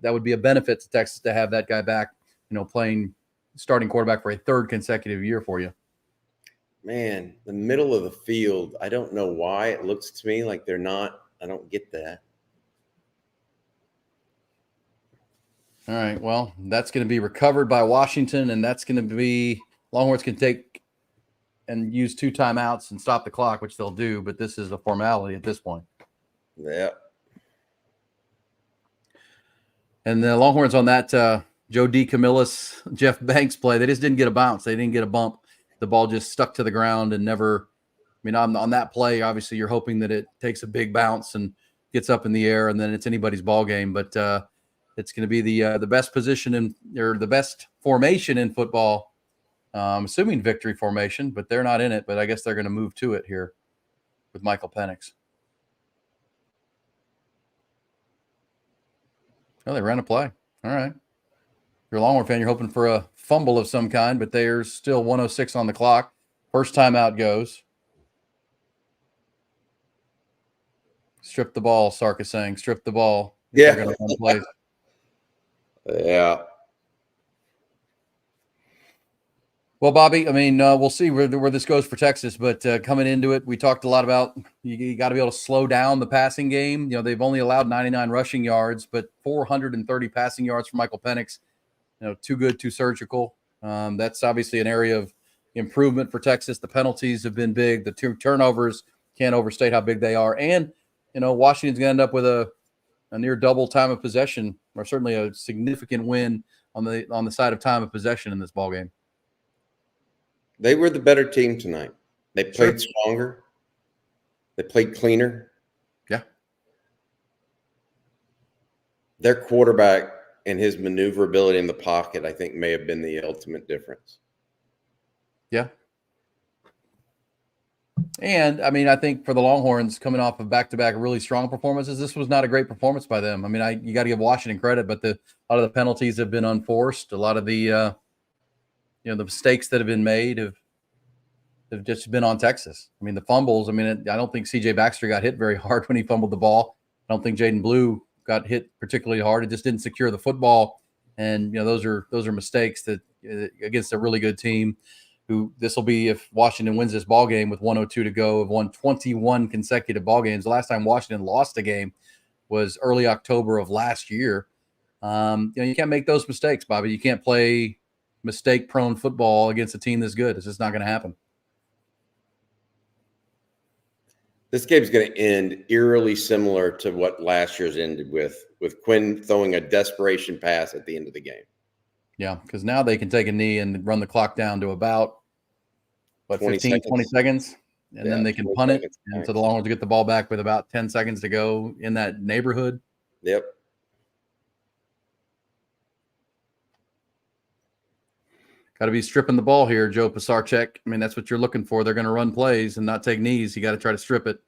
would be a benefit to Texas to have that guy back, playing starting quarterback for a third consecutive year for you. Man, the middle of the field, I don't know why it looks to me like they're not. I don't get that. All right, well, that's going to be recovered by Washington, and that's going to be Longhorns can take and use 2 timeouts and stop the clock, which they'll do, but this is a formality at this point. Yeah. And the Longhorns on that Joe D. Camillus, Jeff Banks play, they just didn't get a bounce. They didn't get a bump. The ball just stuck to the ground and never – on that play, obviously you're hoping that it takes a big bounce and gets up in the air, and then it's anybody's ball game. But it's going to be the best position or the best formation in football, assuming victory formation, but they're not in it. But I guess they're going to move to it here with Michael Penix. Oh, they ran a play. All right. If you're a Longhorn fan, you're hoping for a fumble of some kind, but there's still 1:06 on the clock. First timeout goes. Strip the ball, Sark is saying. Strip the ball. Yeah. They're going to run plays. Yeah. Well, Bobby, we'll see where this goes for Texas, but coming into it, we talked a lot about you got to be able to slow down the passing game. They've only allowed 99 rushing yards, but 430 passing yards for Michael Penix. Too good, too surgical. That's obviously an area of improvement for Texas. The penalties have been big. The 2 turnovers, can't overstate how big they are. And, Washington's going to end up with a near double time of possession, or certainly a significant win on the side of time of possession in this ballgame. They were the better team tonight. They played stronger. They played cleaner. Yeah. Their quarterback and his maneuverability in the pocket, I think, may have been the ultimate difference. Yeah. And, I think for the Longhorns, coming off of back-to-back really strong performances, this was not a great performance by them. You got to give Washington credit, but a lot of the penalties have been unforced. A lot of the the mistakes that have been made have just been on Texas. The fumbles, I don't think C.J. Baxter got hit very hard when he fumbled the ball. I don't think Jaden Blue got hit particularly hard. It just didn't secure the football. And, those are mistakes that against a really good team who this will be, if Washington wins this ball game with 1:02 to go, have won 21 consecutive ball games. The last time Washington lost a game was early October of last year. You can't make those mistakes, Bobby. You can't play mistake-prone football against a team this good. It's just not going to happen. This game's going to end eerily similar to what last year's ended with Quinn throwing a desperation pass at the end of the game. Yeah, because now they can take a knee and run the clock down to about, 20 seconds, and then they can punt it. And so the Longhorns will get the ball back with about 10 seconds to go in that neighborhood. Yep. Got to be stripping the ball here, Joe Pisarcek. That's what you're looking for. They're going to run plays and not take knees. You got to try to strip it.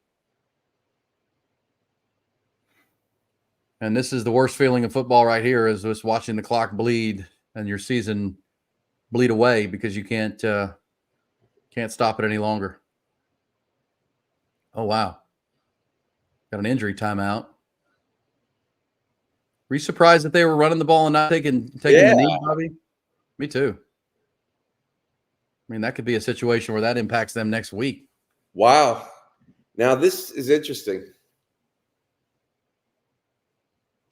And this is the worst feeling of football right here, is just watching the clock bleed and your season bleed away because you can't stop it any longer. Oh, wow. Got an injury timeout. Were you surprised that they were running the ball and not taking the knee, Bobby? Me too. I mean, that could be a situation where that impacts them next week. Wow. Now, this is interesting.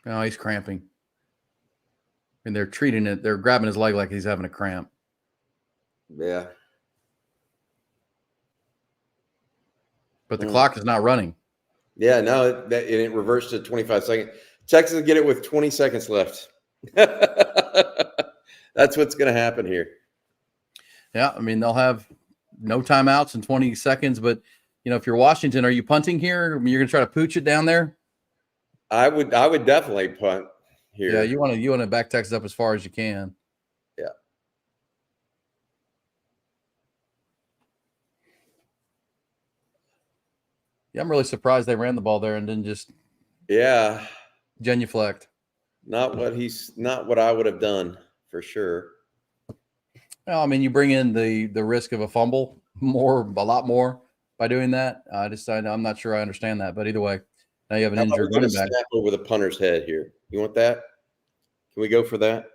Oh, he's cramping. And they're treating it. They're grabbing his leg like he's having a cramp. Yeah. But the clock is not running. Yeah, no, it reversed to 25 seconds. Texas will get it with 20 seconds left. That's what's going to happen here. Yeah, I mean, they'll have no timeouts in 20 seconds. But, you know, if you're Washington, are you punting here? I mean, you're going to try to pooch it down there? I would definitely punt here. Yeah, you want to back Texas up as far as you can. Yeah. Yeah, I'm really surprised they ran the ball there and didn't just genuflect. Not what I would have done for sure. Well, I mean, you bring in the risk of a fumble a lot more by doing that. I'm not sure I understand that, but either way, now you have an injured running back. Snap over the punter's head here. You want that? Can we go for that?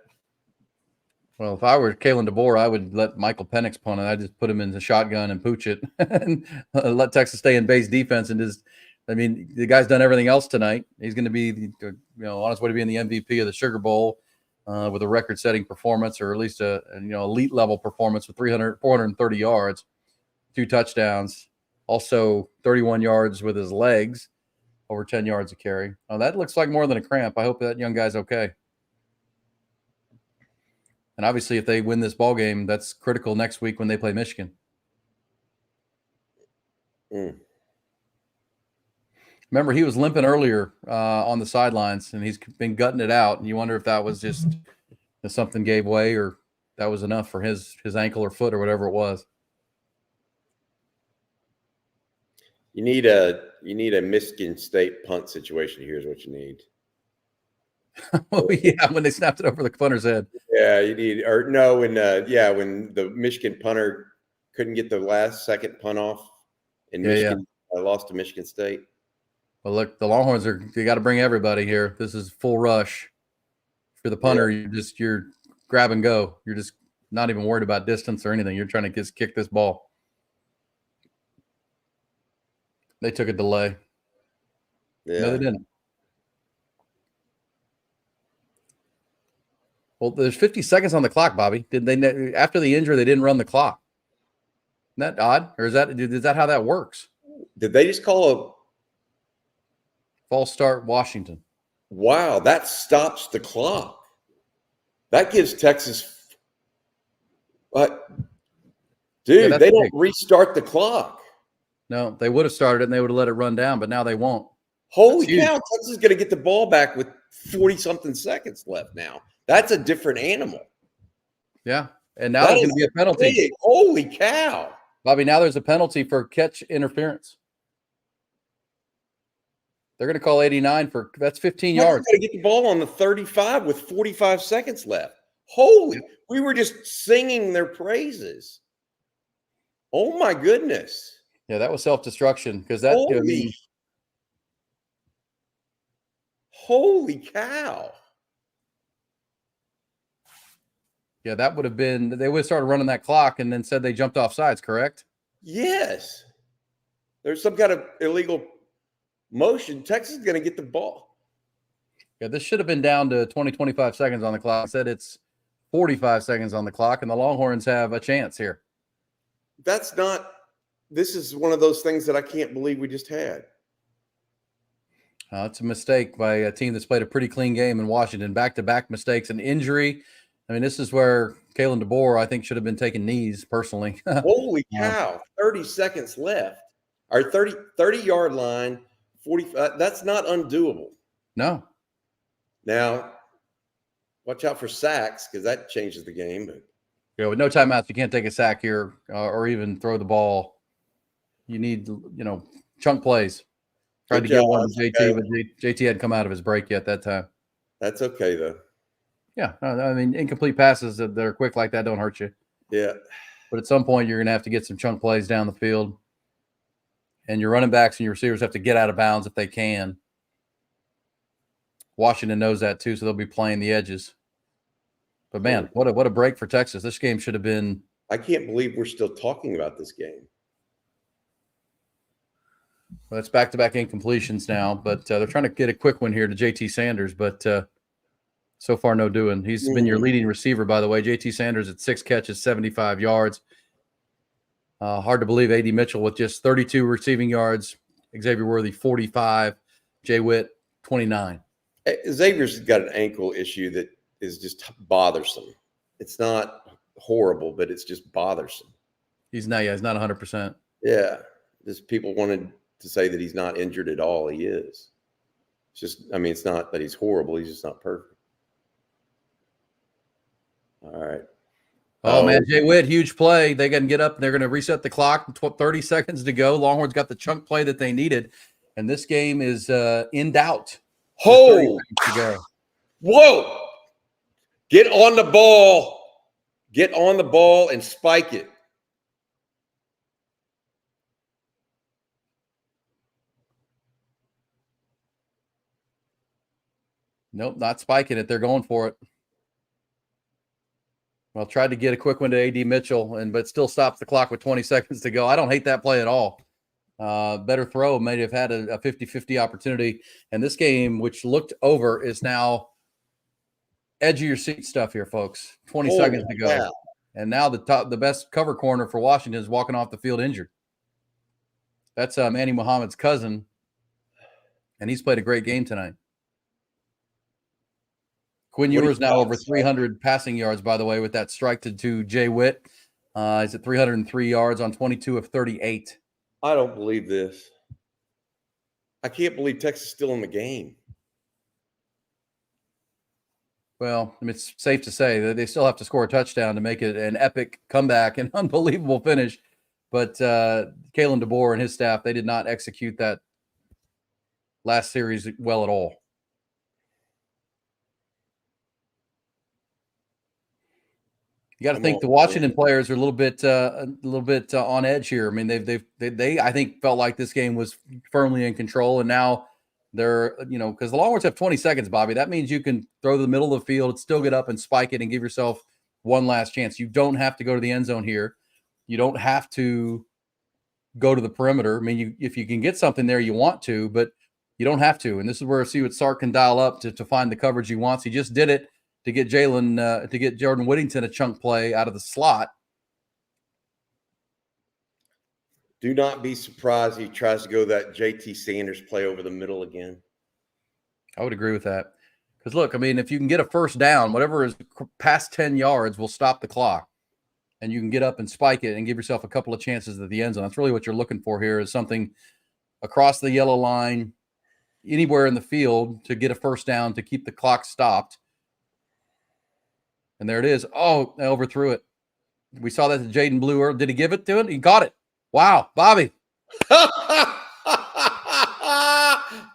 Well, if I were Kalen DeBoer, I would let Michael Penix punt it. I'd just put him in the shotgun and pooch it and let Texas stay in base defense and just. I mean, the guy's done everything else tonight. He's going to be, on his way to being the MVP of the Sugar Bowl with a record-setting performance, or at least a elite level performance with 430 yards, 2 touchdowns, also 31 yards with his legs, over 10 yards a carry. Oh, that looks like more than a cramp. I hope that young guy's okay. And obviously, if they win this ball game, that's critical next week when they play Michigan. Remember, he was limping earlier on the sidelines, and he's been gutting it out. And you wonder if that was just if something gave way, or that was enough for his ankle or foot or whatever it was. You need a Michigan State punt situation. Here's what you need. Oh yeah, when they snapped it over the punter's head. Yeah, you need, or no, when the Michigan punter couldn't get the last second punt off, and Michigan lost to Michigan State. Well, look, the Longhorns you got to bring everybody here. This is full rush. For the punter, you're grab and go. You're just not even worried about distance or anything. You're trying to just kick this ball. They took a delay. Yeah. No, they didn't. Well, there's 50 seconds on the clock, Bobby. Did they after the injury they didn't run the clock? Isn't that odd? Or is that how that works? Did they just call a false start Washington? Wow, that stops the clock. That gives Texas what? Dude, they don't restart the clock. No, they would have started it and they would have let it run down, but now they won't. Holy cow, Texas is going to get the ball back with 40-something seconds left now. That's a different animal. Yeah, and now there's going to be a penalty. Big. Holy cow. Bobby, now there's a penalty for catch interference. They're going to call 89 for – that's 15 yards. Got to get the ball on the 35 with 45 seconds left. Holy – we were just singing their praises. Oh, my goodness. Yeah, that was self-destruction because that holy cow. Yeah, that would have been – they would have started running that clock and then said they jumped off sides, correct? Yes. There's some kind of illegal motion. Texas is going to get the ball. Yeah, this should have been down to 25 seconds on the clock. Said it's 45 seconds on the clock, and the Longhorns have a chance here. That's not – this is one of those things that I can't believe we just had. It's a mistake by a team that's played a pretty clean game in Washington. Back-to-back mistakes, an injury. I mean, this is where Kalen DeBoer, I think, should have been taking knees personally. Holy cow. 30 seconds left. Our 30-yard line, 40. That's not undoable. No. Now, watch out for sacks because that changes the game. But with no timeouts, you can't take a sack here or even throw the ball. You need, chunk plays. Tried to get one to JT, but JT hadn't come out of his break yet that time. That's okay, though. Yeah. I mean, incomplete passes that are quick like that don't hurt you. Yeah. But at some point, you're going to have to get some chunk plays down the field. and your running backs and your receivers have to get out of bounds if they can. Washington knows that too, so they'll be playing the edges. But man, what a break for Texas. This game should have been. I can't believe we're still talking about this game. Well, it's back-to-back incompletions now, but they're trying to get a quick one here to JT Sanders, but so far no doing. He's been your leading receiver, by the way. JT Sanders at 6 catches, 75 yards. Hard to believe A.D. Mitchell with just 32 receiving yards, Xavier Worthy 45, Jay Witt 29. Xavier's got an ankle issue that is just bothersome. It's not horrible, but it's just bothersome. He's not 100%. Yeah. Just people wanted to say that he's not injured at all. He is. It's just, I mean, it's not that he's horrible. He's just not perfect. All right. Oh, man, Jay Witt, huge play. They can get up, and they're going to reset the clock. 30 seconds to go. Longhorns got the chunk play that they needed, and this game is in doubt. Oh, whoa. Get on the ball. Get on the ball and spike it. Nope, not spiking it. They're going for it. Well, tried to get a quick one to A.D. Mitchell, but still stops the clock with 20 seconds to go. I don't hate that play at all. Better throw, may have had a 50-50 opportunity. And this game, which looked over, is now edge of your seat stuff here, folks. 20 seconds to go. Yeah. And now the best cover corner for Washington is walking off the field injured. That's Manny Muhammad's cousin, and he's played a great game tonight. Quinn Ewers now over 300 passing yards, by the way, with that strike to Jay Witt. He's at 303 yards on 22 of 38. I don't believe this. I can't believe Texas is still in the game. Well, I mean, it's safe to say that they still have to score a touchdown to make it an epic comeback and unbelievable finish. But Kalen DeBoer and his staff, they did not execute that last series well at all. You got to think the Washington players are a little bit on edge here. I mean, they I think felt like this game was firmly in control, and now they're because the Longhorns have 20 seconds, Bobby. That means you can throw to the middle of the field, still get up and spike it, and give yourself one last chance. You don't have to go to the end zone here. You don't have to go to the perimeter. I mean, if you can get something there, you want to, but you don't have to. And this is where see what Sark can dial up to find the coverage he wants. He just did it to get Jordan Whittington a chunk play out of the slot. Do not be surprised he tries to go that JT Sanders play over the middle again. I would agree with that. Because, look, I mean, if you can get a first down, whatever is past 10 yards will stop the clock. And you can get up and spike it and give yourself a couple of chances at the end zone. That's really what you're looking for here is something across the yellow line, anywhere in the field to get a first down to keep the clock stopped. And there it is. Oh, I overthrew it. We saw that to Jaden Blue. Did he give it to it? He got it. Wow, Bobby.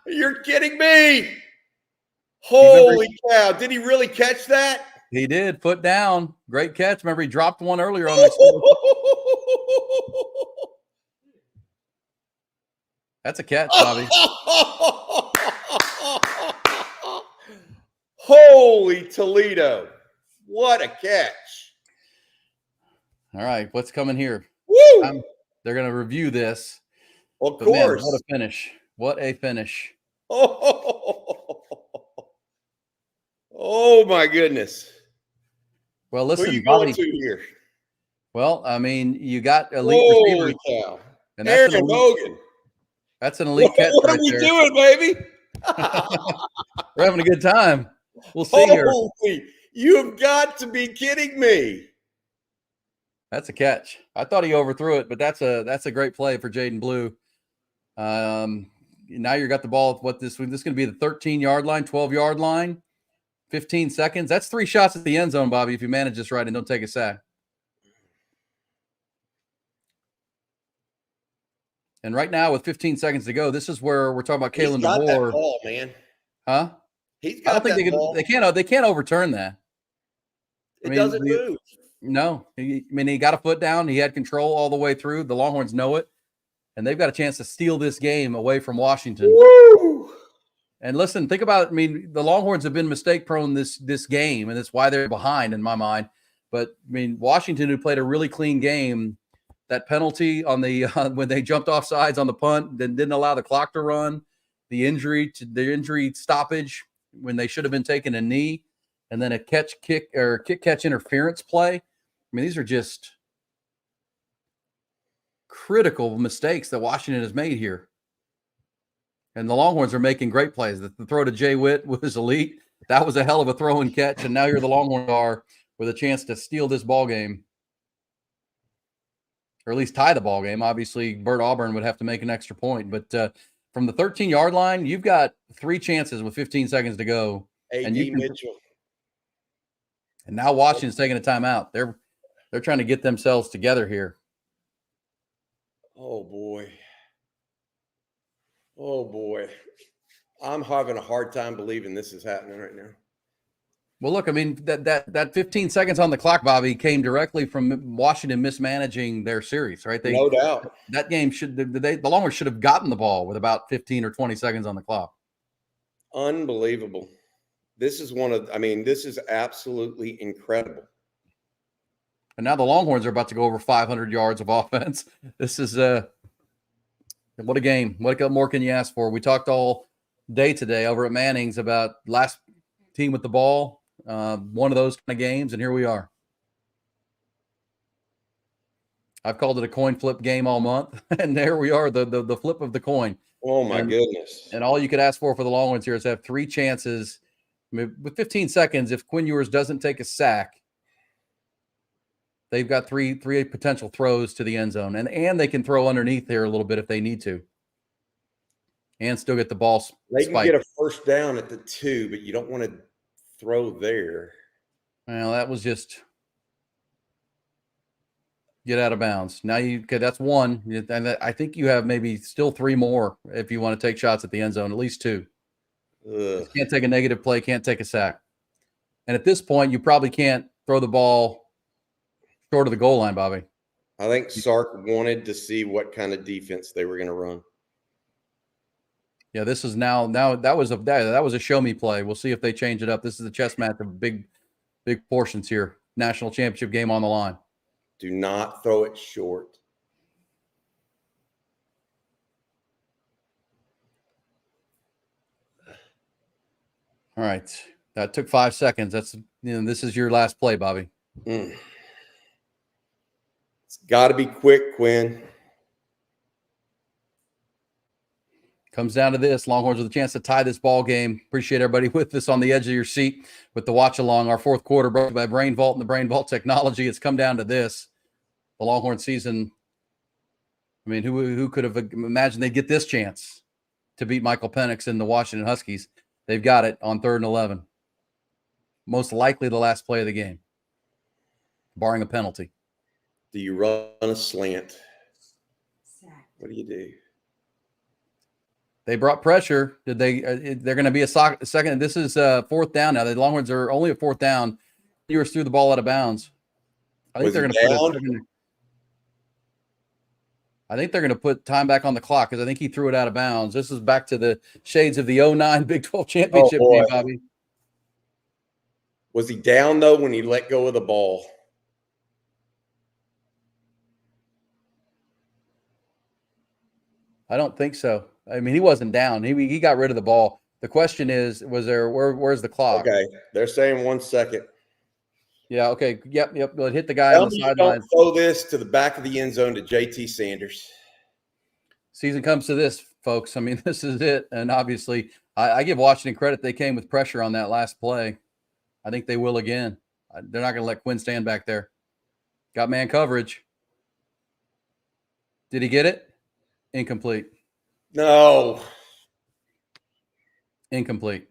You're kidding me. Holy cow. Did he really catch that? He did. Foot down. Great catch. Remember, he dropped one earlier on that. That's a catch, Bobby. Holy Toledo. What a catch. All right, what's coming here? Woo! They're going to review this. Of course. Man, what a finish. What a finish. Oh my goodness. Well, listen, who are you Bobby, going to here? Well, I mean, you got elite receivers. Cow. And that's Aaron Logan. That's an elite catch what right are we there. doing, baby? We're having a good time. We'll see here. You've got to be kidding me. That's a catch. I thought he overthrew it, but that's a great play for Jaden Blue. Now you got the ball at this is going to be the 13-yard line, 12-yard line, 15 seconds. That's 3 shots at the end zone, Bobby, if you manage this right and don't take a sack. And right now, with 15 seconds to go, this is where we're talking about Kalen DeBoer. That ball, man. Huh? He's got They can't overturn that. It doesn't move. No. He got a foot down. He had control all the way through. The Longhorns know it. and they've got a chance to steal this game away from Washington. Woo! And listen, think about it. I mean, the Longhorns have been mistake prone this game, and that's why they're behind in my mind. But I mean, Washington, who played a really clean game, that penalty on the when they jumped off sides on the punt, then didn't allow the clock to run, the injury stoppage when they should have been taking a knee, and then a kick catch interference play. I mean, these are just critical mistakes that Washington has made here. And the Longhorns are making great plays. The throw to Jay Witt was elite. That was a hell of a throw and catch. And now here the Longhorns are with a chance to steal this ball game, or at least tie the ball game. Obviously, Bert Auburn would have to make an extra point. But from the 13-yard line, you've got 3 chances with 15 seconds to go. A.D. Mitchell. And now Washington's taking a timeout. They're trying to get themselves together here. Oh, boy. Oh, boy. I'm having a hard time believing this is happening right now. Well, look, I mean, that 15 seconds on the clock, Bobby, came directly from Washington mismanaging their series, right? No doubt. That game the Longhorns should have gotten the ball with about 15 or 20 seconds on the clock. Unbelievable. This is absolutely incredible. And now the Longhorns are about to go over 500 yards of offense. This is what a game. What more can you ask for? We talked all day today over at Manning's about last team with the ball, one of those kind of games, and here we are. I've called it a coin flip game all month, and there we are, the flip of the coin. Oh, my goodness. And all you could ask for the Longhorns here is have 3 chances. I mean, with 15 seconds, if Quinn Ewers doesn't take a sack, they've got three potential throws to the end zone. And they can throw underneath here a little bit if they need to. And still get the ball spiked. They can get a first down at the 2, but you don't want to throw there. Well, that was just get out of bounds. Now that's 1. And I think you have maybe still 3 more if you want to take shots at the end zone, at least 2. Can't take a negative play, can't take a sack. And at this point, you probably can't throw the ball short of the goal line, Bobby. I think Sark wanted to see what kind of defense they were going to run. Yeah, this is now that was a show me play. We'll see if they change it up. This is a chess match of big portions here. National championship game on the line. Do not throw it short. All right. That took 5 seconds. This is your last play, Bobby. It's got to be quick, Quinn. Comes down to this. Longhorns with a chance to tie this ball game. Appreciate everybody with us on the edge of your seat with the watch along. Our 4th quarter brought by Brain Vault and the Brain Vault technology. It's come down to this. The Longhorn season. I mean, who could have imagined they'd get this chance to beat Michael Penix and the Washington Huskies? They've got it on 3rd and 11. Most likely the last play of the game, barring a penalty. Do you run a slant? What do you do? They brought pressure. Did they? They're going to be a second. This is 4th down now. The Longhorns are only a 4th down. Ewers threw the ball out of bounds. I think they're going to put time back on the clock because I think he threw it out of bounds. This is back to the shades of the 09 Big 12 championship game, Bobby. Was he down, though, when he let go of the ball? I don't think so. I mean, he wasn't down. He got rid of the ball. The question is, where's the clock? Okay. They're saying 1 second. Yeah, okay. Yep. Well, it hit the guy on the sideline. Don't throw this to the back of the end zone to JT Sanders. Season comes to this, folks. I mean, this is it. And obviously, I give Washington credit. They came with pressure on that last play. I think they will again. They're not going to let Quinn stand back there. Got man coverage. Did he get it? Incomplete. No. Incomplete.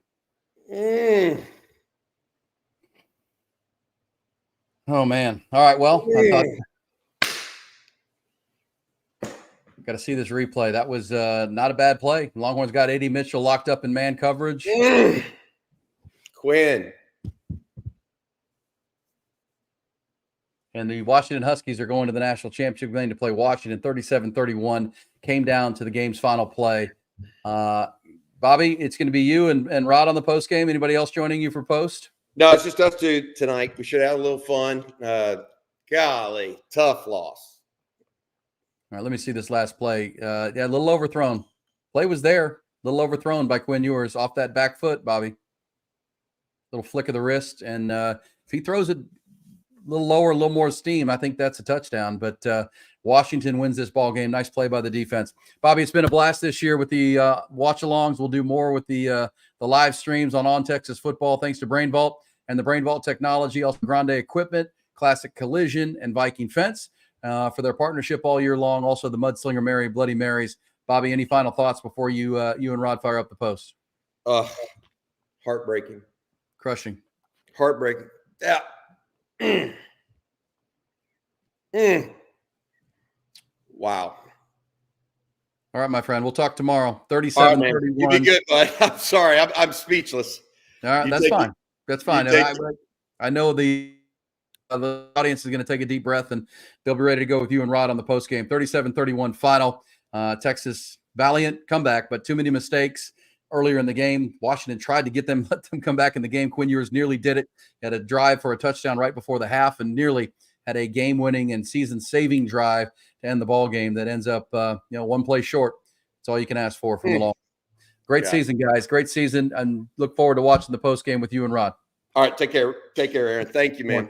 Oh, man. All right, well, got to see this replay. That was not a bad play. Longhorns got A.D. Mitchell locked up in man coverage. Quinn. And the Washington Huskies are going to the national championship game to play Washington. 37-31 came down to the game's final play. Bobby, it's going to be you and Rod on the post game. Anybody else joining you for post? No, it's just us two tonight. We should have a little fun. Golly, tough loss. All right, let me see this last play. Yeah, a little overthrown. Play was there. A little overthrown by Quinn Ewers off that back foot, Bobby. Little flick of the wrist. And if he throws it a little lower, a little more steam, I think that's a touchdown. But Washington wins this ball game. Nice play by the defense. Bobby, it's been a blast this year with the watch-alongs. We'll do more with the live streams on Texas Football, thanks to Brain Vault and the Brain Vault technology, also Grande Equipment, Classic Collision, and Viking Fence for their partnership all year long. Also the Mudslinger Mary, Bloody Marys. Bobby, any final thoughts before you and Rod fire up the post? Heartbreaking. Crushing. Heartbreaking. Yeah. Wow. All right, my friend. We'll talk tomorrow. 37-31. You be good, bud. I'm sorry. I'm speechless. All right, that's fine. That's fine. I know the audience is going to take a deep breath, and they'll be ready to go with you and Rod on the post game. 37-31 final. Texas valiant comeback, but too many mistakes earlier in the game. Washington tried to let them come back in the game. Quinn Ewers nearly did it. Had a drive for a touchdown right before the half, and nearly had a game-winning and season-saving drive to end the ball game that ends up, one play short. That's all you can ask for from the long. Great season, guys. Great season, and look forward to watching the post game with you and Rod. All right, take care. Take care, Aaron. Thank you, man.